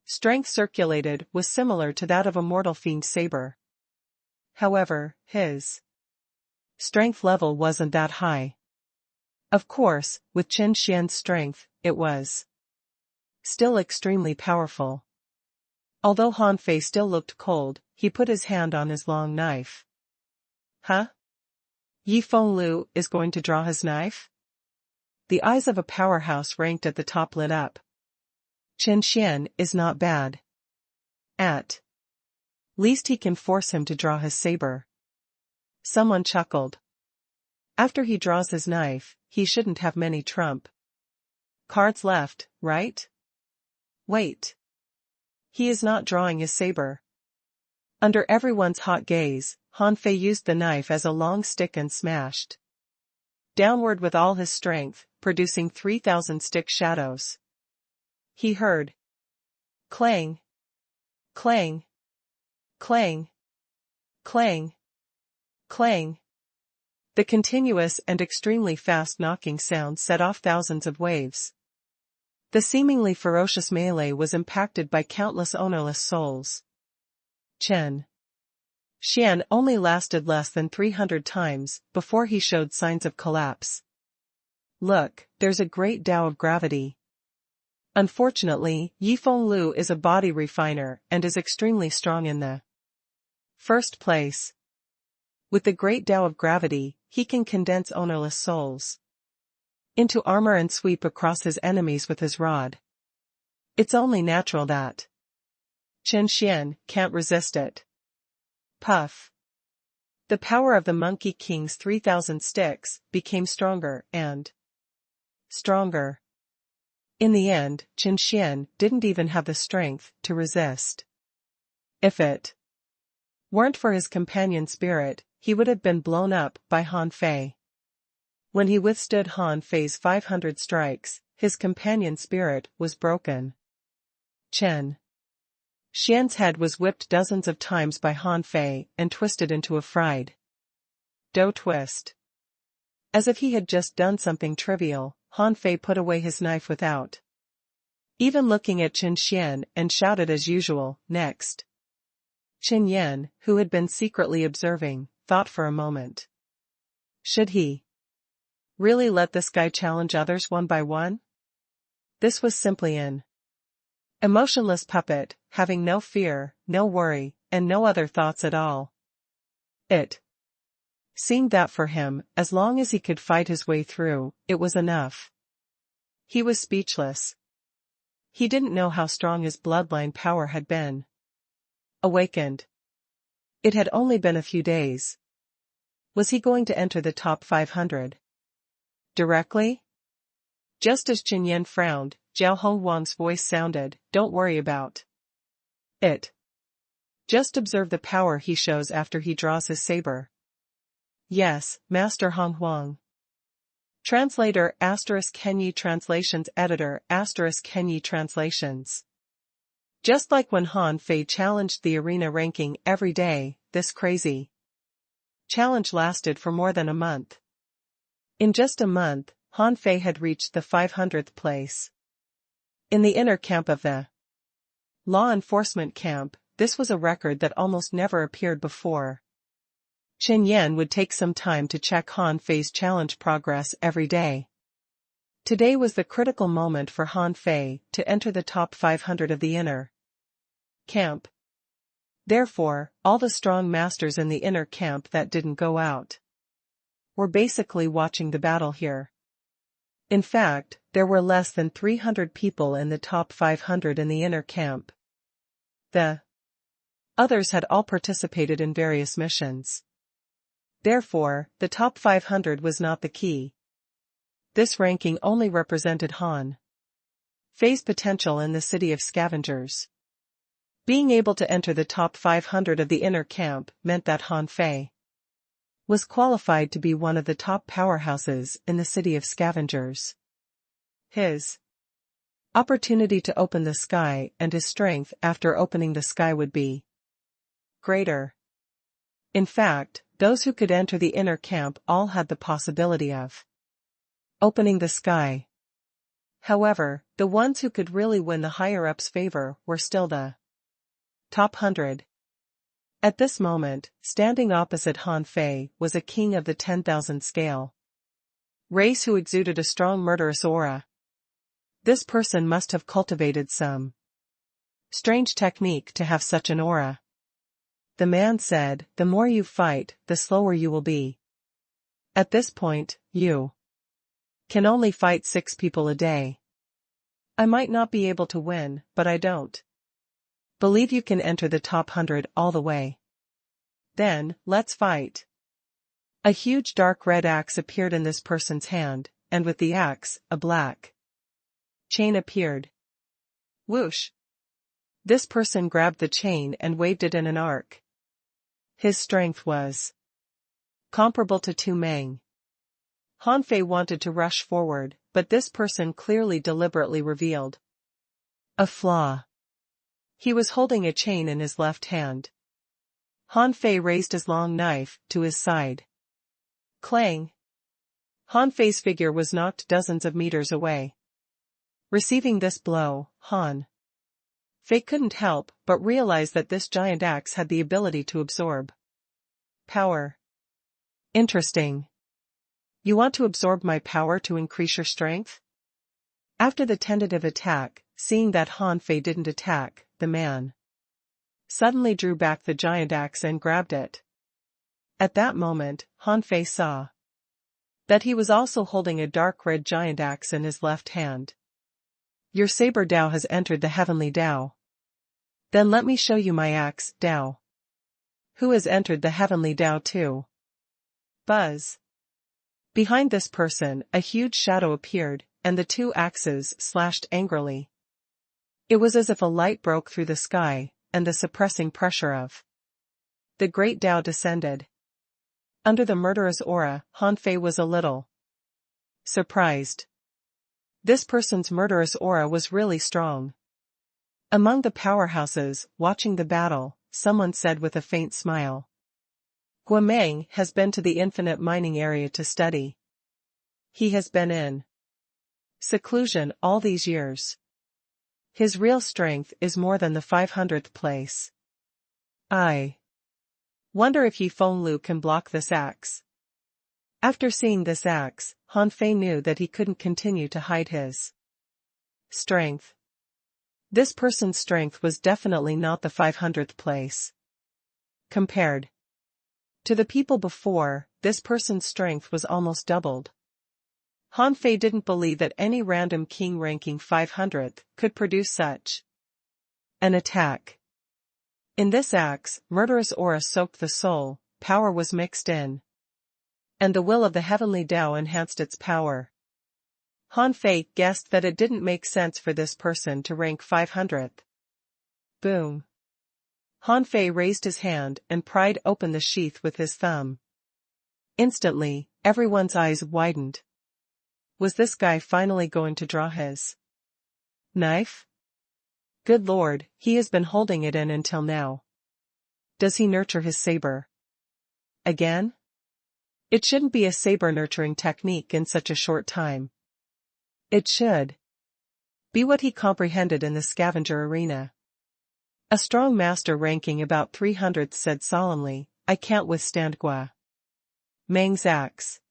strength circulated was similar to that of a mortal fiend saber. However, his strength level wasn't that high. Of course, with Qin Xian's strength, it was still extremely powerful. Although Han Fei still looked cold, he put his hand on his long knife. Huh? Yi Fenglu is going to draw his knife? The eyes of a powerhouse ranked at the top lit up. Qin Xian is not bad At least he can force him to draw his saber. Someone chuckled. After he draws his knife, he shouldn't have many trump cards left, right? Wait. He is not drawing his saber. Under everyone's hot gaze, Han Fei used the knife as a long stick and smashed downward with all his strength, producing 3,000 stick shadows. He heard clang, clang, clang, clang, clang. The continuous and extremely fast knocking sound set off thousands of waves. The seemingly ferocious melee was impacted by countless ownerless souls. Chen Xian only lasted less than 300 times before he showed signs of collapse. Look, there's a great Tao of gravity. Unfortunately, Yifeng Lu is a body refiner and is extremely strong in the first place. With the great Tao of gravity, he can condense ownerless souls into armor and sweep across his enemies with his rod. It's only natural that Chen Xian can't resist it. Puff. The power of the Monkey King's 3,000 sticks became stronger and stronger. In the end, Chen Xian didn't even have the strength to resist. If it weren't for his companion spirit, he would have been blown up by Han Fei. When he withstood Han Fei's 500 strikes, his companion spirit was broken. Chen Xian's head was whipped dozens of times by Han Fei and twisted into a fried dough twist. As if he had just done something trivial, Han Fei put away his knife without even looking at Chen Xian and shouted as usual, next. Qin Yan, who had been secretly observing, thought for a moment. Should he really let this guy challenge others one by one? This was simply an emotionless puppet, having no fear, no worry, and no other thoughts at all. It seemed that for him, as long as he could fight his way through, it was enough. He was speechless. He didn't know how strong his bloodline power had been awakened. It had only been a few days. Was he going to enter the top 500? Directly? Just as Qin Yan frowned, Zhao Hongwang's voice sounded, "Don't worry about it. Just observe the power he shows after he draws his saber." Yes, Master Hongwang. Translator ** Kenyi Translations Editor ** Kenyi Translations. Just like when Han Fei challenged the arena ranking every day, this crazy challenge lasted for more than a month. In just a month, Han Fei had reached the 500th place. In the inner camp of the law enforcement camp, this was a record that almost never appeared before. Qin Yan would take some time to check Han Fei's challenge progress every day. Today was the critical moment for Han Fei to enter the top 500 of the inner camp. Therefore, all the strong masters in the inner camp that didn't go out were basically watching the battle here. In fact, there were less than 300 people in the top 500 in the inner camp. The others had all participated in various missions. Therefore, the top 500 was not the key. This ranking only represented Han Fei's potential in the city of scavengers. Being able to enter the top 500 of the inner camp meant that Han Fei was qualified to be one of the top powerhouses in the city of scavengers. His opportunity to open the sky and his strength after opening the sky would be greater. In fact, those who could enter the inner camp all had the possibility of opening the sky. However, the ones who could really win the higher-ups' favor were still the top 100. At this moment, standing opposite Han Fei was a king of the 10,000 scale race who exuded a strong murderous aura. This person must have cultivated some strange technique to have such an aura. The man said, "The more you fight, the slower you will be. At this point, you can only fight 6 people a day. I might not be able to win, but I don't Believe you can enter the top 100 all the way. Then, let's fight. A huge dark red axe appeared in this person's hand, and with the axe, a black chain appeared. Whoosh! This person grabbed the chain and waved it in an arc. His strength was comparable to Tu Meng. Han Fei wanted to rush forward, but this person clearly deliberately revealed a flaw. He was holding a chain in his left hand. Han Fei raised his long knife to his side. Clang! Han Fei's figure was knocked dozens of meters away. Receiving this blow, Han Fei couldn't help but realize that this giant axe had the ability to absorb power. Interesting. You want to absorb my power to increase your strength? After the tentative attack, seeing that Han Fei didn't attack, the man suddenly drew back the giant axe and grabbed it. At that moment, Han Fei saw that he was also holding a dark red giant axe in his left hand. Your saber Dao has entered the heavenly Dao. Then let me show you my axe, Dao. Who has entered the heavenly Dao too? Buzz. Behind this person, a huge shadow appeared, and the two axes slashed angrily. It was as if a light broke through the sky, and the suppressing pressure of the great Dao descended. Under the murderous aura, Han Fei was a little surprised. This person's murderous aura was really strong. Among the powerhouses, watching the battle, someone said with a faint smile. Guameng has been to the infinite mining area to study. He has been in seclusion all these years. His real strength is more than the 500th place. I wonder if Yi Fenglu can block this axe. After seeing this axe, Han Fei knew that he couldn't continue to hide his strength. This person's strength was definitely not the 500th place. Compared to the people before, this person's strength was almost doubled. Han Fei didn't believe that any random king ranking 500th could produce such an attack. In this axe, murderous aura soaked the soul, power was mixed in, and the will of the heavenly Dao enhanced its power. Han Fei guessed that it didn't make sense for this person to rank 500th. Boom. Han Fei raised his hand and pried open the sheath with his thumb. Instantly, everyone's eyes widened. Was this guy finally going to draw his knife? Good Lord, he has been holding it in until now. Does he nurture his saber again? It shouldn't be a saber nurturing technique in such a short time. It should be what he comprehended in the scavenger arena. A strong master ranking about 300th said solemnly, I can't withstand Gua Meng's axe.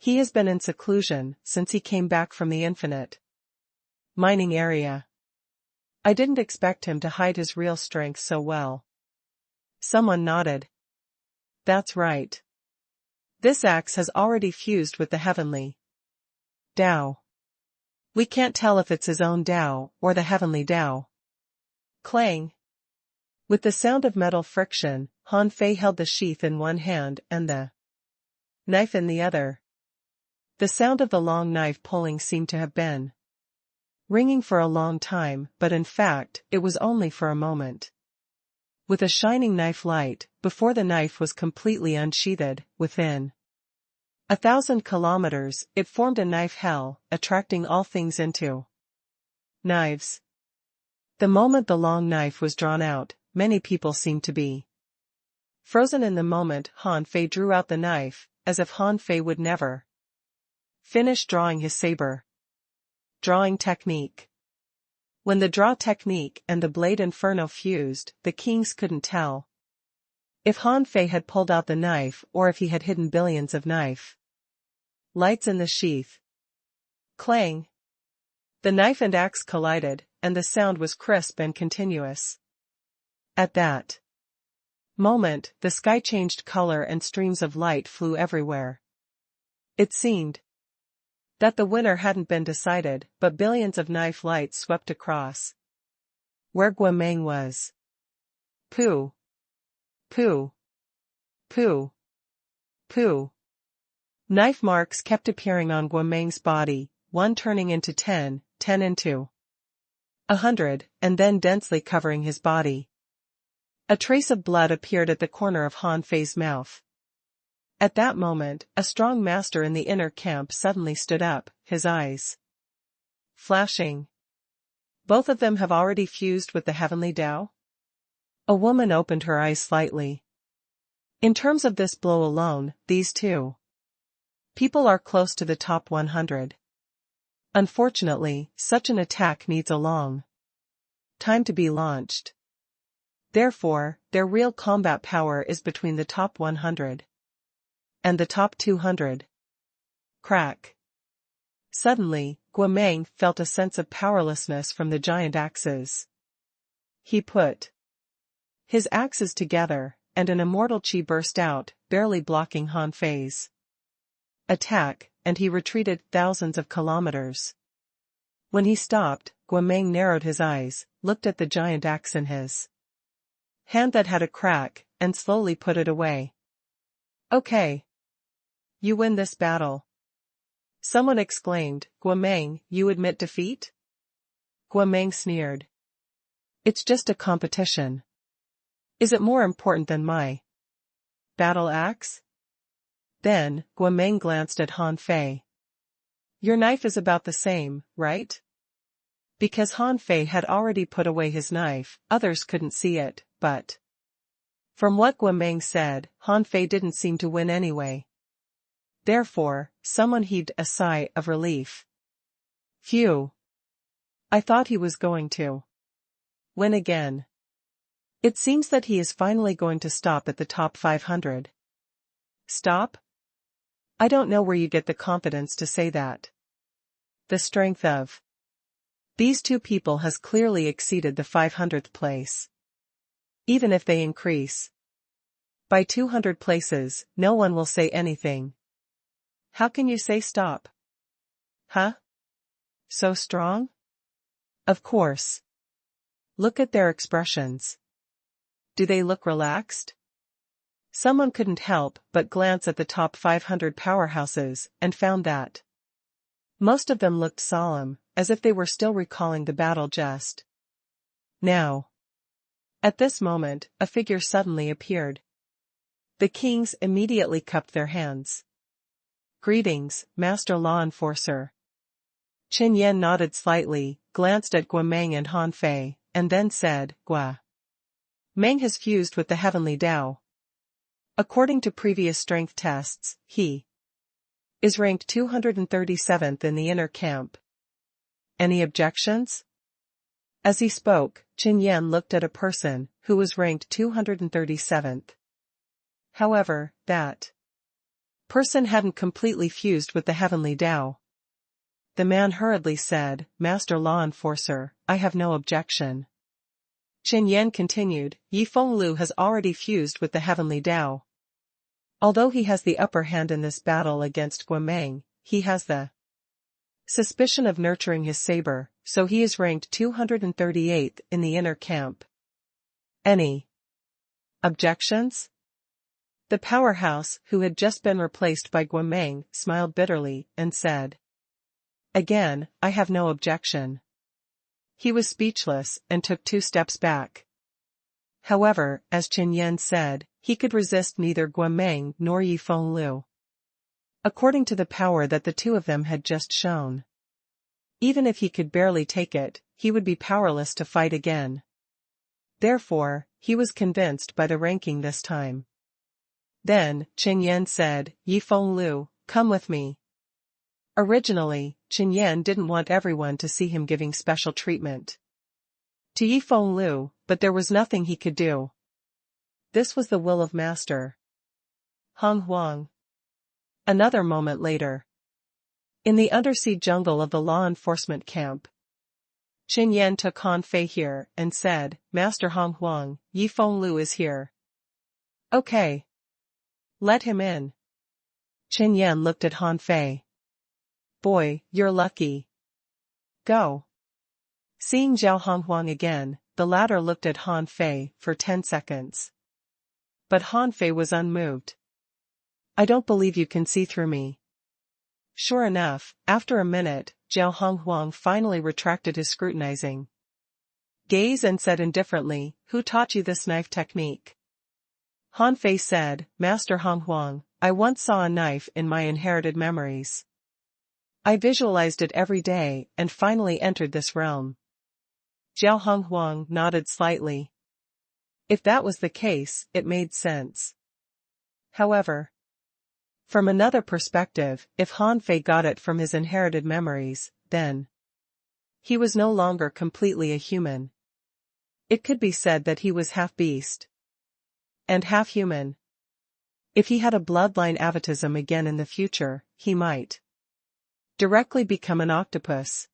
He has been in seclusion since he came back from the infinite mining area. I didn't expect him to hide his real strength so well. Someone nodded. That's right. This axe has already fused with the heavenly Dao. We can't tell if it's his own Dao or the heavenly Dao. Clang. With the sound of metal friction, Han Fei held the sheath in one hand and the knife in the other. The sound of the long knife pulling seemed to have been ringing for a long time, but in fact, it was only for a moment. With a shining knife light, before the knife was completely unsheathed, within 1,000 kilometers, it formed a knife hell, attracting all things into knives. The moment the long knife was drawn out, many people seemed to be frozen in the moment Han Fei drew out the knife, as if Han Fei would never finish drawing his saber. Drawing technique. When the draw technique and the blade inferno fused, the kings couldn't tell if Han Fei had pulled out the knife or if he had hidden billions of knife lights in the sheath. Clang. The knife and axe collided, and the sound was crisp and continuous. At that moment, the sky changed color and streams of light flew everywhere. It seemed that the winner hadn't been decided, but billions of knife lights swept across where Guameng was. Pooh. Pooh. Pooh. Pooh. Knife marks kept appearing on Guameng's body, one turning into 10, 10 into 100, and then densely covering his body. A trace of blood appeared at the corner of Han Fei's mouth. At that moment, a strong master in the inner camp suddenly stood up, his eyes flashing. Both of them have already fused with the heavenly Tao? A woman opened her eyes slightly. In terms of this blow alone, these two people are close to the top 100. Unfortunately, such an attack needs a long time to be launched. Therefore, their real combat power is between the top 100 and the top 200. Crack. Suddenly, Guameng felt a sense of powerlessness from the giant axes. He put his axes together, and an immortal chi burst out, barely blocking Han Fei's attack, and he retreated thousands of kilometers. When he stopped, Guameng narrowed his eyes, looked at the giant axe in his hand that had a crack, and slowly put it away. Okay. You win this battle. Someone exclaimed, Guameng, you admit defeat? Guameng sneered. It's just a competition. Is it more important than my battle axe? Then, Guameng glanced at Han Fei. Your knife is about the same, right? Because Han Fei had already put away his knife, others couldn't see it, but from what Guameng said, Han Fei didn't seem to win anyway. Therefore, someone heaved a sigh of relief. Phew. I thought he was going to win again. It seems that he is finally going to stop at the top 500. Stop? I don't know where you get the confidence to say that. The strength of these two people has clearly exceeded the 500th place. Even if they increase by 200 places, no one will say anything. How can you say stop? Huh? So strong? Of course. Look at their expressions. Do they look relaxed? Someone couldn't help but glance at the top 500 powerhouses and found that most of them looked solemn, as if they were still recalling the battle just now. At this moment, a figure suddenly appeared. The kings immediately cupped their hands. Greetings, Master Law Enforcer. Qin Yan nodded slightly, glanced at Guameng and Han Fei, and then said, Guameng has fused with the heavenly Tao. According to previous strength tests, he is ranked 237th in the inner camp. Any objections? As he spoke, Qin Yan looked at a person who was ranked 237th. However, that person hadn't completely fused with the heavenly Tao. The man hurriedly said, Master Law Enforcer, I have no objection. Qin Yan continued, Yi Fenglu has already fused with the heavenly Tao. Although he has the upper hand in this battle against Guameng, he has the suspicion of nurturing his saber, so he is ranked 238th in the inner camp. Any objections? The powerhouse, who had just been replaced by Guameng, smiled bitterly and said, Again, I have no objection. He was speechless and took 2 steps back. However, as Qin Yan said, he could resist neither Guameng nor Yi Fenglu. According to the power that the two of them had just shown, even if he could barely take it, he would be powerless to fight again. Therefore, he was convinced by the ranking this time. Then, Qin Yan said, Yi Fenglu, come with me. Originally, Qin Yan didn't want everyone to see him giving special treatment to Yi Fenglu, but there was nothing he could do. This was the will of Master Hong Huang. Another moment later, in the undersea jungle of the law enforcement camp, Qin Yan took Han Fei here and said, Master Hong Huang, Yi Fenglu is here. Okay. Let him in. Qin Yan looked at Han Fei. Boy, you're lucky. Go. Seeing Zhao Honghuang again, the latter looked at Han Fei for 10 seconds. But Han Fei was unmoved. "I don't believe you can see through me." Sure enough, after a minute, Jiao Honghuang finally retracted his scrutinizing gaze and said indifferently, "Who taught you this knife technique?" Han Fei said, "Master Honghuang, I once saw a knife in my inherited memories. I visualized it every day and finally entered this realm." Jiao Honghuang nodded slightly. If that was the case, it made sense. However, from another perspective, if Han Fei got it from his inherited memories, then he was no longer completely a human. It could be said that he was half beast and half human. If he had a bloodline atavism again in the future, he might directly become an octopus.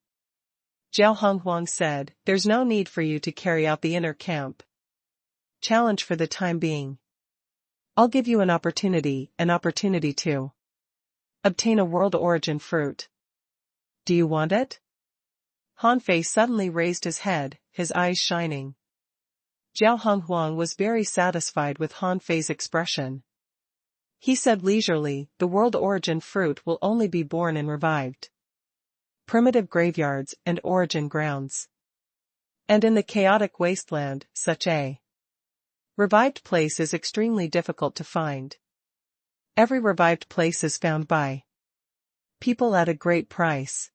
Jiao Honghuang said, "There's no need for you to carry out the inner camp challenge for the time being. I'll give you an opportunity to obtain a world origin fruit. Do you want it?" Han Fei suddenly raised his head, his eyes shining. Jiao Honghuang was very satisfied with Han Fei's expression. He said leisurely, "The world origin fruit will only be born in revived primitive graveyards and origin grounds. And in the chaotic wasteland, such a revived place is extremely difficult to find. Every revived place is found by people at a great price.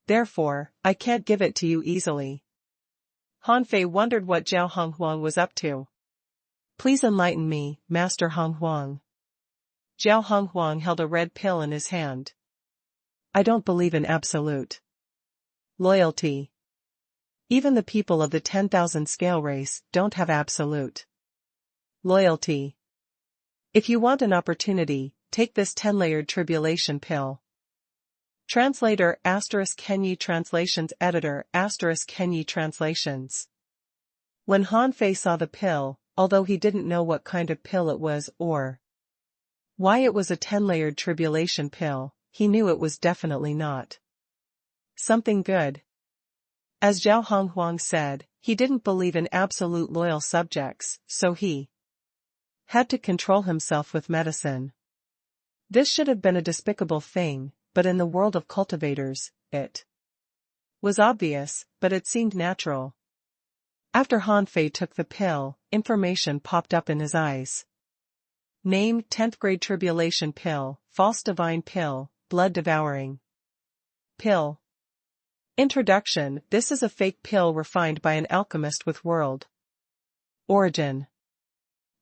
Therefore, I can't give it to you easily." Han Fei wondered what Jiao Honghuang was up to. "Please enlighten me, Master Honghuang." Jiao Honghuang held a red pill in his hand. "I don't believe in absolute loyalty. Even the people of the 10,000 scale race don't have absolute loyalty. If you want an opportunity, take this 10-layered tribulation pill." Translator *Kenyi Translations Editor *Kenyi Translations. When Han Fei saw the pill, although he didn't know what kind of pill it was or why it was a 10-layered tribulation pill, he knew it was definitely not something good. As Jiao Honghuang said, he didn't believe in absolute loyal subjects, so he had to control himself with medicine. This should have been a despicable thing, but in the world of cultivators, it was obvious, but it seemed natural. After Han Fei took the pill, information popped up in his eyes. Name: 10th grade tribulation pill, false divine pill, blood devouring pill. Introduction: This is a fake pill refined by an alchemist with world origin.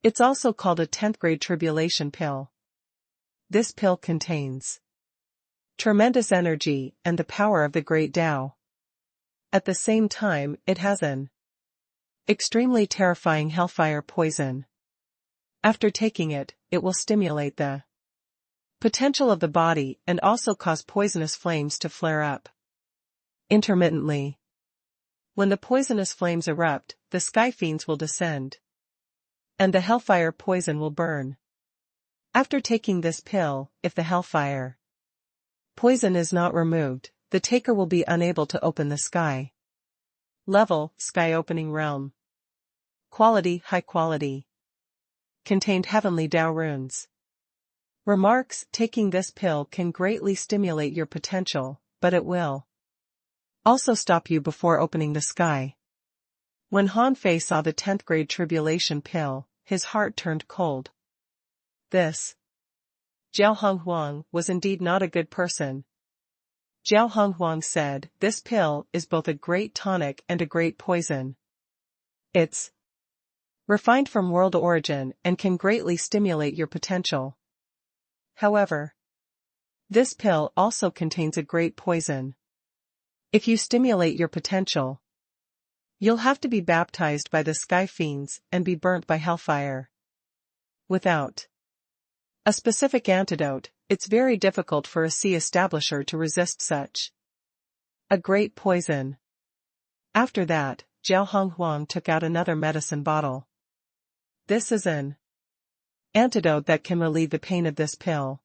It's also called a 10th grade tribulation pill. This pill contains tremendous energy and the power of the great Tao. At the same time, it has an extremely terrifying hellfire poison. After taking it, it will stimulate the potential of the body and also cause poisonous flames to flare up intermittently. When the poisonous flames erupt, the sky fiends will descend, and the hellfire poison will burn. After taking this pill, if the hellfire poison is not removed, the taker will be unable to open the sky level, sky opening realm. Quality: high quality. Contained heavenly Tao runes. Remarks: Taking this pill can greatly stimulate your potential, but it will also stop you before opening the sky. When Han Fei saw the 10th grade tribulation pill, his heart turned cold. This Jiao Honghuang was indeed not a good person. Jiao Honghuang said, "This pill is both a great tonic and a great poison. It's refined from world origin and can greatly stimulate your potential. However, this pill also contains a great poison. If you stimulate your potential, you'll have to be baptized by the sky fiends and be burnt by hellfire. Without a specific antidote, it's very difficult for a sea establisher to resist such a great poison." After that, Jiao Honghuang took out another medicine bottle. "This is an antidote that can relieve the pain of this pill.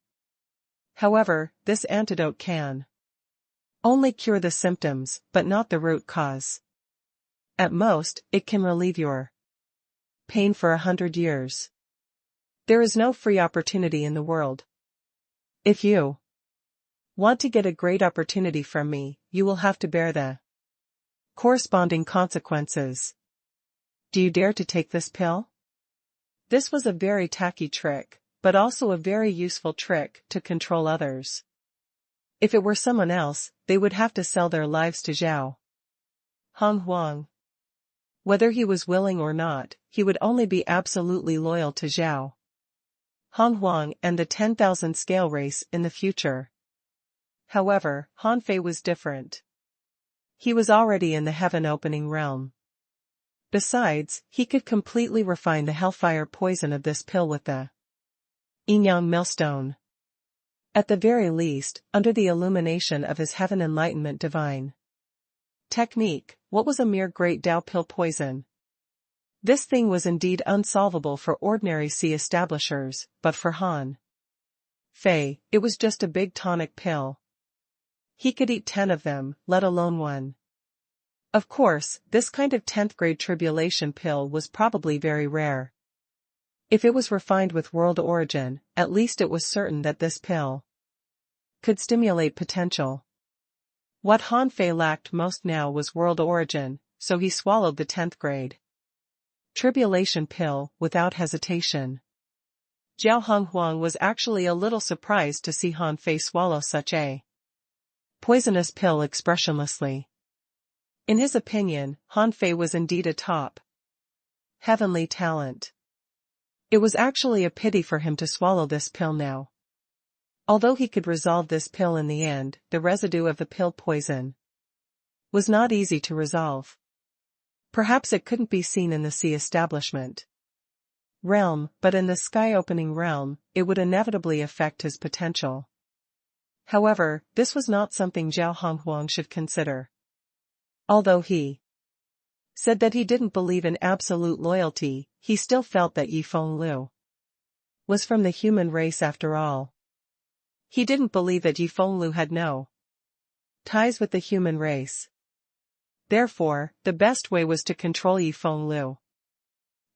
However, this antidote can only cure the symptoms, but not the root cause. At most, it can relieve your pain for 100 years. There is no free opportunity in the world. If you want to get a great opportunity from me, you will have to bear the corresponding consequences. Do you dare to take this pill? This was a very tacky trick, but also a very useful trick to control others. If it were someone else, they would have to sell their lives to Zhao Honghuang. Whether he was willing or not, he would only be absolutely loyal to Zhao Honghuang and the 10,000 scale race in the future. However, Han Fei was different. He was already in the heaven-opening realm. Besides, he could completely refine the hellfire poison of this pill with the yin-yang millstone. At the very least, under the illumination of his heaven enlightenment divine technique, what was a mere great Dao pill poison? This thing was indeed unsolvable for ordinary sea establishers, but for Han Fei, it was just a big tonic pill. He could eat 10 of them, let alone one. Of course, this kind of 10th grade tribulation pill was probably very rare. If it was refined with world origin, at least it was certain that this pill could stimulate potential. What Han Fei lacked most now was world origin, so he swallowed the 10th grade tribulation pill without hesitation. Zhao Honghuang was actually a little surprised to see Han Fei swallow such a poisonous pill expressionlessly. In his opinion, Han Fei was indeed a top heavenly talent. It was actually a pity for him to swallow this pill now. Although he could resolve this pill in the end, the residue of the pill poison was not easy to resolve. Perhaps it couldn't be seen in the sea establishment realm, but in the sky-opening realm, it would inevitably affect his potential. However, this was not something Zhao Honghuang should consider. Although he said that he didn't believe in absolute loyalty, he still felt that Yi Fenglu was from the human race after all. He didn't believe that Yi Fenglu had no ties with the human race. Therefore, the best way was to control Yi Fenglu.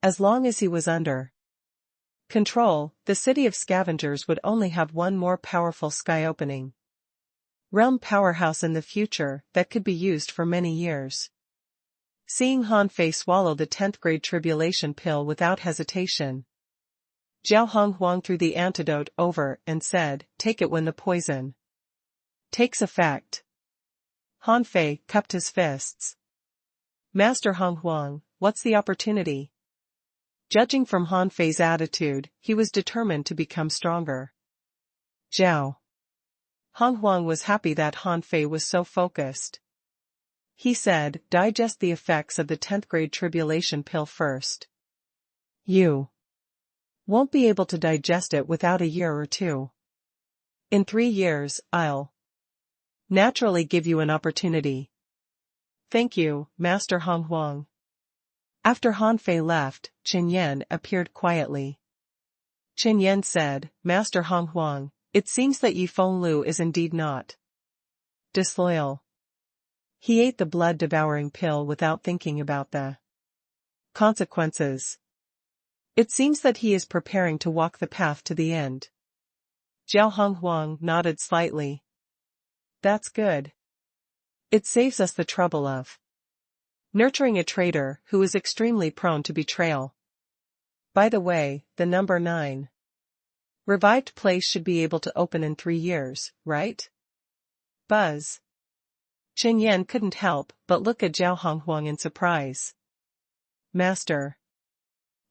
As long as he was under control, the city of scavengers would only have one more powerful sky-opening realm powerhouse in the future that could be used for many years. Seeing Han Fei swallow the 10th grade tribulation pill without hesitation, Zhao Honghuang threw the antidote over and said, "Take it when the poison takes effect." Han Fei cupped his fists. "Master Honghuang, what's the opportunity?" Judging from Han Fei's attitude, he was determined to become stronger. Zhao Honghuang was happy that Han Fei was so focused. He said, "Digest the effects of the 10th grade tribulation pill first. You won't be able to digest it without a year or two. In 3 years, I'll naturally give you an opportunity." "Thank you, Master Honghuang." After Han Fei left, Chen Yan appeared quietly. Chen Yan said, "Master Honghuang, it seems that Yi Fenglu is indeed not disloyal. He ate the blood-devouring pill without thinking about the consequences. It seems that he is preparing to walk the path to the end." Zhao Honghuang nodded slightly. "That's good. It saves us the trouble of nurturing a traitor who is extremely prone to betrayal. By the way, the number 9 revived place should be able to open in 3 years, right?" Buzz. Chen Yan couldn't help but look at Zhao Honghuang in surprise. "Master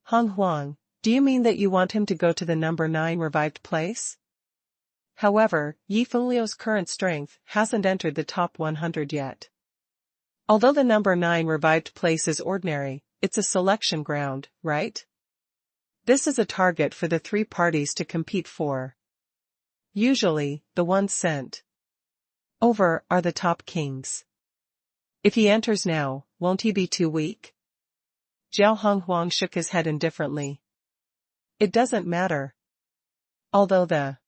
Honghuang, do you mean that you want him to go to the number 9 revived place?" However, Yi Fenglu's current strength hasn't entered the top 100 yet. Although the number 9 revived place is ordinary, it's a selection ground, right? This is a target for the 3 parties to compete for. Usually, the ones sent over are the top kings. If he enters now, won't he be too weak? Zhao Honghuang shook his head indifferently. "It doesn't matter. Although the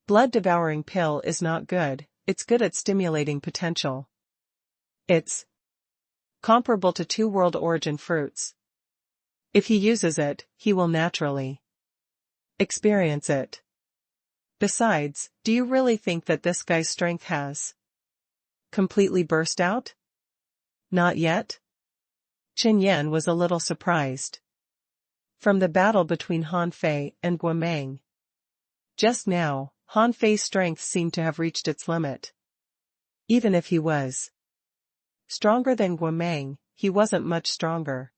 blood-devouring pill is not good, it's good at stimulating potential. It's comparable to two world origin fruits. If he uses it, he will naturally experience it. Besides, do you really think that this guy's strength has completely burst out? Not yet? Qin Yan was a little surprised. From the battle between Han Fei and Guomang. Just now, Han Fei's strength seemed to have reached its limit. Even if he was stronger than Guomang, he wasn't much stronger.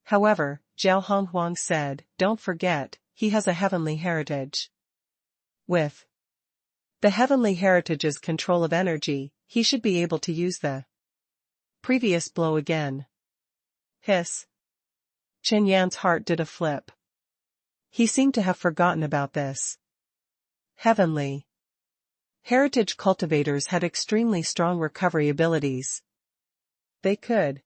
However, Zhao Honghuang said, don't forget, he has a heavenly heritage. With the heavenly heritage's control of energy, he should be able to use the previous blow again. Hiss. Qin Yan's heart did a flip. He seemed to have forgotten about this. Heavenly heritage cultivators had extremely strong recovery abilities. They could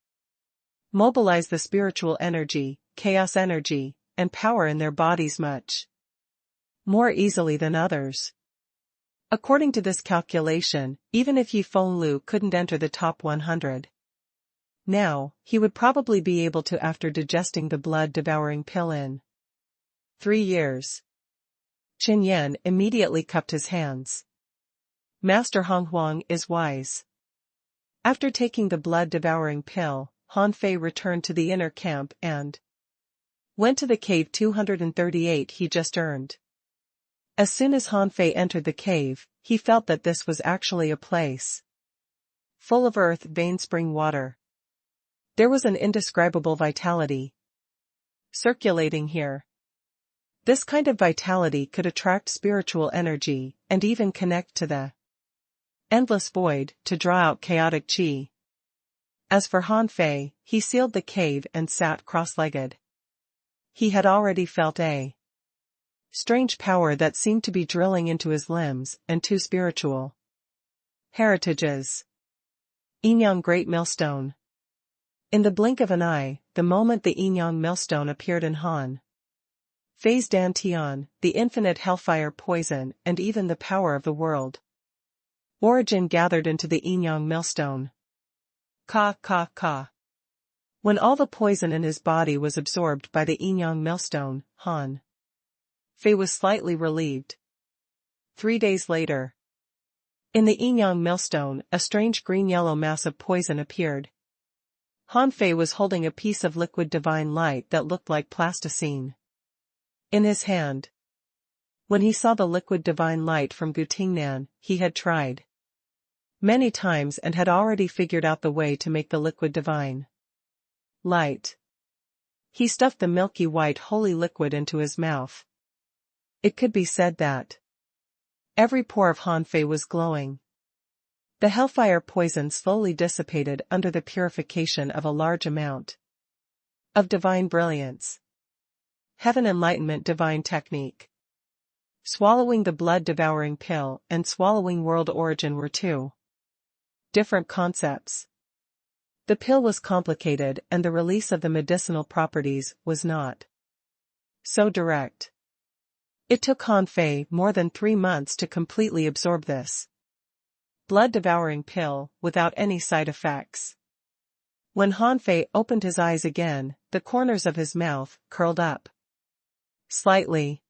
mobilize the spiritual energy, chaos energy, and power in their bodies much more easily than others. According to this calculation, even if Yi Fenglu couldn't enter the top 100. Now, he would probably be able to after digesting the blood-devouring pill in 3 years. Qin Yan immediately cupped his hands. Master Honghuang is wise. After taking the blood-devouring pill, Han Fei returned to the inner camp and went to the cave 238 he just earned. As soon as Han Fei entered the cave, he felt that this was actually a place full of earth vein spring water. There was an indescribable vitality circulating here. This kind of vitality could attract spiritual energy and even connect to the endless void to draw out chaotic qi. As for Han Fei, he sealed the cave and sat cross-legged. He had already felt a strange power that seemed to be drilling into his limbs and two spiritual heritages. Yinyang Great Millstone. In the blink of an eye, the moment the Yinyang Millstone appeared in Han Fei's Dantian, the infinite hellfire poison and even the power of the world origin gathered into the Yinyang Millstone. Ka ka ka. When all the poison in his body was absorbed by the Yinyang Millstone, Han Fei was slightly relieved. 3 days later. In the Yinyang Millstone, a strange green-yellow mass of poison appeared. Han Fei was holding a piece of liquid divine light that looked like plasticine in his hand. When he saw the liquid divine light from Gutingnan, he had tried many times and had already figured out the way to make the liquid divine light. He stuffed the milky white holy liquid into his mouth. It could be said that every pore of Han Fei was glowing. The hellfire poison slowly dissipated under the purification of a large amount of divine brilliance. Heaven enlightenment divine technique. Swallowing the blood-devouring pill and swallowing world origin were two different concepts. The pill was complicated and the release of the medicinal properties was not so direct. It took Han Fei more than 3 months to completely absorb this blood-devouring pill without any side effects. When Han Fei opened his eyes again, the corners of his mouth curled up slightly.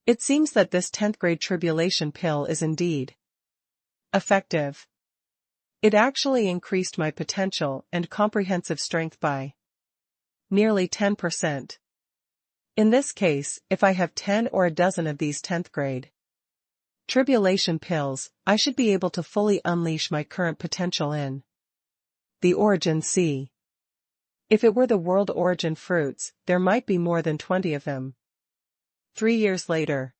It seems that this 10th grade tribulation pill is indeed effective. It actually increased my potential and comprehensive strength by nearly 10%. In this case, if I have 10 or a dozen of these 10th grade tribulation pills, I should be able to fully unleash my current potential in the origin sea. If it were the world origin fruits, there might be more than 20 of them. 3 years later.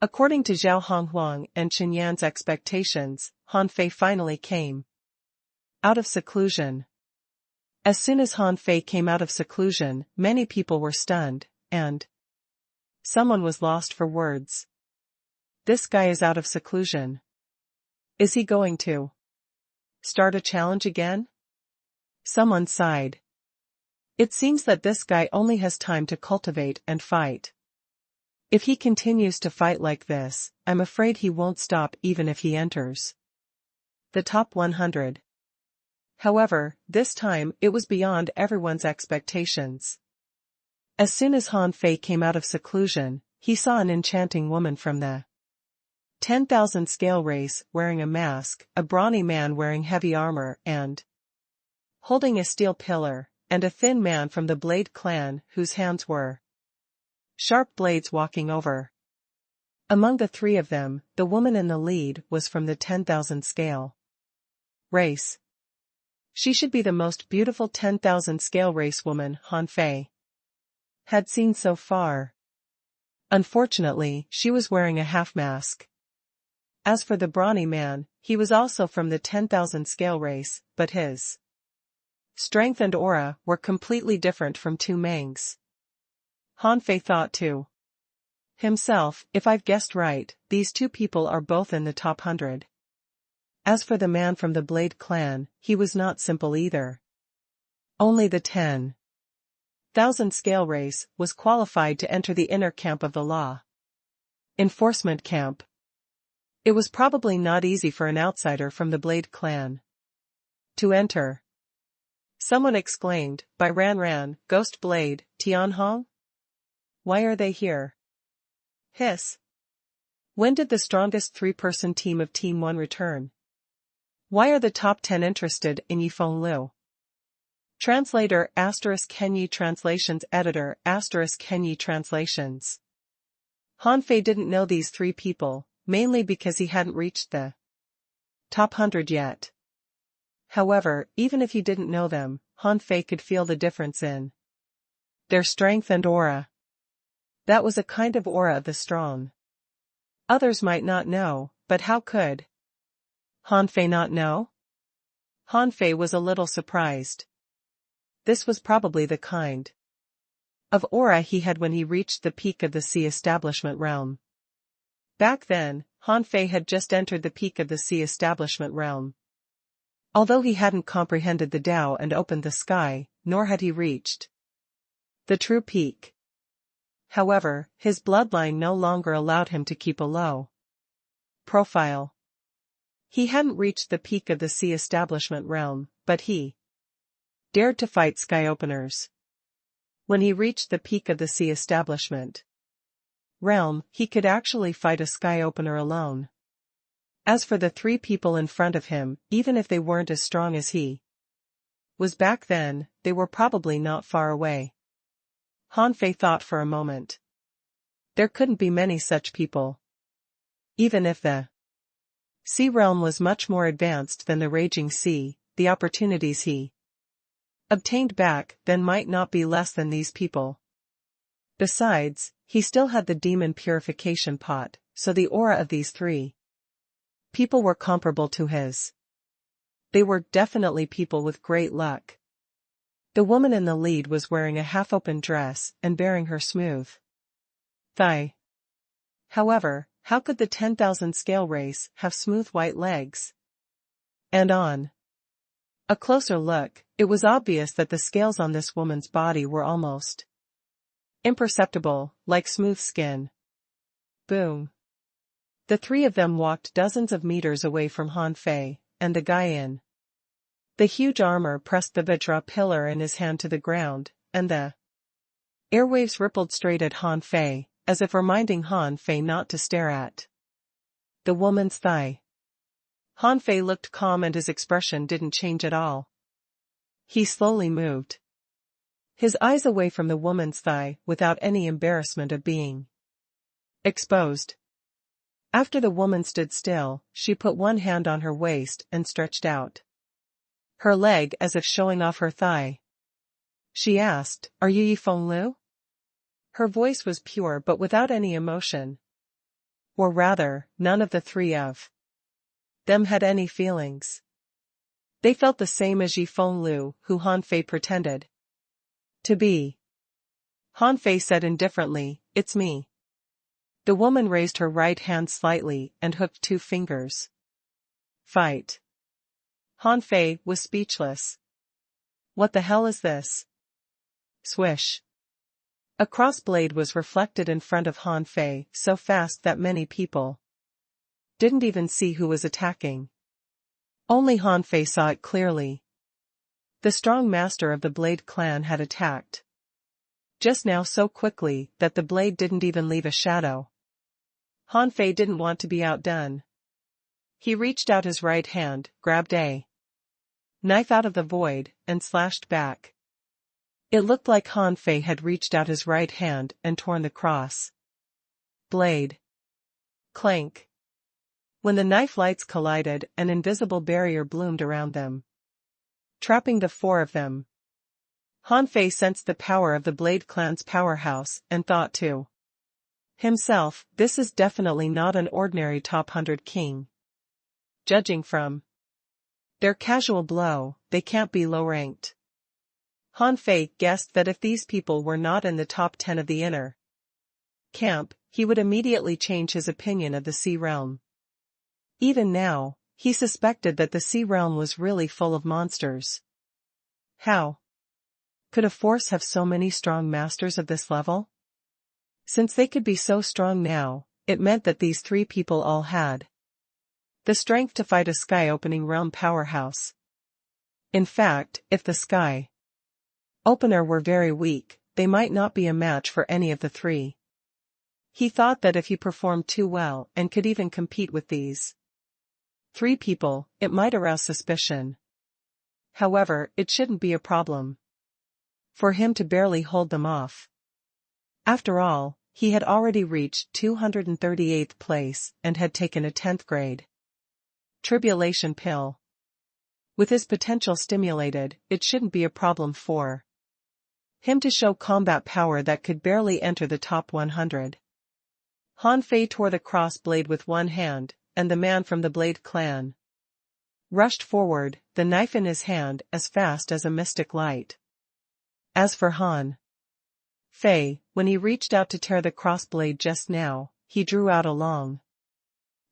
According to Zhao Honghuang and Qin Yan's expectations, Han Fei finally came out of seclusion. As soon as Han Fei came out of seclusion, many people were stunned, and someone was lost for words. This guy is out of seclusion. Is he going to start a challenge again? Someone sighed. It seems that this guy only has time to cultivate and fight. If he continues to fight like this, I'm afraid he won't stop even if he enters the top 100. However, this time it was beyond everyone's expectations. As soon as Han Fei came out of seclusion, he saw an enchanting woman from the 10,000 scale race wearing a mask, a brawny man wearing heavy armor and holding a steel pillar, and a thin man from the Blade clan whose hands were sharp blades walking over. Among the three of them, the woman in the lead was from the 10,000 scale race. She should be the most beautiful 10,000 scale race woman Han Fei had seen so far. Unfortunately, she was wearing a half mask. As for the brawny man, he was also from the 10,000 scale race, but his strength and aura were completely different from Tu Meng's. Han Fei thought to himself, if I've guessed right, these two people are both in the top 100. As for the man from the Blade clan, he was not simple either. Only the 10,000 scale race was qualified to enter the inner camp of the law enforcement camp. It was probably not easy for an outsider from the Blade clan to enter. Someone exclaimed, by Ran, Ghost Blade, Tianhong? Why are they here? Hiss. When did the strongest three-person team of Team 1 return? Why are the top 10 interested in Yifeng Liu? Translator *Kenyi Translations Editor *Kenyi Translations. Han Fei didn't know these three people, mainly because he hadn't reached the top 100 yet. However, even if he didn't know them, Han Fei could feel the difference in their strength and aura. That was a kind of aura of the strong. Others might not know, but how could Han Fei not know? Han Fei was a little surprised. This was probably the kind of aura he had when he reached the peak of the Sea Establishment realm. Back then, Han Fei had just entered the peak of the Sea Establishment realm. Although he hadn't comprehended the Tao and opened the sky, nor had he reached the true peak. However, his bloodline no longer allowed him to keep a low profile. He hadn't reached the peak of the Sea Establishment realm, but he dared to fight sky openers. When he reached the peak of the Sea Establishment realm, he could actually fight a sky opener alone. As for the three people in front of him, even if they weren't as strong as he was back then, they were probably not far away. Han Fei thought for a moment. There couldn't be many such people. Even if the sea realm was much more advanced than the raging sea, the opportunities he obtained back then might not be less than these people. Besides, he still had the demon purification pot, so the aura of these three people were comparable to his. They were definitely people with great luck. The woman in the lead was wearing a half-open dress and bearing her smooth thigh. However, how could the 10,000 scale race have smooth white legs? And on a closer look, it was obvious that the scales on this woman's body were almost imperceptible, like smooth skin. Boom. The three of them walked dozens of meters away from Han Fei, and the guy in the huge armor pressed the Vajra pillar in his hand to the ground, and the airwaves rippled straight at Han Fei, as if reminding Han Fei not to stare at the woman's thigh. Han Fei looked calm and his expression didn't change at all. He slowly moved his eyes away from the woman's thigh without any embarrassment of being exposed. After the woman stood still, she put one hand on her waist and stretched out her leg as if showing off her thigh. She asked, "Are you Yifeng Liu?" Her voice was pure but without any emotion. Or rather, none of the three of them had any feelings. They felt the same as Yifeng Liu, who Han Fei pretended to be. Han Fei said indifferently, "It's me." The woman raised her right hand slightly and hooked two fingers. Fight. Han Fei was speechless. What the hell is this? Swish. A crossblade was reflected in front of Han Fei so fast that many people didn't even see who was attacking. Only Han Fei saw it clearly. The strong master of the Blade clan had attacked. Just now so quickly that the blade didn't even leave a shadow. Han Fei didn't want to be outdone. He reached out his right hand, grabbed a knife out of the void, and slashed back. It looked like Han Fei had reached out his right hand and torn the cross blade. Clank. When the knife lights collided, an invisible barrier bloomed around them, trapping the four of them. Han Fei sensed the power of the Blade clan's powerhouse and thought to himself, this is definitely not an ordinary top 100 king. Judging from their casual blow, they can't be low-ranked. Han Fei guessed that if these people were not in the top 10 of the inner camp, he would immediately change his opinion of the Sea Realm. Even now, he suspected that the Sea Realm was really full of monsters. How could a force have so many strong masters of this level? Since they could be so strong now, it meant that these three people all had the strength to fight a sky-opening realm powerhouse. In fact, if the sky opener were very weak, they might not be a match for any of the three. He thought that if he performed too well and could even compete with these three people, it might arouse suspicion. However, it shouldn't be a problem for him to barely hold them off. After all, he had already reached 238th place and had taken a 10th grade tribulation pill. With his potential stimulated, it shouldn't be a problem for him to show combat power that could barely enter the top 100. Han Fei tore the cross blade with one hand, and the man from the Blade clan rushed forward, the knife in his hand, as fast as a mystic light. As for Han Fei, when he reached out to tear the crossblade just now, he drew out a long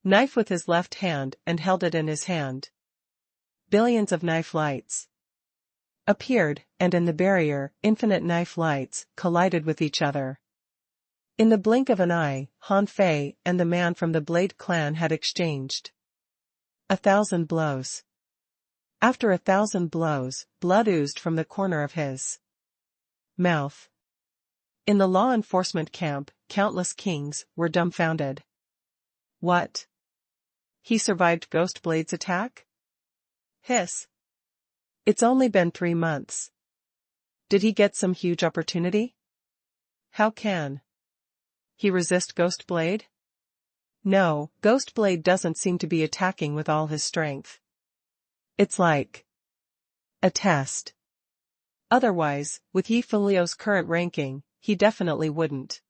knife with his left hand and held it in his hand. Billions of knife lights appeared, and in the barrier, infinite knife lights collided with each other. In the blink of an eye, Han Fei and the man from the Blade clan had exchanged 1,000 blows. After 1,000 blows, blood oozed from the corner of his mouth. In the law enforcement camp, countless kings were dumbfounded. What? He survived Ghost Blade's attack? Hiss. It's only been 3 months. Did he get some huge opportunity? How can he resist Ghost Blade? No, Ghost Blade doesn't seem to be attacking with all his strength. It's like a test. Otherwise, with Yi Fenliu's current ranking, he definitely wouldn't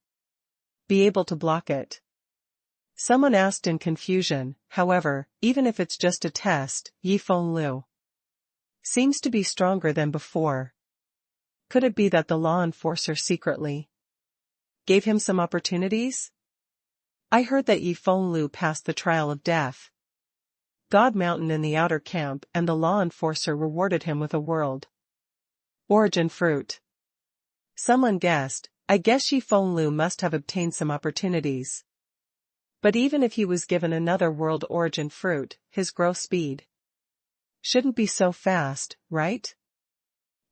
be able to block it. Someone asked in confusion, however, even if it's just a test, Yi Fenliu seems to be stronger than before. Could it be that the law enforcer secretly gave him some opportunities? I heard that Yi Fenliu passed the trial of death God Mountain in the outer camp, and the law enforcer rewarded him with a world origin fruit. Someone guessed, I guess Yi Fenliu must have obtained some opportunities. But even if he was given another world origin fruit, his growth speed shouldn't be so fast, right?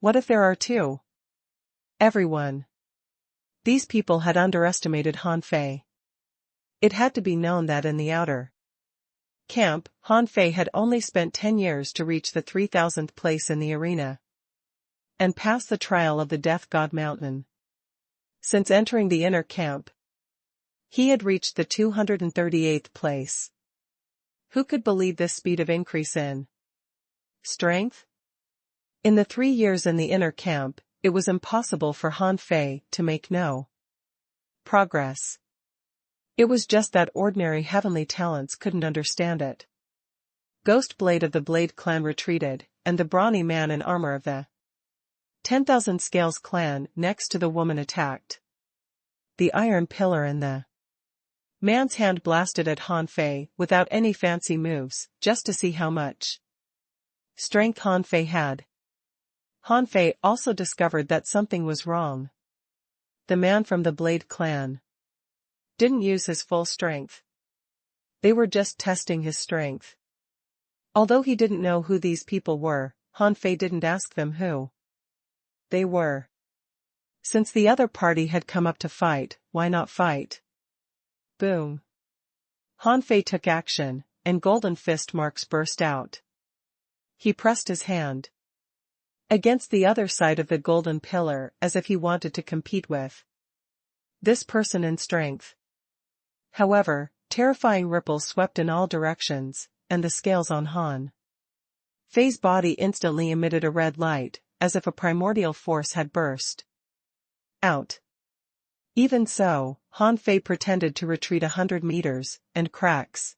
What if there are two? Everyone. These people had underestimated Han Fei. It had to be known that in the outer camp, Han Fei had only spent 10 years to reach the 3,000th place in the arena and pass the trial of the Death God Mountain. Since entering the inner camp, he had reached the 238th place. Who could believe this speed of increase in strength? In the 3 years in the inner camp, it was impossible for Han Fei to make no progress. It was just that ordinary heavenly talents couldn't understand it. Ghost Blade of the Blade clan retreated, and the brawny man in armor of the 10,000 Scales clan next to the woman attacked. The iron pillar in the man's hand blasted at Han Fei without any fancy moves, just to see how much strength Han Fei had. Han Fei also discovered that something was wrong. The man from the Blade clan didn't use his full strength. They were just testing his strength. Although he didn't know who these people were, Han Fei didn't ask them who they were. Since the other party had come up to fight, why not fight? Boom. Han Fei took action, and golden fist marks burst out. He pressed his hand against the other side of the golden pillar as if he wanted to compete with this person in strength. However, terrifying ripples swept in all directions, and the scales on Han Fei's body instantly emitted a red light, as if a primordial force had burst out. Even so, Han Fei pretended to retreat 100 meters, and cracks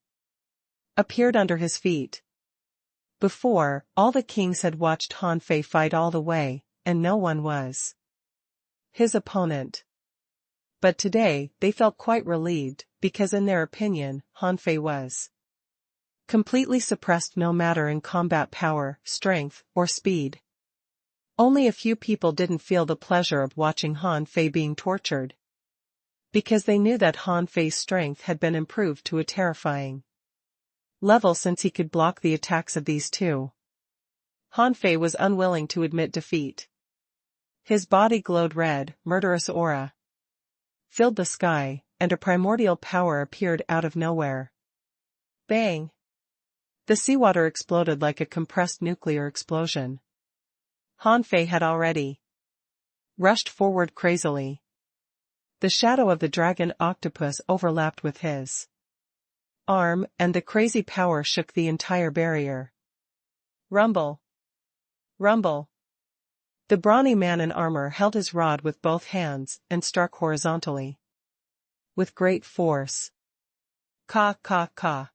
appeared under his feet. Before, all the kings had watched Han Fei fight all the way, and no one was his opponent. But today, they felt quite relieved, because in their opinion, Han Fei was completely suppressed no matter in combat power, strength, or speed. Only a few people didn't feel the pleasure of watching Han Fei being tortured, because they knew that Han Fei's strength had been improved to a terrifying level since he could block the attacks of these two. Han Fei was unwilling to admit defeat. His body glowed red, murderous aura filled the sky, and a primordial power appeared out of nowhere. Bang! The seawater exploded like a compressed nuclear explosion. Han Fei had already rushed forward crazily. The shadow of the dragon octopus overlapped with his arm, and the crazy power shook the entire barrier. Rumble! Rumble! The brawny man in armor held his rod with both hands and struck horizontally with great force. Ka ka ka.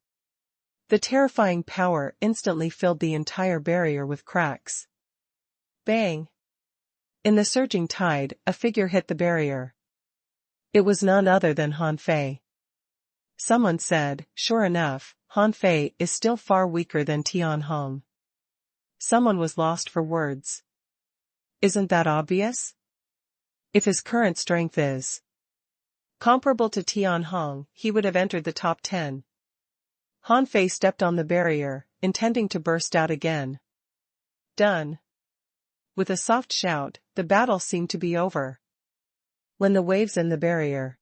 The terrifying power instantly filled the entire barrier with cracks. Bang! In the surging tide, a figure hit the barrier. It was none other than Han Fei. Someone said, sure enough, Han Fei is still far weaker than Tian Hong. Someone was lost for words. Isn't that obvious? If his current strength is comparable to Tian Hong, he would have entered the top 10. Han Fei stepped on the barrier, intending to burst out again. Done. With a soft shout, the battle seemed to be over. When the waves in the barrier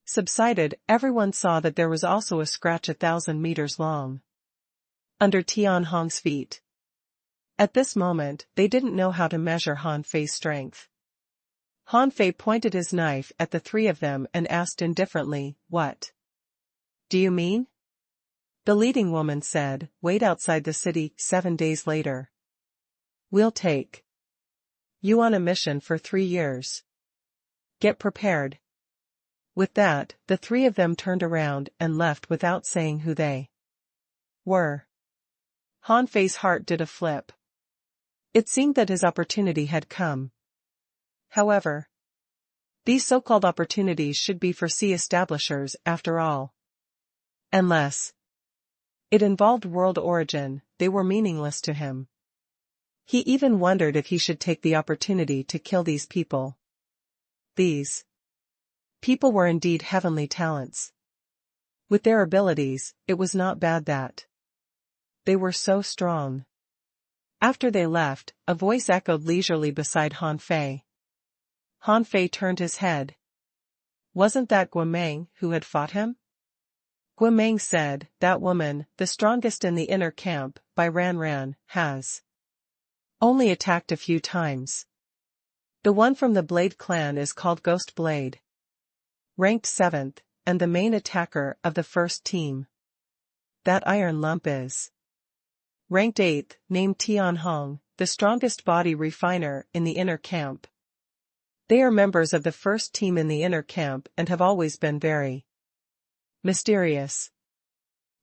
subsided, everyone saw that there was also a scratch 1,000 meters long under Tian Hong's feet. At this moment, they didn't know how to measure Han Fei's strength. Han Fei pointed his knife at the three of them and asked indifferently, "What do you mean?" The leading woman said, "Wait outside the city 7 days later. We'll take you on a mission for 3 years. Get prepared." With that, the three of them turned around and left without saying who they were. Han Fei's heart did a flip. It seemed that his opportunity had come. However, these so-called opportunities should be for sea establishers after all. Unless it involved world origin, they were meaningless to him. He even wondered if he should take the opportunity to kill these people. These people were indeed heavenly talents. With their abilities, it was not bad that they were so strong. After they left, a voice echoed leisurely beside Han Fei. Han Fei turned his head. Wasn't that Guomeng who had fought him? Guomeng said, "That woman, the strongest in the inner camp, by Ran, has only attacked a few times. The one from the Blade clan is called Ghost Blade. Ranked 7th, and the main attacker of the first team. That iron lump is ranked 8th, named Tian Hong, the strongest body refiner in the inner camp. They are members of the first team in the inner camp and have always been very mysterious.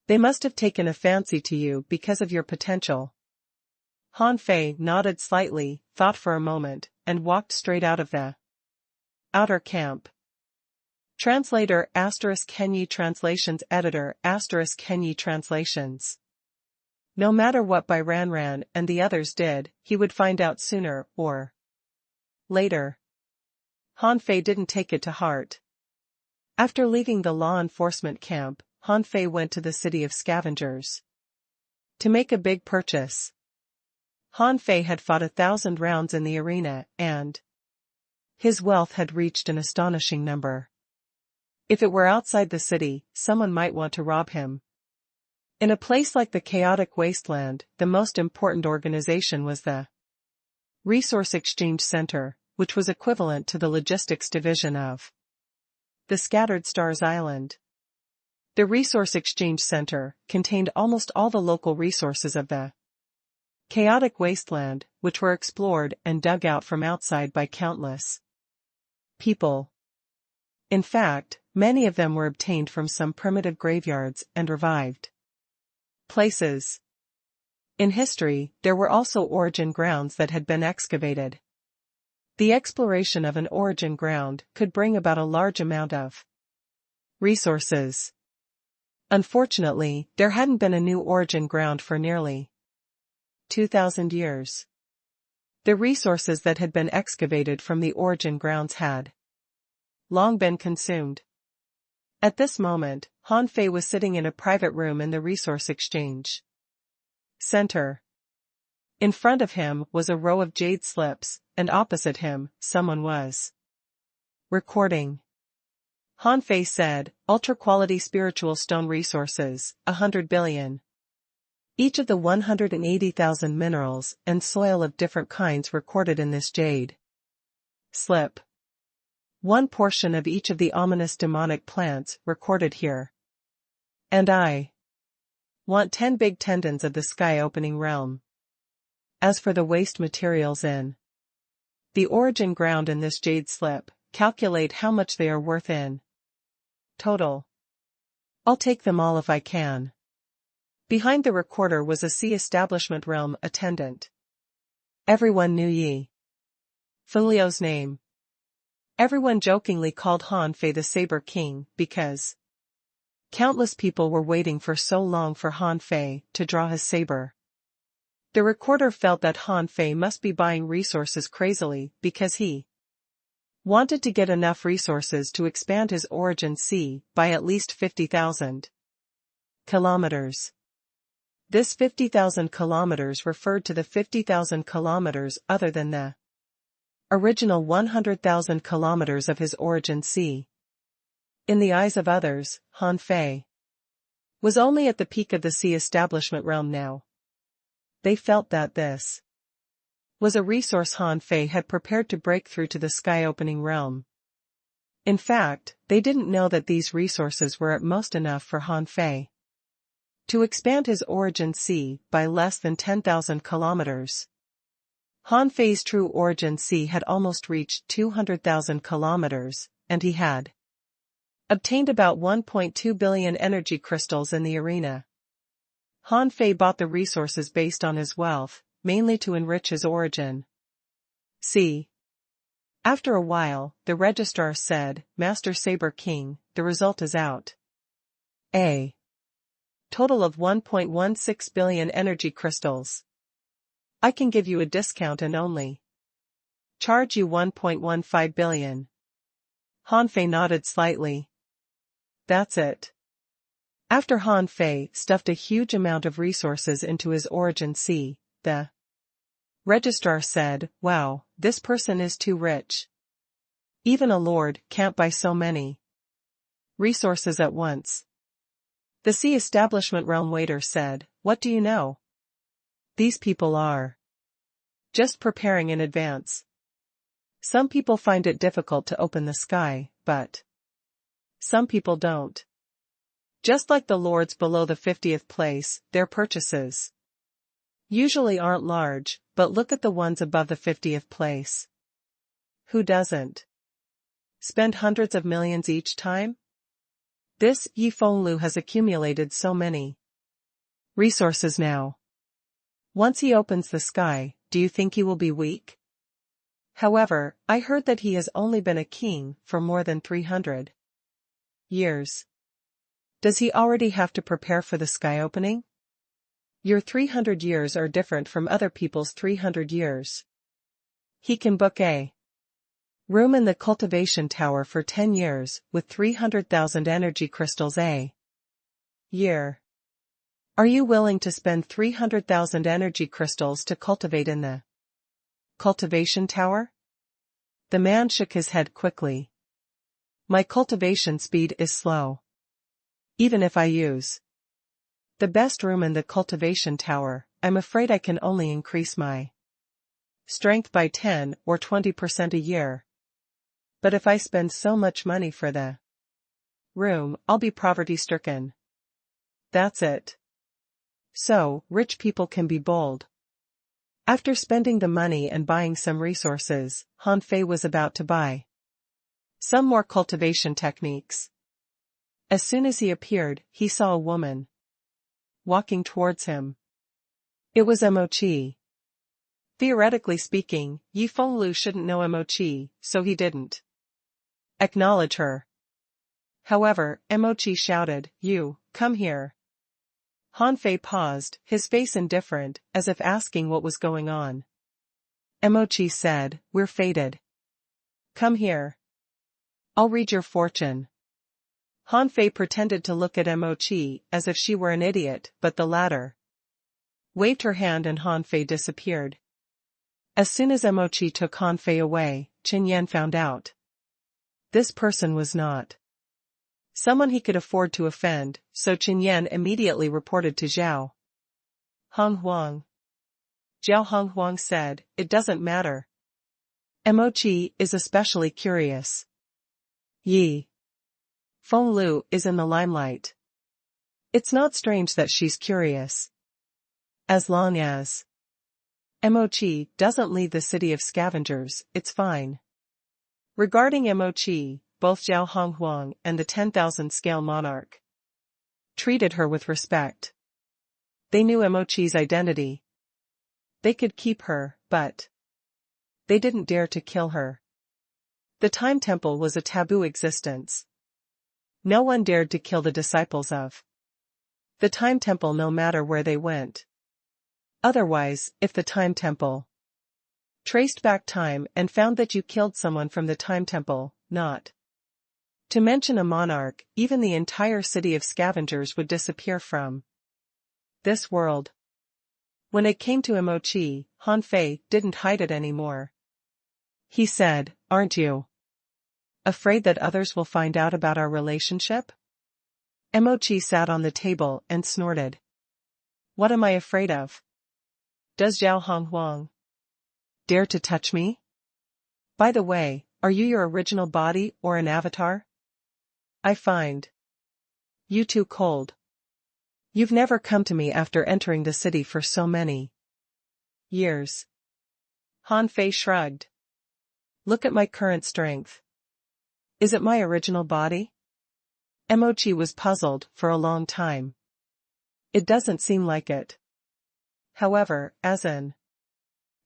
They must have taken a fancy to you because of your potential." Han Fei nodded slightly, thought for a moment, and walked straight out of the outer camp. Translator *Kenyi Translations Editor *Kenyi Translations. No matter what Bai Ran and the others did, he would find out sooner or later. Han Fei didn't take it to heart. After leaving the law enforcement camp, Han Fei went to the city of scavengers to make a big purchase. Han Fei had fought 1,000 rounds in the arena, and his wealth had reached an astonishing number. If it were outside the city, someone might want to rob him. In a place like the chaotic wasteland, the most important organization was the Resource Exchange Center, which was equivalent to the logistics division of the Scattered Stars Island. The Resource Exchange Center contained almost all the local resources of the chaotic wasteland, which were explored and dug out from outside by countless people. In fact, many of them were obtained from some primitive graveyards and revived places. In history, there were also origin grounds that had been excavated. The exploration of an origin ground could bring about a large amount of resources. Unfortunately, there hadn't been a new origin ground for nearly 2,000 years. The resources that had been excavated from the origin grounds had long been consumed. At this moment, Han Fei was sitting in a private room in the Resource Exchange Center. In front of him was a row of jade slips, and opposite him, someone was recording. Han Fei said, "Ultra-quality spiritual stone resources, 100 billion. Each of the 180,000 minerals and soil of different kinds recorded in this jade slip. One portion of each of the ominous demonic plants recorded here. And I want 10 big tendons of the sky-opening realm. As for the waste materials in the origin ground in this jade slip, calculate how much they are worth in total. I'll take them all if I can." Behind the recorder was a Sea Establishment Realm attendant. Everyone knew Yi Filio's name. Everyone jokingly called Han Fei the Saber King because countless people were waiting for so long for Han Fei to draw his saber. The recorder felt that Han Fei must be buying resources crazily because he wanted to get enough resources to expand his origin sea by at least 50,000 kilometers. This 50,000 kilometers referred to the 50,000 kilometers other than the original 100,000 kilometers of his origin sea. In the eyes of others, Han Fei was only at the peak of the Sea Establishment Realm now. They felt that this was a resource Han Fei had prepared to break through to the sky-opening realm. In fact, they didn't know that these resources were at most enough for Han Fei to expand his origin sea by less than 10,000 kilometers. Han Fei's true origin sea had almost reached 200,000 kilometers, and he had obtained about 1.2 billion energy crystals in the arena. Han Fei bought the resources based on his wealth, mainly to enrich his origin sea. After a while, the registrar said, "Master Saber King, the result is out. A total of 1.16 billion energy crystals. I can give you a discount and only charge you 1.15 billion. Han Fei nodded slightly. That's it. After Han Fei stuffed a huge amount of resources into his origin sea, the registrar said, "Wow, this person is too rich. Even a lord can't buy so many resources at once." The Sea Establishment Realm waiter said, "What do you know? These people are just preparing in advance. Some people find it difficult to open the sky, but some people don't. Just like the lords below the 50th place, their purchases usually aren't large, but look at the ones above the 50th place. Who doesn't spend hundreds of millions each time? This Yi Fenglu has accumulated so many resources now. Once he opens the sky, do you think he will be weak? However, I heard that he has only been a king for more than 300 years. Does he already have to prepare for the sky opening? Your 300 years are different from other people's 300 years. He can book a room in the cultivation tower for 10 years with 300,000 energy crystals a year. Are you willing to spend 300,000 energy crystals to cultivate in the cultivation tower? The man shook his head quickly. My cultivation speed is slow. Even if I use the best room in the cultivation tower, I'm afraid I can only increase my strength by 10 or 20% a year. But if I spend so much money for the room, I'll be poverty-stricken. That's it. So, rich people can be bold. After spending the money and buying some resources, Han Fei was about to buy some more cultivation techniques. As soon as he appeared, he saw a woman walking towards him. It was Mo. Theoretically speaking, Yi Fenglu shouldn't know Mo, so he didn't acknowledge her. However, Mo shouted, "You, come here." Han Fei paused, his face indifferent, as if asking what was going on. Mo said, "We're fated. Come here. I'll read your fortune." Han Fei pretended to look at Mo as if she were an idiot, but the latter waved her hand and Han Fei disappeared. As soon as Mo took Han Fei away, Qin Yan found out. This person was not someone he could afford to offend, so Qin Yan immediately reported to Zhao Honghuang. Zhao Honghuang said, "It doesn't matter. Mo is especially curious. Yi Fenglu is in the limelight. It's not strange that she's curious. As long as Mo doesn't leave the city of scavengers, it's fine." Regarding Mo, both Zhao Honghuang and the 10,000 scale monarch treated her with respect. They knew Mo's identity. They could keep her, but they didn't dare to kill her. The Time Temple was a taboo existence. No one dared to kill the disciples of the Time Temple no matter where they went. Otherwise, if the Time Temple traced back time and found that you killed someone from the Time Temple, not to mention a monarch, even the entire city of scavengers would disappear from this world. When it came to Mo, Han Fei didn't hide it anymore. He said, "Aren't you afraid that others will find out about our relationship?" Mo sat on the table and snorted. "What am I afraid of? Does Zhao Honghuang dare to touch me? By the way, are you your original body or an avatar? I find you too cold. You've never come to me after entering the city for so many years." Han Fei shrugged. "Look at my current strength. Is it my original body?" Mo was puzzled for a long time. "It doesn't seem like it. However, as an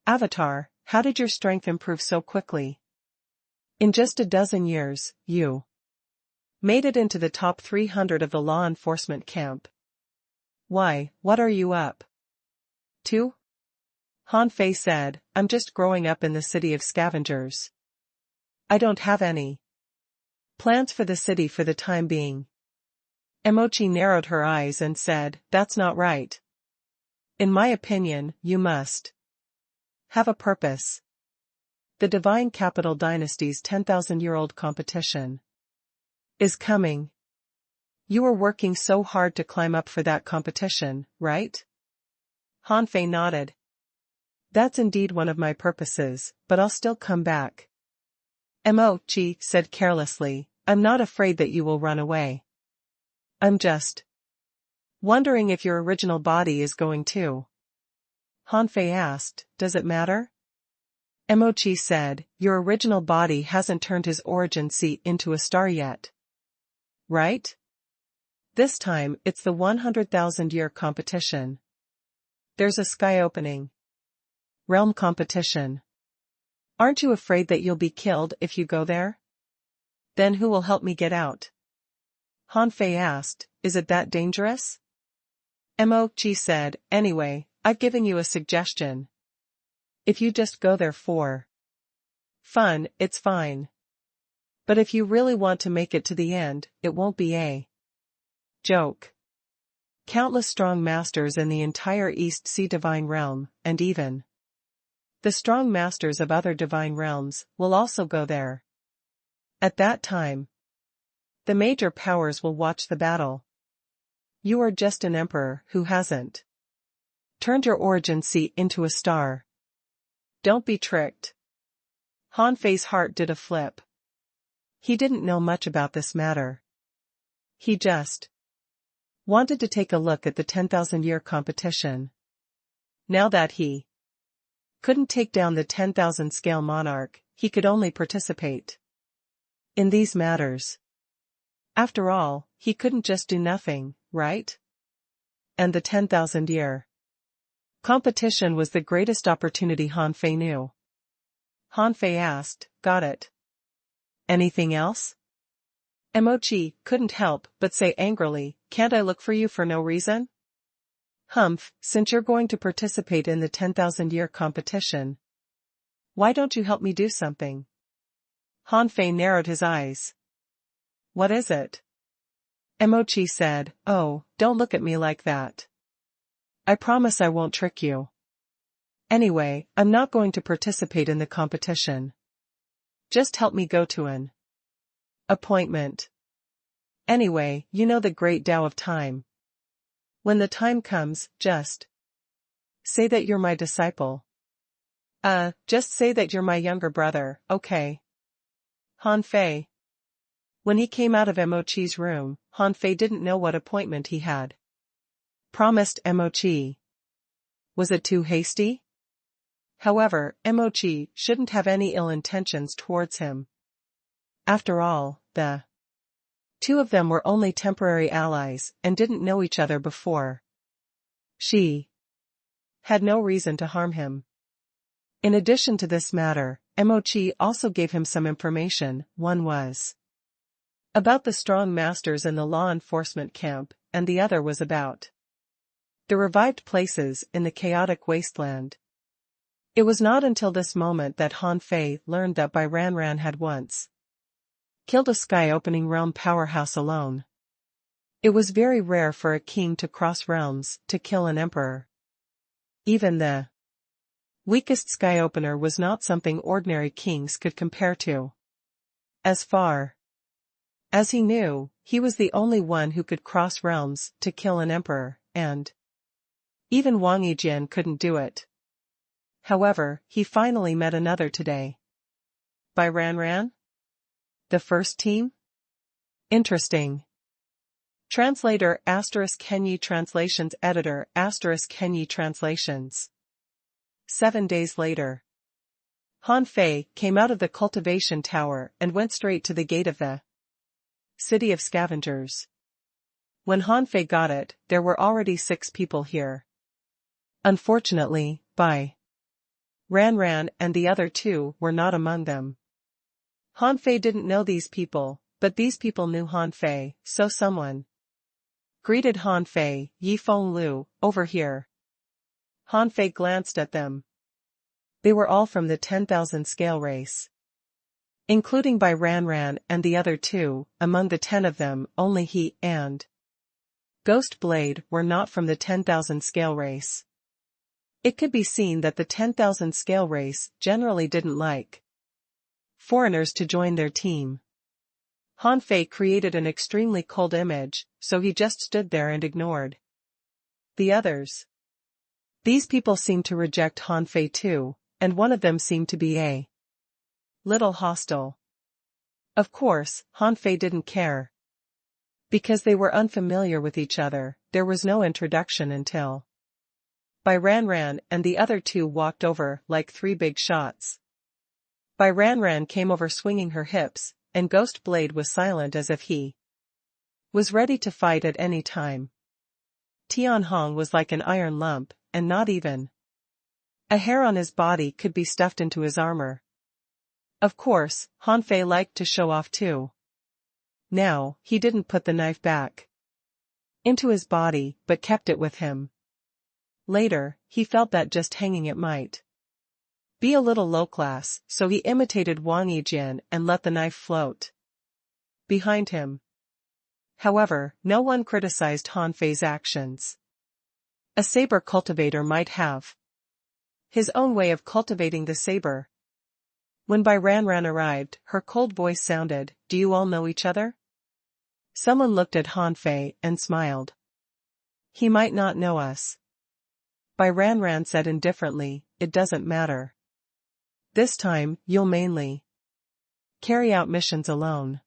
avatar, how did your strength improve so quickly? In just a dozen years, you made it into the top 300 of the law enforcement camp. Why, what are you up to?" Han Fei said, "I'm just growing up in the city of scavengers. I don't have any plans for the city for the time being." Mo narrowed her eyes and said, "That's not right. In my opinion, you must have a purpose. The Divine Capital Dynasty's 10,000-year-old competition is coming. You were working so hard to climb up for that competition, right?" Han Fei nodded. "That's indeed one of my purposes, but I'll still come back." Mo said carelessly, "I'm not afraid that you will run away. I'm just wondering if your original body is going too." Han Fei asked, "Does it matter?" Mo said, "Your original body hasn't turned his origin seat into a star yet. Right? This time, it's the 100,000-year competition. There's a sky-opening realm competition. Aren't you afraid that you'll be killed if you go there? Then who will help me get out?" Han Fei asked, "Is it that dangerous?" Mo said, "Anyway, I've given you a suggestion. If you just go there for fun, it's fine. But if you really want to make it to the end, it won't be a joke." Countless strong masters in the entire East Sea divine realm, and even the strong masters of other divine realms, will also go there. At that time, the major powers will watch the battle. You are just an emperor who hasn't turned your origin seat into a star. Don't be tricked. Han Fei's heart did a flip. He didn't know much about this matter. He just wanted to take a look at the 10,000-year competition. Now that he couldn't take down the 10,000 scale monarch, he could only participate in these matters. After all, he couldn't just do nothing, right? And the 10,000-year competition was the greatest opportunity Han Fei knew. Han Fei asked, "Got it. Anything else?" Emochi couldn't help but say angrily, "Can't I look for you for no reason?" "Humph, since you're going to participate in the 10,000-year competition, why don't you help me do something?" Han Fei narrowed his eyes. "What is it?" Emochi said, "Oh, don't look at me like that. I promise I won't trick you. Anyway, I'm not going to participate in the competition. Just help me go to an appointment. Anyway, you know the great Tao of time. When the time comes, just say that you're my disciple. Just say that you're my younger brother, okay?" Han Fei. When he came out of Emochi's room, Han Fei didn't know what appointment he had promised Emochi. Was it too hasty? However, Emochi shouldn't have any ill intentions towards him. After all, the two of them were only temporary allies and didn't know each other before. She had no reason to harm him. In addition to this matter, Emochi also gave him some information. One was about the strong masters in the law enforcement camp, and the other was about the revived places in the chaotic wasteland. It was not until this moment that Han Fei learned that Bai Ranran had once killed a sky-opening realm powerhouse alone. It was very rare for a king to cross realms to kill an emperor. Even the weakest sky-opener was not something ordinary kings could compare to. As far as he knew, he was the only one who could cross realms to kill an emperor, and even Wang Yijian couldn't do it. However, he finally met another today. Bai Ranran? The first team? Interesting. Translator * Kenyi Translations Editor * Kenyi Translations. 7 days later, Han Fei came out of the cultivation tower and went straight to the gate of the City of Scavengers. When Han Fei got it, there were already 6 people here. Unfortunately, Bai Ranran and the other 2 were not among them. Han Fei didn't know these people, but these people knew Han Fei, so someone greeted Han Fei. "Yi Feng Lu, over here." Han Fei glanced at them. They were all from the 10,000 scale race, including Bai Ranran and the other 2. Among the 10 of them, only he and Ghost Blade were not from the 10,000 scale race. It could be seen that the 10,000 scale race generally didn't like foreigners to join their team. Han Fei created an extremely cold image, so he just stood there and ignored the others. These people seemed to reject Han Fei too, and one of them seemed to be a little hostile. Of course, Han Fei didn't care. Because they were unfamiliar with each other, there was no introduction until Bai Ranran and the other 2 walked over like 3 big shots. Bai Ranran came over swinging her hips, and Ghost Blade was silent as if he was ready to fight at any time. Tian Hong was like an iron lump, and not even a hair on his body could be stuffed into his armor. Of course, Han Fei liked to show off too. Now, he didn't put the knife back into his body, but kept it with him. Later, he felt that just hanging it might be a little low-class, so he imitated Wang Yijian and let the knife float behind him. However, no one criticized Han Fei's actions. A saber cultivator might have his own way of cultivating the saber. When Bai Ranran arrived, her cold voice sounded, "Do you all know each other?" Someone looked at Han Fei and smiled. "He might not know us." Bai Ranran said indifferently, "It doesn't matter. This time, you'll mainly carry out missions alone.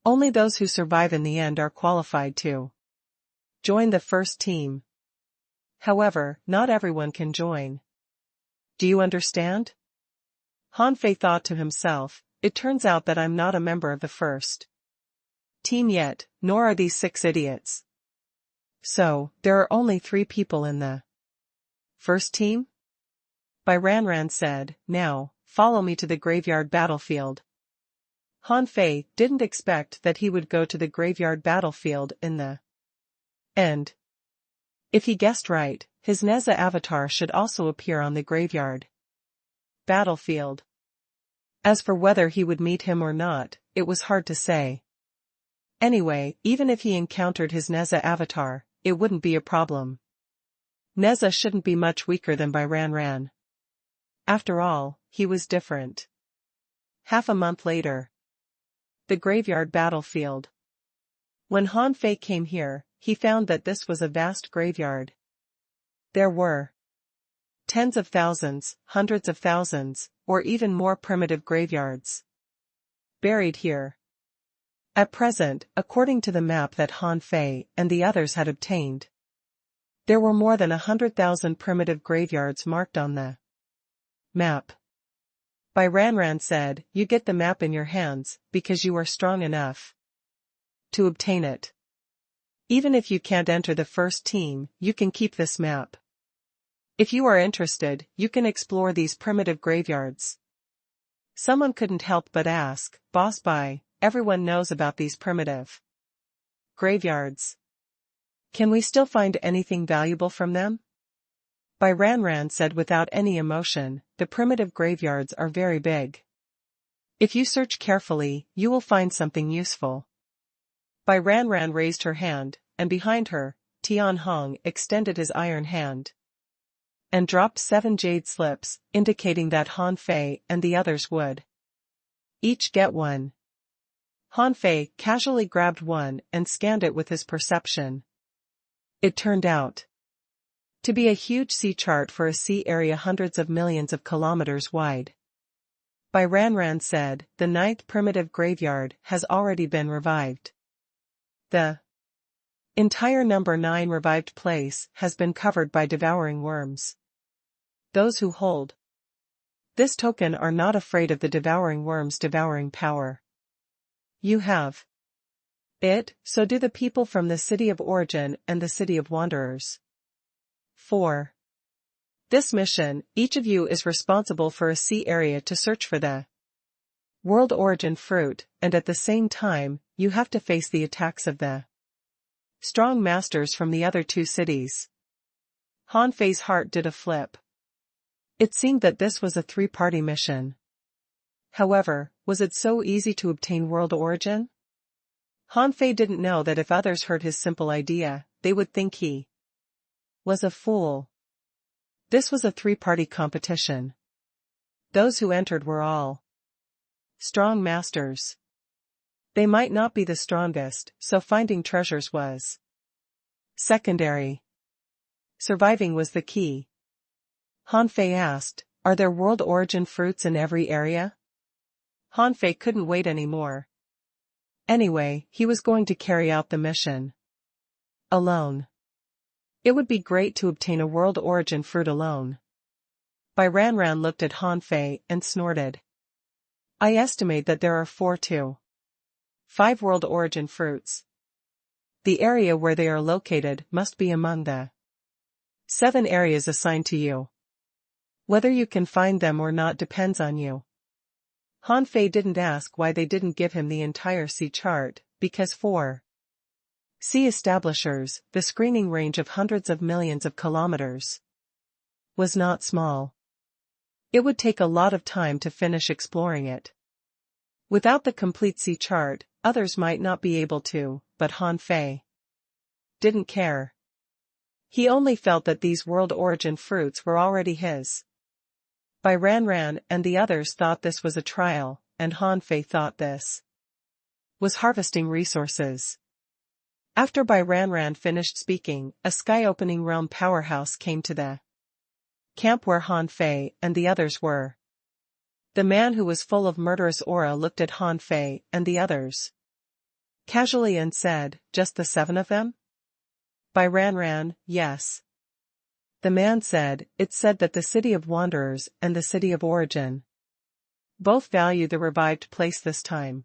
Only those who survive in the end are qualified to join the first team. However, not everyone can join. Do you understand?" Han Fei thought to himself, "It turns out that I'm not a member of the first team yet, nor are these 6 idiots. So, there are only 3 people in the first team?" Bai Ranran said, "Now, follow me to the graveyard battlefield." Han Fei didn't expect that he would go to the graveyard battlefield in the end. If he guessed right, his Neza avatar should also appear on the graveyard battlefield. As for whether he would meet him or not, it was hard to say. Anyway, even if he encountered his Neza avatar, it wouldn't be a problem. Neza shouldn't be much weaker than Bai Ranran. After all, he was different. Half a month later. The graveyard battlefield. When Han Fei came here, he found that this was a vast graveyard. There were tens of thousands, hundreds of thousands, or even more primitive graveyards buried here. At present, according to the map that Han Fei and the others had obtained, there were more than 100,000 primitive graveyards marked on the map. Bai Ranran said, "You get the map in your hands, because you are strong enough to obtain it. Even if you can't enter the first team, you can keep this map. If you are interested, you can explore these primitive graveyards." Someone couldn't help but ask, "Boss Bai, everyone knows about these primitive graveyards. Can we still find anything valuable from them?" Bai Ranran said without any emotion, "The primitive graveyards are very big. If you search carefully, you will find something useful." Bai Ranran raised her hand, and behind her, Tian Hong extended his iron hand and dropped 7 jade slips, indicating that Han Fei and the others would each get one. Han Fei casually grabbed one and scanned it with his perception. It turned out to be a huge sea chart for a sea area hundreds of millions of kilometers wide. Bai Ranran said, "The 9th primitive graveyard has already been revived. The entire number 9 revived place has been covered by devouring worms. Those who hold this token are not afraid of the devouring worms' devouring power. You have it, so do the people from the city of origin and the city of wanderers. For this mission, each of you is responsible for a sea area to search for the world origin fruit, and at the same time, you have to face the attacks of the strong masters from the other 2 cities." Han Fei's heart did a flip. It seemed that this was a 3-party mission. However, was it so easy to obtain world origin? Han Fei didn't know that if others heard his simple idea, they would think he was a fool. This was a 3-party competition. Those who entered were all strong masters. They might not be the strongest, so finding treasures was secondary. Surviving was the key. Han Fei asked, "Are there world origin fruits in every area?" Han Fei couldn't wait anymore. Anyway, he was going to carry out the mission alone. It would be great to obtain a world origin fruit alone. Bai Ranran looked at Han Fei and snorted. "I estimate that there are 4 to 5 world origin fruits. The area where they are located must be among the 7 areas assigned to you. Whether you can find them or not depends on you." Han Fei didn't ask why they didn't give him the entire sea chart, because for sea establishers, the screening range of hundreds of millions of kilometers was not small. It would take a lot of time to finish exploring it. Without the complete sea chart, others might not be able to, but Han Fei didn't care. He only felt that these world origin fruits were already his. Bai Ran and the others thought this was a trial, and Han Fei thought this was harvesting resources. After Bai Ran finished speaking, a sky-opening realm powerhouse came to the camp where Han Fei and the others were. The man who was full of murderous aura looked at Han Fei and the others casually and said, "Just the 7 of them?" Bai Ran, "Yes." The man said, "It's said that the city of wanderers and the city of origin both value the revived place this time.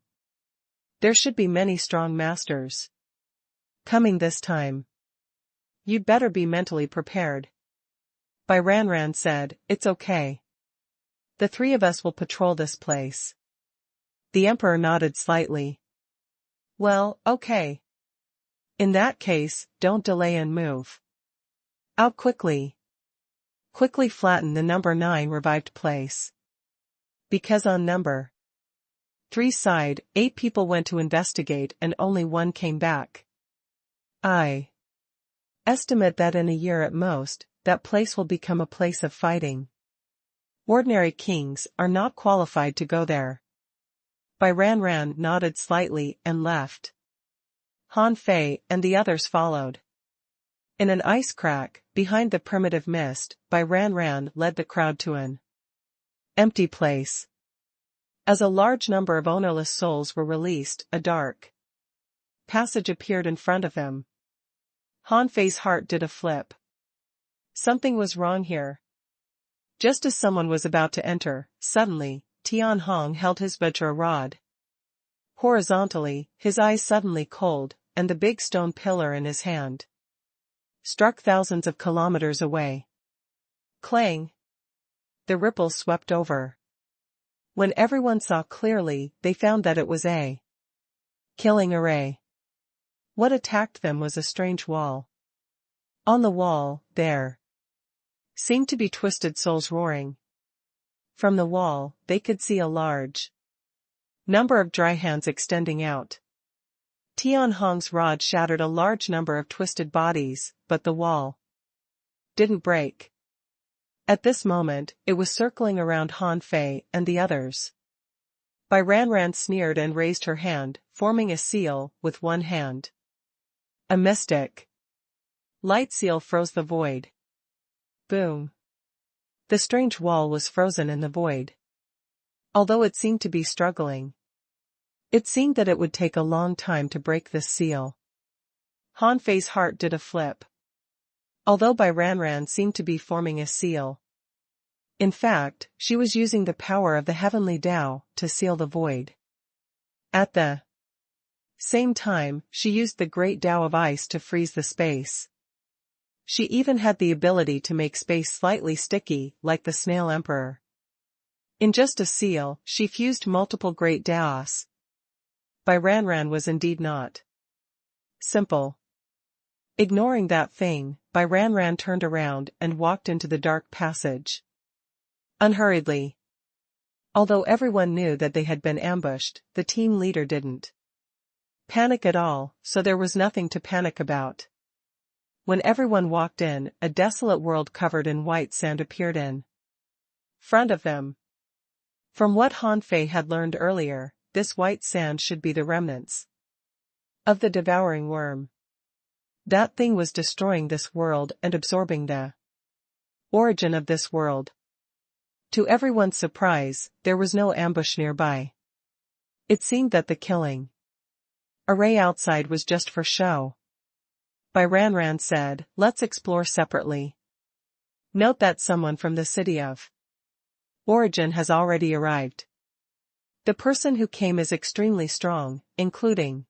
There should be many strong masters coming this time. You'd better be mentally prepared." Bai Ran said, "It's okay. The 3 of us will patrol this place." The emperor nodded slightly. "Well, okay. In that case, don't delay and move out quickly. Quickly flatten the number 9 revived place. Because on number 3's side, 8 people went to investigate and only 1 came back. I estimate that in a year at most, that place will become a place of fighting. Ordinary kings are not qualified to go there." Bai Ran nodded slightly and left. Han Fei and the others followed. In an ice crack, behind the primitive mist, Bai Ran led the crowd to an empty place. As a large number of ownerless souls were released, a dark passage appeared in front of him. Han Fei's heart did a flip. Something was wrong here. Just as someone was about to enter, suddenly, Tian Hong held his vajra rod horizontally, his eyes suddenly cold, and the big stone pillar in his hand struck thousands of kilometers away. Clang! The ripples swept over. When everyone saw clearly, they found that it was a killing array. What attacked them was a strange wall. On the wall, there seemed to be twisted souls roaring. From the wall, they could see a large number of dry hands extending out. Tian Hong's rod shattered a large number of twisted bodies, but the wall didn't break. At this moment, it was circling around Han Fei and the others. Bai Ran sneered and raised her hand, forming a seal with one hand. A mystic light seal froze the void. Boom! The strange wall was frozen in the void. Although it seemed to be struggling, it seemed that it would take a long time to break this seal. Han Fei's heart did a flip. Although Bai Ran seemed to be forming a seal, in fact, she was using the power of the heavenly Tao to seal the void. At the same time, she used the great Tao of ice to freeze the space. She even had the ability to make space slightly sticky, like the Snail Emperor. In just a seal, she fused multiple great Taos. Bai Ran was indeed not simple. Ignoring that thing, Bai Ran turned around and walked into the dark passage. Unhurriedly. Although everyone knew that they had been ambushed, the team leader didn't panic at all, so there was nothing to panic about. When everyone walked in, a desolate world covered in white sand appeared in front of them. From what Han Fei had learned earlier, this white sand should be the remnants of the devouring worm. That thing was destroying this world and absorbing the origin of this world. To everyone's surprise, there was no ambush nearby. It seemed that the killing array outside was just for show. Bai Ran said, "Let's explore separately. Note that someone from the city of origin has already arrived. The person who came is extremely strong, including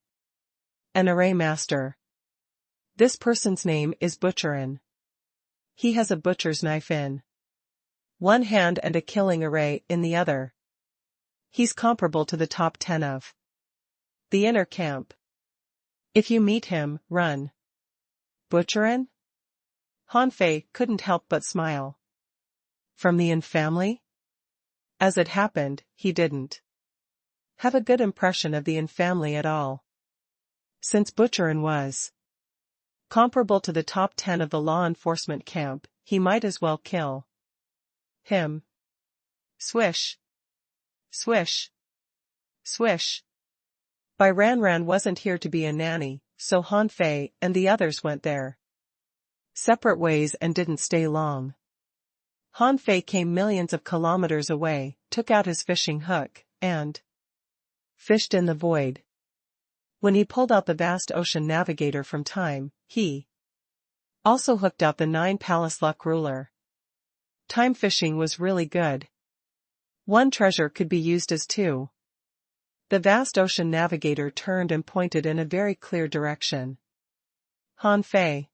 an array master. This person's name is Butcherin. He has a butcher's knife in one hand and a killing array in the other. He's comparable to the top 10 of the inner camp. If you meet him, run." Butcherin? Han Fei couldn't help but smile. From the Yin family? As it happened, he didn't have a good impression of the family at all. Since Butcherin was comparable to the top 10 of the law enforcement camp, he might as well kill him. Swish. Swish. Swish. Bai Ranran wasn't here to be a nanny, so Han Fei and the others went their separate ways and didn't stay long. Han Fei came millions of kilometers away, took out his fishing hook, and fished in the void. When he pulled out the vast ocean navigator from time, he also hooked out the 9-palace luck ruler. Time fishing was really good. One treasure could be used as two. The vast ocean navigator turned and pointed in a very clear direction. Han Fei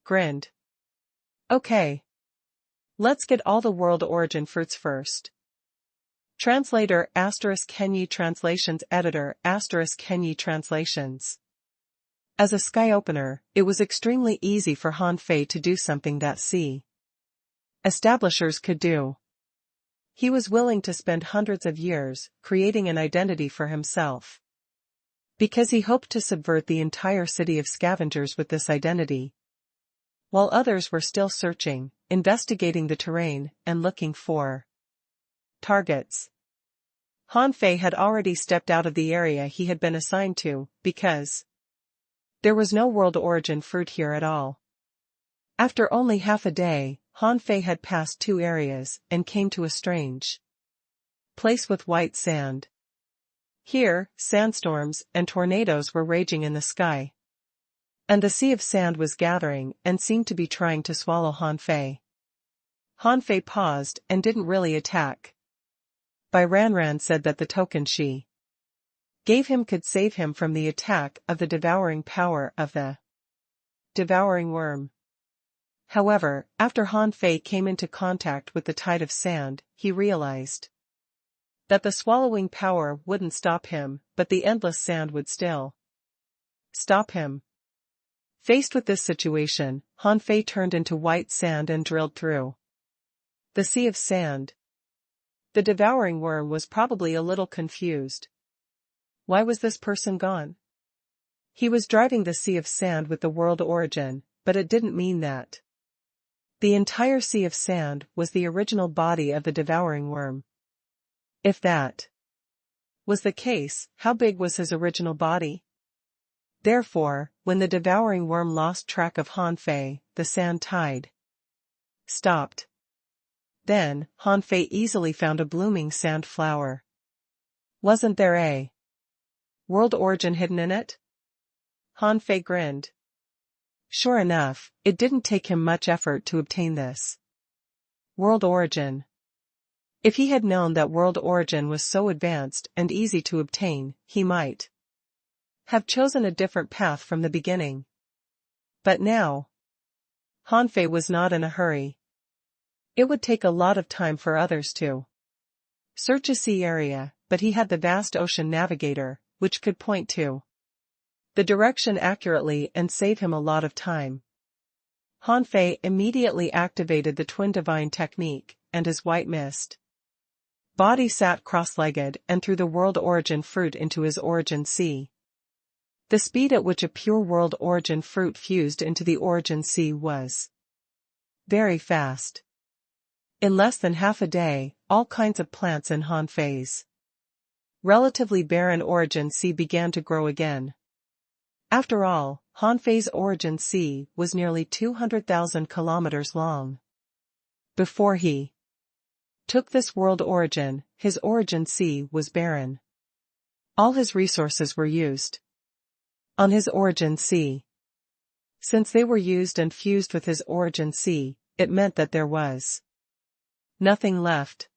grinned. Okay. Let's get all the world origin fruits first. Translator ** Kenyi Translations Editor ** Kenyi Translations. As a sky opener, it was extremely easy for Han Fei to do something that sea establishers could do. He was willing to spend hundreds of years creating an identity for himself, because he hoped to subvert the entire city of scavengers with this identity. While others were still searching, investigating the terrain, and looking for targets, Han Fei had already stepped out of the area he had been assigned to, because there was no world origin fruit here at all. After only half a day, Han Fei had passed 2 areas and came to a strange place with white sand. Here, sandstorms and tornadoes were raging in the sky, and the sea of sand was gathering and seemed to be trying to swallow Han Fei. Han Fei paused and didn't really attack. Bai Ranran said that the token she gave him could save him from the attack of the devouring power of the devouring worm. However, after Han Fei came into contact with the tide of sand, he realized that the swallowing power wouldn't stop him, but the endless sand would still stop him. Faced with this situation, Han Fei turned into white sand and drilled through the sea of sand. The devouring worm was probably a little confused. Why was this person gone? He was driving the sea of sand with the world origin, but it didn't mean that the entire sea of sand was the original body of the devouring worm. If that was the case, how big was his original body? Therefore, when the devouring worm lost track of Han Fei, the sand tide stopped. Then, Han Fei easily found a blooming sand flower. Wasn't there a world origin hidden in it? Han Fei grinned. Sure enough, it didn't take him much effort to obtain this world origin. If he had known that world origin was so advanced and easy to obtain, he might have chosen a different path from the beginning. But now, Han Fei was not in a hurry. It would take a lot of time for others to search a sea area, but he had the vast ocean navigator, which could point to the direction accurately and save him a lot of time. Han Fei immediately activated the Twin Divine technique, and his white mist body sat cross-legged and threw the world origin fruit into his origin sea. The speed at which a pure world origin fruit fused into the origin sea was very fast. In less than half a day, all kinds of plants in Han Fei's relatively barren origin sea began to grow again. After all, Han Fei's origin sea was nearly 200,000 kilometers long. Before he took this world origin, his origin sea was barren. All his resources were used on his origin sea. Since they were used and fused with his origin sea, it meant that there was nothing left.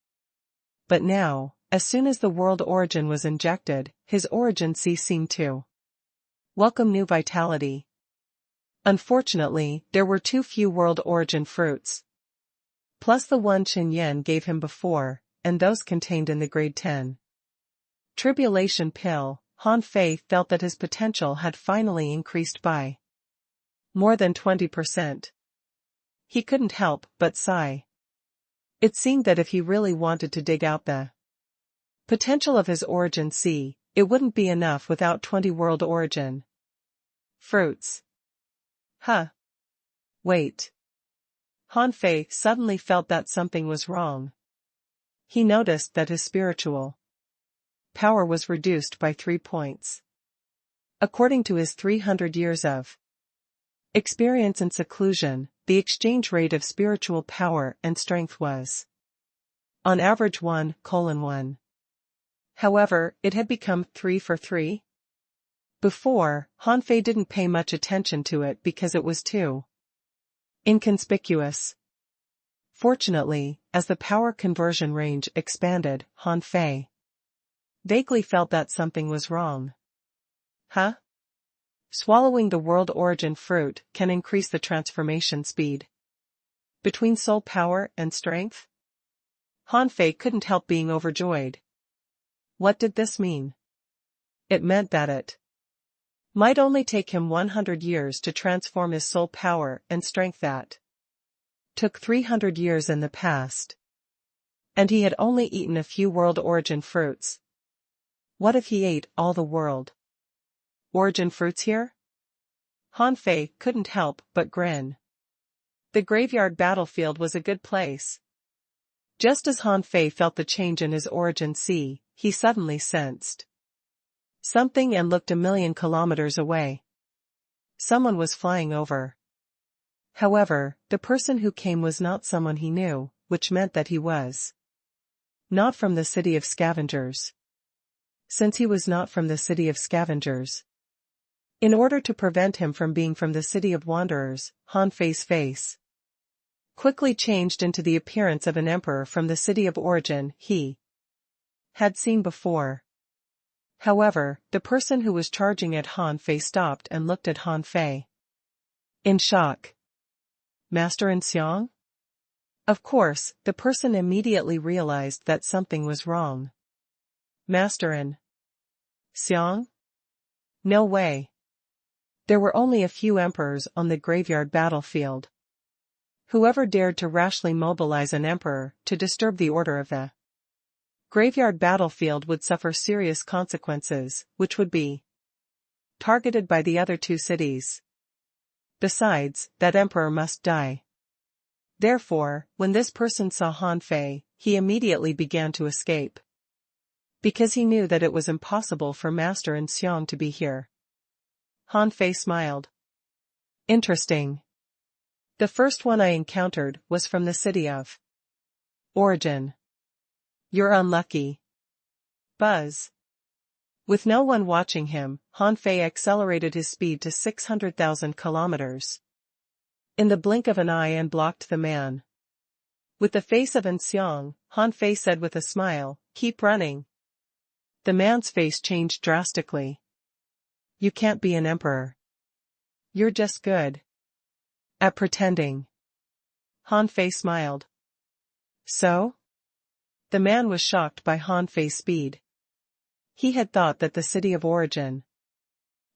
But now, as soon as the world origin was injected, his origin sea seemed to welcome new vitality. Unfortunately, there were too few world origin fruits, plus the one Chen Yan gave him before, and those contained in the grade 10 tribulation pill. Han Fei felt that his potential had finally increased by more than 20%. He couldn't help but sigh. It seemed that if he really wanted to dig out the Potential of his origin C, it wouldn't be enough without 20 world origin. Fruits. Huh. Wait. Han Fei suddenly felt that something was wrong. He noticed that his spiritual power was reduced by 3 points. According to his 300 years of experience in seclusion, the exchange rate of spiritual power and strength was on average 1:1. However, it had become 3 for 3. Before, Han Fei didn't pay much attention to it because it was too inconspicuous. Fortunately, as the power conversion range expanded, Han Fei vaguely felt that something was wrong. Huh? Swallowing the world origin fruit can increase the transformation speed between soul power and strength? Han Fei couldn't help being overjoyed. What did this mean? It meant that it might only take him 100 years to transform his soul power and strength that took 300 years in the past. And he had only eaten a few world origin fruits. What if he ate all the world origin fruits here? Han Fei couldn't help but grin. The graveyard battlefield was a good place. Just as Han Fei felt the change in his origin C, he suddenly sensed something and looked 1,000,000 kilometers away. Someone was flying over. However, the person who came was not someone he knew, which meant that he was not from the city of scavengers. Since he was not from the city of scavengers, in order to prevent him from being from the city of wanderers, Han Fei's face quickly changed into the appearance of an emperor from the city of origin he had seen before. However, the person who was charging at Han Fei stopped and looked at Han Fei in shock. Master in Xiang? Of course, the person immediately realized that something was wrong. Master in Xiang? No way. There were only a few emperors on the graveyard battlefield. Whoever dared to rashly mobilize an emperor to disturb the order of the graveyard battlefield would suffer serious consequences, which would be targeted by the other 2 cities. Besides, that emperor must die. Therefore, when this person saw Han Fei, he immediately began to escape. Because he knew that it was impossible for Master in Xiang to be here. Han Fei smiled. Interesting. The first one I encountered was from the city of origin. You're unlucky. Buzz. With no one watching him, Han Fei accelerated his speed to 600,000 kilometers in the blink of an eye and blocked the man. With the face of An Xiang, Han Fei said with a smile, "Keep running." The man's face changed drastically. You can't be an emperor. You're just good at pretending. Han Fei smiled. So? The man was shocked by Han Fei's speed. He had thought that the city of origin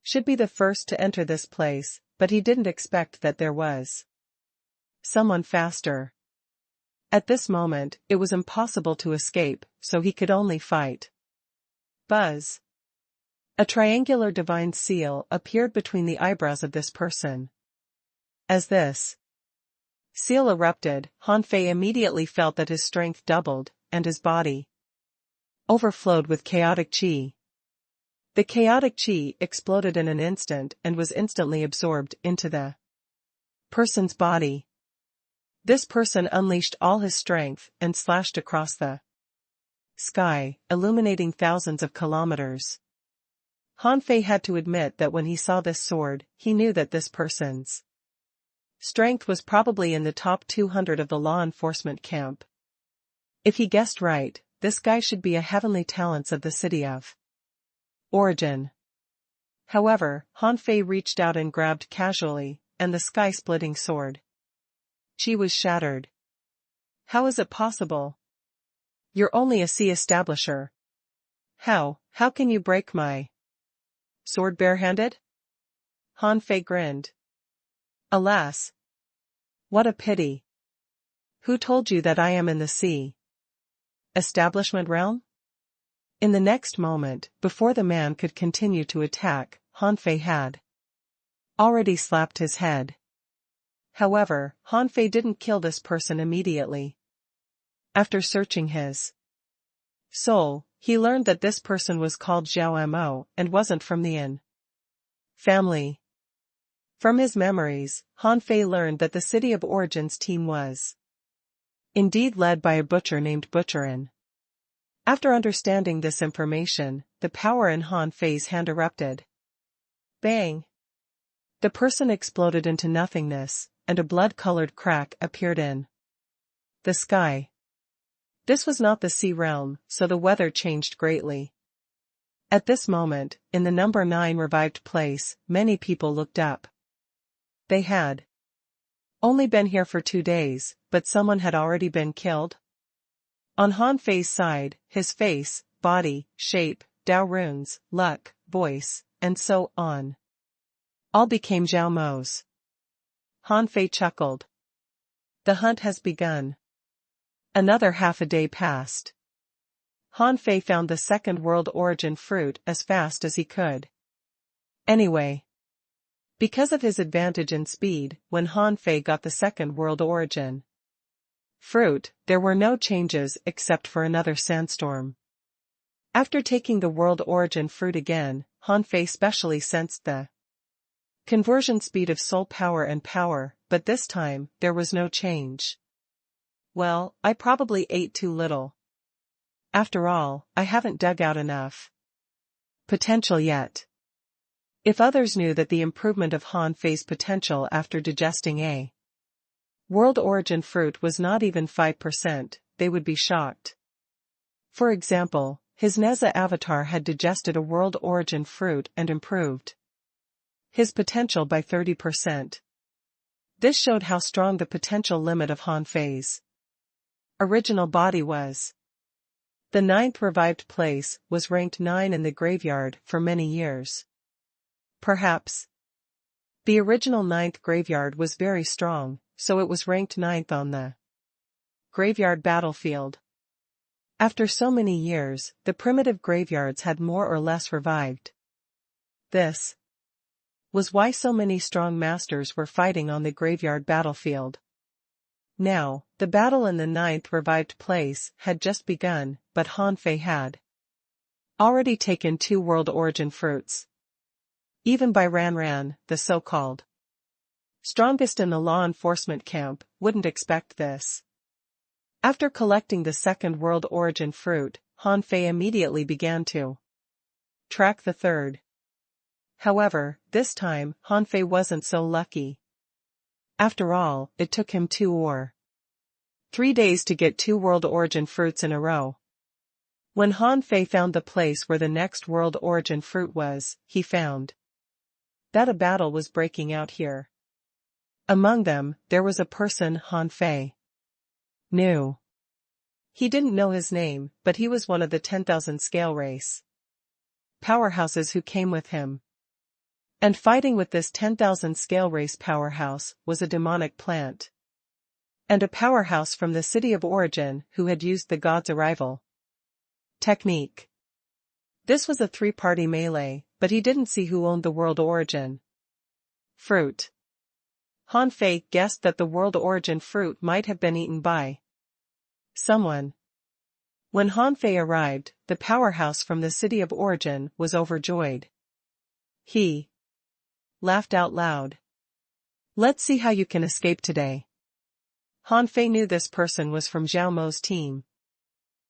should be the first to enter this place, but he didn't expect that there was someone faster. At this moment, it was impossible to escape, so he could only fight. Buzz. A triangular divine seal appeared between the eyebrows of this person. As this seal erupted, Han Fei immediately felt that his strength doubled, and his body overflowed with chaotic qi. The chaotic qi exploded in an instant and was instantly absorbed into the person's body. This person unleashed all his strength and slashed across the sky, illuminating thousands of kilometers. Han Fei had to admit that when he saw this sword, he knew that this person's strength was probably in the top 200 of the law enforcement camp. If he guessed right, this guy should be a heavenly talents of the city of origin. However, Han Fei reached out and grabbed casually, and the sky-splitting sword. She was shattered. How is it possible? You're only a sea establisher. How can you break my sword barehanded? Han Fei grinned. Alas. What a pity. Who told you that I am in the sea establishment realm? In the next moment, before the man could continue to attack, Hanfei had already slapped his head. However, Hanfei didn't kill this person immediately. After searching his soul, he learned that this person was called Zhao Mo and wasn't from the Yin family. From his memories, Hanfei learned that the city of origin's team was indeed led by a butcher named Butcherin. After understanding this information, the power in Hanfei's hand erupted. Bang! The person exploded into nothingness, and a blood-colored crack appeared in the sky. This was not the sea realm, so the weather changed greatly. At this moment, in the number 9 revived place, many people looked up. They had only been here for 2 days, but someone had already been killed. On Hanfei's side, his face, body, shape, Dao runes, luck, voice, and so on, all became Zhao Mo's. Hanfei chuckled. The hunt has begun. Another half a day passed. Hanfei found the second world origin fruit as fast as he could. Anyway, because of his advantage in speed, when Hanfei got the second world origin fruit, there were no changes except for another sandstorm. After taking the world origin fruit again, Hanfei specially sensed the conversion speed of soul power and power, but this time, there was no change. Well, I probably ate too little. After all, I haven't dug out enough potential yet. If others knew that the improvement of Hanfei's potential after digesting a world origin fruit was not even 5%, they would be shocked. For example, his Neza avatar had digested a world origin fruit and improved his potential by 30%. This showed how strong the potential limit of Hanfei's original body was. The 9th revived place was ranked 9 in the graveyard for many years. Perhaps the original 9th graveyard was very strong, so it was ranked 9th on the graveyard battlefield. After so many years, the primitive graveyards had more or less revived. This was why so many strong masters were fighting on the graveyard battlefield. Now, the battle in the 9th revived place had just begun, but Hanfei had already taken 2 world origin fruits. Even by Ran, the so-called strongest in the law enforcement camp, wouldn't expect this. After collecting the second world origin fruit, Hanfei immediately began to track the third. However, this time, Hanfei wasn't so lucky. After all, it took him 2 or 3 days to get 2 world origin fruits in a row. When Hanfei found the place where the next world origin fruit was, he found that a battle was breaking out here. Among them, there was a person Hanfei knew. He didn't know his name, but he was one of the 10,000 scale race powerhouses who came with him. And fighting with this 10,000 scale race powerhouse was a demonic plant. And a powerhouse from the city of origin who had used the god's arrival technique. This was a 3-party melee, but he didn't see who owned the world origin fruit. Hanfei guessed that the world origin fruit might have been eaten by someone. When Hanfei arrived, the powerhouse from the city of origin was overjoyed. He laughed out loud. Let's see how you can escape today. Hanfei knew this person was from Zhao Mo's team.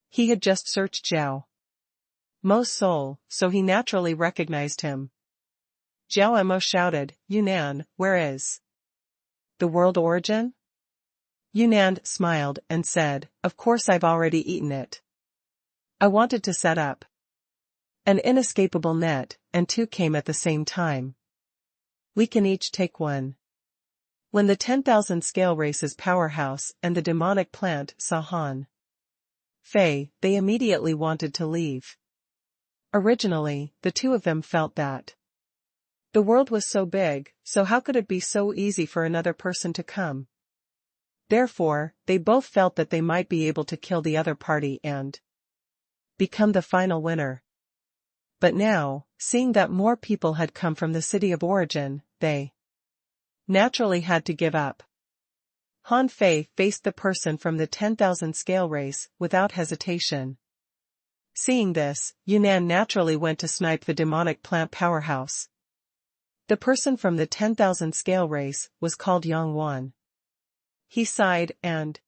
He had just searched Zhao Mo's soul, so he naturally recognized him. Zhao Mo shouted, Yunnan, where is the world origin? Yunnan smiled and said, of course I've already eaten it. I wanted to set up an inescapable net, and 2 came at the same time. We can each take 1. When the 10,000 scale race's powerhouse and the demonic plant saw Hanfei, they immediately wanted to leave. Originally, the 2 of them felt that the world was so big, so how could it be so easy for another person to come? Therefore, they both felt that they might be able to kill the other party and become the final winner. But now, seeing that more people had come from the city of origin, they naturally had to give up. Han Fei faced the person from the 10,000 scale race without hesitation. Seeing this, Yunnan naturally went to snipe the demonic plant powerhouse. The person from the 10,000 scale race was called Yang Wan. He sighed and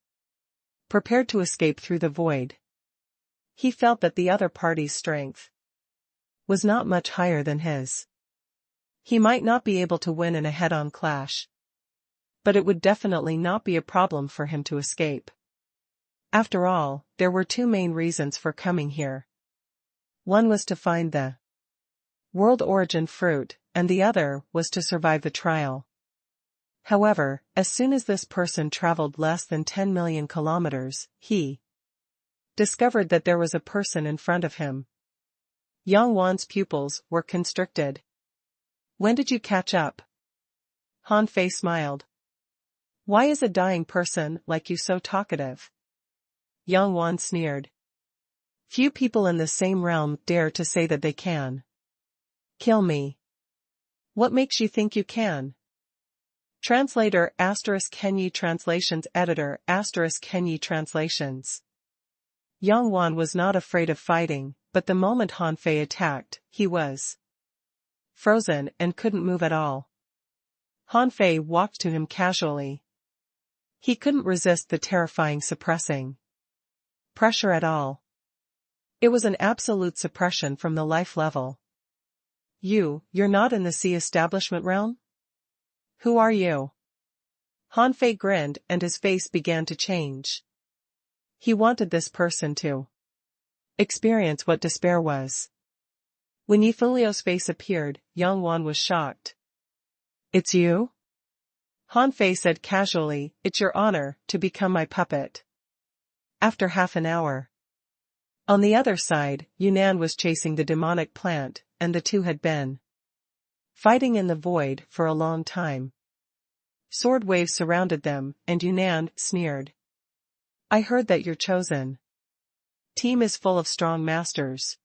prepared to escape through the void. He felt that the other party's strength was not much higher than his. He might not be able to win in a head-on clash, but it would definitely not be a problem for him to escape. After all, there were two main reasons for coming here. One was to find the world origin fruit, and the other was to survive the trial. However, as soon as this person traveled less than 10 million kilometers, he discovered that there was a person in front of him. Yang Wan's pupils were constricted. When did you catch up? Han Fei smiled. Why is a dying person like you so talkative? Yang Wan sneered. Few people in the same realm dare to say that they can kill me. What makes you think you can? Translator * Kenyi Translations Editor * Kenyi Translations. Yang Wan was not afraid of fighting, but the moment Han Fei attacked, he was frozen and couldn't move at all. Han Fei walked to him casually. He couldn't resist the terrifying suppressing pressure at all. It was an absolute suppression from the life level. You're not in the sea establishment realm? Who are you? Han Fei grinned and his face began to change. He wanted this person to experience what despair was. When Yi Fulio's face appeared, Yang Wan was shocked. It's you? Han Fei said casually, it's your honor to become my puppet. After half an hour. On the other side, Yunnan was chasing the demonic plant, and the two had been fighting in the void for a long time. Sword waves surrounded them, and Yunnan sneered. I heard that your chosen team is full of strong masters.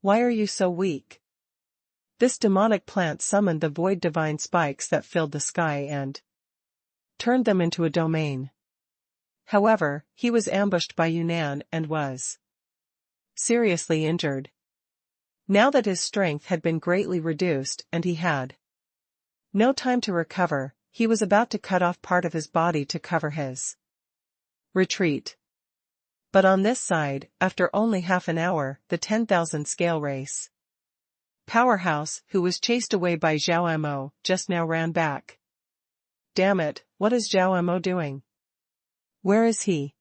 Why are you so weak? This demonic plant summoned the void divine spikes that filled the sky and turned them into a domain. However, he was ambushed by Yunnan and was seriously injured. Now that his strength had been greatly reduced and he had no time to recover, he was about to cut off part of his body to cover his retreat. But on this side, after only half an hour, the 10,000 scale race powerhouse, who was chased away by Zhao Mo, just now ran back. Damn it, what is Zhao Mo doing? Where is he?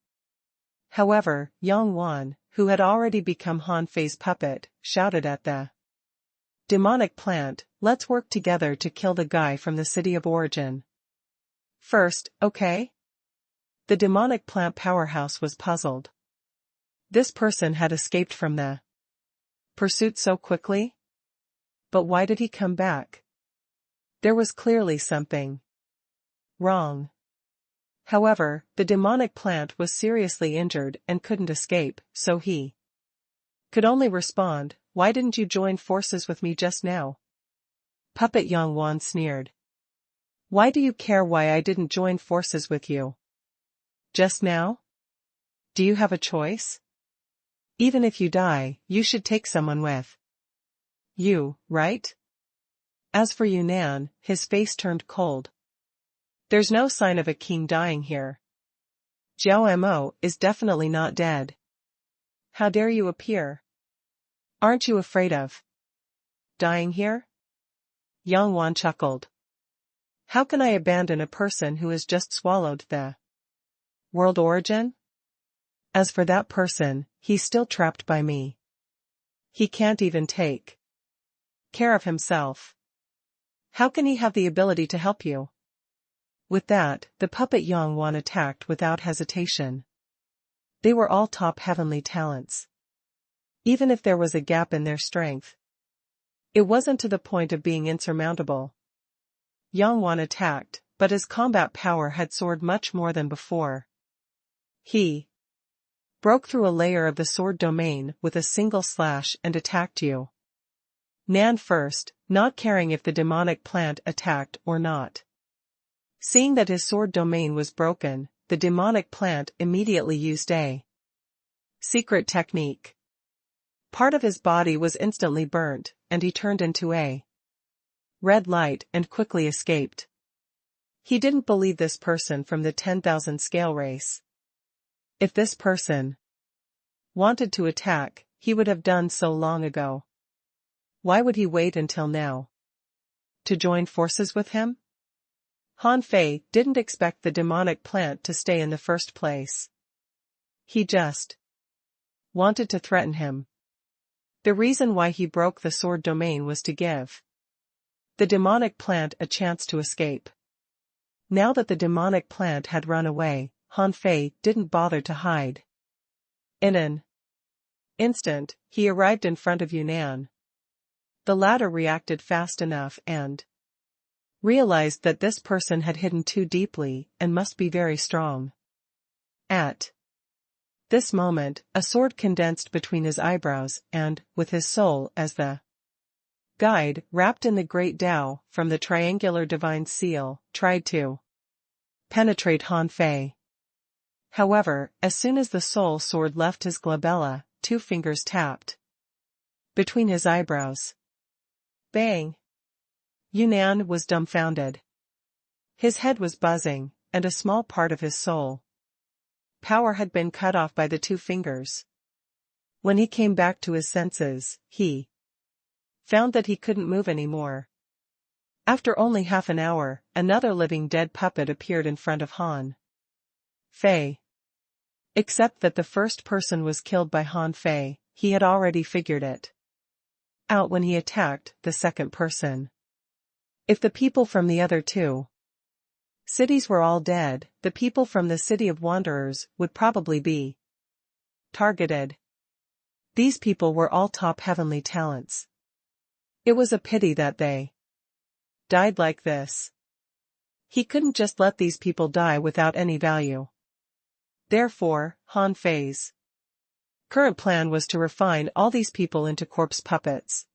However, Yang Wan, who had already become Han Fei's puppet, shouted at the demonic plant, let's work together to kill the guy from the city of origin. First, okay? The demonic plant powerhouse was puzzled. This person had escaped from the pursuit so quickly? But why did he come back? There was clearly something wrong. However, the demonic plant was seriously injured and couldn't escape, so he could only respond, why didn't you join forces with me just now? Puppet Yang Wan sneered. Why do you care why I didn't join forces with you? Just now? Do you have a choice? Even if you die, you should take someone with you, right? As for Yunnan, his face turned cold. There's no sign of a king dying here. Zhao Mo is definitely not dead. How dare you appear? Aren't you afraid of dying here? Yang Wan chuckled. How can I abandon a person who has just swallowed the world origin? As for that person, he's still trapped by me. He can't even take care of himself. How can he have the ability to help you? With that, the puppet Yang Wan attacked without hesitation. They were all top heavenly talents. Even if there was a gap in their strength, it wasn't to the point of being insurmountable. Yang Wan attacked, but his combat power had soared much more than before. He broke through a layer of the sword domain with a single slash and attacked you. Nan first, not caring if the demonic plant attacked or not. Seeing that his sword domain was broken, the demonic plant immediately used a secret technique. Part of his body was instantly burnt, and he turned into a red light and quickly escaped. He didn't believe this person from the 10,000 scale race. If this person wanted to attack, he would have done so long ago. Why would he wait until now to join forces with him? Han Fei didn't expect the demonic plant to stay in the first place. He just wanted to threaten him. The reason why he broke the sword domain was to give the demonic plant a chance to escape. Now that the demonic plant had run away, Han Fei didn't bother to hide. In an instant, he arrived in front of Yunnan. The latter reacted fast enough and realized that this person had hidden too deeply and must be very strong. At this moment, a sword condensed between his eyebrows and, with his soul as the guide, wrapped in the great Tao from the triangular divine seal, tried to penetrate Han Fei. However, as soon as the soul sword left his glabella, 2 fingers tapped between his eyebrows. Bang! Yunnan was dumbfounded. His head was buzzing, and a small part of his soul power had been cut off by the 2 fingers. When he came back to his senses, he found that he couldn't move anymore. After only half an hour, another living dead puppet appeared in front of Han Fei. Except that the first person was killed by Han Fei, he had already figured it out when he attacked the second person. If the people from the other 2 cities were all dead, the people from the city of wanderers would probably be targeted. These people were all top heavenly talents. It was a pity that they died like this. He couldn't just let these people die without any value. Therefore, Han Fei's current plan was to refine all these people into corpse puppets.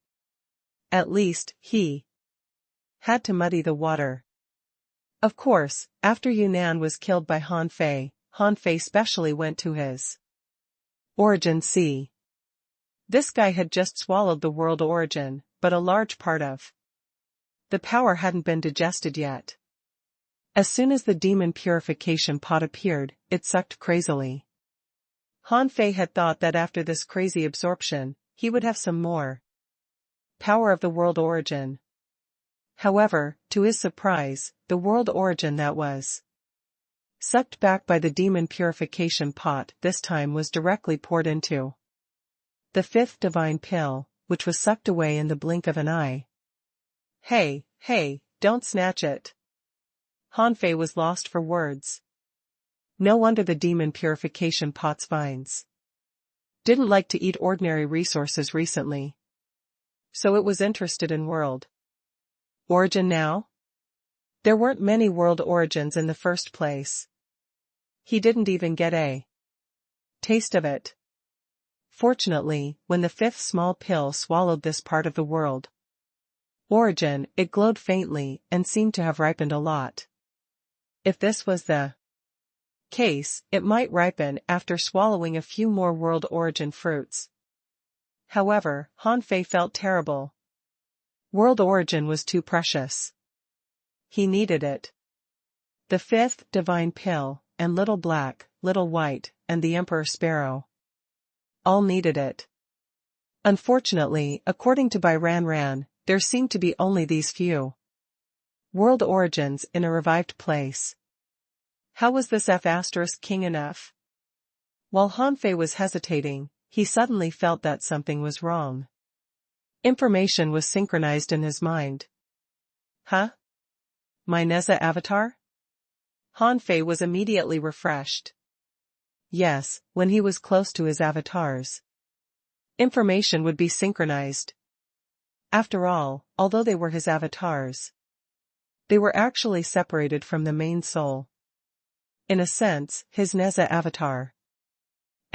At least, he had to muddy the water. Of course, after Yunnan was killed by Han Fei specially went to his origin sea. This guy had just swallowed the world origin, but a large part of the power hadn't been digested yet. As soon as the demon purification pot appeared, it sucked crazily. Han Fei had thought that after this crazy absorption, he would have some more power of the world origin. However, to his surprise, the world origin that was sucked back by the demon purification pot this time was directly poured into the 5th divine pill, which was sucked away in the blink of an eye. Hey, don't snatch it. Han Fei was lost for words. No wonder the demon purification pot's vines didn't like to eat ordinary resources recently. So it was interested in world origin now? There weren't many world origins in the first place. He didn't even get a taste of it. Fortunately, when the 5th small pill swallowed this part of the world origin, it glowed faintly and seemed to have ripened a lot. If this was the case, it might ripen after swallowing a few more world origin fruits. However, Han Fei felt terrible. World origin was too precious. He needed it. The 5th divine pill, and Little Black, Little White, and the Emperor Sparrow all needed it. Unfortunately, according to Bai Ran, there seemed to be only these few world origins in a revived place. How was this F*king enough? While Han Fei was hesitating, he suddenly felt that something was wrong. Information was synchronized in his mind. Huh? My Neza avatar? Han Fei was immediately refreshed. Yes, when he was close to his avatars, information would be synchronized. After all, although they were his avatars, they were actually separated from the main soul. In a sense, his Neza avatar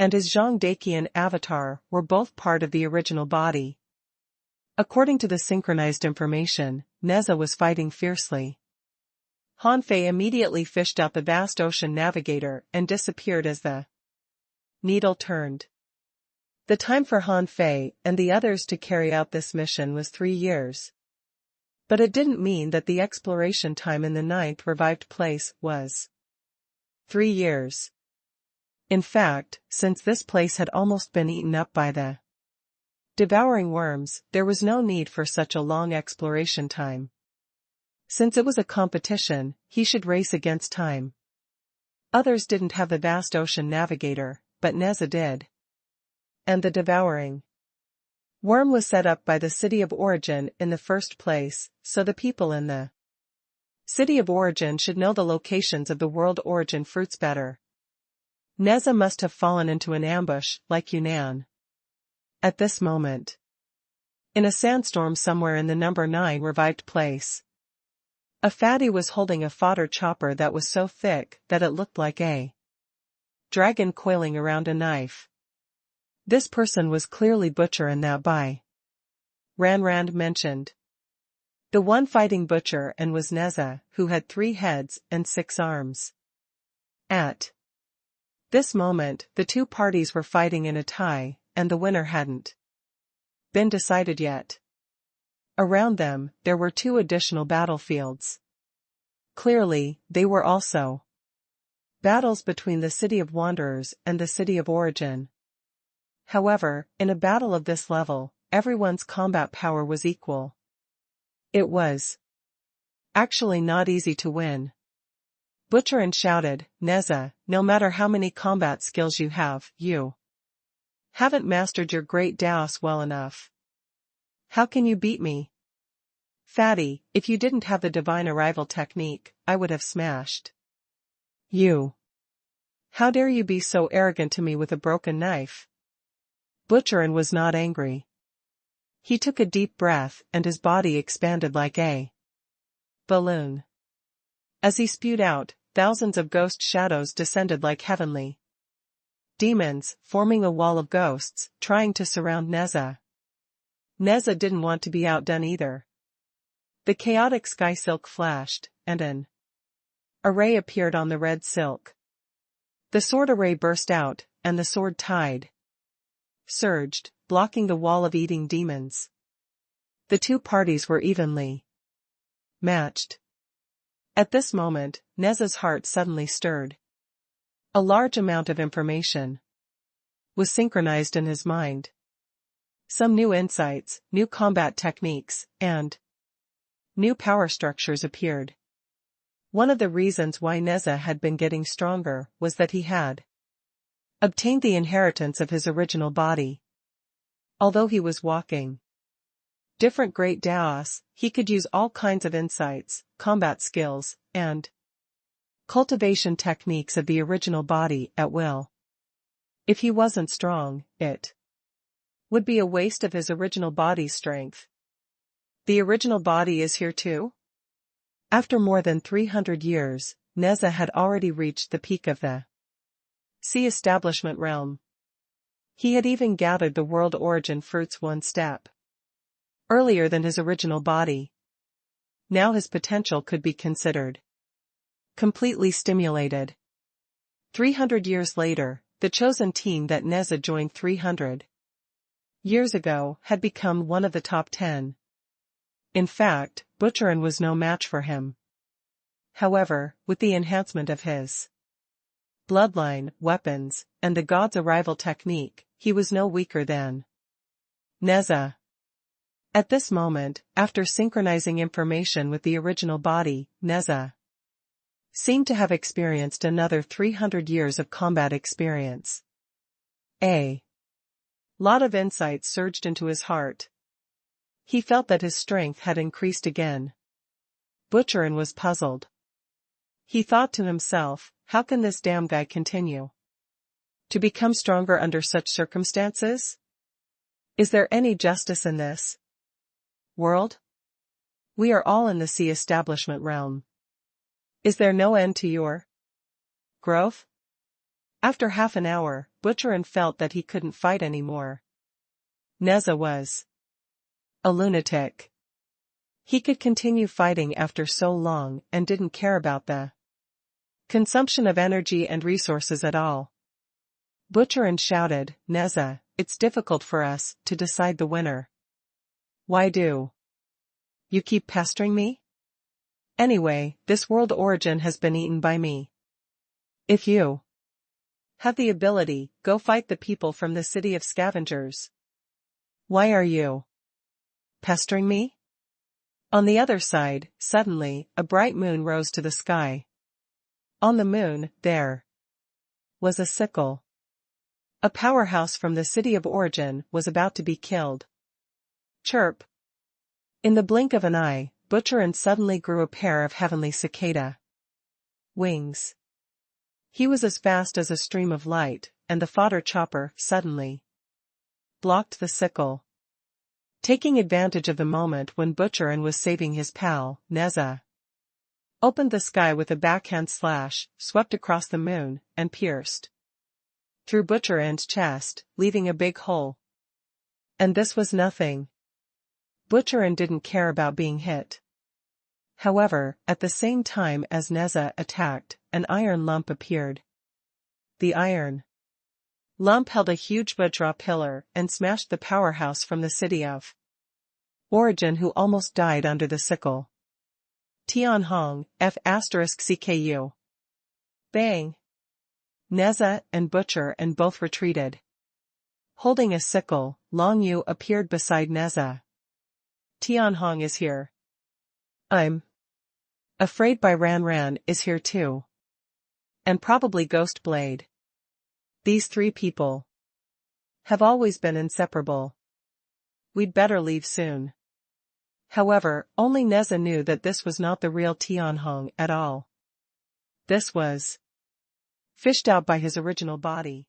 and his Zhangdakian avatar were both part of the original body. According to the synchronized information, Neza was fighting fiercely. Han Fei immediately fished out the vast ocean navigator and disappeared as the needle turned. The time for Han Fei and the others to carry out this mission was 3 years. But it didn't mean that the exploration time in the 9th revived place was 3 years. In fact, since this place had almost been eaten up by the devouring worms, there was no need for such a long exploration time. Since it was a competition, he should race against time. Others didn't have the vast ocean navigator, but Neza did. And the devouring worm was set up by the city of origin in the first place, so the people in the city of origin should know the locations of the world origin fruits better. Neza must have fallen into an ambush, like Yunnan. At this moment, in a sandstorm somewhere in the number 9 revived place, a fatty was holding a fodder chopper that was so thick that it looked like a dragon coiling around a knife. This person was clearly Butcher and that by Rand mentioned. The one fighting Butcher and was Neza, who had 3 heads and 6 arms. At this moment, the 2 parties were fighting in a tie, and the winner hadn't been decided yet. Around them, there were 2 additional battlefields. Clearly, they were also battles between the City of Wanderers and the City of Origin. However, in a battle of this level, everyone's combat power was equal. It was actually not easy to win. Butcherin shouted, Neza, no matter how many combat skills you have, you haven't mastered your great Daos well enough. How can you beat me? Fatty, if you didn't have the divine arrival technique, I would have smashed you. How dare you be so arrogant to me with a broken knife? Butcherin was not angry. He took a deep breath and his body expanded like a balloon. As he spewed out, thousands of ghost shadows descended like heavenly demons, forming a wall of ghosts, trying to surround Neza. Neza didn't want to be outdone either. The chaotic sky silk flashed, and an array appeared on the red silk. The sword array burst out, and the sword tide surged, blocking the wall of eating demons. The 2 parties were evenly matched. At this moment, Neza's heart suddenly stirred. A large amount of information was synchronized in his mind. Some new insights, new combat techniques, and new power structures appeared. One of the reasons why Neza had been getting stronger was that he had obtained the inheritance of his original body. Although he was walking different great Daos, he could use all kinds of insights, combat skills, and cultivation techniques of the original body at will. If he wasn't strong, it would be a waste of his original body's strength. The original body is here too? After more than 300 years, Neza had already reached the peak of the sea establishment realm. He had even gathered the world origin fruits one step earlier than his original body. Now his potential could be considered completely stimulated. 300 years later, the chosen team that Neza joined 300 years ago had become one of the top 10. In fact, Butcherin was no match for him. However, with the enhancement of his bloodline, weapons, and the god's arrival technique, he was no weaker than Neza. At this moment, after synchronizing information with the original body, Neza seemed to have experienced another 300 years of combat experience. A lot of insight surged into his heart. He felt that his strength had increased again. Butcherin was puzzled. He thought to himself, how can this damn guy continue to become stronger under such circumstances? Is there any justice in this world? We are all in the sea establishment realm. Is there no end to your growth? After half an hour, Butcherin felt that he couldn't fight anymore. Neza was a lunatic. He could continue fighting after so long and didn't care about the consumption of energy and resources at all. Butcherin shouted, "Neza, it's difficult for us to decide the winner. Why do you keep pestering me? Anyway, this world origin has been eaten by me. If you have the ability, go fight the people from the city of scavengers. Why are you pestering me?" On the other side, suddenly, a bright moon rose to the sky. On the moon, there was a sickle. A powerhouse from the city of origin was about to be killed. Chirp. In the blink of an eye, Butcherin suddenly grew a pair of heavenly cicada wings. He was as fast as a stream of light, and the fodder chopper, suddenly, blocked the sickle. Taking advantage of the moment when Butcherin was saving his pal, Neza opened the sky with a backhand slash, swept across the moon, and pierced through Butcherin's chest, leaving a big hole. And this was nothing. Butcherin didn't care about being hit. However, at the same time as Neza attacked, an iron lump appeared. The iron lump held a huge Vajra pillar and smashed the powerhouse from the city of origin, who almost died under the sickle. Tianhong, F*CKU. Bang! Neza and Butcherin both retreated. Holding a sickle, Long Yu appeared beside Neza. "Tianhong is here. I'm afraid Bai Ran is here too. And probably Ghost Blade. These three people have always been inseparable. We'd better leave soon." However, only Neza knew that this was not the real Tianhong at all. This was fished out by his original body.